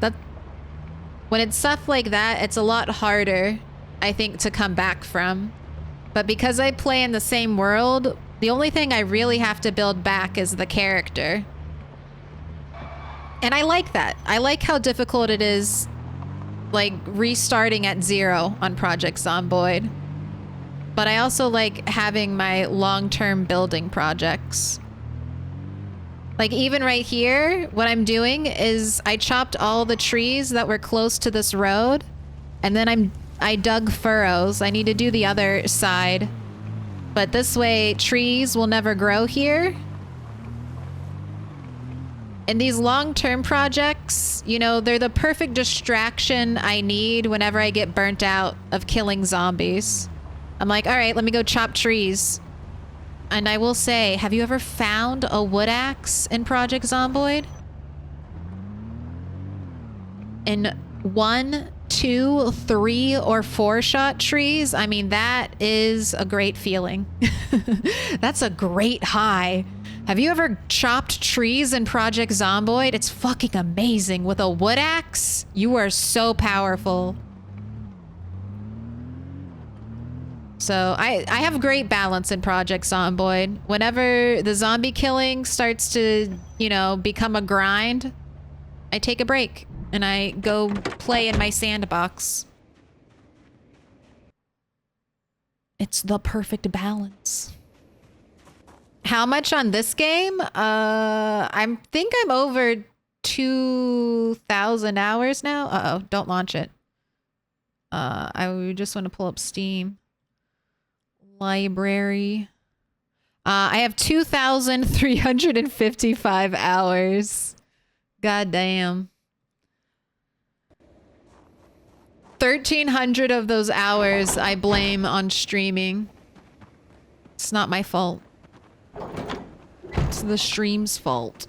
When it's stuff like that, it's a lot harder, I think, to come back from. But because I play in the same world, the only thing I really have to build back is the character. And I like that. I like how difficult it is, like, restarting at 0 on Project Zomboid. But I also like having my long-term building projects. Like, even right here, what I'm doing is I chopped all the trees that were close to this road, and then I dug furrows. I need to do the other side. But this way, trees will never grow here. And these long-term projects, you know, they're the perfect distraction I need whenever I get burnt out of killing zombies. I'm like, all right, let me go chop trees. And I will say, have you ever found a wood axe in Project Zomboid? In 1, 2, 3, or 4 shot trees? I mean, that is a great feeling. That's a great high. Have you ever chopped trees in Project Zomboid? It's fucking amazing. With a wood axe, you are so powerful. So I have great balance in Project Zomboid. Whenever the zombie killing starts to, you know, become a grind, I take a break and I go play in my sandbox. It's the perfect balance. How much on this game? I think I'm over 2,000 hours now. Uh-oh, don't launch it. I just want to pull up Steam. Library. I have 2,355 hours. God damn. 1,300 of those hours I blame on streaming. It's not my fault. It's the stream's fault.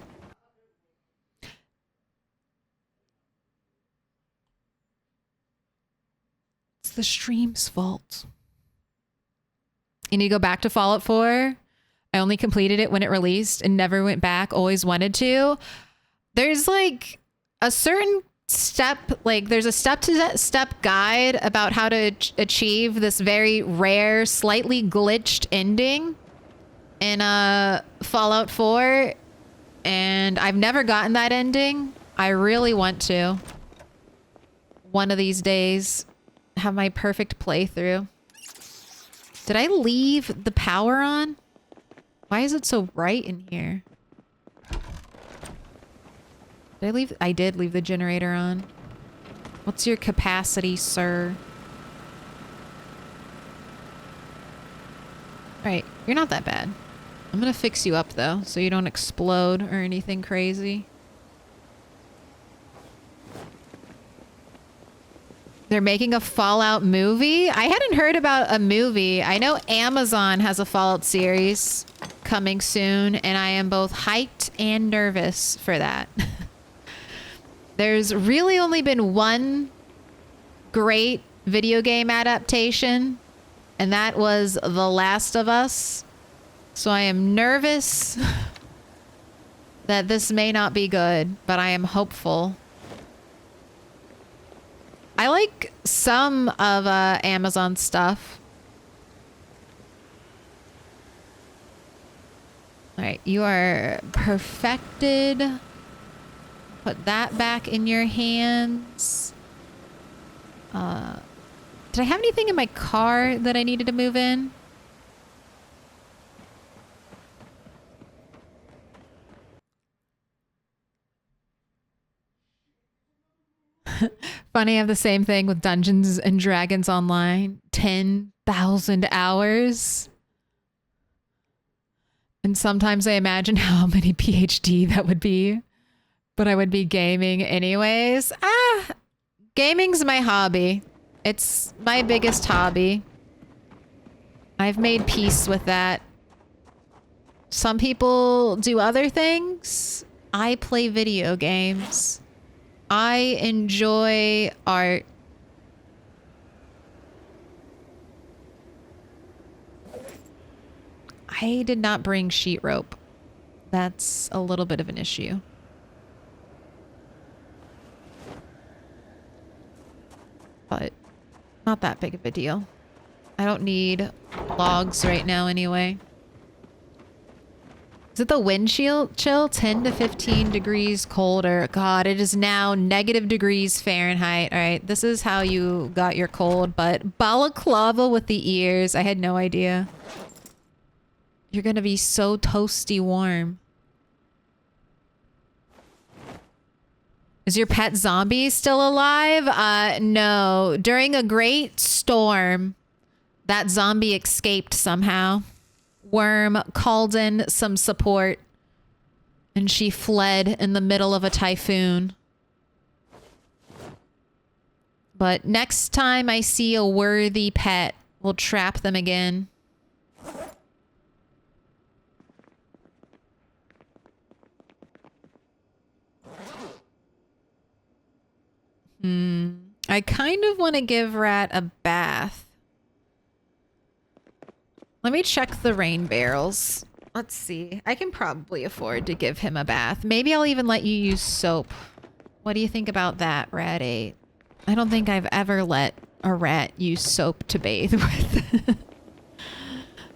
It's the stream's fault. You need to go back to Fallout 4. I only completed it when it released and never went back, always wanted to. There's like a certain step, like there's a step-to-step guide about how to achieve this very rare, slightly glitched ending in Fallout 4. And I've never gotten that ending. I really want to. One of these days, have my perfect playthrough. Did I leave the power on? Why is it so bright in here? Did I leave? I did leave the generator on. What's your capacity, sir? Alright, you're not that bad. I'm gonna fix you up though, so you don't explode or anything crazy. They're making a Fallout movie? I hadn't heard about a movie. I know Amazon has a Fallout series coming soon, and I am both hyped and nervous for that. There's really only been one great video game adaptation, and that was The Last of Us. So I am nervous that this may not be good, but I am hopeful. I like some of Amazon stuff. All right, you are perfected. Put that back in your hands. Did I have anything in my car that I needed to move in? Funny, I have the same thing with Dungeons and Dragons Online. 10,000 hours. And sometimes I imagine how many PhD that would be. But I would be gaming anyways. Gaming's my hobby. It's my biggest hobby. I've made peace with that. Some people do other things. I play video games. I enjoy art. I did not bring sheet rope. That's a little bit of an issue. But not that big of a deal. I don't need logs right now anyway. Is it the wind chill? 10 to 15 degrees colder. God, it is now -degrees Fahrenheit. All right, this is how you got your cold, but balaclava with the ears. I had no idea. You're gonna be so toasty warm. Is your pet zombie still alive? No. During a great storm, that zombie escaped somehow. Worm called in some support, and she fled in the middle of a typhoon. But next time I see a worthy pet, we'll trap them again. I kind of want to give Rat a bath. Let me check the rain barrels. Let's see. I can probably afford to give him a bath. Maybe I'll even let you use soap. What do you think about that, Rat 8? I don't think I've ever let a rat use soap to bathe with.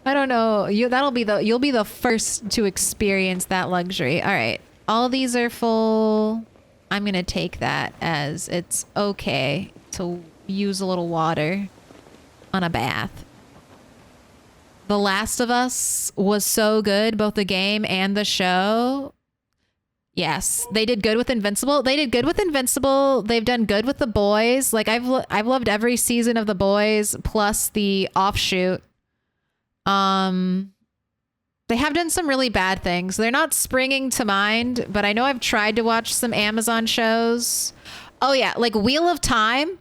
I don't know. You'll be the first to experience that luxury. All right. All these are full. I'm going to take that as it's okay to use a little water on a bath. The Last of Us was so good, both the game and the show. Yes, they did good with Invincible. They've done good with The Boys. Like I've loved every season of The Boys plus the offshoot. They have done some really bad things. They're not springing to mind, but I know I've tried to watch some Amazon shows. Oh yeah, like Wheel of Time.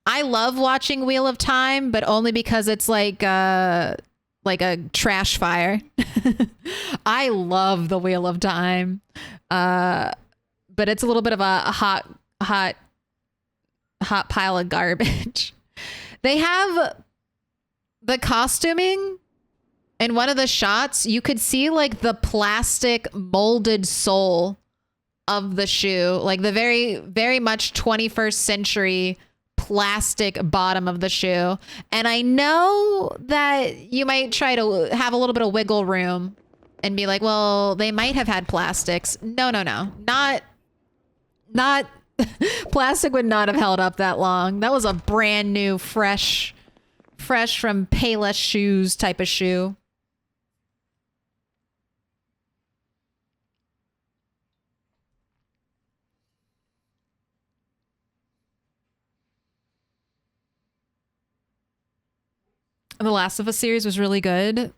I love watching Wheel of Time, but only because it's like a trash fire. I love the Wheel of Time. But it's a little bit of a hot pile of garbage. They have the costuming. In one of the shots, you could see like the plastic molded sole of the shoe, like the very, very much 21st century plastic bottom of the shoe. And I know that you might try to have a little bit of wiggle room and be like, well, they might have had plastics. No. Not plastic would not have held up that long. That was a brand new, fresh from Payless shoes type of shoe. The Last of Us series was really good.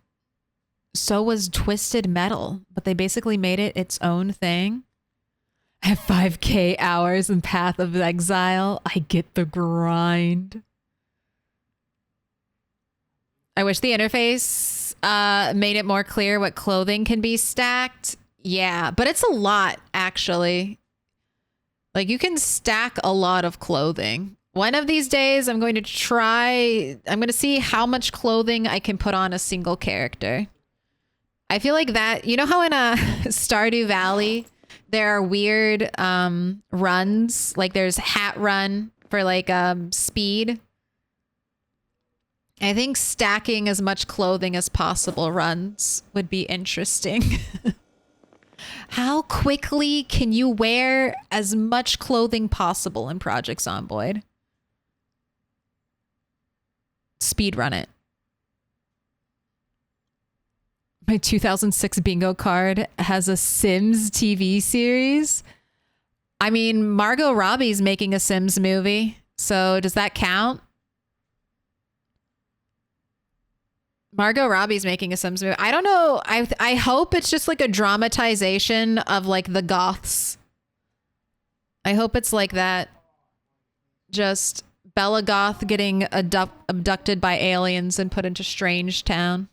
So was Twisted Metal, but they basically made it its own thing. I have 5K hours in Path of Exile. I get the grind. I wish the interface made it more clear what clothing can be stacked. Yeah, but it's a lot, actually. Like, you can stack a lot of clothing. One of these days, I'm going to see how much clothing I can put on a single character. I feel like that, you know how in a Stardew Valley, there are weird runs, like there's hat run for like speed. I think stacking as much clothing as possible runs would be interesting. How quickly can you wear as much clothing possible in Project Zomboid? Speed run it. My 2006 bingo card has a Sims TV series. I mean, Margot Robbie's making a Sims movie. So does that count? Margot Robbie's making a Sims movie. I don't know. I hope it's just like a dramatization of like the goths. I hope it's like that. Just Bella Goth getting abducted by aliens and put into Strange Town.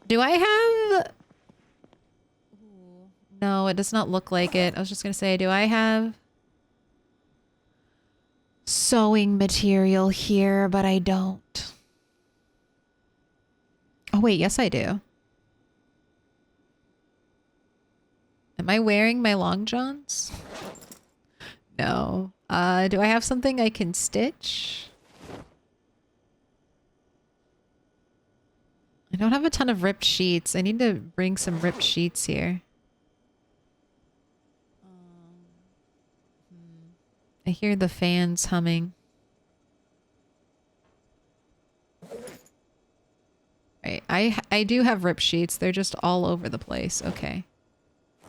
Do I have... No, it does not look like it. I was just going to say, do I have sewing material here? But I don't. Oh, wait. Yes, I do. Am I wearing my long johns? No. Do I have something I can stitch? I don't have a ton of ripped sheets. I need to bring some ripped sheets here. I hear the fans humming. Right, I do have ripped sheets. They're just all over the place. Okay.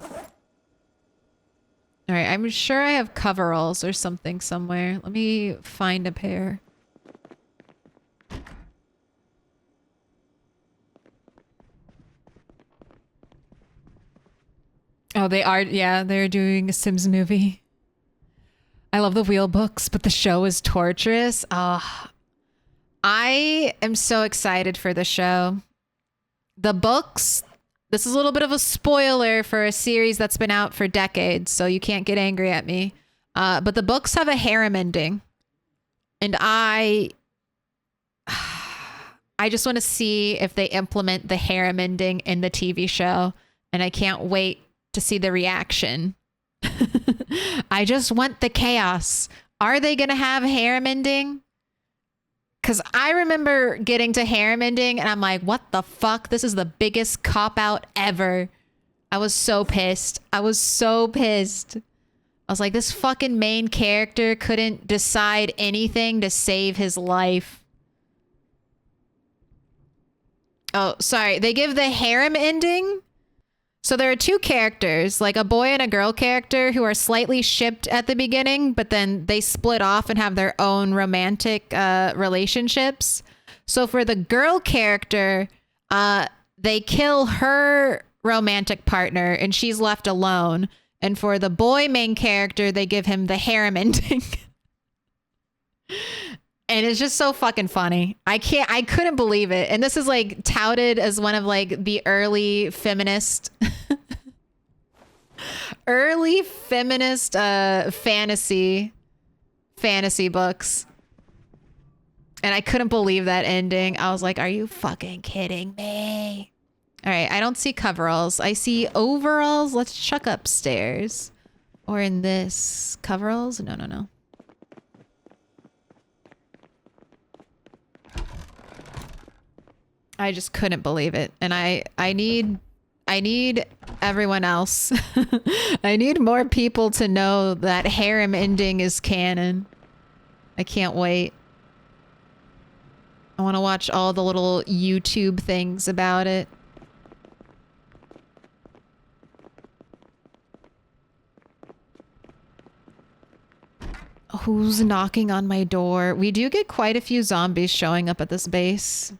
All right, I'm sure I have coveralls or something somewhere. Let me find a pair. Oh, they are. Yeah, they're doing a Sims movie. I love the wheel books, but the show is torturous. I am so excited for the show. The books, this is a little bit of a spoiler for a series that's been out for decades, so you can't get angry at me. But the books have a harem ending. And I just want to see if they implement the harem ending in the TV show. And I can't wait to see the reaction. I just want the chaos. Are they going to have harem ending? Because I remember getting to harem ending and I'm like, what the fuck? This is the biggest cop out ever. I was so pissed. I was so pissed. I was like, this fucking main character couldn't decide anything to save his life. Oh, sorry. They give the harem ending. So there are two characters, like a boy and a girl character who are slightly shipped at the beginning, but then they split off and have their own romantic relationships. So for the girl character, they kill her romantic partner and she's left alone. And for the boy main character, they give him the harem ending. And it's just so fucking funny. I couldn't believe it. And this is like touted as one of like the early feminist fantasy books. And I couldn't believe that ending. I was like, are you fucking kidding me? All right, I don't see coveralls. I see overalls. Let's check upstairs. Or in this. Coveralls? No. I just couldn't believe it. And I need everyone else. I need more people to know that harem ending is canon. I can't wait. I want to watch all the little YouTube things about it. Who's knocking on my door? We do get quite a few zombies showing up at this base.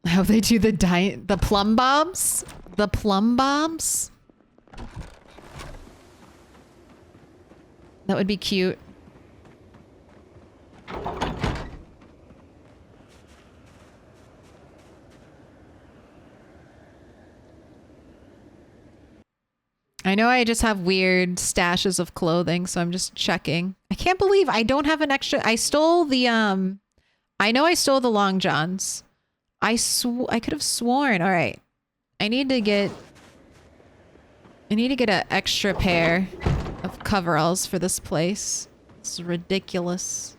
How they do the plumb bombs? The plumb bombs? That would be cute. I know I just have weird stashes of clothing, so I'm just checking. I can't believe I don't have an extra. I stole the I know I stole the long johns. I could have sworn. All right. I need to get an extra pair of coveralls for this place. This is ridiculous.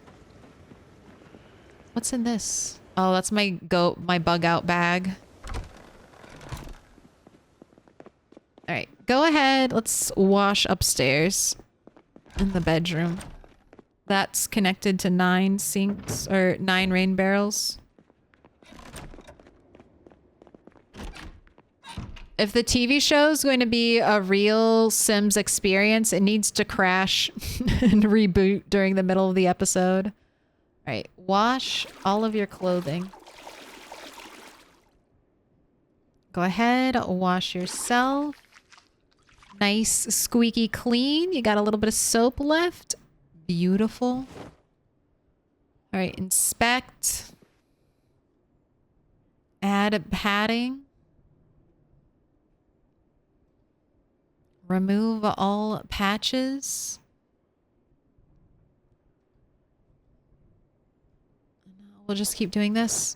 What's in this? Oh, that's my bug out bag. All right, go ahead. Let's wash upstairs in the bedroom. That's connected to 9 sinks or 9 rain barrels. If the TV show is going to be a real Sims experience, it needs to crash and reboot during the middle of the episode. All right, wash all of your clothing. Go ahead, wash yourself. Nice, squeaky clean. You got a little bit of soap left. Beautiful. All right, inspect. Add padding. Remove all patches. We'll just keep doing this.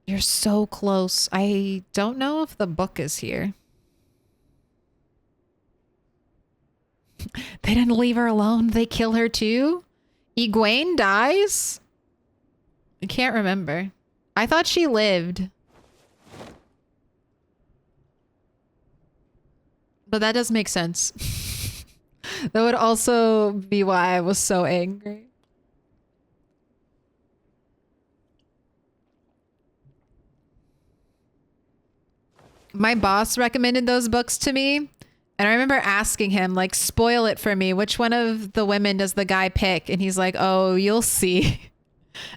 You're so close. I don't know if the book is here. They didn't leave her alone. They kill her too? Egwene dies? I can't remember. I thought she lived. But that does make sense. That would also be why I was so angry. My boss recommended those books to me. And I remember asking him, like, spoil it for me. Which one of the women does the guy pick? And he's like, oh, you'll see.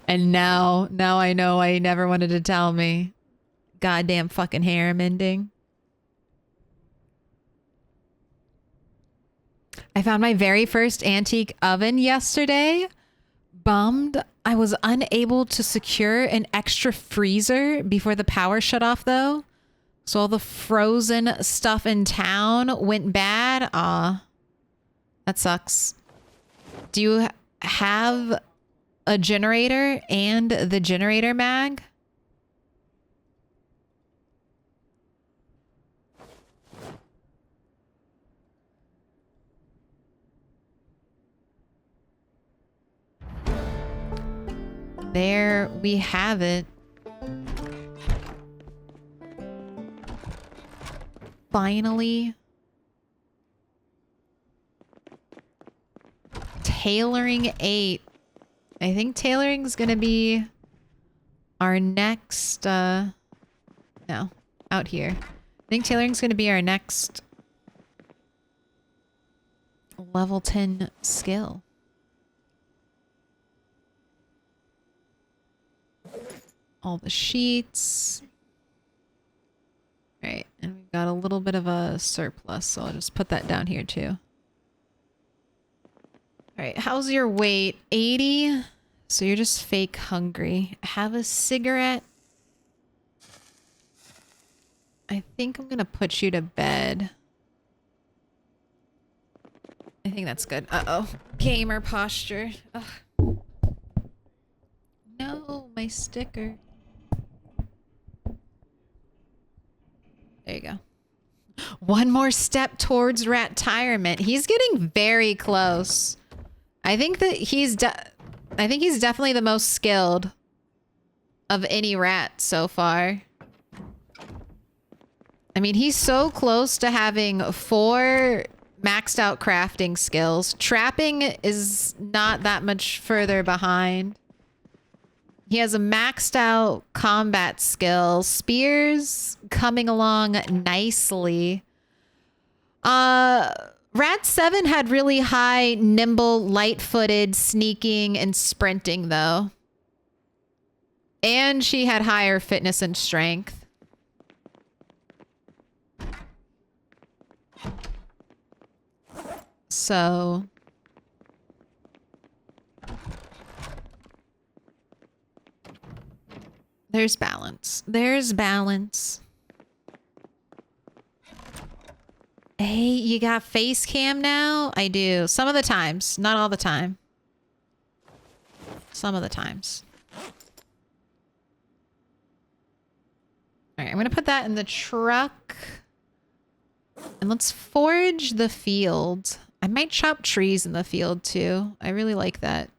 And now I know why he never wanted to tell me. Goddamn fucking harem ending. I found my very first antique oven yesterday. Bummed. I was unable to secure an extra freezer before the power shut off, though. So all the frozen stuff in town went bad. Aw. That sucks. Do you have a generator and the generator mag? there we have it. Finally. Tailoring 8. I think tailoring's gonna be our next, no, out here. I think tailoring's gonna be our next level 10 skill. All the sheets. Right, and we've got a little bit of a surplus, so I'll just put that down here too. Alright, how's your weight? 80? So you're just fake hungry. Have a cigarette. I think I'm gonna put you to bed. I think that's good. Uh-oh. Gamer posture. Ugh. No, my sticker. There you go. One more step towards retirement. He's getting very close. I think that he's definitely the most skilled of any rat so far. I mean, he's so close to having 4 maxed out crafting skills. Trapping is not that much further behind. He has a maxed out combat skill. Spears coming along nicely. Rat 7 had really high, nimble, light-footed, sneaking, and sprinting, though. And she had higher fitness and strength. So... there's balance. There's balance. Hey, you got face cam now? I do. Some of the times. Not all the time. Some of the times. Alright, I'm gonna put that in the truck. And let's forage the field. I might chop trees in the field too. I really like that.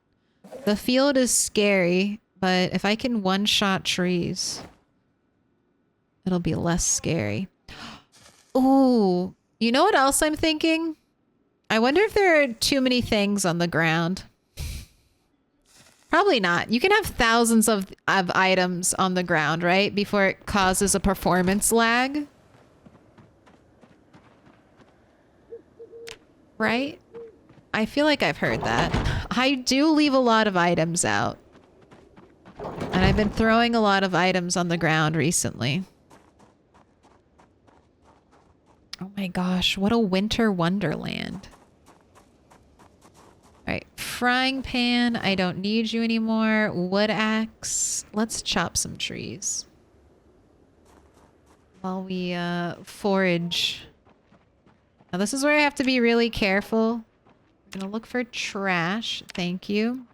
The field is scary, but if I can one-shot trees, it'll be less scary. Ooh. You know what else I'm thinking? I wonder if there are too many things on the ground. Probably not. You can have thousands of items on the ground, right? Before it causes a performance lag. Right? I feel like I've heard that. I do leave a lot of items out. And I've been throwing a lot of items on the ground recently. Oh my gosh, what a winter wonderland. Alright, frying pan, I don't need you anymore. Wood axe, let's chop some trees. While we forage. Now this is where I have to be really careful. I'm gonna look for trash, thank you.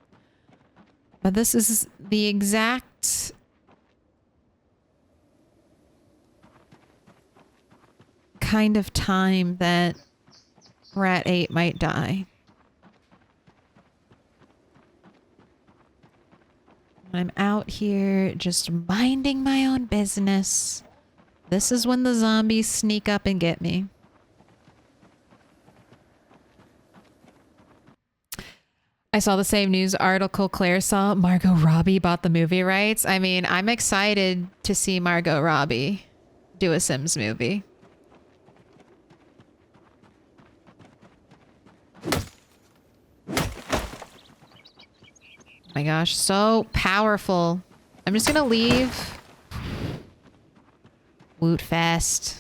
But this is the exact... kind of time that Rat 8 might die. I'm out here just minding my own business. This is when the zombies sneak up and get me. I saw the same news article Claire saw. Margot Robbie bought the movie rights. I mean, I'm excited to see Margot Robbie do a Sims movie. Oh my gosh, so powerful. I'm just gonna leave. Woot fest.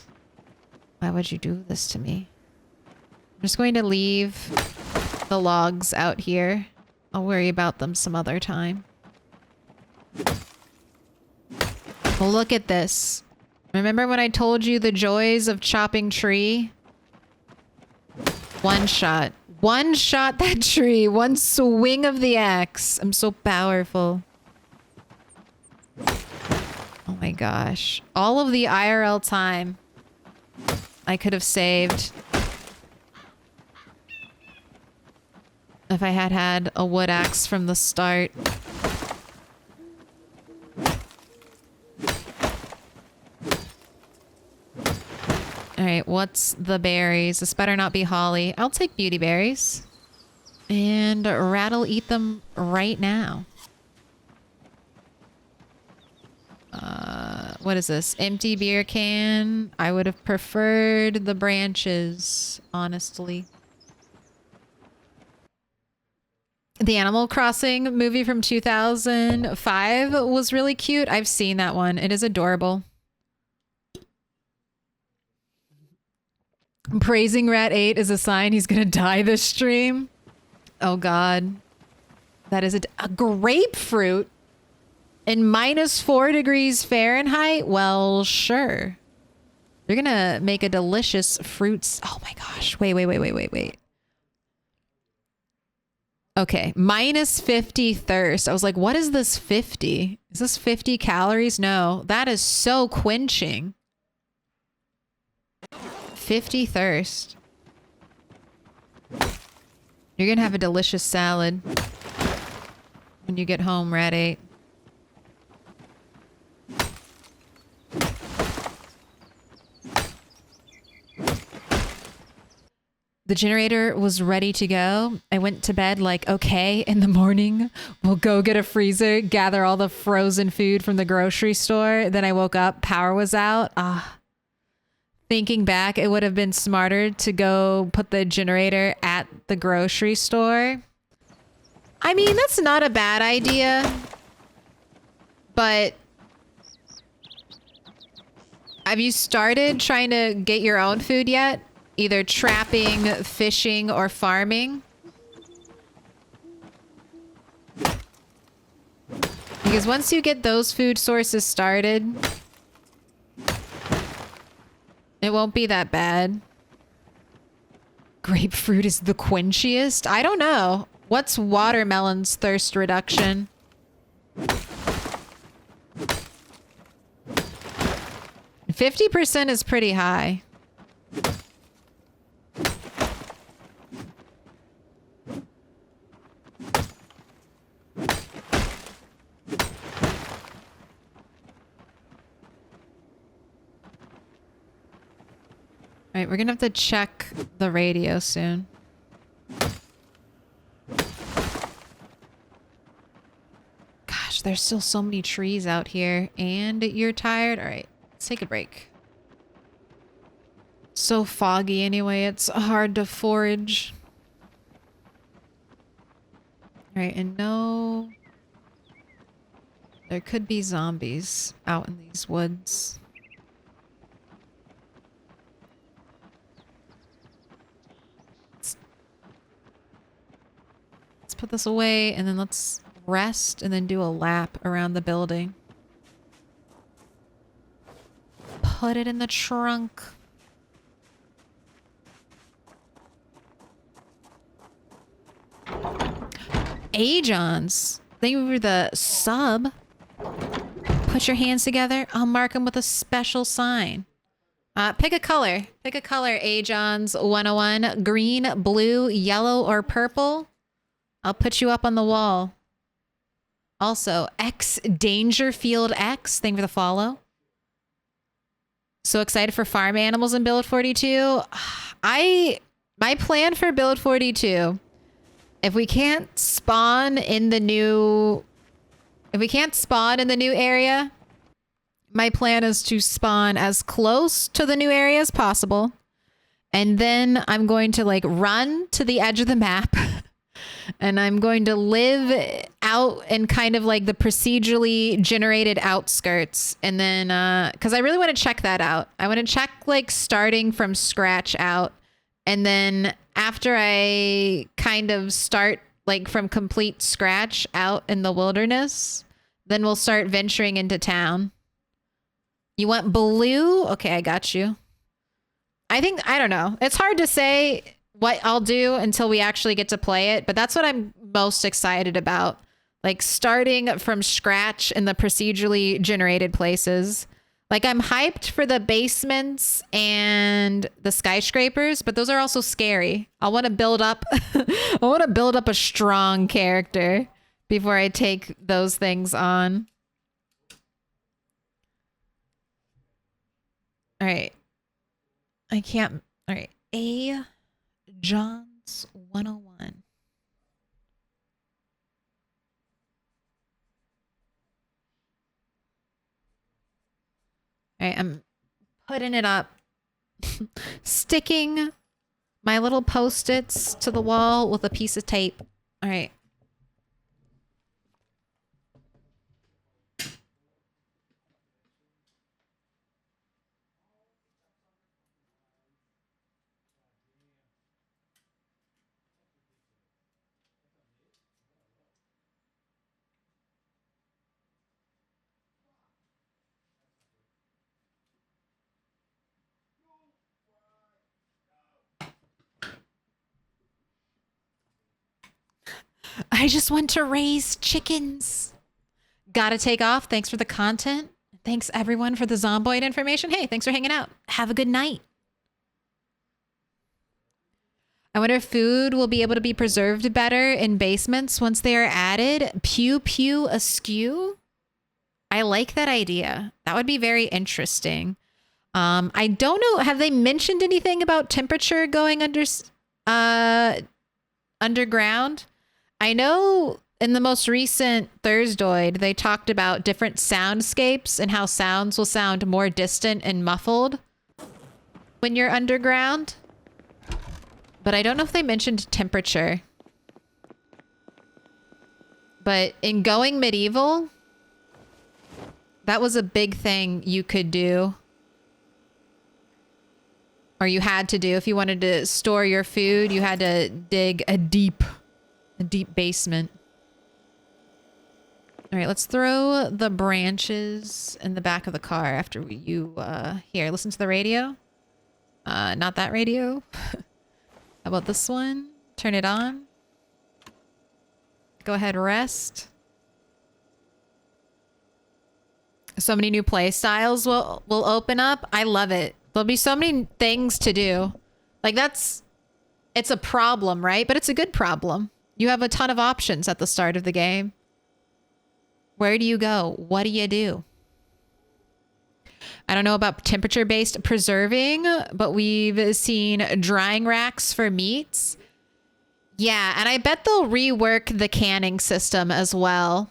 Why would you do this to me? I'm just going to leave the logs out here. I'll worry about them some other time. Well, look at this. Remember when I told you the joys of chopping tree? One shot. One shot that tree. One swing of the axe. I'm so powerful. Oh my gosh. All of the IRL time I could have saved if I had had a wood axe from the start. All right, what's the berries? This better not be holly. I'll take beauty berries. And Rat'll eat them right now. What is this? Empty beer can. I would have preferred the branches, honestly. The Animal Crossing movie from 2005 was really cute. I've seen that one. It is adorable. Praising Rat 8 is a sign he's gonna die this stream. Oh god. That is a grapefruit in -4 degrees Fahrenheit? Well, sure. You're gonna make a delicious fruits. Oh my gosh. Wait. Okay, -50 thirst. I was like, what is this 50? Is this 50 calories? No, that is so quenching. 50 thirst. You're gonna have a delicious salad when you get home, Rat 8. The generator was ready to go. I went to bed like, okay, in the morning, we'll go get a freezer, gather all the frozen food from the grocery store. Then I woke up, power was out. Thinking back, it would have been smarter to go put the generator at the grocery store. I mean, that's not a bad idea. But have you started trying to get your own food yet? Either trapping, fishing, or farming? Because once you get those food sources started, it won't be that bad. Grapefruit is the quenchiest? I don't know. What's watermelon's thirst reduction? 50% is pretty high. All right, we're gonna have to check the radio soon. Gosh, there's still so many trees out here. And you're tired? All right, let's take a break. So foggy anyway, it's hard to forage. All right, and no... There could be zombies out in these woods. Let's put this away and then let's rest and then do a lap around the building. Put it in the trunk. Aeons, thank you for the sub. Put your hands together. I'll mark them with a special sign. Pick a color. Pick a color, Aeons 101. Green, blue, yellow, or purple. I'll put you up on the wall. Also, X Dangerfield X, thank you for the follow. So excited for farm animals in Build 42. My plan for Build 42, if we can't spawn in the new area, my plan is to spawn as close to the new area as possible. And then I'm going to like run to the edge of the map and I'm going to live out in kind of like the procedurally generated outskirts. And then, cause I really want to check that out. I want to check like starting from scratch out. And then after I kind of start like from complete scratch out in the wilderness, then we'll start venturing into town. You want blue? Okay, I got you. I don't know. It's hard to say what I'll do until we actually get to play it, but that's what I'm most excited about. Like starting from scratch in the procedurally generated places. Like I'm hyped for the basements and the skyscrapers, but those are also scary. I want to build up a strong character before I take those things on. All right. I can't. All right. A. John's 101. All right. I'm putting it up. Sticking my little Post-its to the wall with a piece of tape. All right. I just want to raise chickens. Gotta take off. Thanks for the content. Thanks everyone for the Zomboid information. Hey, thanks for hanging out. Have a good night. I wonder if food will be able to be preserved better in basements once they are added. Pew pew askew. I like that idea. That would be very interesting. I don't know. Have they mentioned anything about temperature going underground? I know in the most recent Thursdoid, they talked about different soundscapes and how sounds will sound more distant and muffled when you're underground. But I don't know if they mentioned temperature. But in Going Medieval, that was a big thing you could do. Or you had to do. If you wanted to store your food, you had to dig a deep basement. All right, let's throw the branches in the back of the car after here, listen to the radio. Not that radio. How about this one? Turn it on. Go ahead, rest. So many new play styles will open up. I love it. There'll be so many things to do. Like it's a problem, right? But it's a good problem. You have a ton of options at the start of the game. Where do you go? What do you do? I don't know about temperature-based preserving, but we've seen drying racks for meats. Yeah, and I bet they'll rework the canning system as well.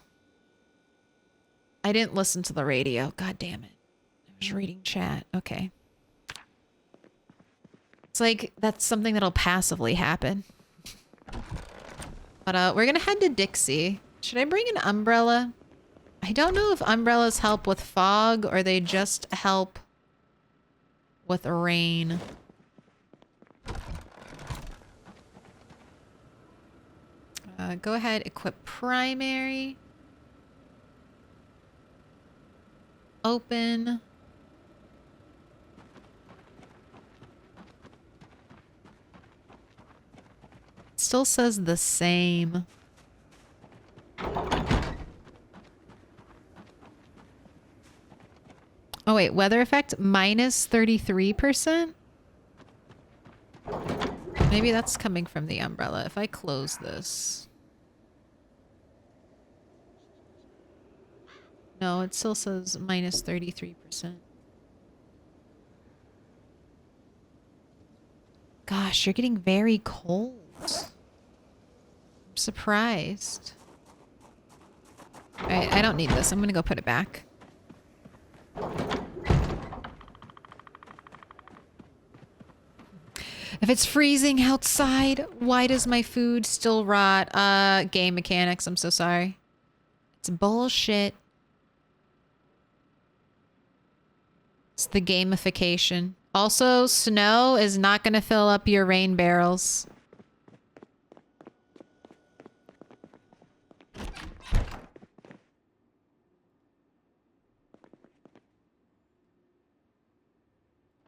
I didn't listen to the radio. God damn it. I was reading chat. Okay. It's like that's something that'll passively happen. But we're going to head to Dixie. Should I bring an umbrella? I don't know if umbrellas help with fog or they just help with rain. Go ahead, equip primary. Open. Still says the same. Oh wait, weather effect minus 33%? Maybe that's coming from the umbrella. If I close this. No, it still says minus 33%. Gosh, you're getting very cold. I'm surprised. Alright, I don't need this. I'm gonna go put it back. If it's freezing outside, why does my food still rot? Game mechanics, I'm so sorry. It's bullshit. It's the gamification. Also, snow is not going to fill up your rain barrels.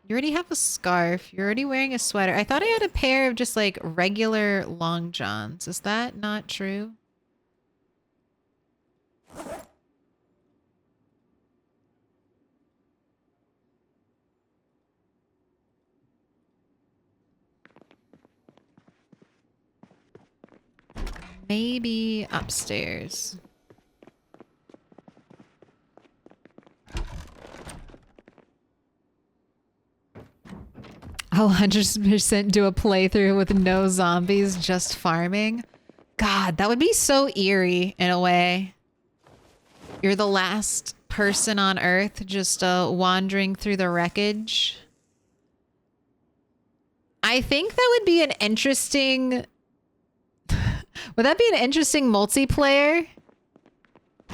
You already have a scarf. You're already wearing a sweater. I thought I had a pair of just like regular long johns. Is that not true? Maybe upstairs. I'll 100% do a playthrough with no zombies, just farming. God, that would be so eerie in a way. You're the last person on Earth just wandering through the wreckage. I think that would be an interesting... Would that be an interesting multiplayer?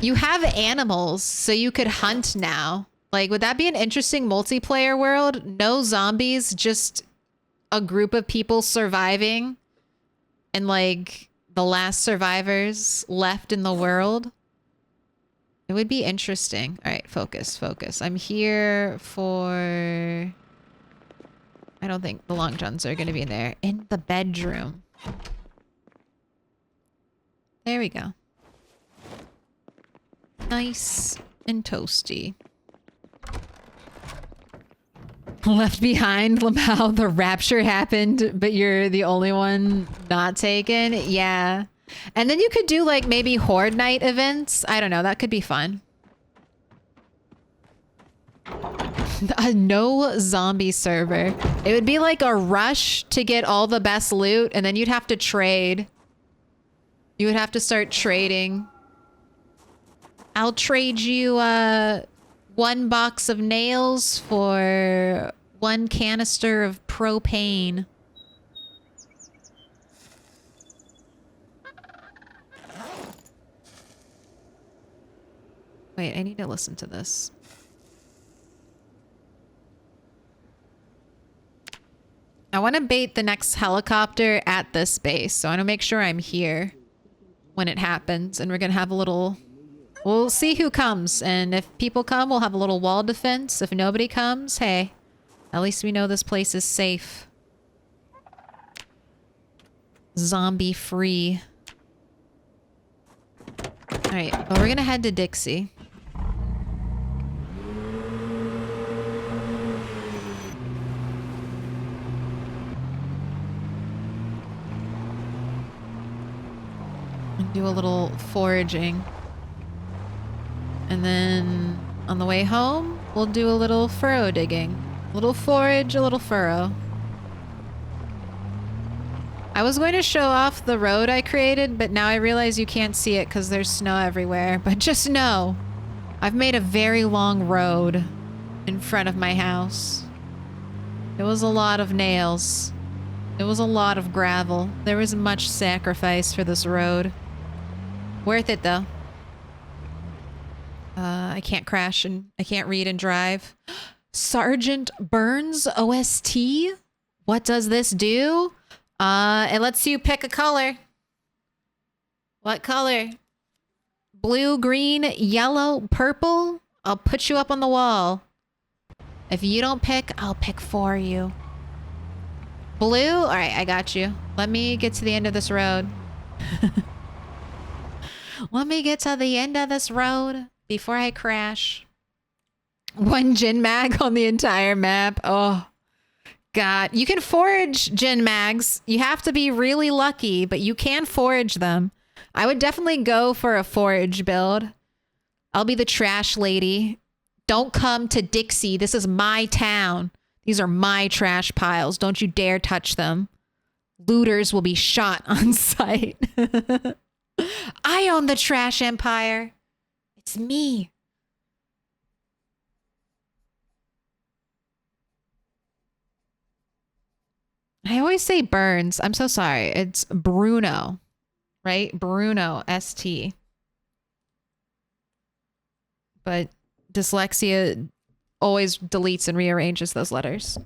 You have animals, so you could hunt now. Like, would that be an interesting multiplayer world? No zombies, just a group of people surviving and, like, the last survivors left in the world? It would be interesting. All right, focus, focus. I'm here for... I don't think the long johns are going to be in there. In the bedroom. There we go. Nice and toasty. Left behind, Lamau, the rapture happened, but you're the only one not taken. Yeah. And then you could do like maybe Horde Night events. I don't know. That could be fun. A no zombie server. It would be like a rush to get all the best loot, and then you'd have to trade. You would have to start trading. I'll trade you 1 box of nails for 1 canister of propane. Wait, I need to listen to this. I want to bait the next helicopter at this base, so I want to make sure I'm here when it happens, and we're going to have a little... We'll see who comes, and if people come, we'll have a little wall defense. If nobody comes, hey, at least we know this place is safe. Zombie free. Alright, well, we're gonna head to Dixie. And do a little foraging. And then on the way home, we'll do a little furrow digging. A little forage, a little furrow. I was going to show off the road I created, but now I realize you can't see it because there's snow everywhere. But just know, I've made a very long road in front of my house. It was a lot of nails. It was a lot of gravel. There was much sacrifice for this road. Worth it though. I can't crash and I can't read and drive. Sergeant Burns OST? What does this do? It lets you pick a color. What color? Blue, green, yellow, purple? I'll put you up on the wall. If you don't pick, I'll pick for you. Blue? All right, I got you. Let me get to the end of this road. Let me get to the end of this road before I crash. 1 gin mag on the entire map. Oh, God. You can forage gin mags. You have to be really lucky, but you can forage them. I would definitely go for a forage build. I'll be the trash lady. Don't come to Dixie. This is my town. These are my trash piles. Don't you dare touch them. Looters will be shot on sight. I own the trash empire. It's me. I always say Burns. I'm so sorry. It's Bruno, right? Bruno, ST. But dyslexia always deletes and rearranges those letters.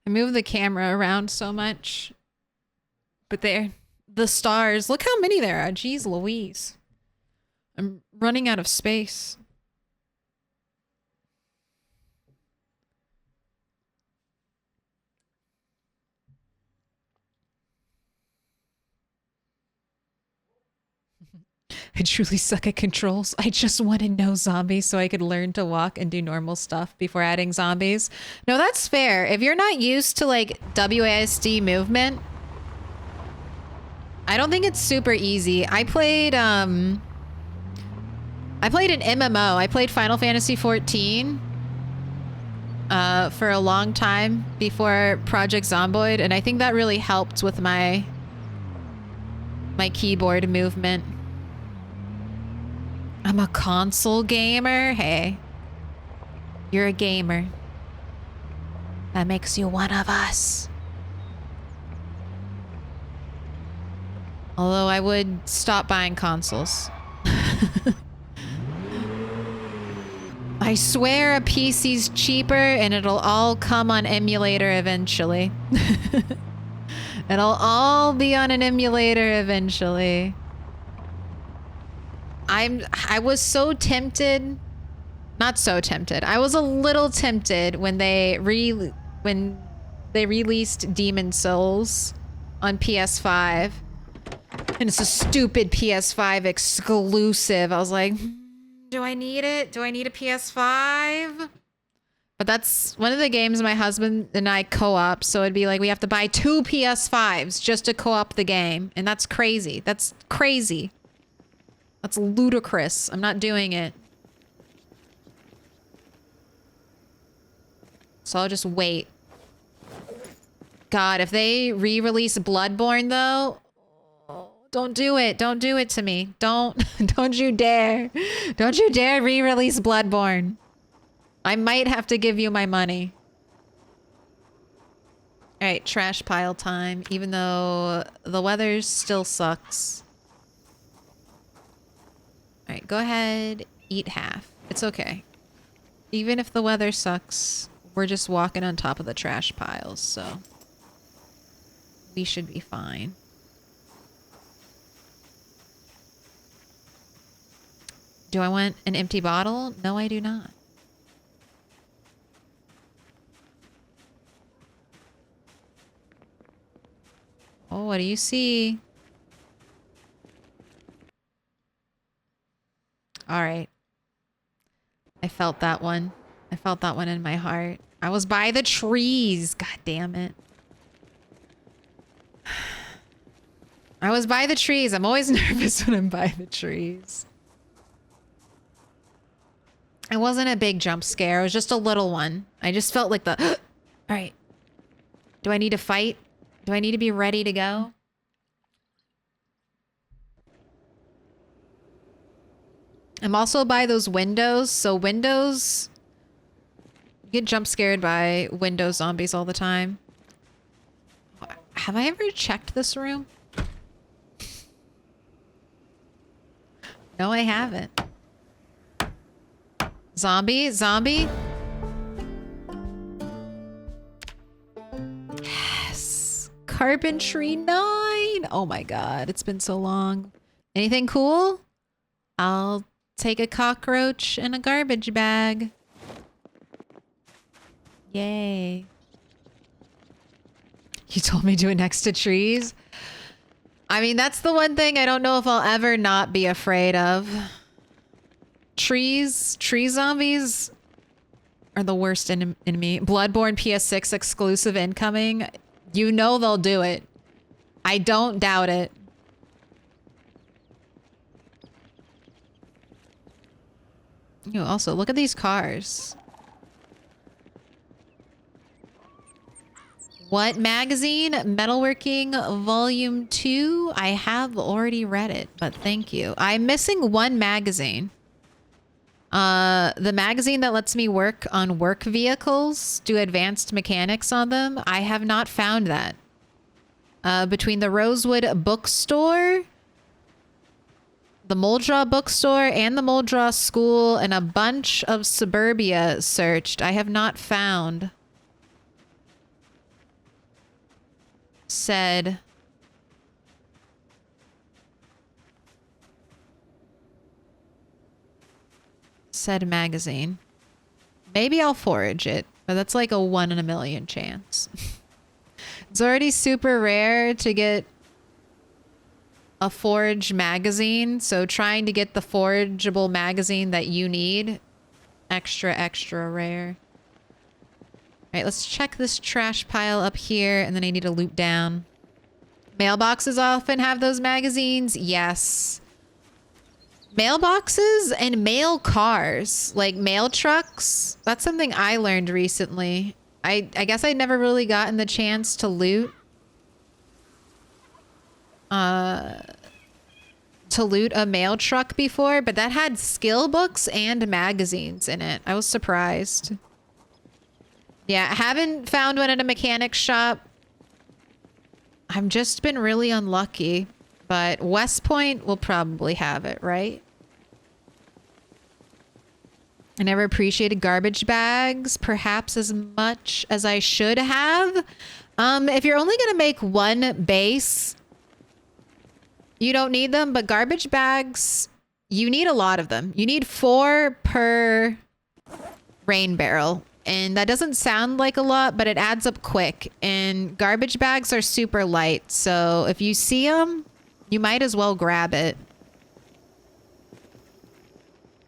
I move the camera around so much. But there, the stars. Look how many there are. Jeez Louise. I'm running out of space. I truly suck at controls. I just wanted no zombies so I could learn to walk and do normal stuff before adding zombies. No, that's fair. If you're not used to like WASD movement, I don't think it's super easy. I played an MMO. I played Final Fantasy 14 for a long time before Project Zomboid, and I think that really helped with my keyboard movement. I'm a console gamer. Hey, you're a gamer. That makes you one of us. Although I would stop buying consoles. I swear a PC's cheaper and it'll all come on emulator eventually. It'll all be on an emulator eventually. I was so tempted. Not so tempted. I was a little tempted when they released Demon Souls on PS5. And it's a stupid PS5 exclusive. I was like, do I need it? Do I need a PS5? But that's one of the games my husband and I co-op. So it'd be like we have to buy 2 PS5s just to co-op the game. And that's crazy. That's crazy. That's ludicrous. I'm not doing it. So I'll just wait. God, if they re-release Bloodborne though, don't do it. Don't do it to me. Don't you dare. Don't you dare re-release Bloodborne. I might have to give you my money. All right, trash pile time, even though the weather still sucks. All right, go ahead, eat half. It's okay. Even if the weather sucks, we're just walking on top of the trash piles, so we should be fine. Do I want an empty bottle? No, I do not. Oh, what do you see? All right. I felt that one. I felt that one in my heart. I was by the trees. God damn it. I was by the trees. I'm always nervous when I'm by the trees. It wasn't a big jump scare. It was just a little one. I just felt like the... All right. Do I need to fight? Do I need to be ready to go? I'm also by those windows. So windows... You get jump scared by window zombies all the time. Have I ever checked this room? No, I haven't. Zombie? Zombie? Yes. Carpentry 9. Oh my god, it's been so long. Anything cool? I'll take a cockroach and a garbage bag. Yay. You told me do it next to trees? I mean, that's the one thing I don't know if I'll ever not be afraid of. Tree zombies are the worst enemy. Bloodborne PS6 exclusive incoming. You know they'll do it. I don't doubt it. You also look at these cars. What magazine? Metalworking Volume 2? I have already read it, but thank you. I'm missing one magazine. The magazine that lets me work on work vehicles, do advanced mechanics on them. I have not found that. Between the Rosewood Bookstore, the Muldra Bookstore, and the Muldra School, and a bunch of suburbia searched, I have not found said magazine. Maybe I'll forage it, but that's like a 1 in a million chance. It's already super rare to get a forage magazine, so trying to get the forageable magazine that you need, extra rare. All right, let's check this trash pile up here, and then I need to loot down. Mailboxes often have those magazines. Yes. Mailboxes and mail cars, like mail trucks. That's something I learned recently. I guess I'd never really gotten the chance to loot. To loot a mail truck before, but that had skill books and magazines in it. I was surprised. Yeah, I haven't found one at a mechanic shop. I've just been really unlucky, but West Point will probably have it, right? I never appreciated garbage bags, perhaps as much as I should have. If you're only gonna make one base, you don't need them, but garbage bags, you need a lot of them. You need 4 per rain barrel. And that doesn't sound like a lot, but it adds up quick. And garbage bags are super light. So if you see them, you might as well grab it.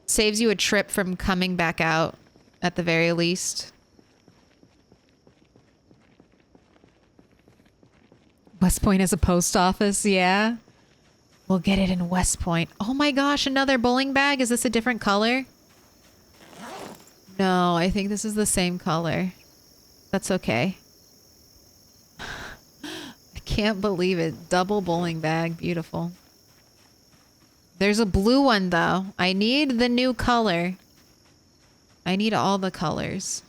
Saves you a trip from coming back out at the very least. West Point has a post office, yeah. We'll get it in West Point. Oh my gosh, another bowling bag. Is this a different color? No, I think this is the same color. That's okay. I can't believe it. Double bowling bag. Beautiful. There's a blue one, though. I need the new color. I need all the colors.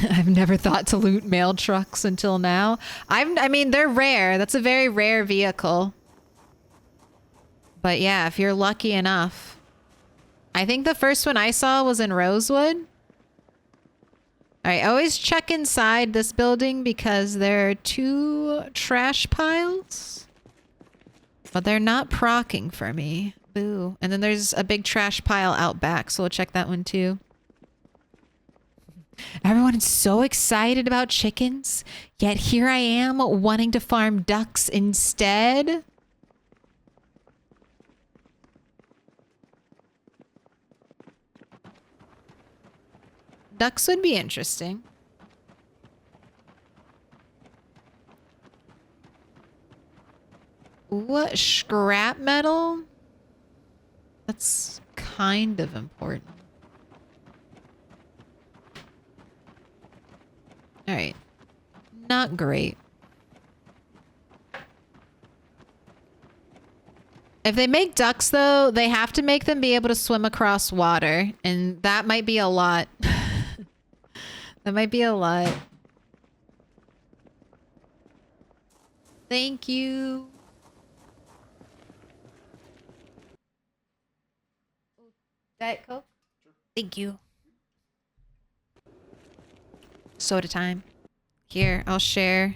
I've never thought to loot mail trucks until now. I mean, they're rare. That's a very rare vehicle. But yeah, if you're lucky enough. I think the first one I saw was in Rosewood. Alright, always check inside this building because there are 2 trash piles. But they're not procking for me. Boo. And then there's a big trash pile out back, so we'll check that one too. Everyone is so excited about chickens, yet here I am wanting to farm ducks instead. Ducks would be interesting. What? Scrap metal? That's kind of important. Alright. Not great. If they make ducks, though, they have to make them be able to swim across water. And that might be a lot. That might be a lot. Thank you. Diet Coke? Sure. Thank you. Soda time. Here, I'll share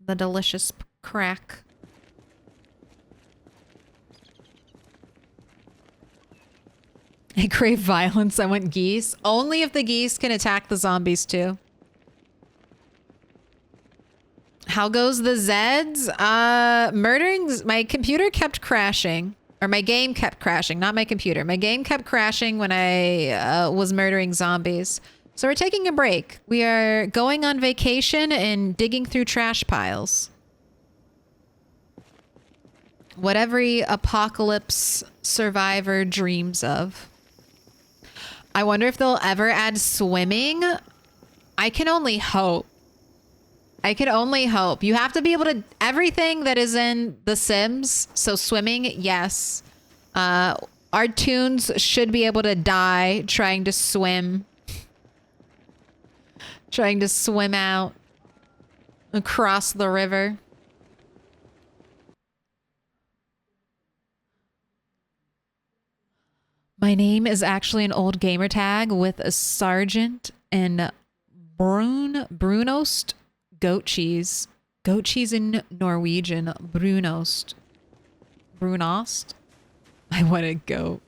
the delicious crack. I crave violence. I want geese. Only if the geese can attack the zombies too. How goes the Zeds? My computer kept crashing. Or my game kept crashing, not my computer. My game kept crashing when I was murdering zombies. So we're taking a break. We are going on vacation and digging through trash piles. What every apocalypse survivor dreams of. I wonder if they'll ever add swimming. I can only hope. I can only hope. You have to be able to... Everything that is in The Sims, so swimming, yes. Our toons should be able to die trying to swim. Trying to swim out across the river. My name is actually an old gamer tag with a sergeant and Brunost goat cheese. Goat cheese in Norwegian. Brunost. Brunost? I want a goat.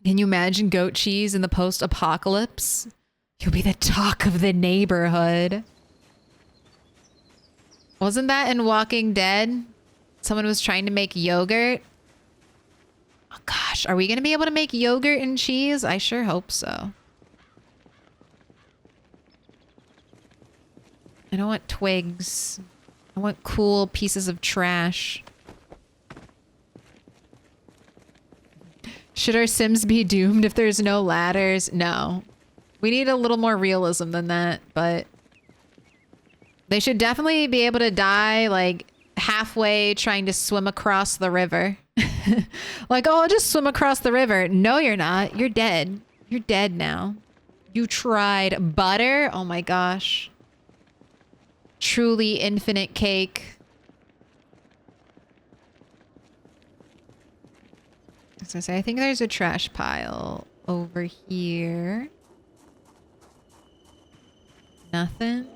Can you imagine goat cheese in the post-apocalypse? You'll be the talk of the neighborhood. Wasn't that in Walking Dead? Someone was trying to make yogurt. Oh gosh, are we gonna be able to make yogurt and cheese? I sure hope so. I don't want twigs. I want cool pieces of trash. Should our Sims be doomed if there's no ladders? No. We need a little more realism than that, but they should definitely be able to die like halfway trying to swim across the river. Like, oh, I'll just swim across the river. No, you're not. You're dead. You're dead now. You tried butter. Oh my gosh. Truly infinite cake. As I say, I think there's a trash pile over here. Nothing.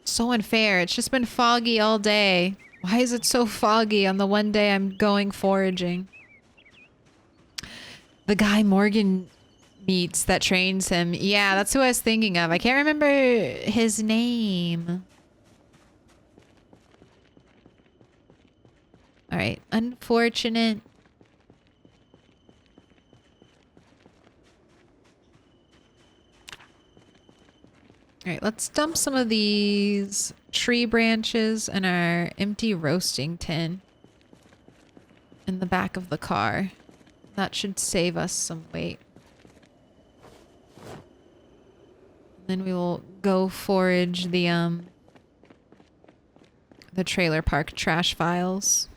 So unfair. It's just been foggy all day. Why is it so foggy on the one day I'm going foraging? The guy Morgan meets that trains him. Yeah, that's who I was thinking of. I can't remember his name. All right. Unfortunate. All right, let's dump some of these tree branches in our empty roasting tin in the back of the car. That should save us some weight. Then we will go forage the trailer park trash files.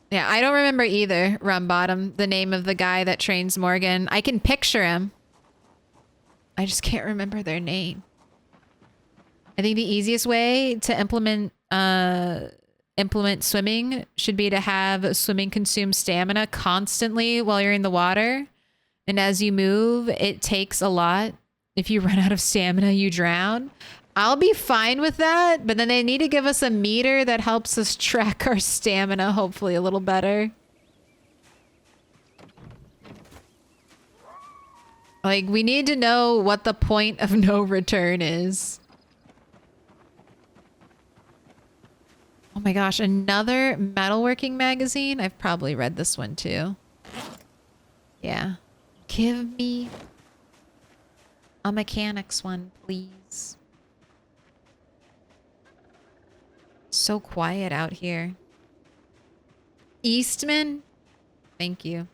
Yeah, I don't remember either, Rumbottom, the name of the guy that trains Morgan. I can picture him. I just can't remember their name. I think the easiest way to implement swimming should be to have swimming consume stamina constantly while you're in the water. And as you move, it takes a lot. If you run out of stamina, you drown. I'll be fine with that, but then they need to give us a meter that helps us track our stamina, hopefully a little better. Like, we need to know what the point of no return is. Oh my gosh, another metalworking magazine? I've probably read this one too. Yeah. Give me a mechanics one, please. So quiet out here. Eastman? Thank you.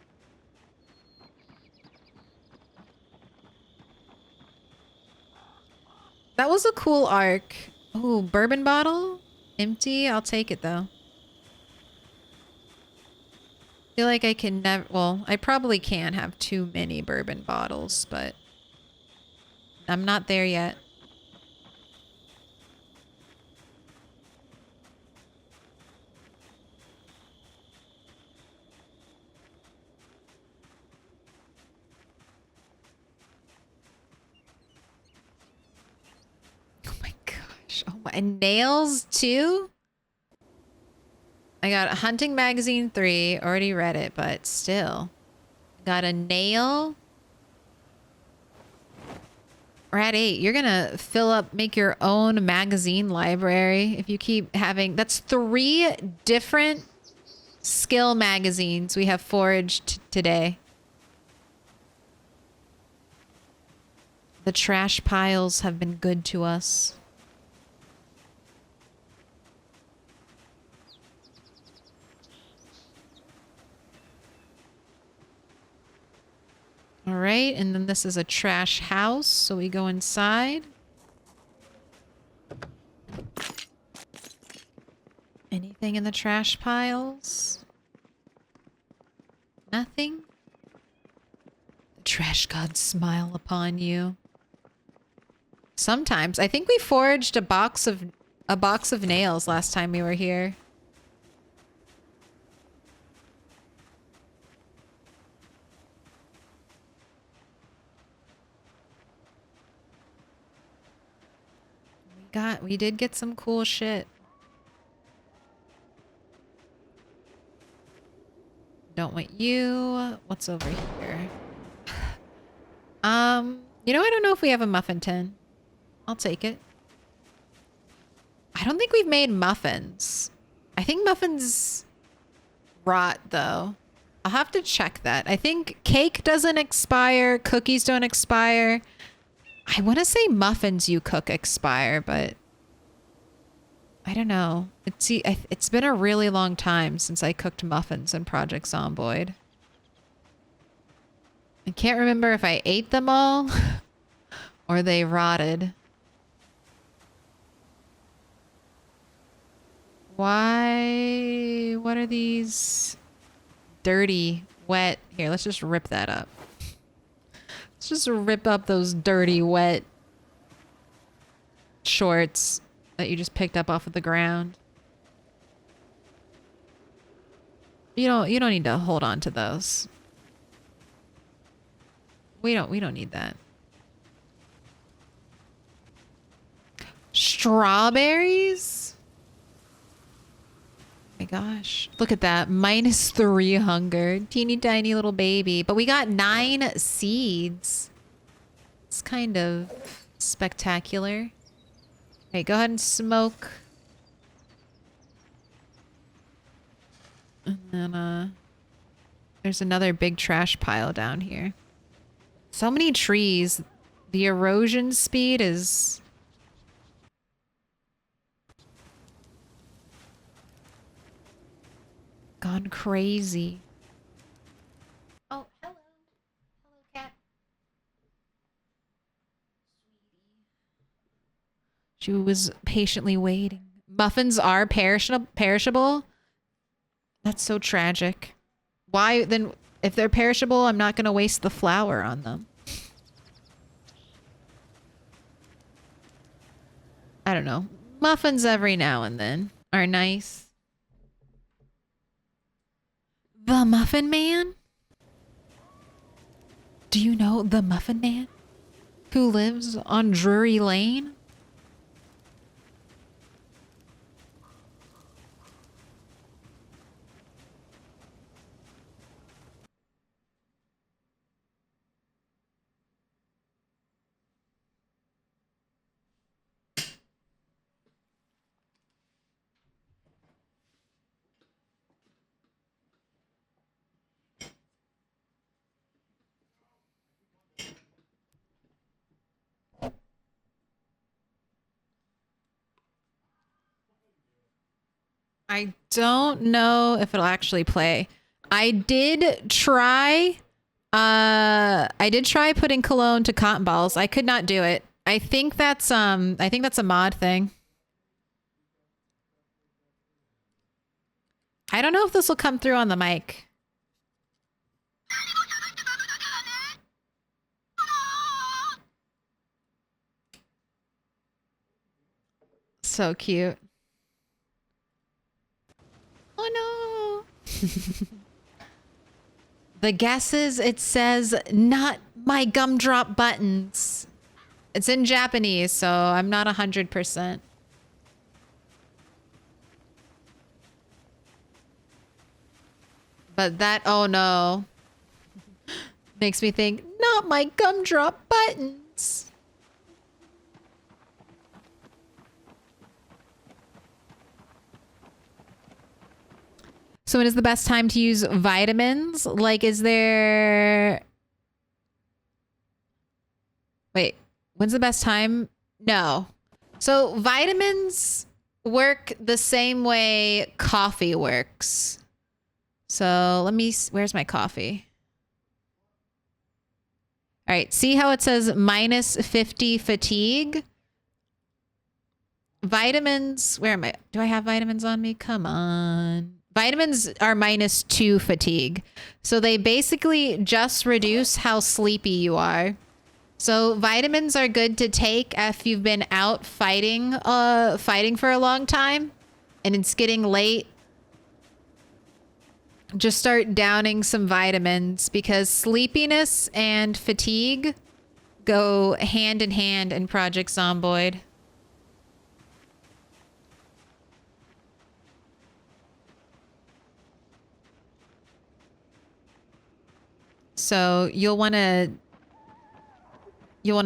That was a cool arc. Oh, bourbon bottle? Empty? I'll take it though. Feel like I can never, well, I probably can't have too many bourbon bottles, but I'm not there yet. Oh my, and nails too? I got a hunting magazine 3, already read it, but still. Got a nail. We're at 8. You're gonna fill up, make your own magazine library if you keep having, that's 3 different skill magazines we have foraged today. The trash piles have been good to us. All right, and then this is a trash house, so we go inside. Anything in the trash piles? Nothing? The trash gods smile upon you. Sometimes. I think we forged a box of nails last time we were here. We did get some cool shit. Don't want you. What's over here? You know, I don't know if we have a muffin tin. I'll take it. I don't think we've made muffins. I think muffins rot, though. I'll have to check that. I think cake doesn't expire. Cookies don't expire. I want to say muffins you cook expire, but I don't know. It's been a really long time since I cooked muffins in Project Zomboid. I can't remember if I ate them all or they rotted. Why? What are these? Dirty, wet. Here, let's just rip that up. Let's just rip up those dirty, wet shorts that you just picked up off of the ground. You don't need to hold on to those. We don't need that. Strawberries? Oh my gosh. Look at that. -3 hunger. Teeny tiny little baby. But we got 9 seeds. It's kind of spectacular. Okay, go ahead and smoke. And then, there's another big trash pile down here. So many trees. The erosion speed is... gone crazy. Oh, hello. Hello, cat. She was patiently waiting. Muffins are perishable? That's so tragic. Why then? If they're perishable, I'm not going to waste the flour on them. I don't know. Muffins every now and then are nice. The Muffin Man? Do you know the Muffin Man? Who lives on Drury Lane? I don't know if it'll actually play. I did try putting cologne to cotton balls. I could not do it. I think that's a mod thing. I don't know if this will come through on the mic. So cute. Oh no. The guesses, it says, not my gumdrop buttons. It's in Japanese, so I'm not 100%. But that, oh no. Makes me think, not my gumdrop buttons. So when is the best time to use vitamins? Like, is there... Wait, when's the best time? No. So vitamins work the same way coffee works. So let me... Where's my coffee? All right, see how it says -50 fatigue? vitamins, where am I? Do I have vitamins on me? Come on. Vitamins are -2 fatigue. So they basically just reduce how sleepy you are. So vitamins are good to take if you've been out fighting for a long time and it's getting late. Just start downing some vitamins because sleepiness and fatigue go hand in hand in Project Zomboid. So you'll want to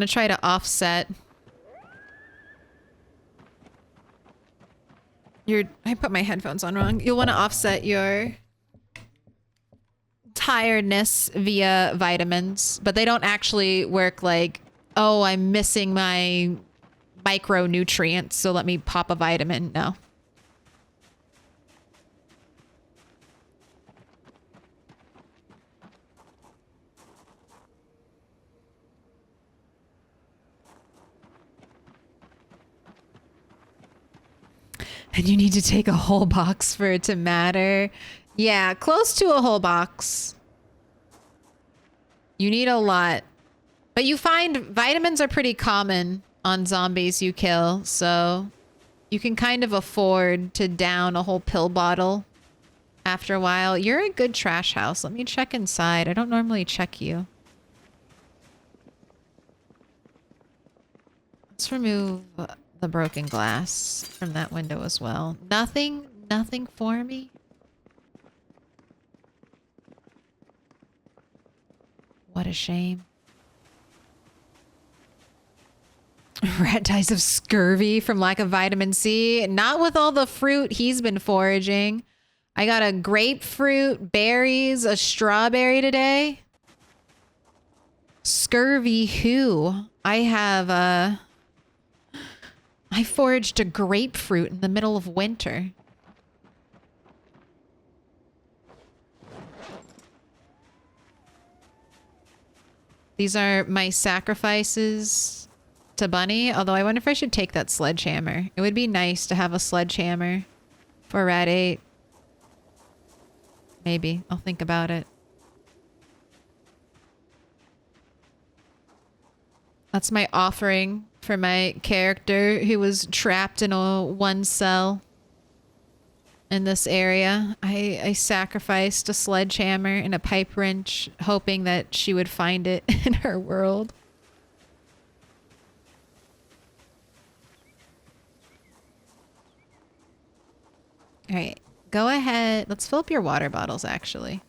try to offset your, I put my headphones on wrong. You'll want to offset your tiredness via vitamins, but they don't actually work like, oh, I'm missing my micronutrients, so let me pop a vitamin. No. And you need to take a whole box for it to matter. Yeah, close to a whole box. You need a lot. But you find vitamins are pretty common on zombies you kill, so you can kind of afford to down a whole pill bottle after a while. You're a good trash house. Let me check inside. I don't normally check you. Let's remove the broken glass from that window as well. Nothing for me. What a shame. Rat dies of scurvy from lack of vitamin C. Not with all the fruit he's been foraging. I got a grapefruit, berries, a strawberry today. Scurvy who? I foraged a grapefruit in the middle of winter. These are my sacrifices to Bunny. Although I wonder if I should take that sledgehammer. It would be nice to have a sledgehammer for Rat 8. Maybe. I'll think about it. That's my offering for my character who was trapped in a one cell in this area. I sacrificed a sledgehammer and a pipe wrench, hoping that she would find it in her world. All right, go ahead. Let's fill up your water bottles, actually.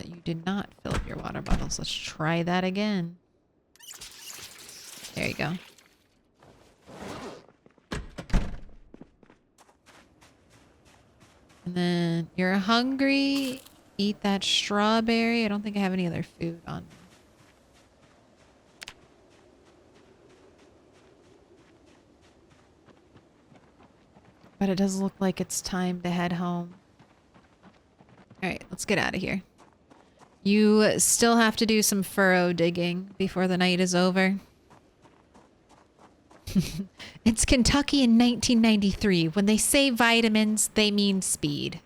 You did not fill up your water bottles. Let's try that again. There you go. And then you're hungry. Eat that strawberry. I don't think I have any other food on me. But it does look like it's time to head home. Alright, let's get out of here. You still have to do some furrow digging before the night is over. It's Kentucky in 1993. When they say vitamins, they mean speed.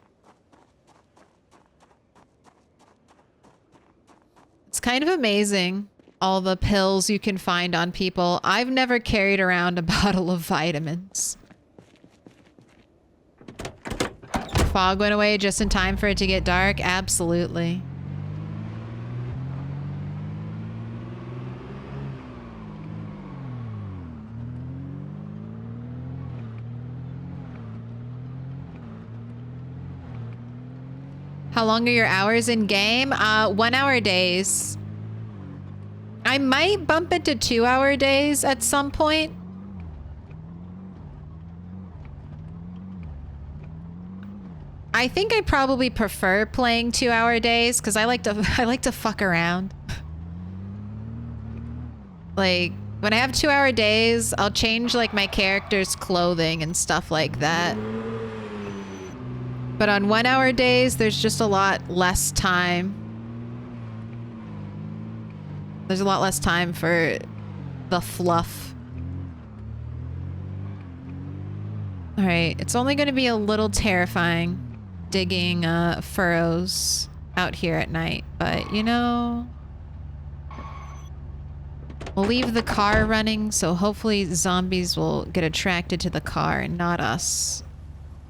It's kind of amazing, all the pills you can find on people. I've never carried around a bottle of vitamins. Fog went away just in time for it to get dark? Absolutely. How long are your hours in game? 1 hour days. I might bump it to 2 hour days at some point. I think I probably prefer playing 2 hour days because I like to fuck around. Like when I have 2 hour days, I'll change like my character's clothing and stuff like that. But on 1 hour days, there's just a lot less time. There's a lot less time for the fluff. All right, it's only going to be a little terrifying digging furrows out here at night, but you know, we'll leave the car running, so hopefully zombies will get attracted to the car and not us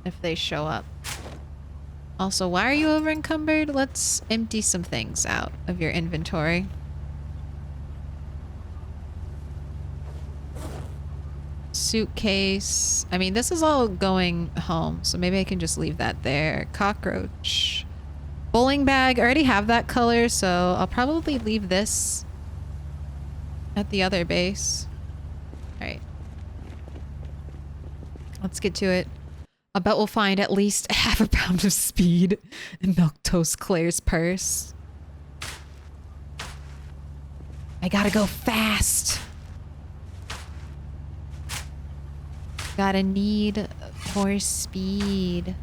if they show up. Also, why are you over encumbered? Let's empty some things out of your inventory. Suitcase. I mean, this is all going home, so maybe I can just leave that there. Cockroach. Bowling bag. I already have that color, so I'll probably leave this at the other base. Alright. Let's get to it. I bet we'll find at least half a pound of speed in Milquetoast Claire's purse. I gotta go fast. Gotta need for speed.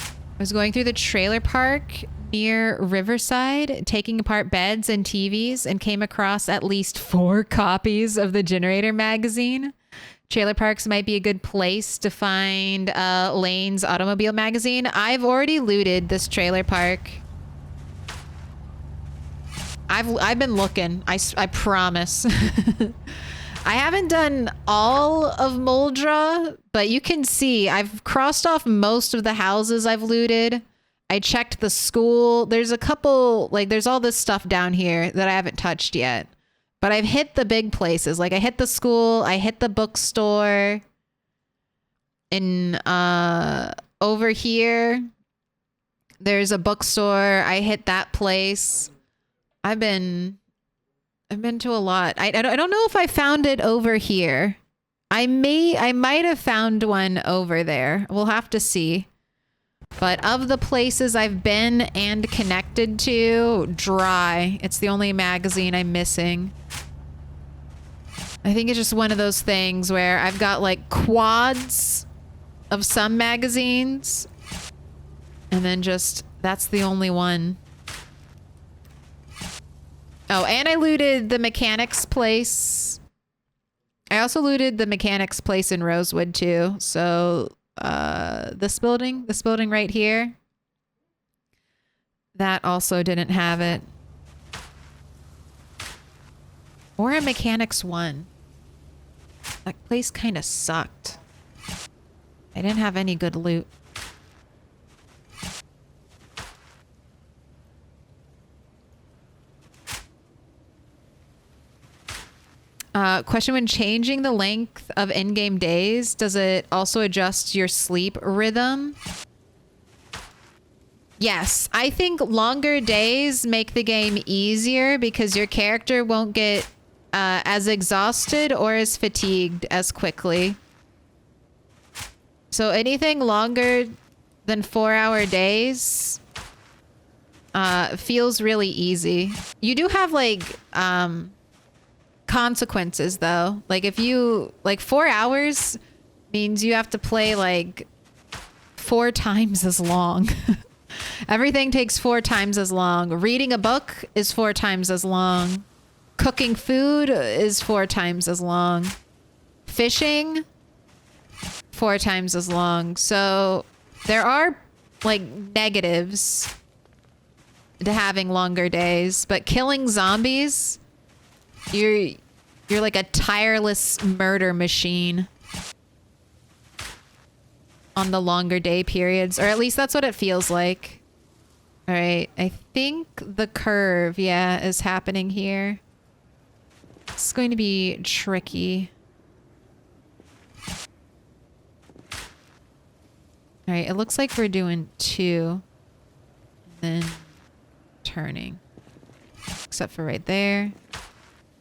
I was going through the trailer park near Riverside, taking apart beds and TVs, and came across at least 4 copies of the Generator magazine. Trailer parks might be a good place to find Lane's automobile magazine. I've already looted this trailer park. I've been looking. I promise. I haven't done all of Moldra, but you can see I've crossed off most of the houses I've looted. I checked the school. There's a couple, like there's all this stuff down here that I haven't touched yet. But I've hit the big places. Like I hit the school, I hit the bookstore. In over here, there's a bookstore. I hit that place. I've been to a lot. I don't know if I found it over here. I might have found one over there. We'll have to see. But of the places I've been and connected to, dry. It's the only magazine I'm missing. I think it's just one of those things where I've got like quads of some magazines. And then just, that's the only one. Oh, and I looted the mechanics place. I also looted the mechanics place in Rosewood too. So, this building right here, that also didn't have it. Or a mechanics 1. That place kind of sucked. I didn't have any good loot. Question: when changing the length of in-game days, does it also adjust your sleep rhythm? Yes, I think longer days make the game easier because your character won't get as exhausted or as fatigued as quickly. So anything longer than 4-hour days feels really easy. You do have like consequences though. Like if you, like 4 hours means you have to play like 4 times as long. Everything takes 4 times as long. Reading a book is 4 times as long. Cooking food is 4 times as long. Fishing, 4 times as long. So there are like negatives to having longer days, but killing zombies, you're like a tireless murder machine on the longer day periods, or at least that's what it feels like. All right, I think the curve, yeah, is happening here. It's going to be tricky. All right, it looks like we're doing 2, and then turning, except for right there.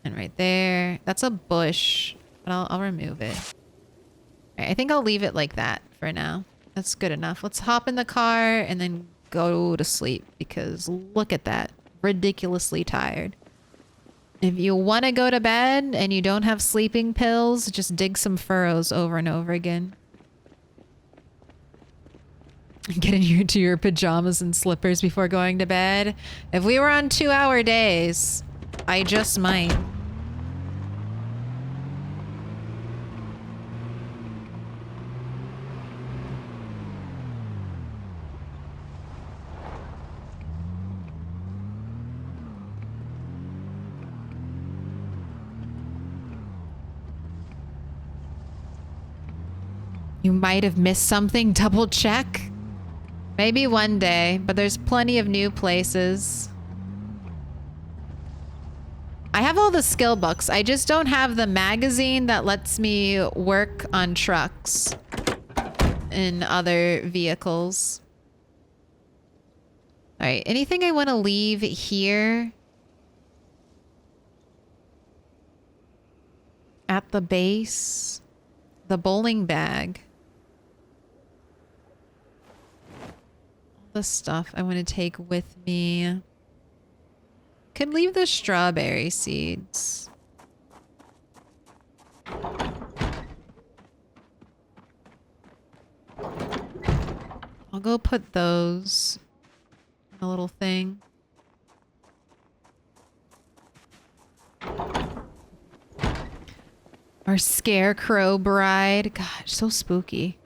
And right there. That's a bush, but I'll remove it. All right, I think I'll leave it like that for now. That's good enough. Let's hop in the car and then go to sleep because look at that. Ridiculously tired. If you want to go to bed and you don't have sleeping pills, just dig some furrows over and over again. Get into your pajamas and slippers before going to bed. If we were on 2-hour days, I just might. You might have missed something. Double check. Maybe one day, but there's plenty of new places. I have all the skill books. I just don't have the magazine that lets me work on trucks and other vehicles. All right, anything I want to leave here at the base? The bowling bag. The stuff I want to take with me. Could leave the strawberry seeds. I'll go put those in a little thing. Our scarecrow bride. Gosh, so spooky.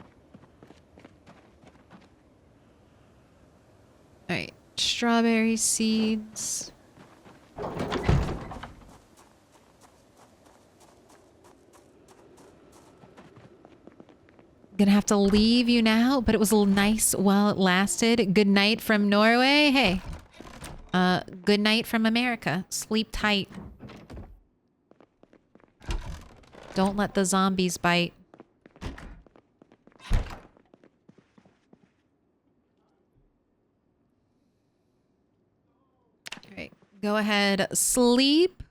All right, strawberry seeds. Gonna have to leave you now, but it was a little nice while it lasted. Good night from Norway. Hey, good night from America. Sleep tight. Don't let the zombies bite. All right, go ahead, sleep.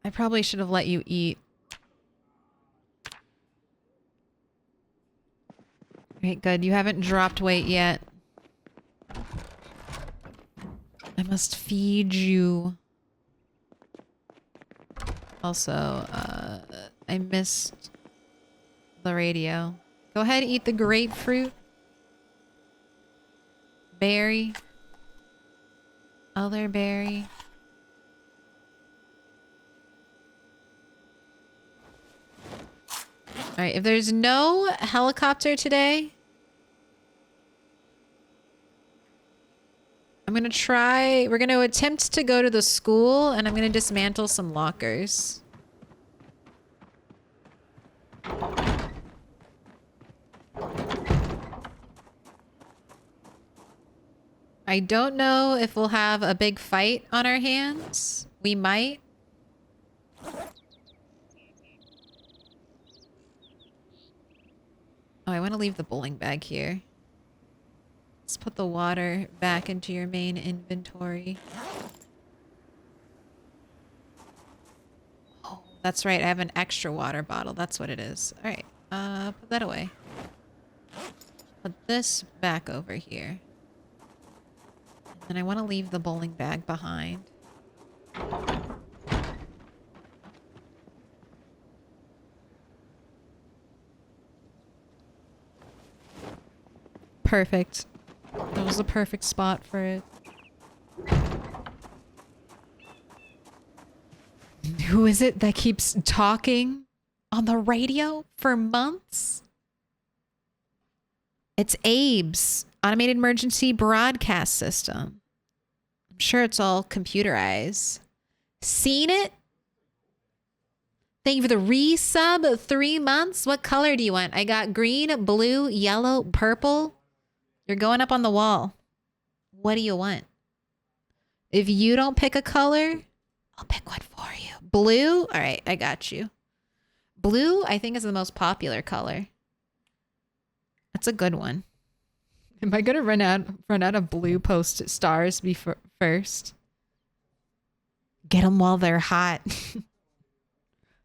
I probably should have let you eat. Right, good. You haven't dropped weight yet. I must feed you. Also, I missed the radio. Go ahead, eat the grapefruit. Berry. Other berry. All right, if there's no helicopter today, I'm gonna try, we're gonna attempt to go to the school and I'm gonna dismantle some lockers. I don't know if we'll have a big fight on our hands. We might. Oh, I want to leave the bowling bag here. Let's put the water back into your main inventory. Oh, that's right. I have an extra water bottle. That's what it is. All right. Put that away. Put this back over here. And I want to leave the bowling bag behind. Perfect. That was the perfect spot for it. Who is it that keeps talking on the radio for months? It's Abe's automated emergency broadcast system. I'm sure it's all computerized. Seen it? Thank you for the resub. 3 months. What color do you want? I got green, blue, yellow, purple. You're going up on the wall. What do you want? If you don't pick a color, I'll pick one for you. Blue? All right, I got you. Blue, I think, is the most popular color. That's a good one. Am I gonna run out of blue post stars first? Get them while they're hot.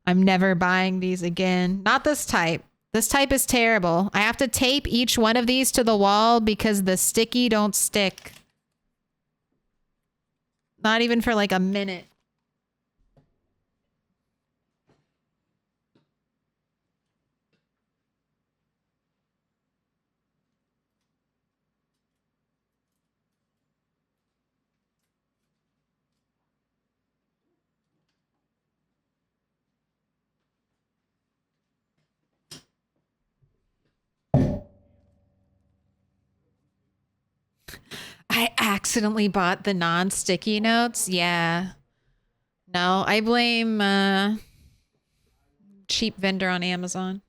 I'm never buying these again. Not this type. This type is terrible. I have to tape each one of these to the wall because the sticky don't stick. Not even for like a minute. I accidentally bought the non-sticky notes. Yeah. No, I blame cheap vendor on Amazon.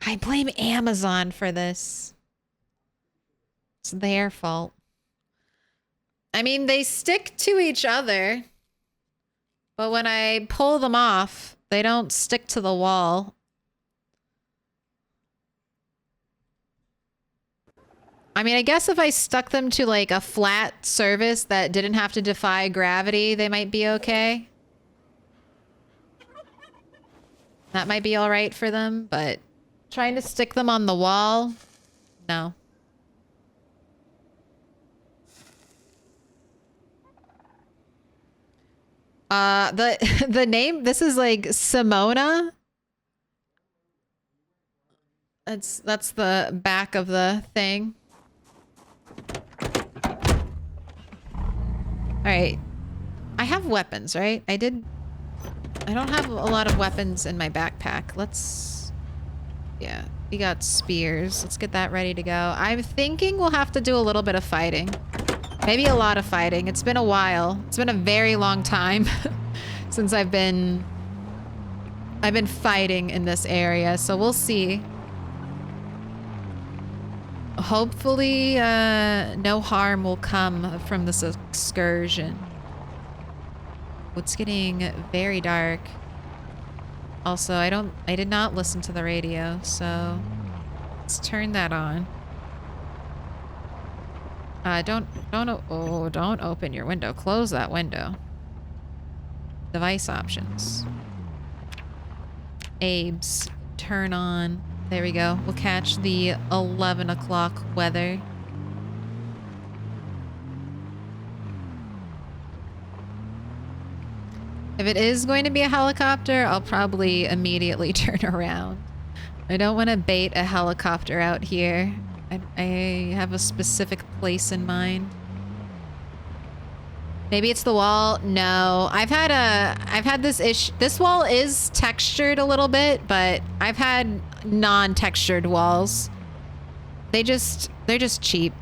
I blame Amazon for this. It's their fault. I mean, they stick to each other, but when I pull them off, they don't stick to the wall. I mean, I guess if I stuck them to like a flat surface that didn't have to defy gravity, they might be okay. That might be all right for them, but trying to stick them on the wall, no. The name, this is like Simona. That's the back of the thing. All right. I have weapons, right? I don't have a lot of weapons in my backpack. Yeah, we got spears. Let's get that ready to go. I'm thinking we'll have to do a little bit of fighting. Maybe a lot of fighting. It's been a while. It's been a very long time since I've been fighting in this area, so we'll see. Hopefully, no harm will come from this excursion. It's getting very dark. Also, I did not listen to the radio, so let's turn that on. Don't open your window. Close that window. Device options. Abe's turn on. There we go. We'll catch the 11 o'clock weather. If it is going to be a helicopter, I'll probably immediately turn around. I don't want to bait a helicopter out here. I have a specific place in mind. Maybe it's the wall. No, I've had this issue. This wall is textured a little bit, but I've had non-textured walls. They're just cheap.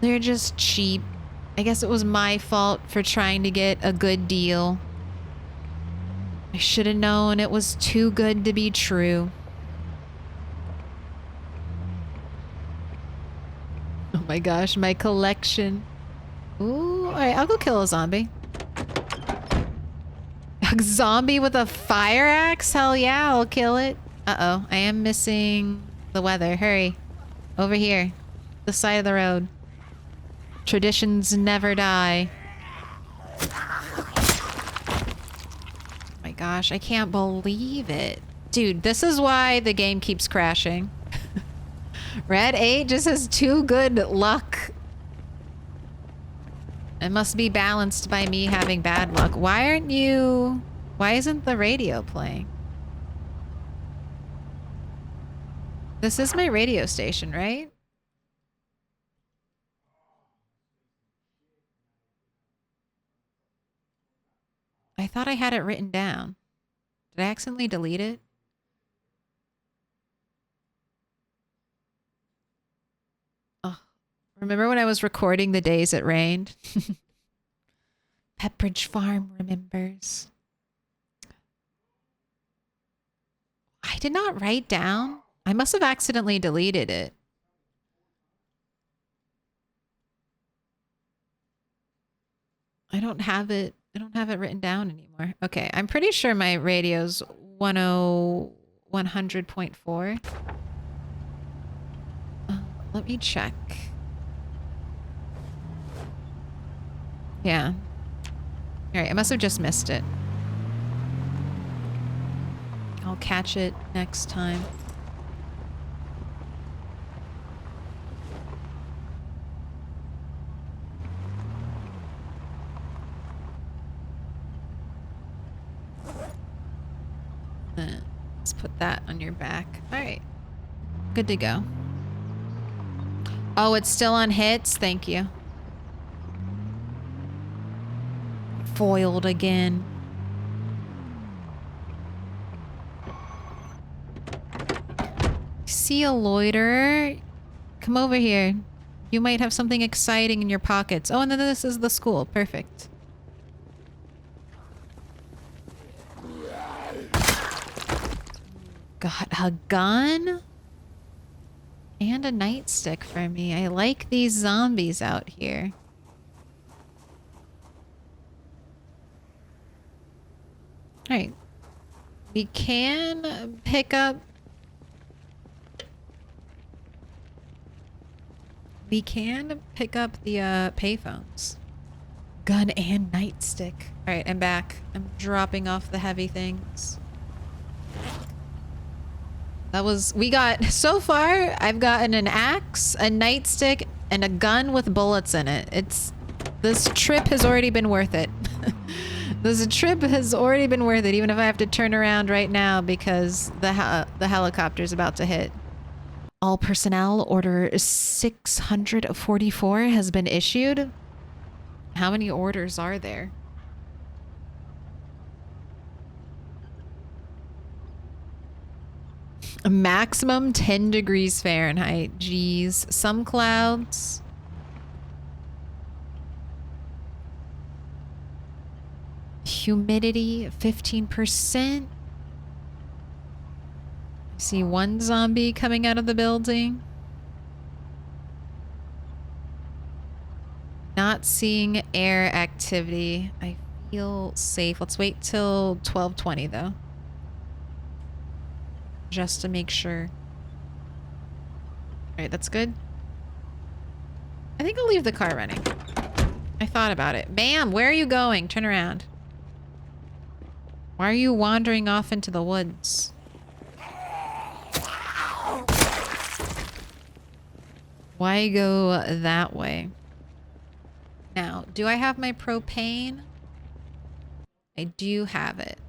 They're just cheap. I guess it was my fault for trying to get a good deal. I should have known it was too good to be true. Oh my gosh, my collection. Ooh, alright, I'll go kill a zombie. A zombie with a fire axe? Hell yeah, I'll kill it. Uh-oh, I am missing the weather. Hurry. Over here. The side of the road. Traditions never die. Oh my gosh, I can't believe it. Dude, this is why the game keeps crashing. Red 8 just has too good luck. It must be balanced by me having bad luck. Why isn't the radio playing? This is my radio station, right? I thought I had it written down. Did I accidentally delete it? Oh, remember when I was recording the days it rained? Pepperidge Farm remembers. I did not write down. I must have accidentally deleted it. I don't have it written down anymore. Okay, I'm pretty sure my radio's 100.4. Let me check. Yeah. Alright, I must have just missed it. I'll catch it next time. Let's put that on your back. Alright. Good to go. Oh, it's still on hits? Thank you. Foiled again. See a loiterer? Come over here. You might have something exciting in your pockets. Oh, and then this is the school. Perfect. Got a gun? And a nightstick for me. I like these zombies out here. Alright. We can pick up... We can pick up the payphones. Gun and nightstick. Alright, I'm back. I'm dropping off the heavy things. That was... We got... So far, I've gotten an axe, a nightstick, and a gun with bullets in it. It's... This trip has already been worth it. This trip has already been worth it, even if I have to turn around right now because the helicopter's about to hit. All personnel, order 644 has been issued. How many orders are there? A maximum 10 degrees Fahrenheit. Jeez. Some clouds. Humidity 15%. I see one zombie coming out of the building. Not seeing air activity. I feel safe. Let's wait till 12:20 though. Just to make sure. Alright, that's good. I think I'll leave the car running. I thought about it. Ma'am, where are you going? Turn around. Why are you wandering off into the woods? Why go that way? Now, do I have my propane? I do have it.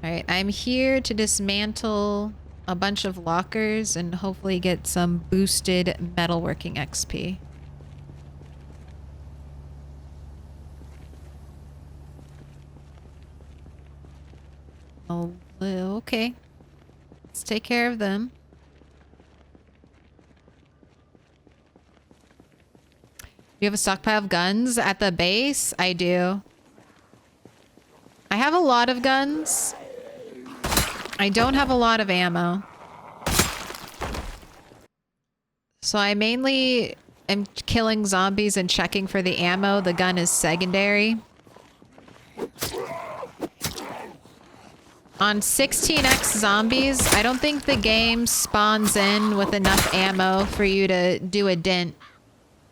Alright, I'm here to dismantle a bunch of lockers and hopefully get some boosted metalworking XP. Oh, okay. Let's take care of them. You have a stockpile of guns at the base? I do. I have a lot of guns. I don't have a lot of ammo. So I mainly am killing zombies and checking for the ammo. The gun is secondary. On 16x zombies, I don't think the game spawns in with enough ammo for you to do a dent,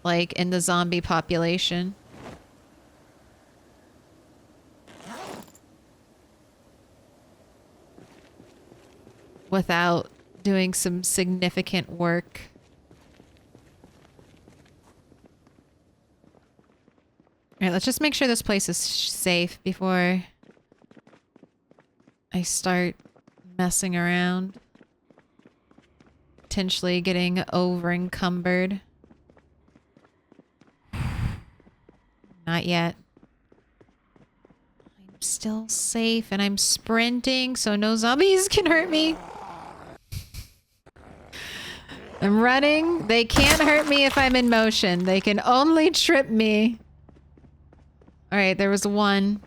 like, in the zombie population. Without doing some significant work. Alright, let's just make sure this place is safe before I start messing around. Potentially getting over encumbered. Not yet. I'm still safe and I'm sprinting so no zombies can hurt me. I'm running. They can't hurt me if I'm in motion. They can only trip me. Alright, there was one.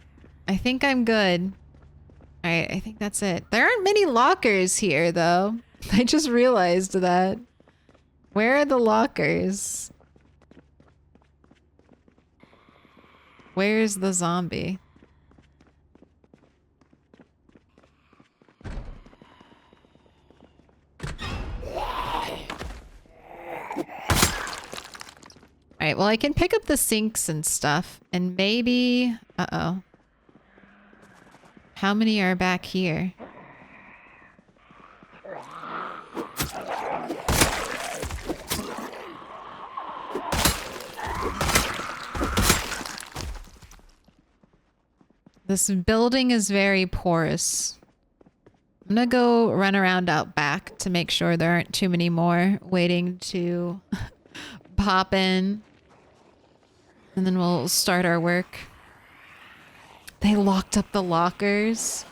I think I'm good. Alright, I think that's it. There aren't many lockers here, though. I just realized that. Where are the lockers? Where's the zombie? Alright, well I can pick up the sinks and stuff. And maybe... Uh-oh. How many are back here? This building is very porous. I'm gonna go run around out back to make sure there aren't too many more waiting to pop in. And then we'll start our work. They locked up the lockers.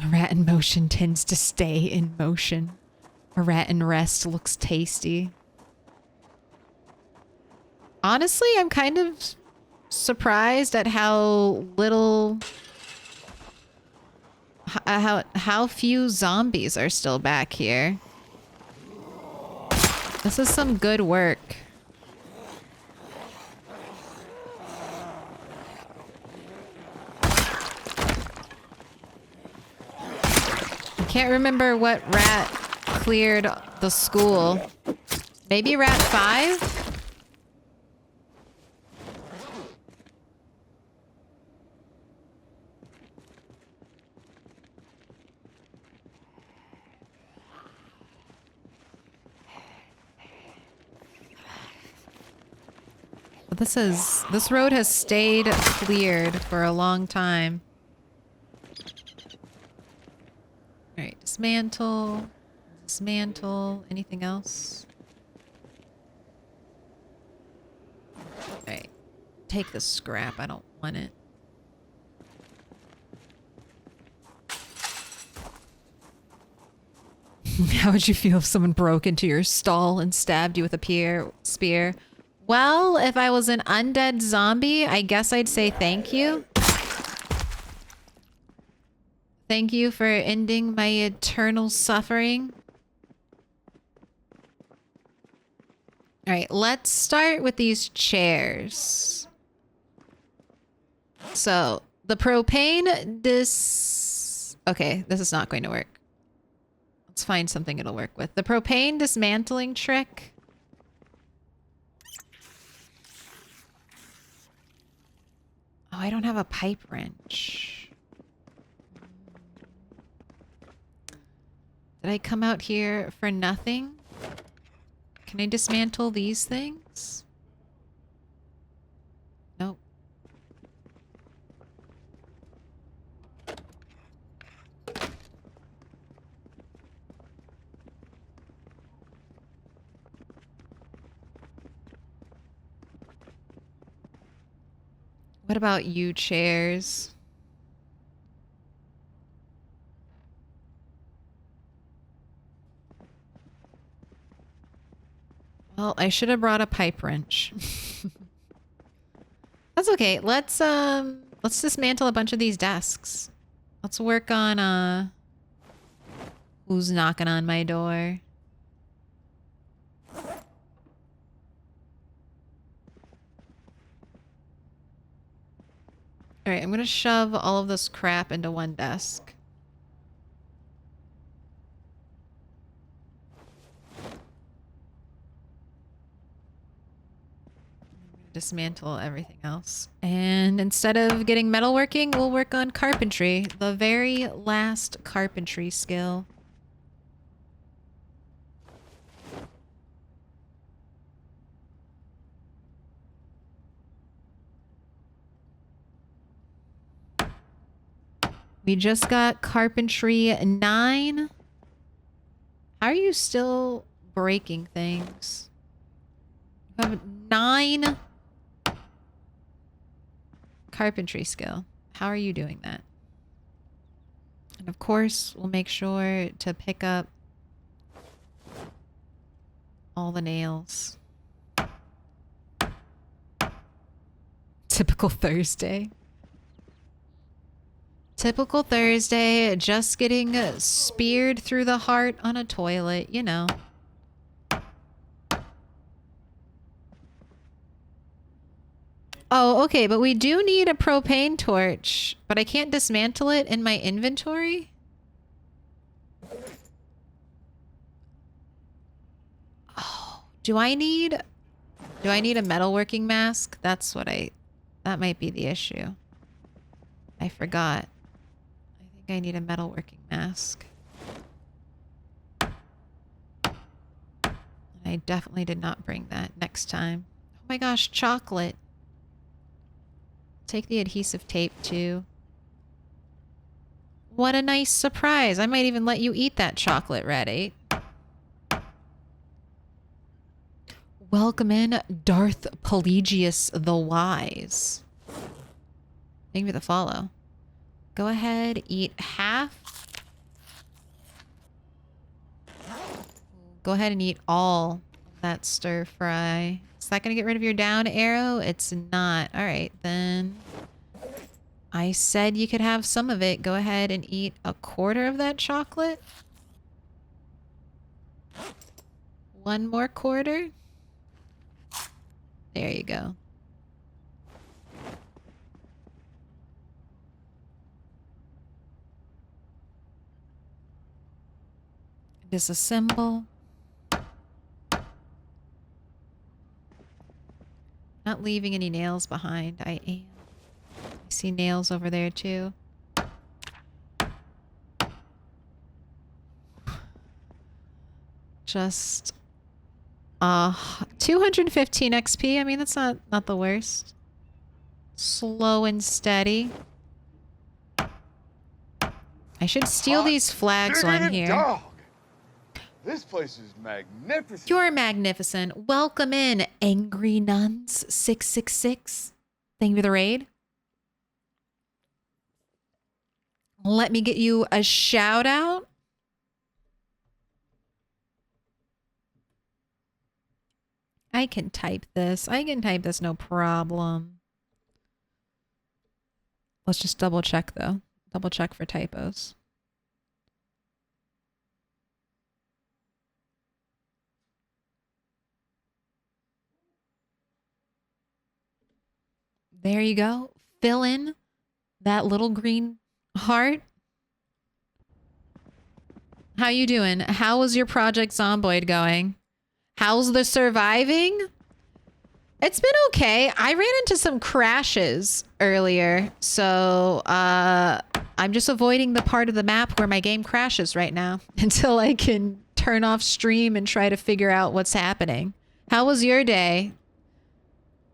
A rat in motion tends to stay in motion. A rat in rest looks tasty. Honestly, I'm kind of surprised at how little... how few zombies are still back here. This is some good work. I can't remember what rat cleared the school. Maybe rat 5? But this road has stayed cleared for a long time. All right, dismantle, dismantle. Anything else? All right, take the scrap. I don't want it. How would you feel if someone broke into your stall and stabbed you with a spear? Well, if I was an undead zombie, I guess I'd say thank you. Thank you for ending my eternal suffering. All right, let's start with these chairs. So, the propane, okay, this is not going to work. Let's find something it'll work with. The propane dismantling trick. Oh, I don't have a pipe wrench. Did I come out here for nothing? Can I dismantle these things? Nope. What about you, chairs? Well, I should have brought a pipe wrench. That's okay. Let's dismantle a bunch of these desks. Let's work on who's knocking on my door. All right, I'm gonna shove all of this crap into one desk. Dismantle everything else. And instead of getting metalworking, we'll work on carpentry. The very last carpentry skill. We just got carpentry 9. How are you still breaking things? You have 9 carpentry skill. How are you doing that? And of course, we'll make sure to pick up all the nails. Typical Thursday. Typical Thursday, just getting speared through the heart on a toilet, you know. Oh, okay, but we do need a propane torch, but I can't dismantle it in my inventory? Oh, do I need a metalworking mask? That might be the issue. I forgot. I think I need a metalworking mask. I definitely did not bring that next time. Oh my gosh, chocolate. Take the adhesive tape too. What a nice surprise. I might even let you eat that chocolate, Red 8. Welcome in, Darth Pelagius the Wise. Thank you for the follow. Go ahead, eat half Go ahead and eat all that stir fry. Is that gonna get rid of your down arrow? It's not. All right, then. I said you could have some of it. Go ahead and eat a quarter of that chocolate. One more quarter. There you go. Disassemble. Not leaving any nails behind. I am. I see nails over there too. Just 215 XP. I mean, that's not the worst. Slow and steady. I should steal these flags on here. Dog. This place is magnificent. You're magnificent. Welcome in, Angry Nuns 666. Thank you for the raid. Let me get you a shout out. I can type this. I can type this, no problem. Let's just double check though. Double check for typos. There you go. Fill in that little green heart. How you doing? How was your Project Zomboid going? How's the surviving? It's been okay. I ran into some crashes earlier, so I'm just avoiding the part of the map where my game crashes right now until I can turn off stream and try to figure out what's happening. How was your day?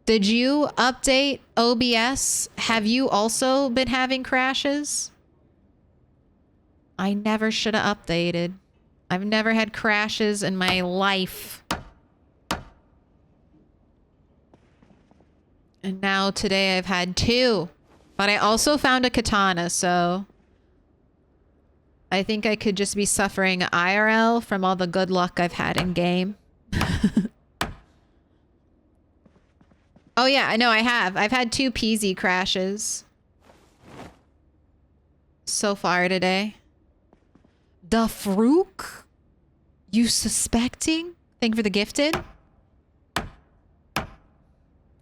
Did you update OBS? Have you also been having crashes? I never should have updated. I've never had crashes in my life. And now today I've had 2. But I also found a katana, so I think I could just be suffering IRL from all the good luck I've had in game. Oh yeah, I know I have. I've had 2 PZ crashes so far today. The Frook? You suspecting? Thank you for the gifted.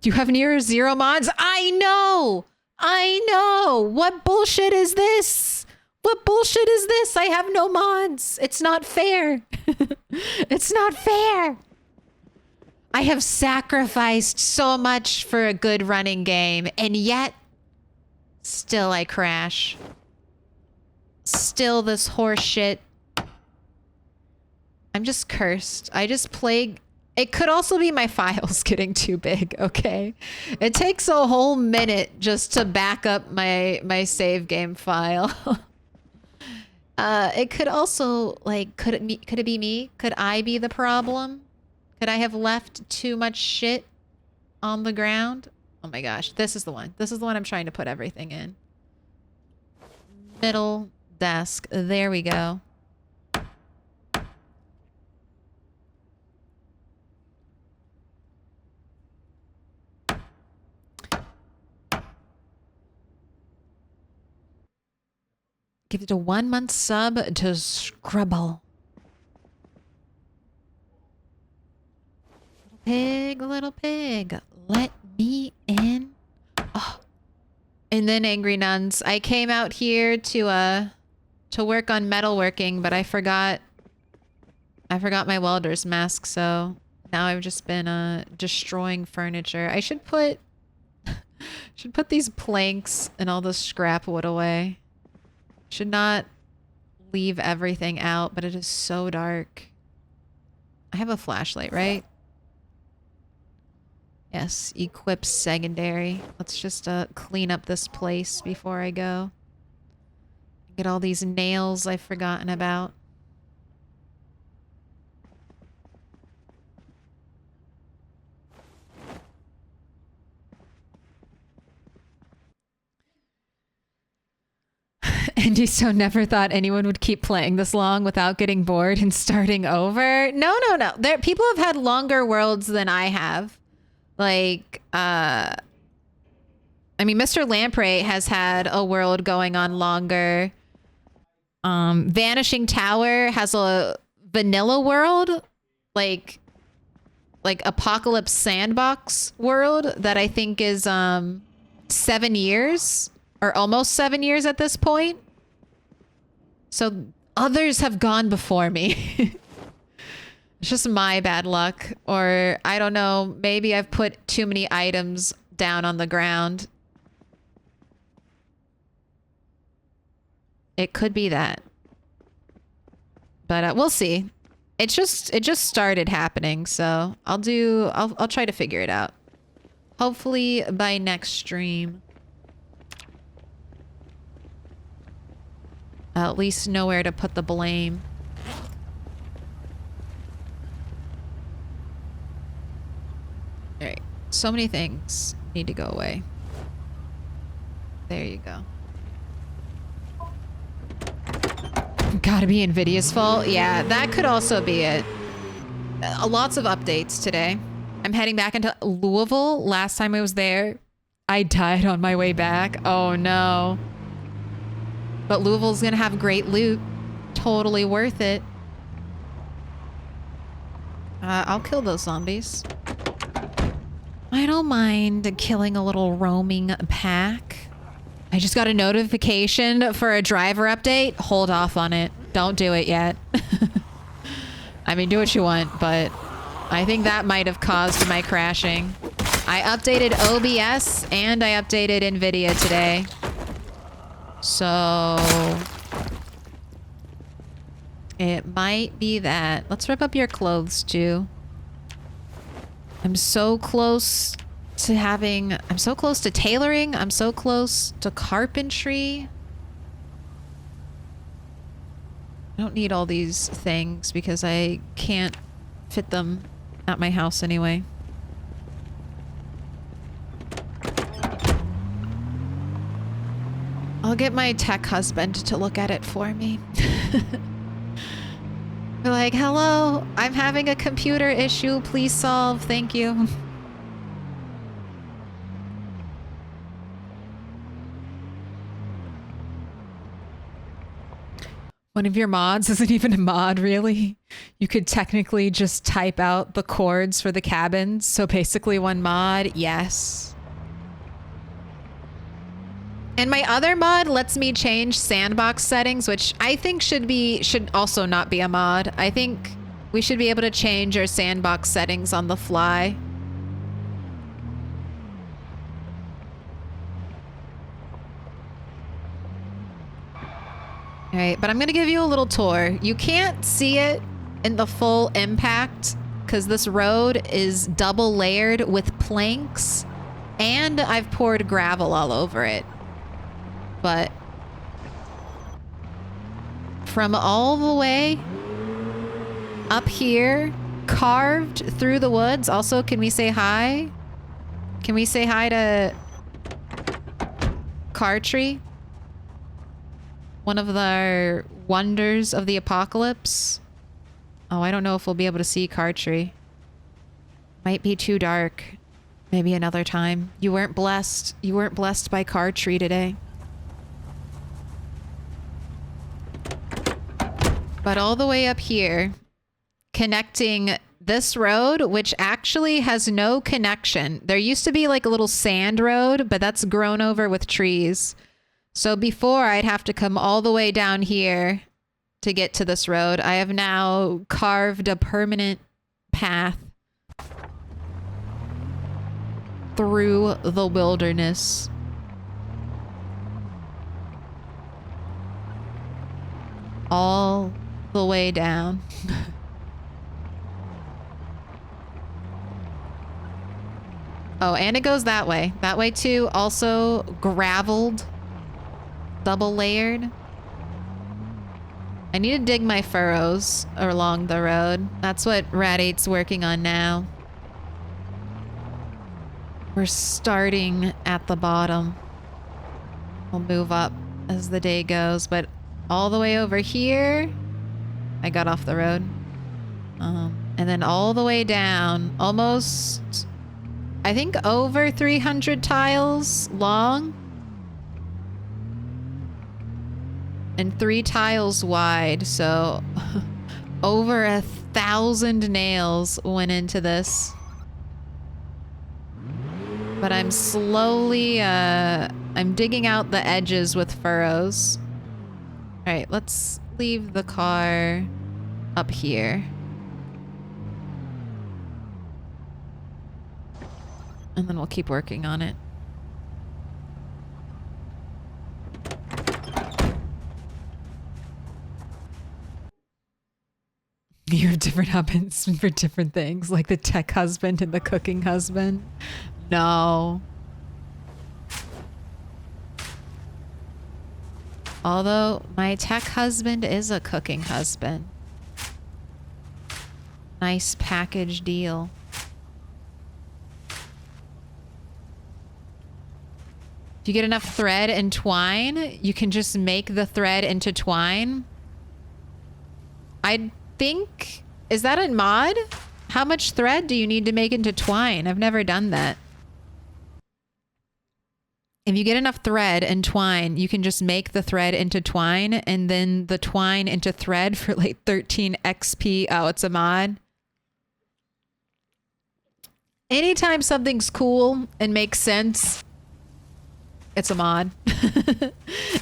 You have near 0 mods? I know! I know! What bullshit is this? What bullshit is this? I have no mods. It's not fair. It's not fair. I have sacrificed so much for a good running game, and yet still I crash. Still this horse shit. I'm just cursed. I just plague. It could also be my files getting too big, okay? It takes a whole minute just to back up my save game file. It could also, like, could it be me? Could I be the problem? Could I have left too much shit on the ground? Oh my gosh, this is the one. This is the one I'm trying to put everything in. Middle desk. There we go. Give it a 1-month sub to Scrubble. Little pig, let me in. Oh. And then Angry Nuns. I came out here to work on metalworking, but I forgot my welder's mask, so now I've just been destroying furniture. I should put these planks and all the scrap wood away. Should not leave everything out, but it is so dark. I have a flashlight, right? Yes, equip secondary. Let's just clean up this place before I go. Get all these nails I've forgotten about. And Diso never thought anyone would keep playing this long without getting bored and starting over. No. People have had longer worlds than I have. Like, I mean, Mr. Lamprey has had a world going on longer. Vanishing Tower has a vanilla world, like Apocalypse Sandbox world that I think is 7 years or almost 7 years at this point. So others have gone before me. It's just my bad luck, or I don't know, maybe I've put too many items down on the ground. It could be that. But we'll see. It just started happening, so I'll try to figure it out. Hopefully by next stream. I'll at least know where to put the blame. Alright. So many things need to go away. There you go. Gotta be Nvidia's fault? Yeah, that could also be it. Lots of updates today. I'm heading back into Louisville. Last time I was there, I died on my way back. Oh no. But Louisville's gonna have great loot. Totally worth it. I'll kill those zombies. I don't mind killing a little roaming pack. I just got a notification for a driver update. Hold off on it. Don't do it yet. I mean, do what you want, but I think that might have caused my crashing. I updated OBS and I updated Nvidia today. So it might be that. Let's rip up your clothes too. I'm so close to having, I'm so close to tailoring. I'm so close to carpentry. I don't need all these things because I can't fit them at my house anyway. I'll get my tech husband to look at it for me. We're like, hello, I'm having a computer issue. Please solve. Thank you. One of your mods isn't even a mod, really. You could technically just type out the chords for the cabins. So basically one mod, yes. And my other mod lets me change sandbox settings, which I think should also not be a mod. I think we should be able to change our sandbox settings on the fly. All right, but I'm gonna give you a little tour. You can't see it in the full impact because this road is double layered with planks and I've poured gravel all over it. But from all the way up here, carved through the woods. Also, can we say hi? Can we say hi to Cartree? One of the wonders of the apocalypse. Oh, I don't know if we'll be able to see Cartree. Might be too dark. Maybe another time. You weren't blessed. You weren't blessed by Cartree today. But all the way up here, connecting this road, which actually has no connection. There used to be like a little sand road, but that's grown over with trees. So before I'd have to come all the way down here to get to this road. I have now carved a permanent path through the wilderness. All the way down. Oh, and it goes that way. That way too. Also graveled. Double layered. I need to dig my furrows along the road. That's what Rat8's working on now. We're starting at the bottom. We'll move up as the day goes, but all the way over here, I got off the road. And then all the way down, almost, I think over 300 tiles long and 3 tiles wide. So over 1,000 nails went into this. But I'm slowly, I'm digging out the edges with furrows. All right, let's leave the car up here. And then we'll keep working on it. You have different husbands for different things, like the tech husband and the cooking husband. No. Although my tech husband is a cooking husband. Nice package deal. If you get enough thread and twine, you can just make the thread into twine. I think, is that a mod? How much thread do you need to make into twine? I've never done that. If you get enough thread and twine, you can just make the thread into twine and then the twine into thread for like 13 XP. Oh, it's a mod. Anytime something's cool and makes sense, it's a mod.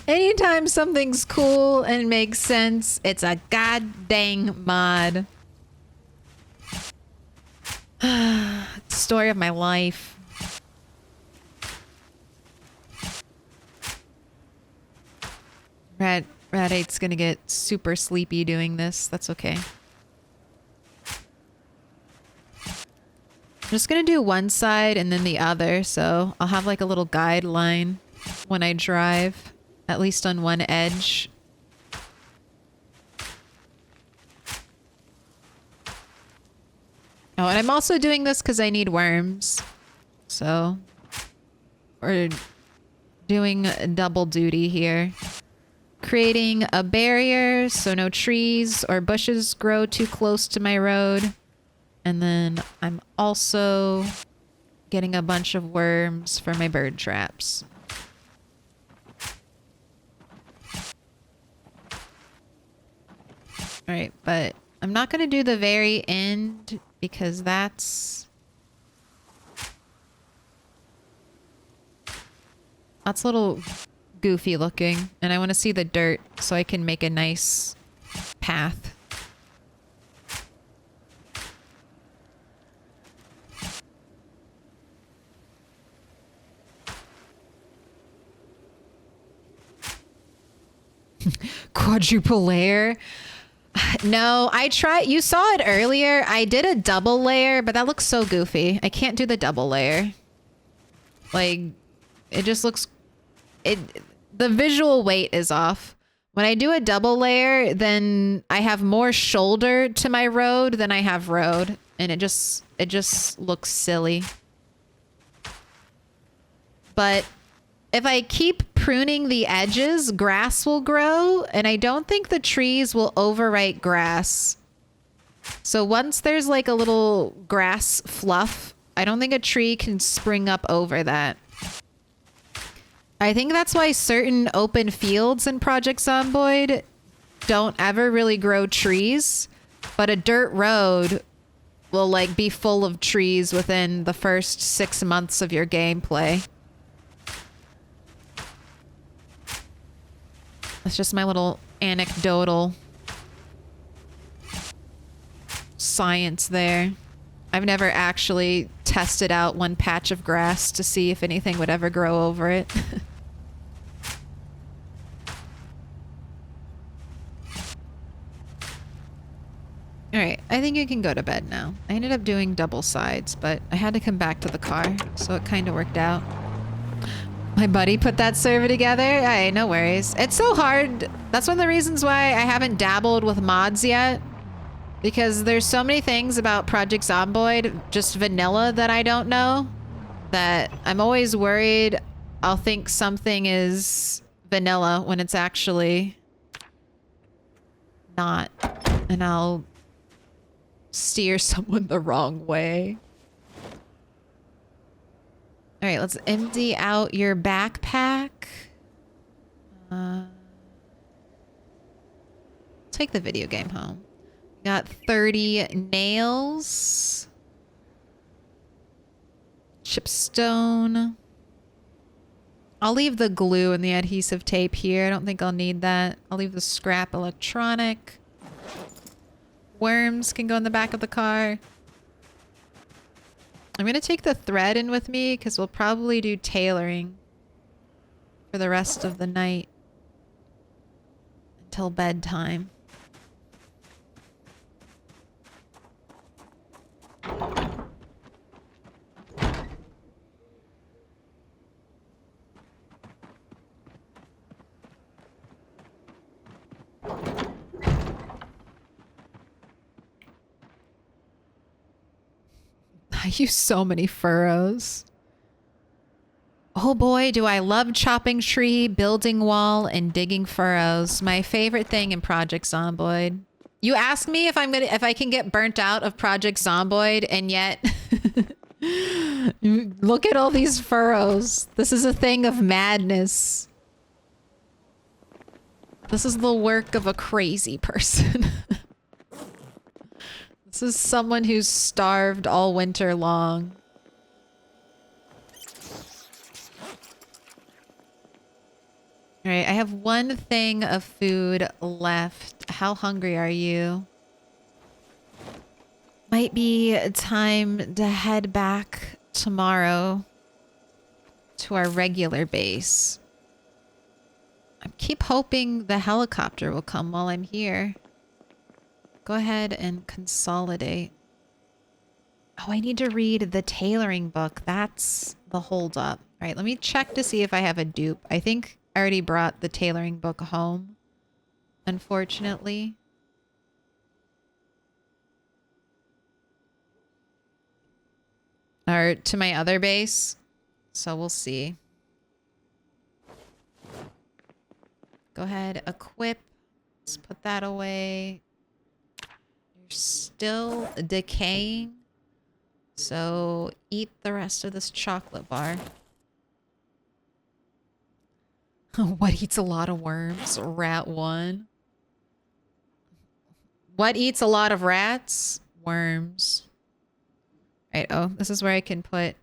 Anytime something's cool and makes sense, it's a goddamn mod. Story of my life. Rat 8's gonna get super sleepy doing this. That's okay. I'm just gonna do one side and then the other, so I'll have like a little guideline when I drive, at least on one edge. Oh, and I'm also doing this because I need worms. So, we're doing double duty here. Creating a barrier so no trees or bushes grow too close to my road. And then I'm also getting a bunch of worms for my bird traps. All right, but I'm not going to do the very end because that's a little goofy looking, and I want to see the dirt so I can make a nice path. Quadruple layer? No, I tried. You saw it earlier. I did a double layer, but that looks so goofy. I can't do the double layer. Like, it just looks... The visual weight is off. When I do a double layer, then I have more shoulder to my road than I have road. And it just looks silly. But if I keep pruning the edges, grass will grow, and I don't think the trees will overwrite grass. So once there's like a little grass fluff, I don't think a tree can spring up over that. I think that's why certain open fields in Project Zomboid don't ever really grow trees, but a dirt road will like be full of trees within the first 6 months of your gameplay. That's just my little anecdotal science there. I've never actually tested out one patch of grass to see if anything would ever grow over it. Alright, I think you can go to bed now. I ended up doing double sides, but I had to come back to the car, so it kind of worked out. My buddy put that server together? Hey, no worries. It's so hard. That's one of the reasons why I haven't dabbled with mods yet. Because there's so many things about Project Zomboid, just vanilla, that I don't know. That I'm always worried I'll think something is vanilla when it's actually not. And I'll steer someone the wrong way. All right, let's empty out your backpack. Take the video game home. Got 30 nails. Chipstone. I'll leave the glue and the adhesive tape here. I don't think I'll need that. I'll leave the scrap electronic. Worms can go in the back of the car. I'm gonna take the thread in with me because we'll probably do tailoring for the rest of the night until bedtime. I use so many furrows. Oh boy, do I love chopping tree, building wall, and digging furrows. My favorite thing in Project Zomboid. You ask me if I can get burnt out of Project Zomboid, and yet look at all these furrows. This is a thing of madness. This is the work of a crazy person. This is someone who's starved all winter long. All right, I have one thing of food left. How hungry are you? Might be time to head back tomorrow to our regular base. I keep hoping the helicopter will come while I'm here. Go ahead and consolidate. Oh, I need to read the tailoring book. That's the holdup. All right, let me check to see if I have a dupe. I think I already brought the tailoring book home, unfortunately. Or to my other base. So we'll see. Go ahead, equip. Let's put that away. You're still decaying. So eat the rest of this chocolate bar. What eats a lot of worms? Rat 1. What eats a lot of rats? Worms. Right, oh, this is where I can put...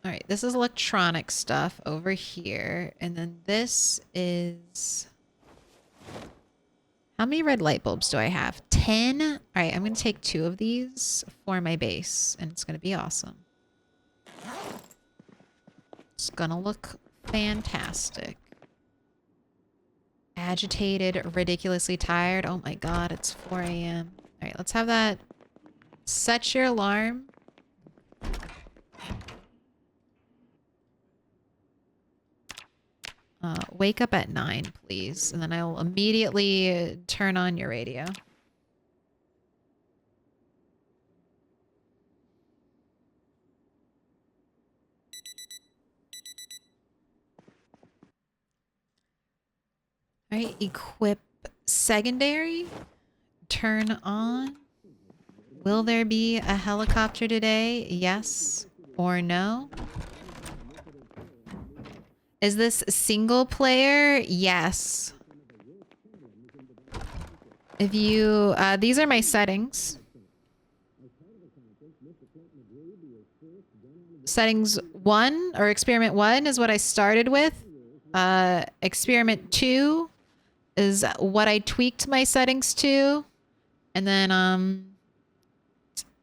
Alright, this is electronic stuff over here. And then this is... How many red light bulbs do I have? 10? Alright, I'm going to take 2 of these for my base. And it's going to be awesome. It's going to look fantastic. Agitated, ridiculously tired. Oh my god, it's 4 a.m. Alright, let's have that. Set your alarm. Wake up at 9, please. And then I'll immediately turn on your radio. All right, equip secondary. Turn on. Will there be a helicopter today? Yes or no? Is this single player? Yes. If you, these are my settings. Settings 1 or experiment 1 is what I started with. Experiment 2 is what I tweaked my settings to. And then,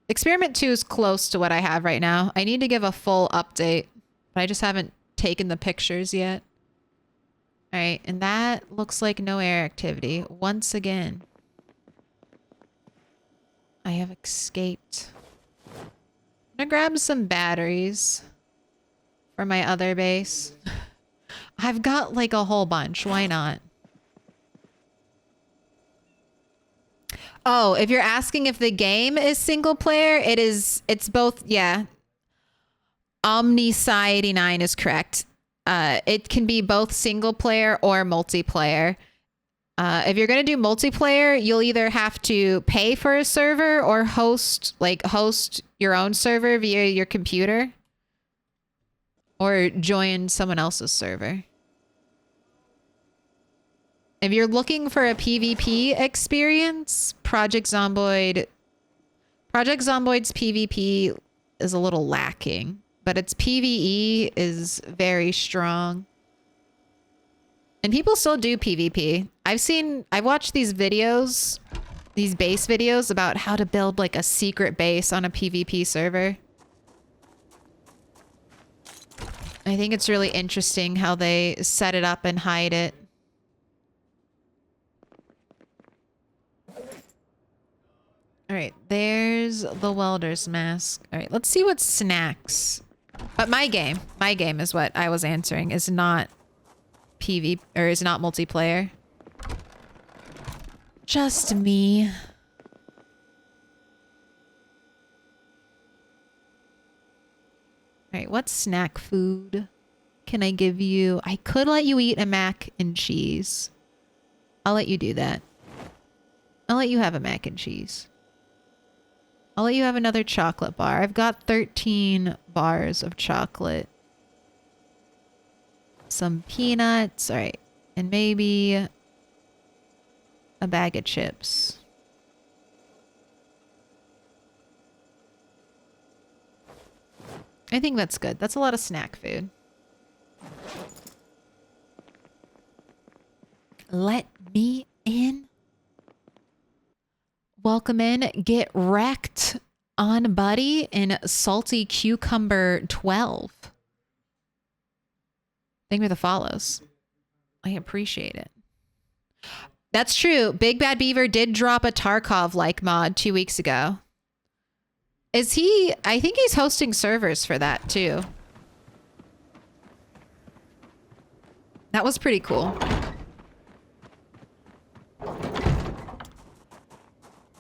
experiment 2 is close to what I have right now. I need to give a full update, but I just haven't taken the pictures yet. All right, and that looks like no air activity. Once again, I have escaped. I'm gonna grab some batteries for my other base. I've got like a whole bunch. Why not? Oh, if you're asking if the game is single player, it's both, yeah. Omnisci89 is correct. It can be both single player or multiplayer. If you're going to do multiplayer, you'll either have to pay for a server or host your own server via your computer or join someone else's server. If you're looking for a PvP experience, Project Zomboid's PvP is a little lacking, but its PvE is very strong. And people still do PvP. I've watched these videos, these base videos about how to build like a secret base on a PvP server. I think it's really interesting how they set it up and hide it. All right, there's the welder's mask. All right, let's see what snacks. But my game is what I was answering, is not PV or is not multiplayer. Just me. All right, what snack food can I give you? I could let you eat a mac and cheese. I'll let you do that. I'll let you have a mac and cheese. I'll let you have another chocolate bar. I've got 13 bars of chocolate. Some peanuts. All right. And maybe a bag of chips. I think that's good. That's a lot of snack food. Let me in. Welcome in. Get wrecked on buddy in Salty Cucumber 12. Thank you for the follows. I appreciate it. That's true. Big Bad Beaver did drop a Tarkov-like mod 2 weeks ago. Is he? I think he's hosting servers for that too. That was pretty cool.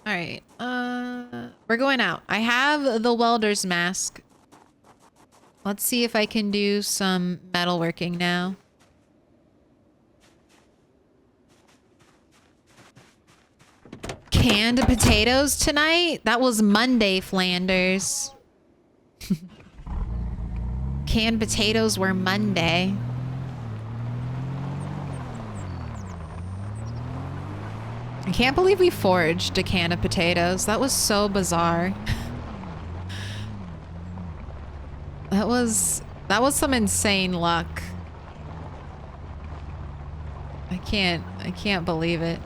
All right, we're going out. I have the welder's mask. Let's see if I can do some metalworking now. Canned potatoes tonight? That was Monday, Flanders. Canned potatoes were Monday. I can't believe we foraged a can of potatoes. That was so bizarre. That was some insane luck. I can't believe it.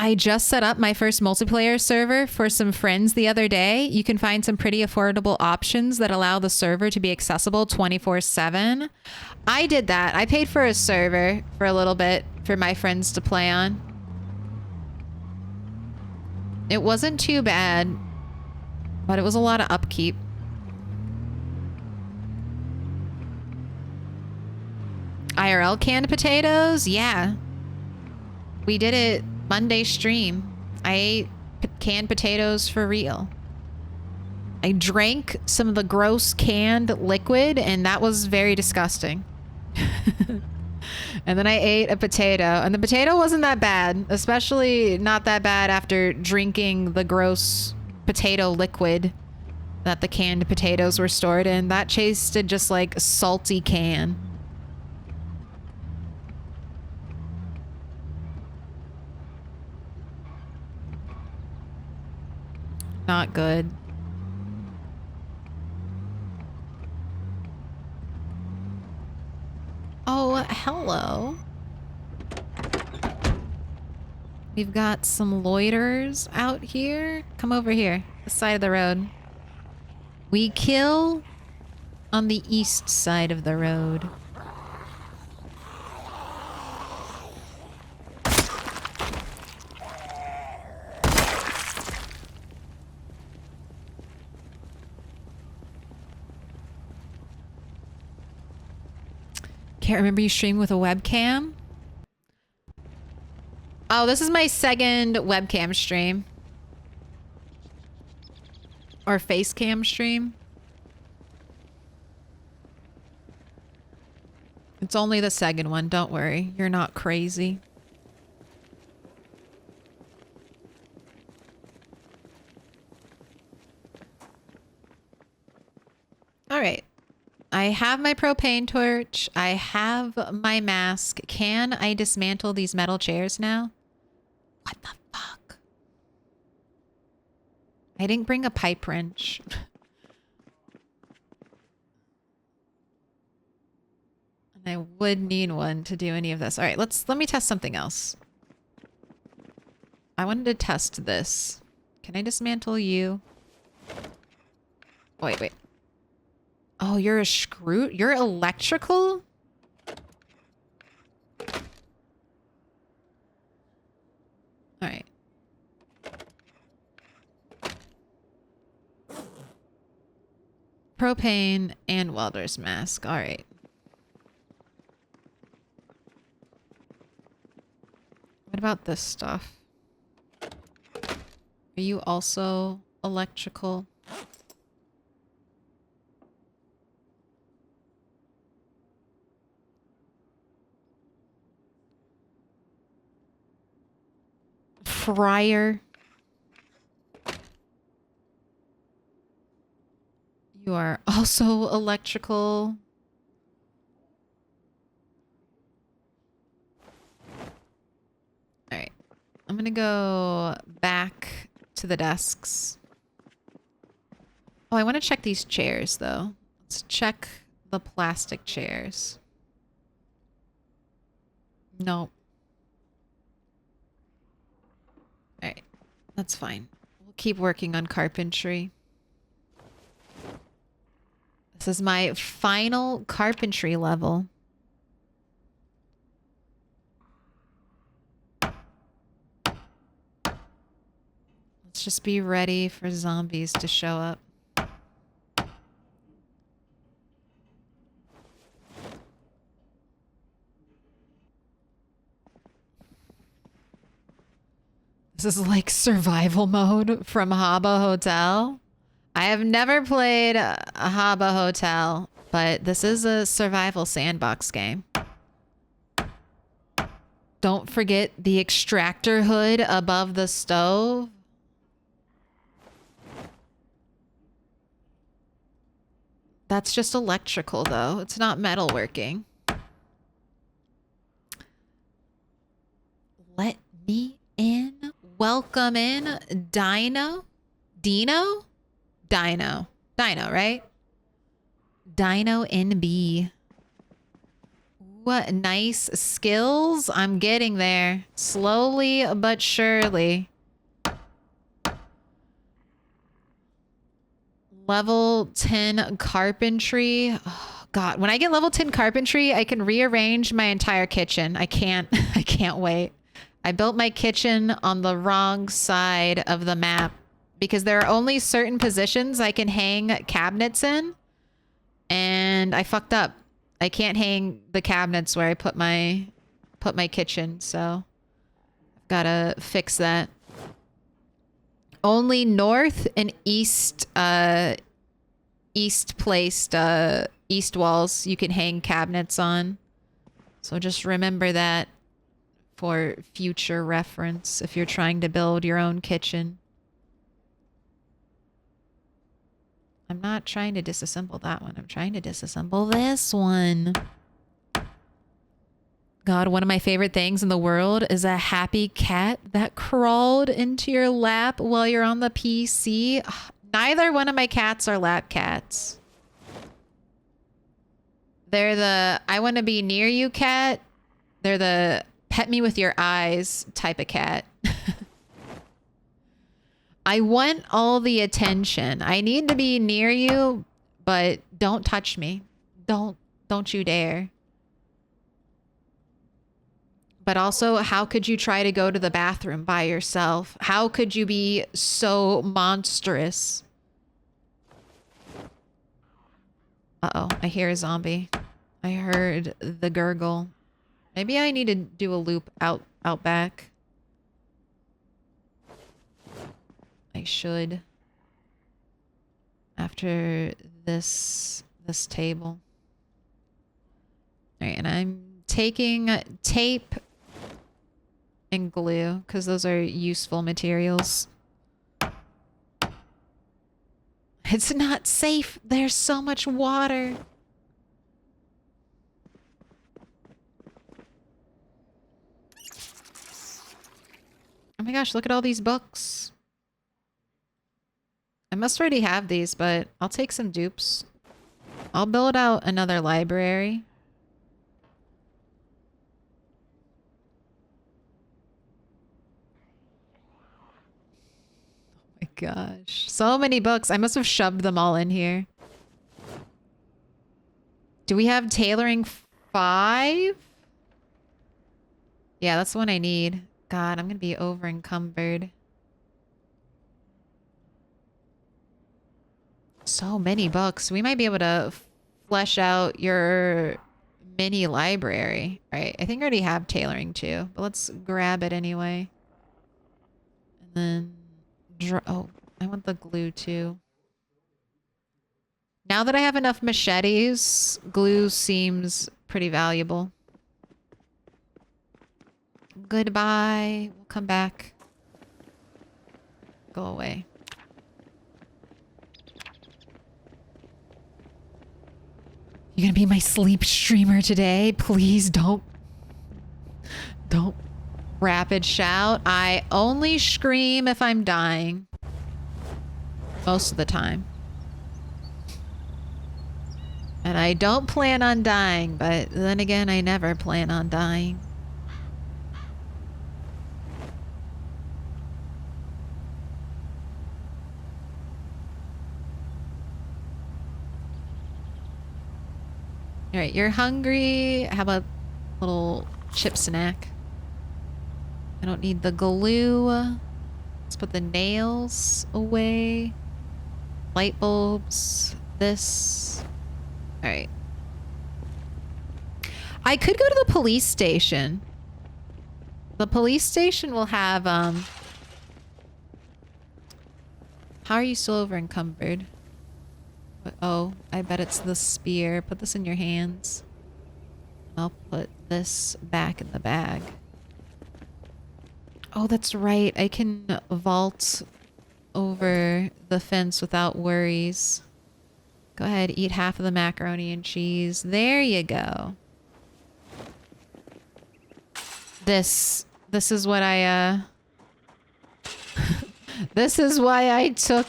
I just set up my first multiplayer server for some friends the other day. You can find some pretty affordable options that allow the server to be accessible 24/7. I did that. I paid for a server for a little bit for my friends to play on. It wasn't too bad, but it was a lot of upkeep. IRL canned potatoes? Yeah. We did it Monday stream. I ate canned potatoes for real. I drank some of the gross canned liquid, and that was very disgusting. And then I ate a potato, and the potato wasn't that bad, especially not that bad after drinking the gross potato liquid that the canned potatoes were stored in. That tasted just like a salty can. Not good. Oh, hello. We've got some loiterers out here. Come over here, the side of the road. We kill on the east side of the road. Can't remember you streaming with a webcam. Oh, this is my second webcam stream. Or face cam stream. It's only the second one, don't worry. You're not crazy. All right. I have my propane torch. I have my mask. Can I dismantle these metal chairs now? What the fuck? I didn't bring a pipe wrench. And I would need one to do any of this. All right, let me test something else. I wanted to test this. Can I dismantle you? Wait, wait. Oh, you're a screw? You're electrical? All right. Propane and welder's mask. All right. What about this stuff? Are you also electrical? Fryer. You are also electrical. All right. I'm gonna go back to the desks. Oh, I want to check these chairs, though. Let's check the plastic chairs. Nope. All right. That's fine. We'll keep working on carpentry. This is my final carpentry level. Let's just be ready for zombies to show up. This is like survival mode from Habba Hotel. I have never played a Habba Hotel, but this is a survival sandbox game. Don't forget the extractor hood above the stove. That's just electrical, though. It's not metalworking. Let me in. Welcome in, Dino. Dino? Dino. Dino, right? Dino NB. What nice skills. I'm getting there. Slowly but surely. Level 10 carpentry. Oh, God. When I get level 10 carpentry, I can rearrange my entire kitchen. I can't wait. I built my kitchen on the wrong side of the map because there are only certain positions I can hang cabinets in, and I fucked up. I can't hang the cabinets where I put my kitchen, so I've gotta fix that. Only north and east placed east walls you can hang cabinets on. So just remember that for future reference if you're trying to build your own kitchen. I'm not trying to disassemble that one. I'm trying to disassemble this one. God, one of my favorite things in the world is a happy cat that crawled into your lap while you're on the PC. Ugh, neither one of my cats are lap cats. They're the I want to be near you cat. They're the pet me with your eyes type of cat. I want all the attention. I need to be near you, but don't touch me. Don't you dare. But also, how could you try to go to the bathroom by yourself? How could you be so monstrous? Uh-oh, I hear a zombie. I heard the gurgle. Maybe I need to do a loop out back. I should. After this table. All right, and I'm taking tape and glue because those are useful materials. It's not safe. There's so much water. Oh my gosh, look at all these books. I must already have these, but I'll take some dupes. I'll build out another library. Oh my gosh. So many books. I must have shoved them all in here. Do we have tailoring 5? Yeah, that's the one I need. God, I'm gonna be over encumbered. So many books. We might be able to flesh out your mini library. All right, I think I already have tailoring too, but let's grab it anyway. And then, oh, I want the glue too. Now that I have enough machetes, glue seems pretty valuable. Goodbye. We'll come back. Go away. You're gonna be my sleep streamer today? Please don't rapid shout. I only scream if I'm dying. Most of the time. And I don't plan on dying, but then again, I never plan on dying. All right, you're hungry. How about a little chip snack? I don't need the glue. Let's put the nails away. Light bulbs. This. All right. I could go to the police station. The police station will have, How are you still over encumbered? Oh, I bet it's the spear. Put this in your hands. I'll put this back in the bag. Oh, that's right. I can vault over the fence without worries. Go ahead, eat half of the macaroni and cheese. There you go. This is what I, this is why I took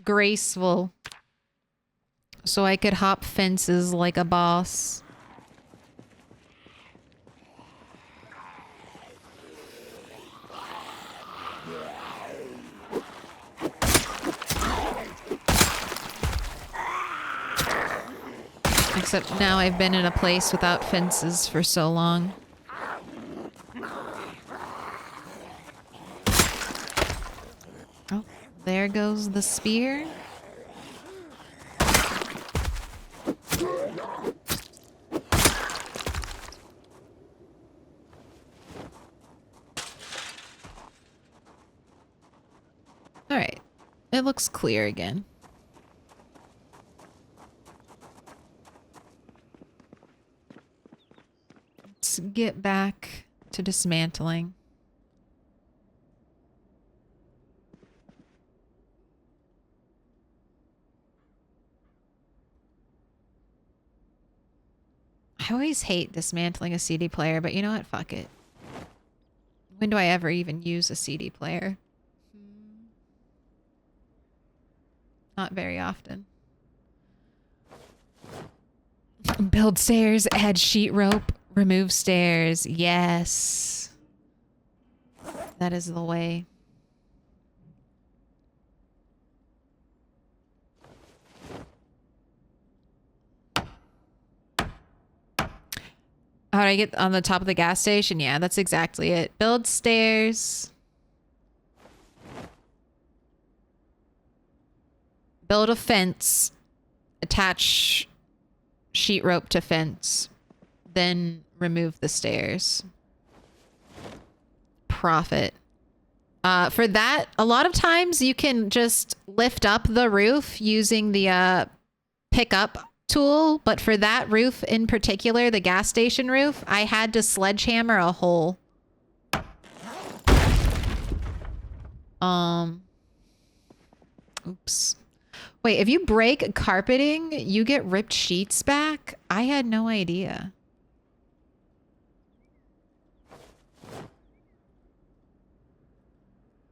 graceful. So I could hop fences like a boss. Except now I've been in a place without fences for so long. Oh, there goes the spear. All right. It looks clear again. Let's get back to dismantling. I always hate dismantling a CD player, but you know what? Fuck it. When do I ever even use a CD player? Not very often. Build stairs, add sheet rope, remove stairs. Yes. That is the way. How do I get on the top of the gas station? Yeah, that's exactly it. Build stairs. Build a fence. Attach sheet rope to fence. Then remove the stairs. Profit. For that, a lot of times you can just lift up the roof using the pickup tool. But for that roof in particular, the gas station roof, I had to sledgehammer a hole. Oops. Wait, if you break carpeting, you get ripped sheets back? I had no idea.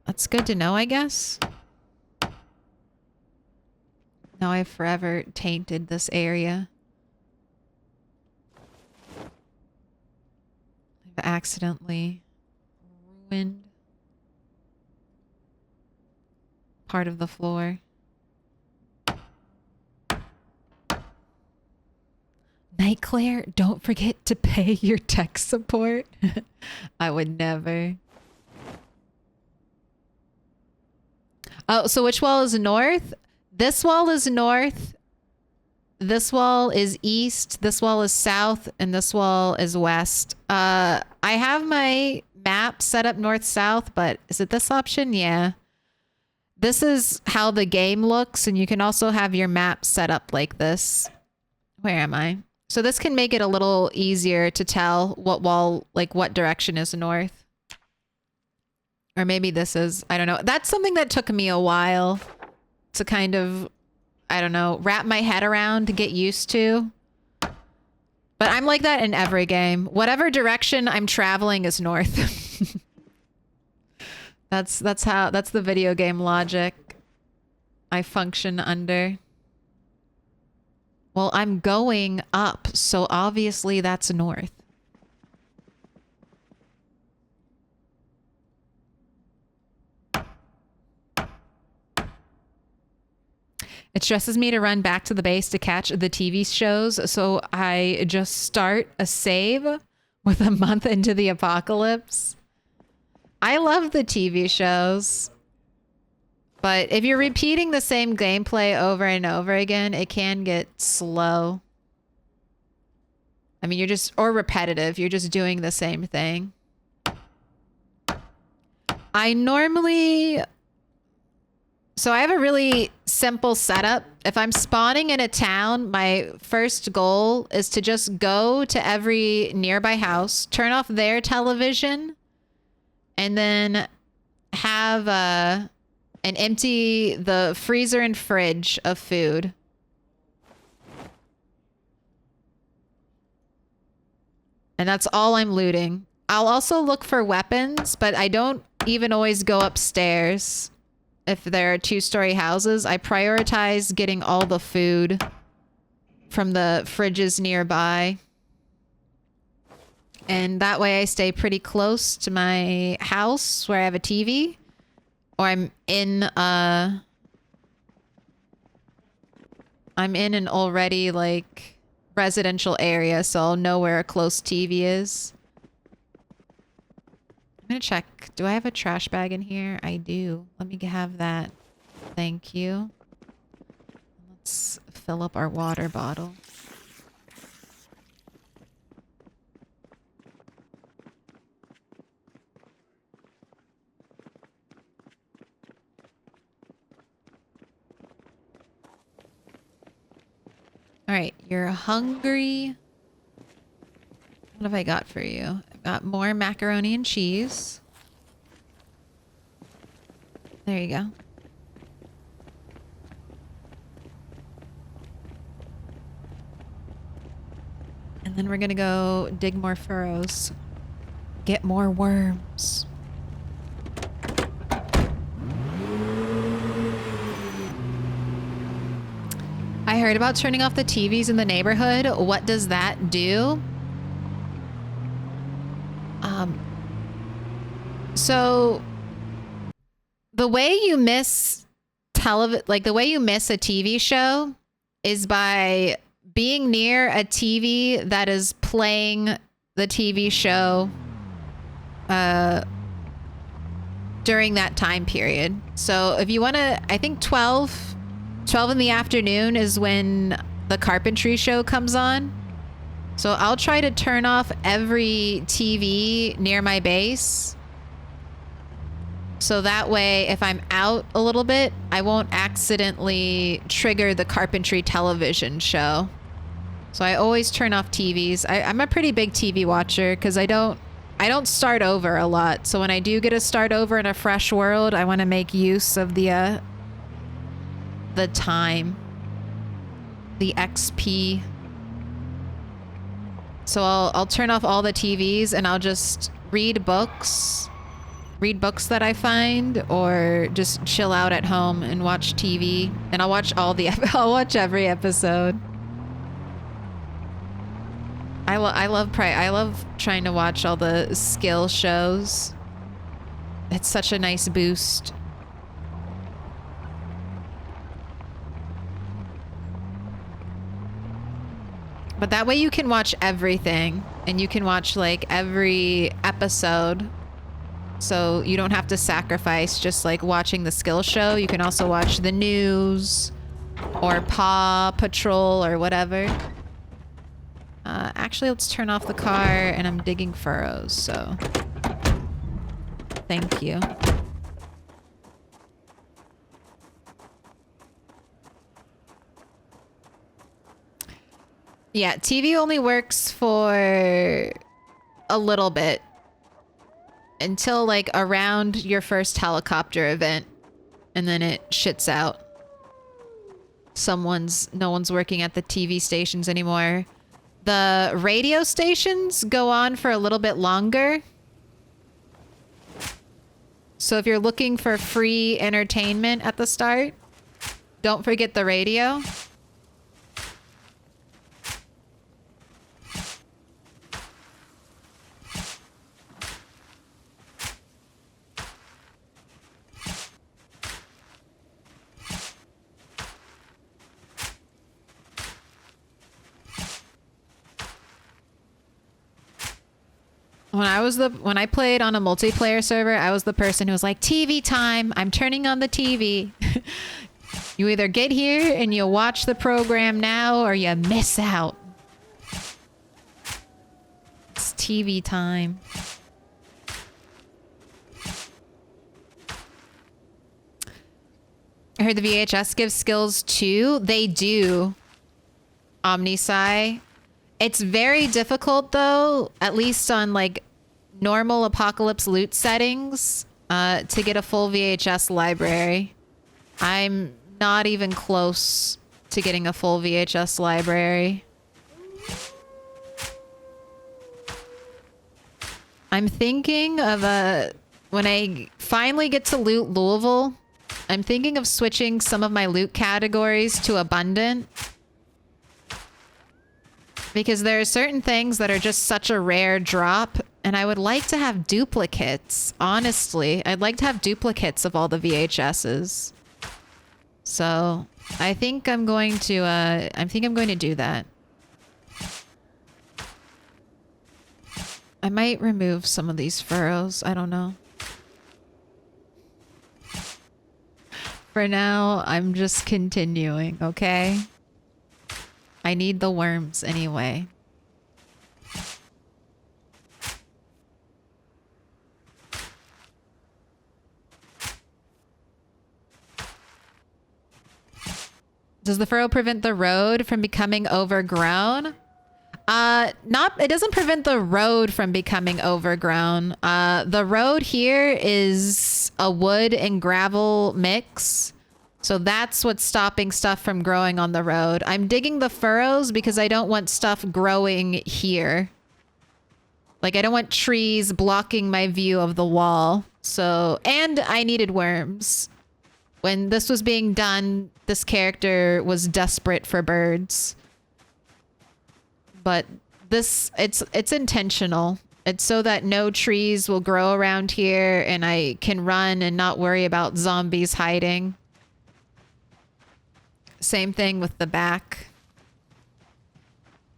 That's good to know, I guess. Now I've forever tainted this area. I've accidentally ruined part of the floor. Nightclare, don't forget to pay your tech support. I would never. Oh, so which wall is north? This wall is north. This wall is east. This wall is south. And this wall is west. I have my map set up north-south, but is it this option? Yeah. This is how the game looks. And you can also have your map set up like this. Where am I? So this can make it a little easier to tell what wall, like what direction is north. Or maybe this is, I don't know. That's something that took me a while to kind of, I don't know, wrap my head around to get used to. But I'm like that in every game. Whatever direction I'm traveling is north. That's the video game logic I function under. Well, I'm going up, so obviously that's north. It stresses me to run back to the base to catch the TV shows, so I just start a save with a month into the apocalypse. I love the TV shows, but if you're repeating the same gameplay over and over again, it can get slow. I mean, you're just, or repetitive, you're just doing the same thing. I normally... So I have a really simple setup. If I'm spawning in a town, my first goal is to just go to every nearby house, turn off their television, and then have and empty the freezer and fridge of food. And that's all I'm looting. I'll also look for weapons, but I don't even always go upstairs. If there are two-story houses, I prioritize getting all the food from the fridges nearby. And that way I stay pretty close to my house where I have a TV. Or I'm in an already like residential area, so I'll know where a close TV is. I'm gonna check. Do I have a trash bag in here? I do. Let me have that. Thank you. Let's fill up our water bottle. All right, you're hungry. What have I got for you? I've got more macaroni and cheese. There you go. And then we're gonna go dig more furrows. Get more worms. I heard about turning off the TVs in the neighborhood. What does that do? So the way you miss the way you miss a TV show is by being near a TV that is playing the TV show during that time period. So if you want to, I think 12 in the afternoon is when the carpentry show comes on. So I'll try to turn off every TV near my base So that way, if I'm out a little bit, I won't accidentally trigger the carpentry television show. So I always turn off TVs. I'm a pretty big TV watcher because I don't start over a lot. So when I do get to start over in a fresh world, I want to make use of the time, the XP. So I'll turn off all the TVs and I'll just read books that I find, or just chill out at home and watch TV. And I'll watch I'll watch every episode. I love trying to watch all the skill shows. It's such a nice boost. But that way you can watch everything, and you can watch like every episode. So you don't have to sacrifice just like watching the skill show. You can also watch the news or Paw Patrol or whatever. Actually, let's turn off the car, and I'm digging furrows, so thank you. Yeah, TV only works for a little bit until like around your first helicopter event, and then it shits out. No one's working at the TV stations anymore. The radio stations go on for a little bit longer. So if you're looking for free entertainment at the start, don't forget the radio. When I played on a multiplayer server, I was the person who was like, TV time, I'm turning on the TV. You either get here and you watch the program now, or you miss out. It's TV time. I heard the VHS gives skills too. They do. Omnisci. It's very difficult though, at least on like normal apocalypse loot settings, to get a full VHS library. I'm not even close to getting a full VHS library. I'm thinking of when I finally get to loot Louisville, I'm thinking of switching some of my loot categories to abundant. Because there are certain things that are just such a rare drop, and I would like to have duplicates. Honestly, I'd like to have duplicates of all the VHSs. So I think I'm going to do that. I might remove some of these furrows. I don't know. For now, I'm just continuing, okay? I need the worms anyway. Does the furrow prevent the road from becoming overgrown? It doesn't prevent the road from becoming overgrown. The road here is a wood and gravel mix. So that's what's stopping stuff from growing on the road. I'm digging the furrows because I don't want stuff growing here. Like, I don't want trees blocking my view of the wall. So, and I needed worms. When this was being done, this character was desperate for birds. But it's intentional. It's so that no trees will grow around here and I can run and not worry about zombies hiding. Same thing with the back.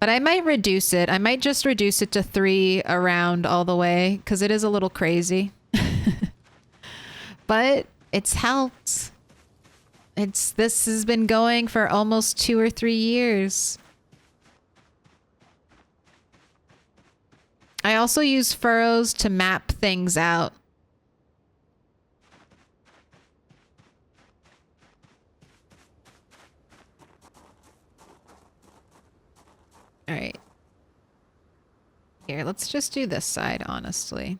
But I might reduce it. I might just reduce it to 3 around all the way, because it is a little crazy. But it's helped. This has been going for almost 2 or 3 years. I also use furrows to map things out. All right. Here, let's just do this side, honestly.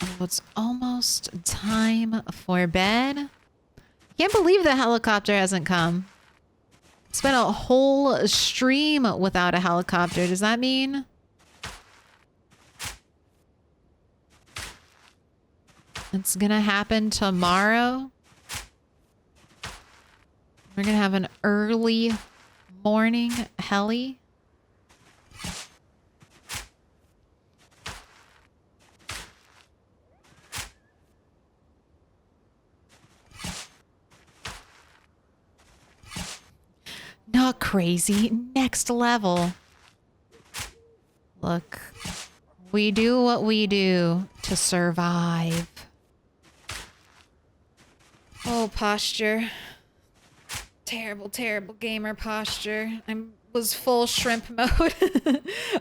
Oh, it's almost time for bed. Can't believe the helicopter hasn't come. It's been a whole stream without a helicopter. Does that mean? It's gonna happen tomorrow. We're gonna have an early morning heli. Not crazy. Next level. Look, we do what we do to survive. Oh, posture. Terrible, terrible gamer posture. I was full shrimp mode.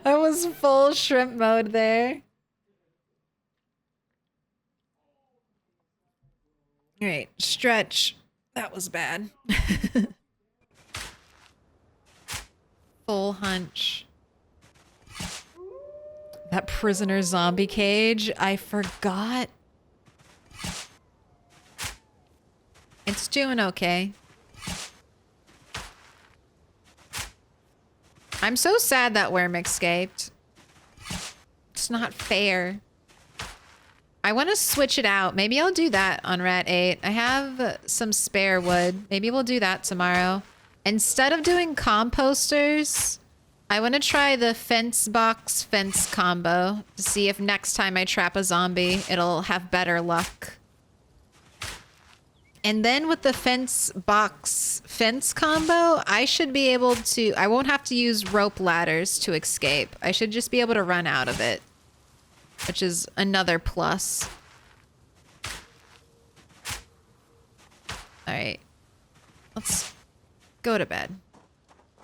I was full shrimp mode there. All right, stretch. That was bad. Full hunch. That prisoner zombie cage, I forgot. It's doing okay. I'm so sad that Worm escaped. It's not fair. I want to switch it out. Maybe I'll do that on Rat 8. I have some spare wood. Maybe we'll do that tomorrow. Instead of doing composters, I want to try the fence box fence combo to see if next time I trap a zombie, it'll have better luck. And then with the fence box fence combo, I should be able to... I won't have to use rope ladders to escape. I should just be able to run out of it, which is another plus. All right. Let's go to bed.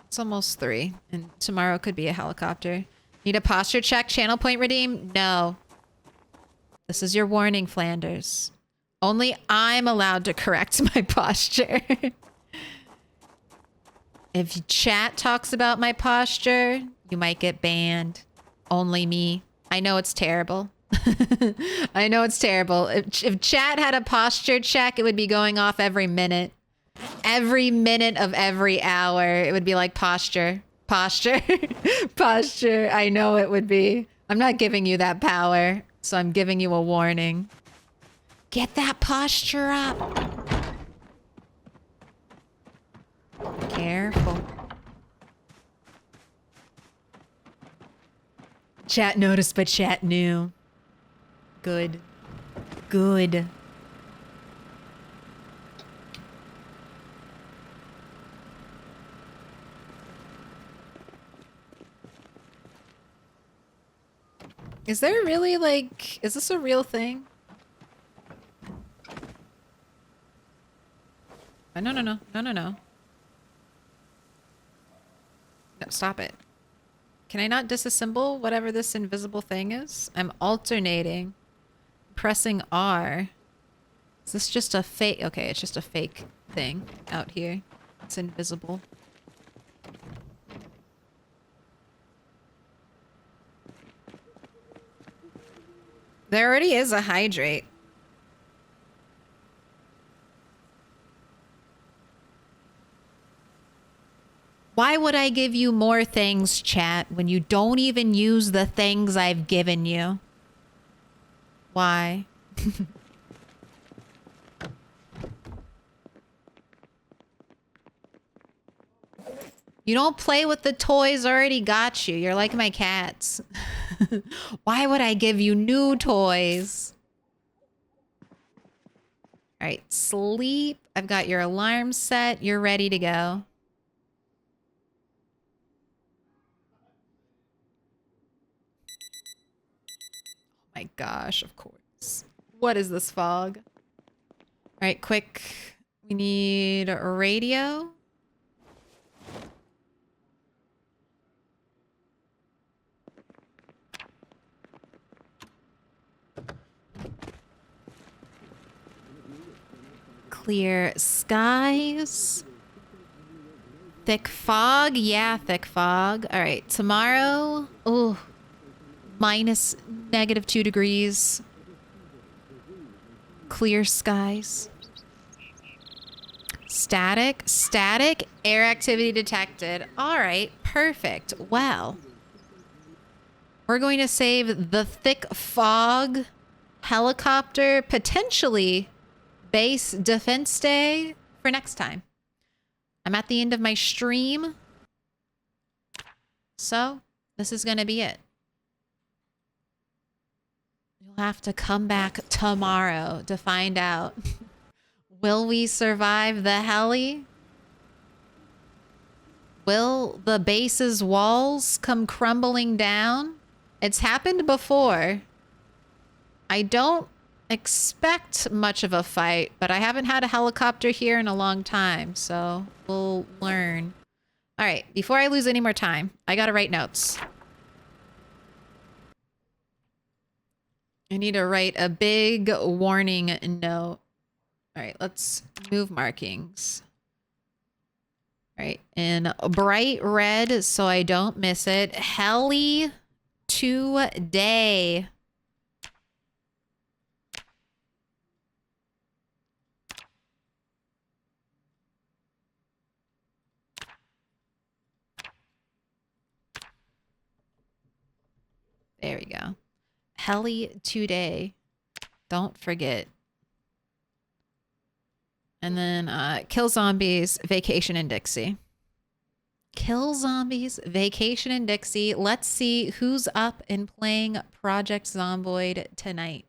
It's almost 3, and tomorrow could be a helicopter. Need a posture check? Channel point redeem? No. This is your warning, Flanders. Only I'm allowed to correct my posture. If chat talks about my posture, you might get banned. Only me. I know it's terrible. I know it's terrible. If chat had a posture check, it would be going off every minute. Every minute of every hour, it would be like posture. Posture. Posture. I know it would be. I'm not giving you that power, so I'm giving you a warning. Get that posture up. Careful. Chat noticed, but chat knew. Good. Good. Is there really, like, is this a real thing? Oh, no, no, no. No, no, no. No, stop it. Can I not disassemble whatever this invisible thing is? I'm alternating. Pressing R. Is this just a fake? Okay, it's just a fake thing out here. It's invisible. There already is a hydrate. Why would I give you more things, chat, when you don't even use the things I've given you? Why? You don't play with the toys already got you. You're like my cats. Why would I give you new toys? All right, sleep. I've got your alarm set. You're ready to go. Oh my gosh, of course. What is this fog? All right, quick. We need a radio. Clear skies. Thick fog. Yeah, thick fog. All right, tomorrow. Oh, minus -2 degrees. Clear skies. Static air activity detected. All right, perfect. Well, we're going to save the thick fog, helicopter, potentially base defense day for next time. I'm at the end of my stream, so this is going to be it. You'll have to come back tomorrow to find out. Will we survive the heli? Will the base's walls come crumbling down? It's happened before. I don't expect much of a fight, but I haven't had a helicopter here in a long time, so we'll learn. All right, before I lose any more time, I gotta write notes. I need to write a big warning note. All right, let's move markings. All right, in bright red so I don't miss it. Heli today. There we go. Heli today. Don't forget. And then Kill Zombies, Vacation in Dixie. Kill Zombies, Vacation in Dixie. Let's see who's up and playing Project Zomboid tonight.